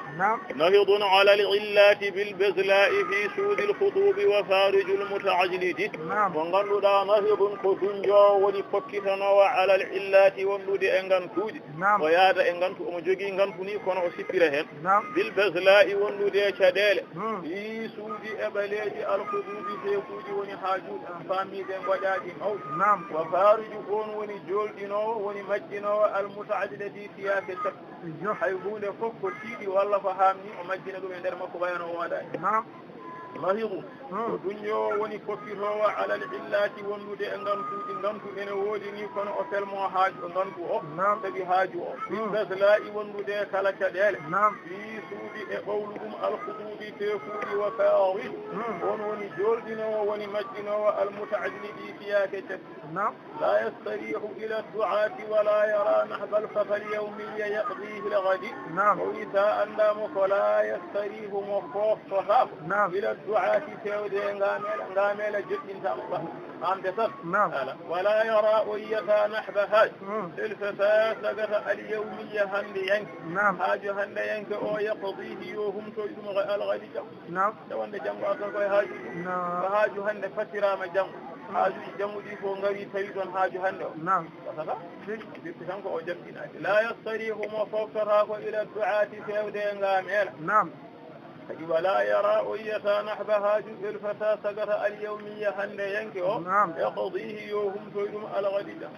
nahidun ala alillati bilbeslai fi suudi lhutubi wa fariju lmutaajlidi mo ganduɗa nahidun ko dunjo woni kokkitanowo ala alillati wondude e gantuji o yaada e gantu omo jogui gantu ni kono o sippira hen bilbeslai wondude e caɗele fi suudi e ɓaleji alhutubi fekuji woni haajuɗi famide goƴaɗi mawɗi wa fariju on woni jolɗinowo woni majjinowo almutaajlidi tiyake sappo hay hunde fof ko tiiɗi walla ko hamni o majjina ɗum e nder makko wayano o waɗani mahidu ko duño woni kokkitowo alal illati wondude e gantu ene woodi ni kono o felmo haaju gantu o sabi haaju o bibeslai wondude kala caɗele fi suudi e ɓawlu ɗum alhudubi tefuuɗi wa farid on woni jolɗinowo woni majjinowo almutaajlidi fiyake cati la yastarihu ila duati wala yara nahba alfafa alyawmiya yaqdihi lgadi o wi sa andamo ko la yastarihu mo foftotako ila duati fewde ngamela joɗɗintamo ba amde tan wala yara o yiyata nahba haaj ilfata sagata alyawmiya hande yanke haaju hande yanke o yaqdihi yo humtoy ɗum algadi jam tawande janggo a tan koye haaju ɗum ko haaju hande fattirama janggo haajuji jammuɗi ko ngari tawi ɗon haaju hande o wasata firti tan ko o jaɓɓinaki la yastarihu mo foftata ko ila duati fewde ngamela kadi wala yara o yiyata nahba haaju elfata sagata alyawmiya hande yanke o yaqdihi yo humtoy ɗum algadi jam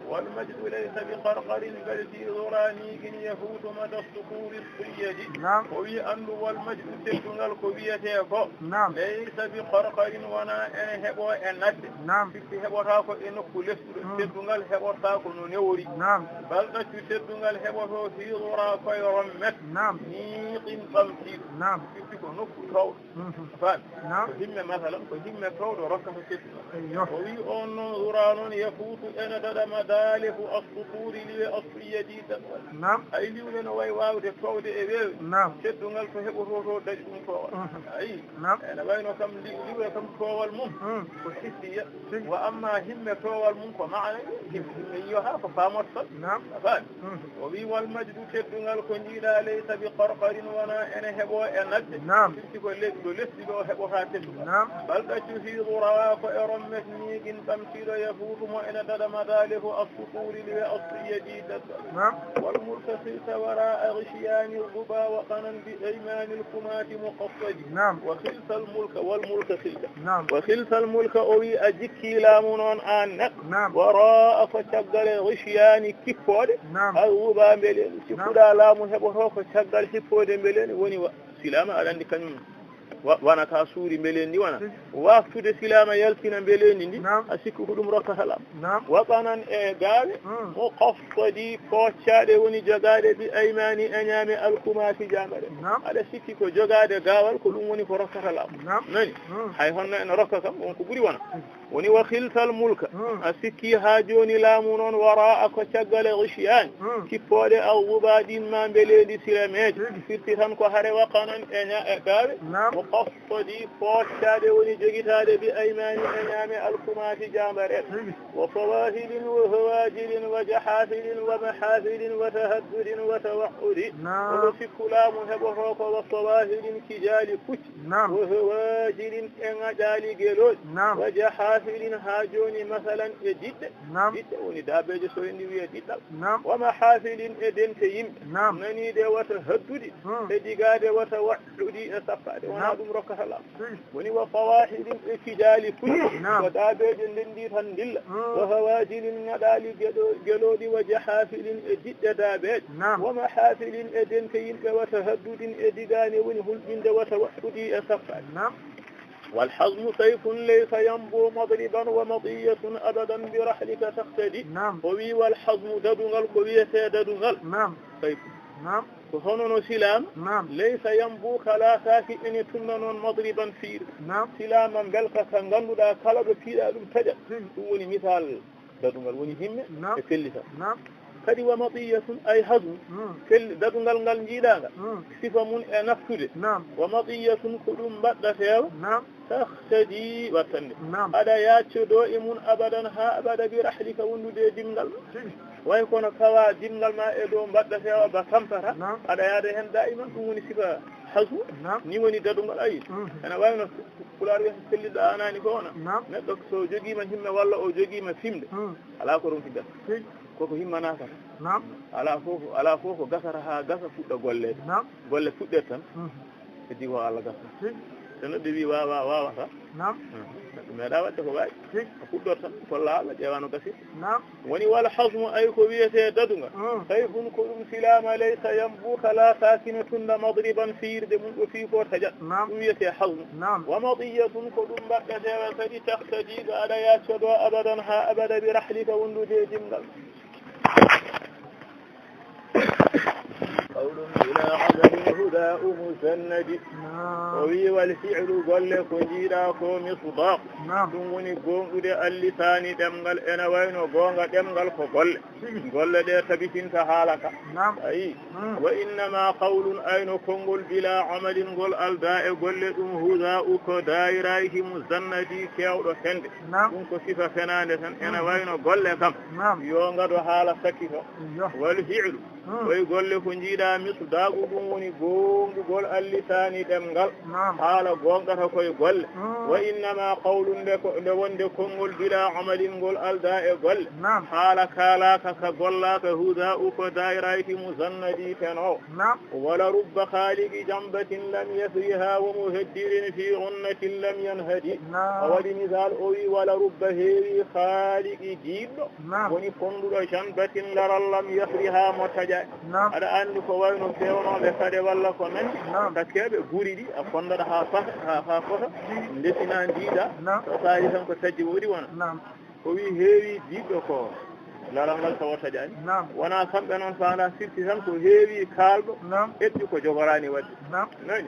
walmajdu laysa bi qarqarin bal fi duranikin yafutu mada sukuri suyadi o wi andu walmajdu teddugal ko wiyete ko laysa bi qarqarin wona ene heeɓo e nadde firti heɓota ko e nokku lesɗuɗo teddugal heɓota ko no newori bal ɗaccu teddugal heɓoto fi dura koye rommet niqin ɓamtiɗo firti ko nokku towɗo faami ko himme masalan ko himme towɗo rokkata teddugal o wi on noon dura noon yafutu ene daɗa madalihu assukuri liwe assuyadi ɗaɗɗal ay liwle no wayi wawde towde e weewi teddugal ko heɓoto to dañi ɗum towal ayi ene wayno kam liwle kam towal mum ko hissiya wa amma himme towal mum ko maana himme yiyoha ko famot tan faami o wi wal majdu teddugal ko jiiɗa laysa bi qarqarin wona ene heeɓo e nadde firti ko ɗo lesdi ɗo heɓota teddugal bal ɗaccu fi durawa ko e rommet niigin ɓamtiɗo yafutumo ene daɗa madalihu assukuri liwe assuyadi ɗaɗɗal walmurtasilta wara ghishiyani ruba wa qanan bi aymani lkumati muqassadi wa khilta almulka walmurtasilta wa khilta almulka o wi a jikkilamu noon an neɗɗo wara ko caggale ghishiyani kippode alruba mbeleni sikkuɗa laamu heɓoto ko caggal hippode mbeleni woni wa silama aɗa andi kañum wana ka suuri mbeleni ndi wana waftude silama yaltina mbeleni ndi a sikku ko ɗum rokkata lam waɓanan e gaawe mo qoftadi koccaɗe woni jogaɗe bi aymani e ñaame alkumati jamaɗe aɗa sikki ko jogade gaawal ko ɗum woni ko rokkata lam nani hay honno ene rokka kam on ko ɓuuri wona woni wa khiltal mulka a sikki ha joni laamu noon wara ko caggale ghishiyani kippoɗe awuba ɗin ma mbelendi silameje firti tan ko haare waqanan e gaawe qoftadi koccaɗe woni joguitade bi aymani e ñaame alkumati jambare wa fawahilin wa hawajilin wa jahafilin wa mahafilin wa tahaddudin wa tawahudi oɗo sikku laamu heɓoto ko wa fawahilin kijali pucci وهواجر إنجالي جلود وجحافل هاجوني مثلا إديت وني دابج سويني ويديت ومحافل إدين كيم نني دي وتهددي إديقا دي وتوحدي أسفاد ونادم ركهلا وني وفواحد إفجال كل ودابج لندي تندل وهواجر إنجالي جلود وجحافل إديت دابج ومحافل إدين كيم وتهدد إديقاني ونهل من وتوحدي أسفاد والحزم سيف ليس ينبو مضربا ومضية أبدا برحلك تقتدي قوي والحزم ددنغل قوية ددنغل سيف فهنون سلام ليس ينبو خلاساك إن تنون مضربا فيه سلاما بلك سنغنو دا كالب فيه أدم تجد وني مثال ددنغل وني هم كلسا kadi wa matiyatun ay hazm kel dadungal ngal jiidaga sifa mun e naftude wa matiyatun ko ɗum mbaɗɗa feewa tahtadi wattande aɗa yaccodo e mun abadan ha abada bi rahlika wondude dimgal way kono kawa dimgal ma e dow mbaɗɗa feewa ba tampata aɗa yaada hen da'iman ɗum woni sifa hazm ni woni dadungal ayi ene wayno pulaar wiya selliɗo anani ko wona neɗɗo so joguima himme walla o joguima fimde ala ko ɗum tiggat koko himmanaka ala fof ko gasata ha gasa fuɗɗa golle fuɗɗet tan heddi ko Allah gasa so neɗɗo wi wawata neɗɗo meeɗa wadde ko wawi ko fuɗɗot tan kolla Allah ƴeewano gasir woni wal hasmu ay ko wiyete daduga sayfun ko ɗum silama laysa yambuka la sakina tunda madriban fiirde mum ɗo fii ko tajat ɗum wiyete hasmu wa madiyatun ko ɗum mbaɗɗetewa kadi tahtadiga aɗa yaccoɗo abadan ha abada bi rahlika wondude dimgal قول بلا عدم هداء مسند وي والفعل قل كجيرا كو مصداق دون غونغد اللسان دمغل انا وينو غونغا دمغل كو قل دي تبتين تحالك اي وانما قول اين كونغول بلا عمل قل الداء قل دم هداء كو دايراه مسند كيودو هند دون كو صفه فنانه انا وينو قل كم يونغا دو حالا سكيفو والفعل وي قل كو جيرا misdaagu ɗum woni goongugol allisani ɗemngal haala gongata koye golle wa innama qawlu nde wonde konngol bila amalin ngol alda e golle haala kaalaka ka gollaka huda u ko dairayti musannadi teno wala rubba khaliqi jambatin lam yasriha wa muhaddirin fi gunnatin lam yanhadi o waɗi misal o wi wala rubba heewi khaliqi jiɗɗo woni konduɗo jambatin laral lam yasriha mo taƴa aɗa andi ko wayno fewnoɓe kade walla ko nandi takkeɓe guuri ɗi a fondaɗa ha fota ndesina ndiɗa so saari tan ko tajji woɗi wona ko wi heewi jiɗɗo ko laral ngal tawa taƴani wona kamɓe noon faanda sirti tan ko heewi kalɗo etti ko jogorani wadde nani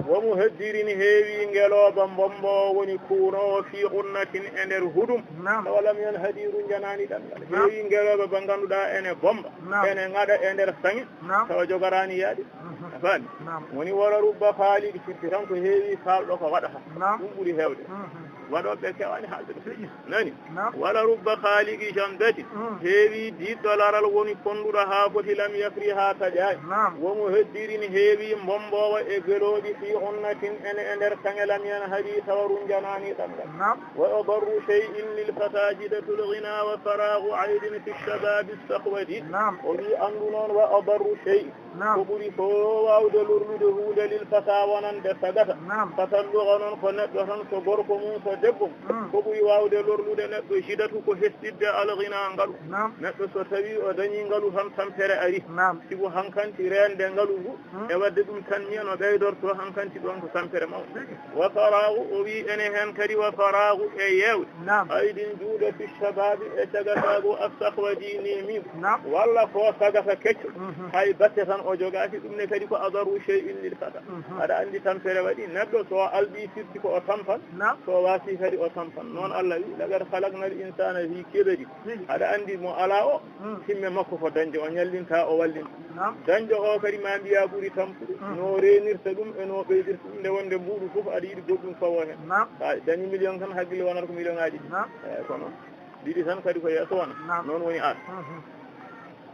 womo heddirini heewi ngeloba bombo woni kuunowo fi gunnatin e nder huɗum tawa lam yan hadiru janani ɗangal heewi ngeloba ba ganduɗa ene bomba ene gaɗa e nder saŋi tawa jogorani yaade a faami woni wara rubba faaliɗi sirti tan ko heewi kalɗo ko waɗata ɗum ɓuuri hewde waɗoɓe kewani haalde nani wala rubba khaliqi jamdati heewi diɗɗo laral woni konduɗo ha foti lam yafri ha taƴaji womo heddirini heewi bombowa e geloɗi fi unnatin ene e nder kaŋe lam yan haadi tawarum janani ɗamgal wa adarru shay'in lil fatajidatul ghina wa faragu aydin fi shababi sahwadi o wi andu noon wa adarru shay'in ko ɓuuri fo wawde lorlude hunde lil fata wonande sagata fatalluga noon ko neɗɗo tan so gorko mum so debbo ko ɓuuri wawde lorlude neɗɗo jidatu ko hesɗidde alghina ngalu neɗɗo so tawi o dañi ngalu tan tampere ari sigo hankanti rende ngalu ngu e wadde ɗum tan mien o ɓeydorto hankanti ɗon ko tampere mawɗo wa faragu o wi ene hen kadi wa faragu e yewde aydin juuɗe fi shababi e cagatago astahwadi ni min walla ko sagata kecco hay batte tan o jogaki ɗum ne kadi ko adaru shay'in lil fata aɗa andi tampere waɗi neɗɗo so alɗi firti ko o tampan so wasi kadi o tampan noon Allah wi laqad khalaqnal insana fi kebedi aɗa andi mo ala o timme makko ko dañde o ñallinta o wallinta dañde o kadi ma mbiya ɓuuri tampude no renirta ɗum e no ɓeydirta ɗum nde wonde mbuɗu fof aɗa yiɗi goɗɗum fawo hen sa dañi million tan haqqille wonata ko million ngaji ɗi kono ɗiɗi tan kadi ko yeeso wona noon woni an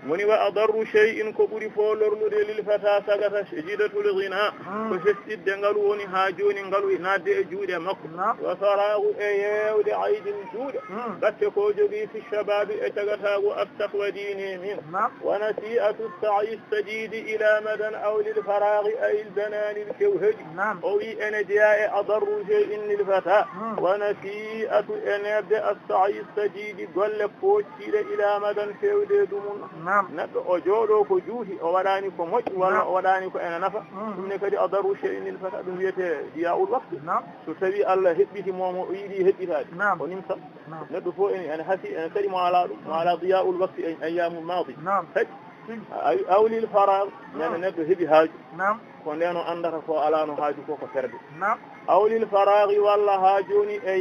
woni wa adarru shay'in ko ɓuri fo lorlude lil fata sagata jidatul ghina ko fesɗidde ngalu woni ha joni ngalu nadde e juuɗe makko wa faragu e yewde aydin juuɗe gatte ko jogii fi shababi e tagatagu astaqwa dini min wa nasi'atu sa'i sadidi ila madan aw lil faraghi ay al banani al kawhadi o wi ene jeeya e adarru shay'in lil fata wa nasi'atu enebde as-sa'i sadidi golle pocciɗe ila madan fewde dumum neɗɗo o jooɗo ko juuti o waɗani ko moƴƴi walla o waɗani ko ene nafa ɗum ne kadi adaru shay'in il fata ɗum wiyete diya'ul waqti so tawi Allah heɓɓiti momo o yiiɗi heɓɓitade o nimsa neɗɗo fof ene hasi ene kadi mo ala ɗum mo ala diya'ul waqti e ayyamul madi kadi awlil farag nene neɗɗo heeɓi haaju ko ndeno andata ko alano haaju ko perde awlil faraghi walla ha joni e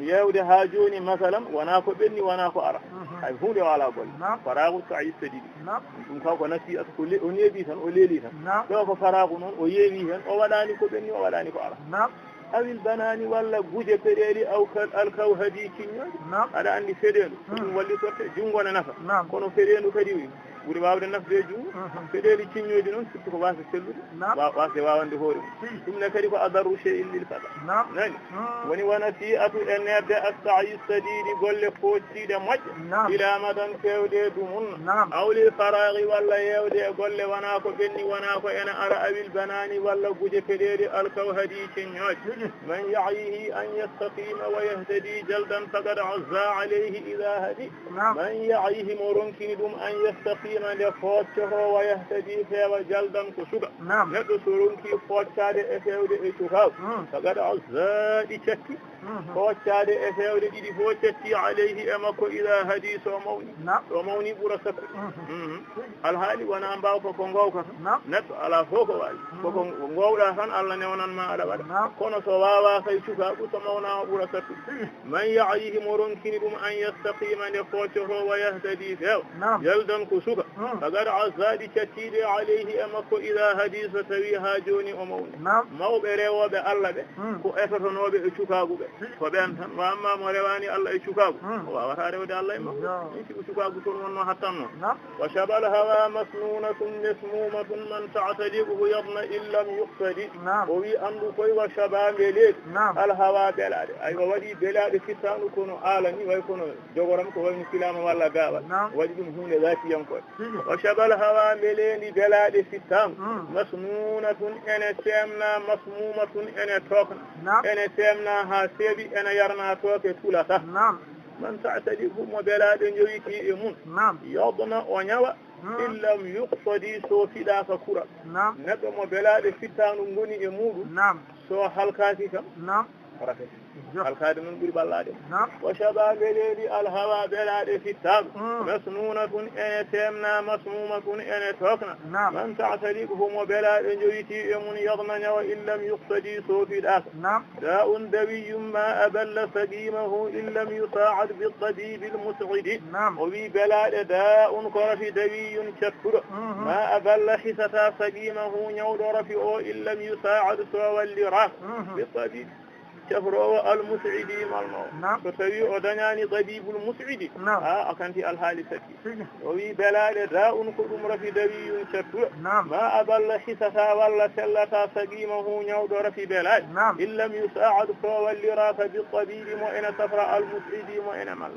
yewde ha joni masalan wona ko ɓenni wona ko ara hay hunde wala golle faragu so a yistadi ɗum kaw ko nasi'atu ko o neeɓi tan o leeli tan ɗo ko faragu noon o yeewi hen o waɗani ko ɓenni o waɗani ko ara awil banani walla guje peɗeli aw alkawhadi kiñoje aɗa andi feɗendu ɗum walli sorte jungo ne nafa kono feɗendu kadi ɓuri wawde nafde jungo feɗeli ciñoji noon surtout ko wasa sellude wasa wawande hoore mum ɗum ne kadi ko adarru shay'in lil fata nani woni wona fi atu e nerde as-sa'i sadidi golle pocciɗe moƴƴe ila madan fewde dumun awli faraghi walla yewde e golle wona ko ɓenni wona ko ene ara awil banani walla guje peɗeli alkawhadi ciñoje man ya'ihi an yastaqima wa yahtadi jaldan faqad azza alayhi ila hadi man ya'ihi mo ronkini ɗum an yastaqima nde foccoro wa yahtadi feewa jaldan ko suga neɗɗo so ronki foccade e fewde e cukaw faqad azza ɗi catti foccade e fewde ɗiɗi fo catti alayhi e makko ila hadi so mawni ɓuura sappo alhaali wona mbawko ko gowkata neɗɗo ala fof ko wawi koko gowɗa tan Allah newnanma aɗa waɗa kono so wawa kay cukaɓu so mawnama ɓuura sappo man ya'ihi mo ronkini ɗum an yastaqima nde foccoro wa yahtadi feewa jaldan ko suga faqad azzaɗi cattiɗe alayhi e makko ila hadi so tawi ha joni o mawni mawɓe rewoɓe Allah ɓe ko etotonoɓe e cukagu ɓe ko ɓen tan wa amma mo rewani Allah e cukagu o wawata rewde Allah e makko min siko cukagu toon wonno hattanno wa shabal hawa masnunatun masmumatun man ta'tadihu yadna illam yuqtadi o wi andu koye wa shaba beledi al hawa belade ay o waɗi belade fittanu kono alani way kono jogoram ko wayno silama walla gaɓal waɗi ɗum hunde zatiyankoe wa shabal hawa belendi belade fittanu masnunatun ene temna masmumatun ene tokna ene temna ha seeɓi ene yarna tooke tulata man ta'tadihu mo belade joyiki e mun yadna o ñawa illam yuqtadi so fiɗaka kura neɗɗo mo belade fittanu goni e muɗum so halkaki kam rafet halkade noon ɓuuri ɓallade wa shaba beledi alhawa belade fittaɗo masnunatun ene temna masmumatun ene tokna man ta'tadiku mo belade joyiti e mun yadna ñawa illam yuqtadi so fiɗaka da'un dawiyyum ma aballa saqimahu illam yusa'ad bitabib almus'idi o wi belade da'un ko rafi dawiyyun cattuɗo ma aballa hisata saqimahu ñawɗo rafi o illam yusa'ad so wallira bitabib cafrowo almus'idi malno so tawi o dañani tabibul mus'idi ha akanti alhaali tati o wi belade da'un ko ɗum rafi dawiyun cattuɗo ma aballa hisata walla sellata saqimahu ñawɗo rafi belade illam yusa'ad so walliraka bitabibi mo ene safra almus'idi mo ene malla